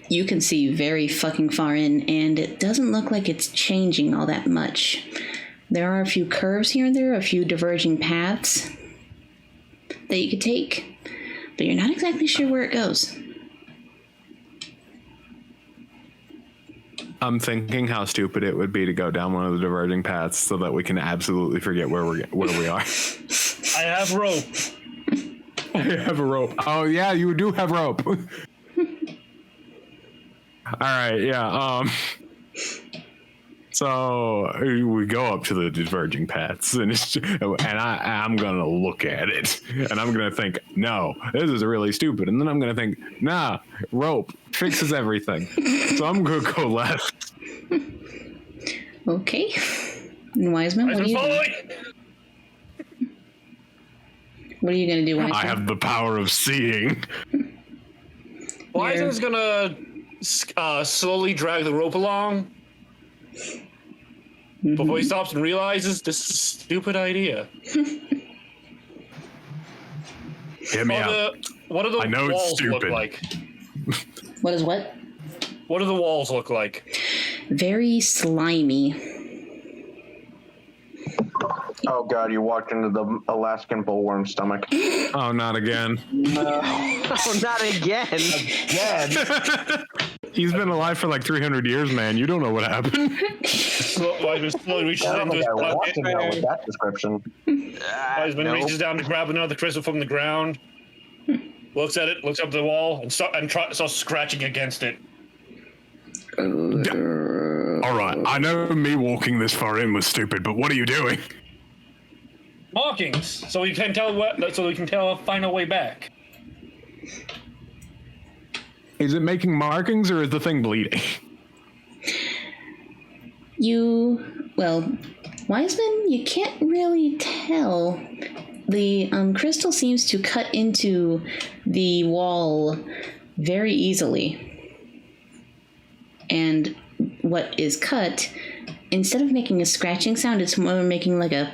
You can see very fucking far in, and it doesn't look like it's changing all that much. There are a few curves here and there, a few diverging paths that you could take, but you're not exactly sure where it goes. I'm thinking how stupid it would be to go down one of the diverging paths so that we can absolutely forget where we are. I have rope. I have a rope. Oh yeah, you do have rope. All right, yeah. So we go up to the diverging paths, and I'm gonna look at it, and I'm gonna think, no, this is really stupid, and then I'm gonna think, nah, rope fixes everything. So I'm gonna go left. Okay. And Wiseman, what are you doing? What are you gonna do, Wiseman? I have the power of seeing. Wiseman's gonna slowly drag the rope along. Before he stops and realizes this is a stupid idea. Hear me out. What do the I know it's walls look stupid. like? What is what? What do the walls look like? Very slimy. Oh god, you walked into the Alaskan bullworm stomach. Oh, not again. Oh, not again. He's been alive for like 300 years, man. You don't know what happened. Wiseman slowly reaches I don't into think his I want pocket. to know with that description. Wiseman reaches down to grab another crystal from the ground. Looks at it, looks up the wall, and starts scratching against it. All right, I know me walking this far in was stupid, but what are you doing? Markings, so we can find our way back. Is it making markings, or is the thing bleeding? Wiseman, you can't really tell. The crystal seems to cut into the wall very easily. And what is cut, instead of making a scratching sound, it's more making like a...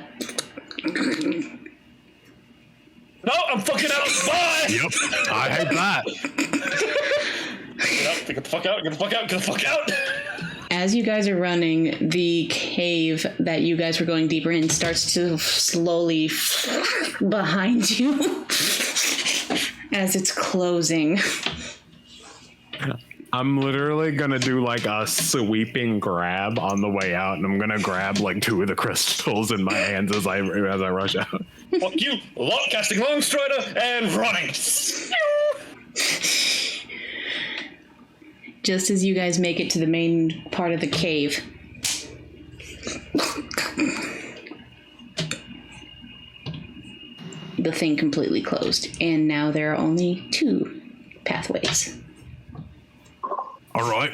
No, I'm fucking out. Bye. Yep, I hate that. Get the fuck out. Get the fuck out. Get the fuck out. As you guys are running, the cave that you guys were going deeper in starts to slowly behind you as it's closing. I'm literally gonna do like a sweeping grab on the way out, and I'm gonna grab like 2 of the crystals in my hands as I rush out. Fuck you! Casting long strider and running. Just as you guys make it to the main part of the cave, the thing completely closed, and now there are only 2 pathways. All right,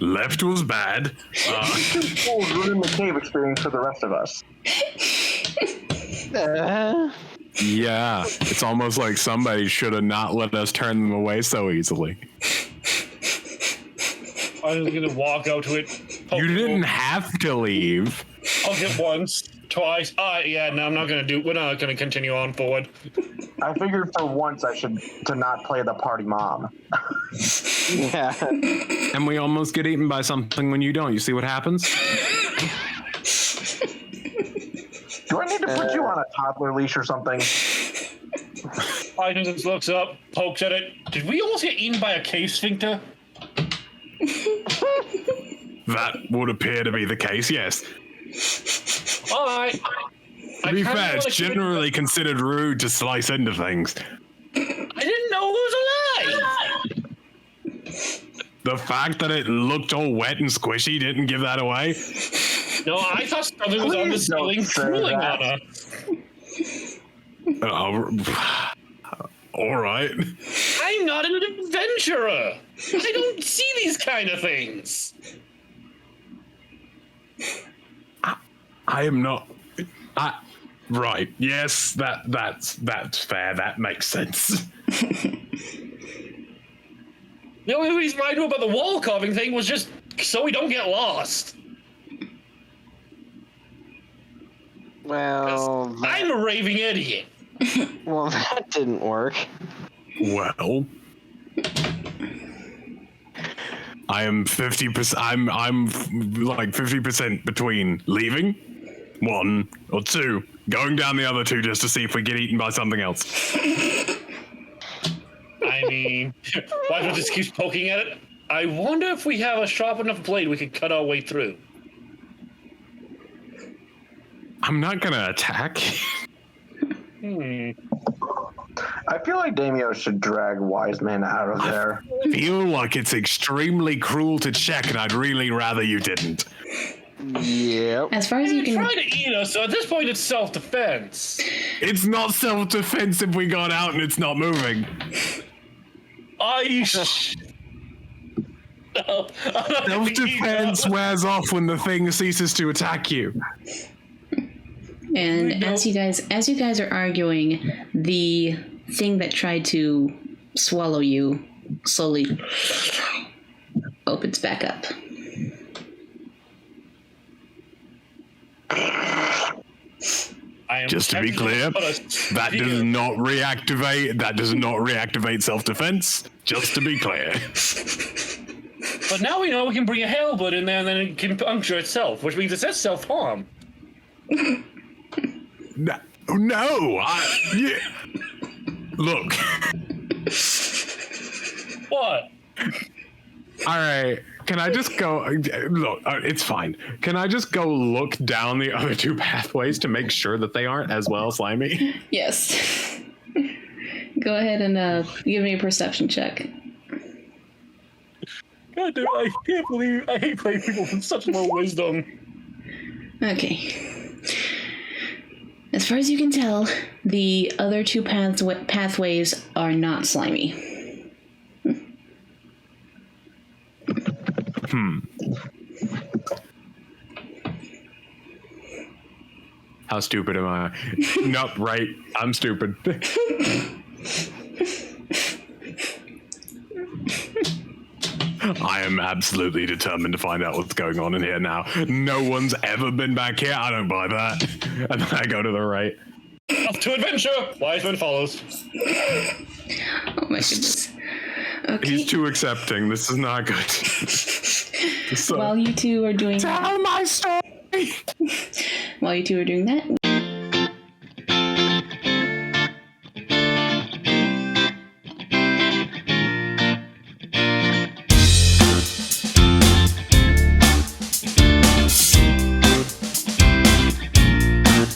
left was bad. Ruin the cave experience for the rest of us. Yeah, it's almost like somebody should have not let us turn them away so easily. I'm gonna walk out to it. You didn't have to leave. I'll get once, twice. Yeah, no, I'm not gonna do. We're not gonna continue on forward. I figured for once I should to not play the party mom. Yeah. And we almost get eaten by something when you don't. You see what happens? Do I need to put you on a toddler leash or something? Biden just looks up, pokes at it. Did we almost get eaten by a cave sphincter? That would appear to be the case, yes. All right. To be fair, it's generally considered rude to slice into things. I didn't know it was alive. The fact that it looked all wet and squishy didn't give that away. No, I thought something was on the ceiling drooling on us. All right. I'm not an adventurer. I don't see these kind of things. I am not. Right. Yes, that's fair. That makes sense. The only reason I knew about the wall carving thing was just so we don't get lost. Well, I'm a raving idiot. well, that didn't work. Well, I am 50%. I'm like 50% between leaving, 1 or 2, going down the other 2 just to see if we get eaten by something else. I mean, why don't we just keep poking at it? I wonder if we have a sharp enough blade we could cut our way through. I'm not gonna attack. I feel like Damio should drag Wiseman out of there. I feel like it's extremely cruel to check, and I'd really rather you didn't. Yep. As far as you You're can, trying to eat us, so at this point it's self-defense. It's not self-defense if we got out and it's not moving. No. Self-defense wears off when the thing ceases to attack you. and as you guys are arguing, the thing that tried to swallow you slowly opens back up. Just to be clear, that does not reactivate. That does not reactivate self-defense. Just to be clear. But now we know we can bring a halberd in there and then it can puncture itself, which means it says self-harm. No. Yeah. Look. What? All right. Can I just go? Look, it's fine. Can I just go look down the other 2 pathways to make sure that they aren't as well slimy? Yes. Go ahead and give me a perception check. God damn, I can't believe I hate playing people with such low wisdom. Okay. As far as you can tell, the other 2 pathways are not slimy. How stupid am I? Nope, right. I'm stupid. I am absolutely determined to find out what's going on in here now. No one's ever been back here. I don't buy that. And then I go to the right. Off to adventure! Wiseman follows. Oh my goodness. Okay. He's too accepting. This is not good. So, While you two are doing tell my story. While you two are doing that,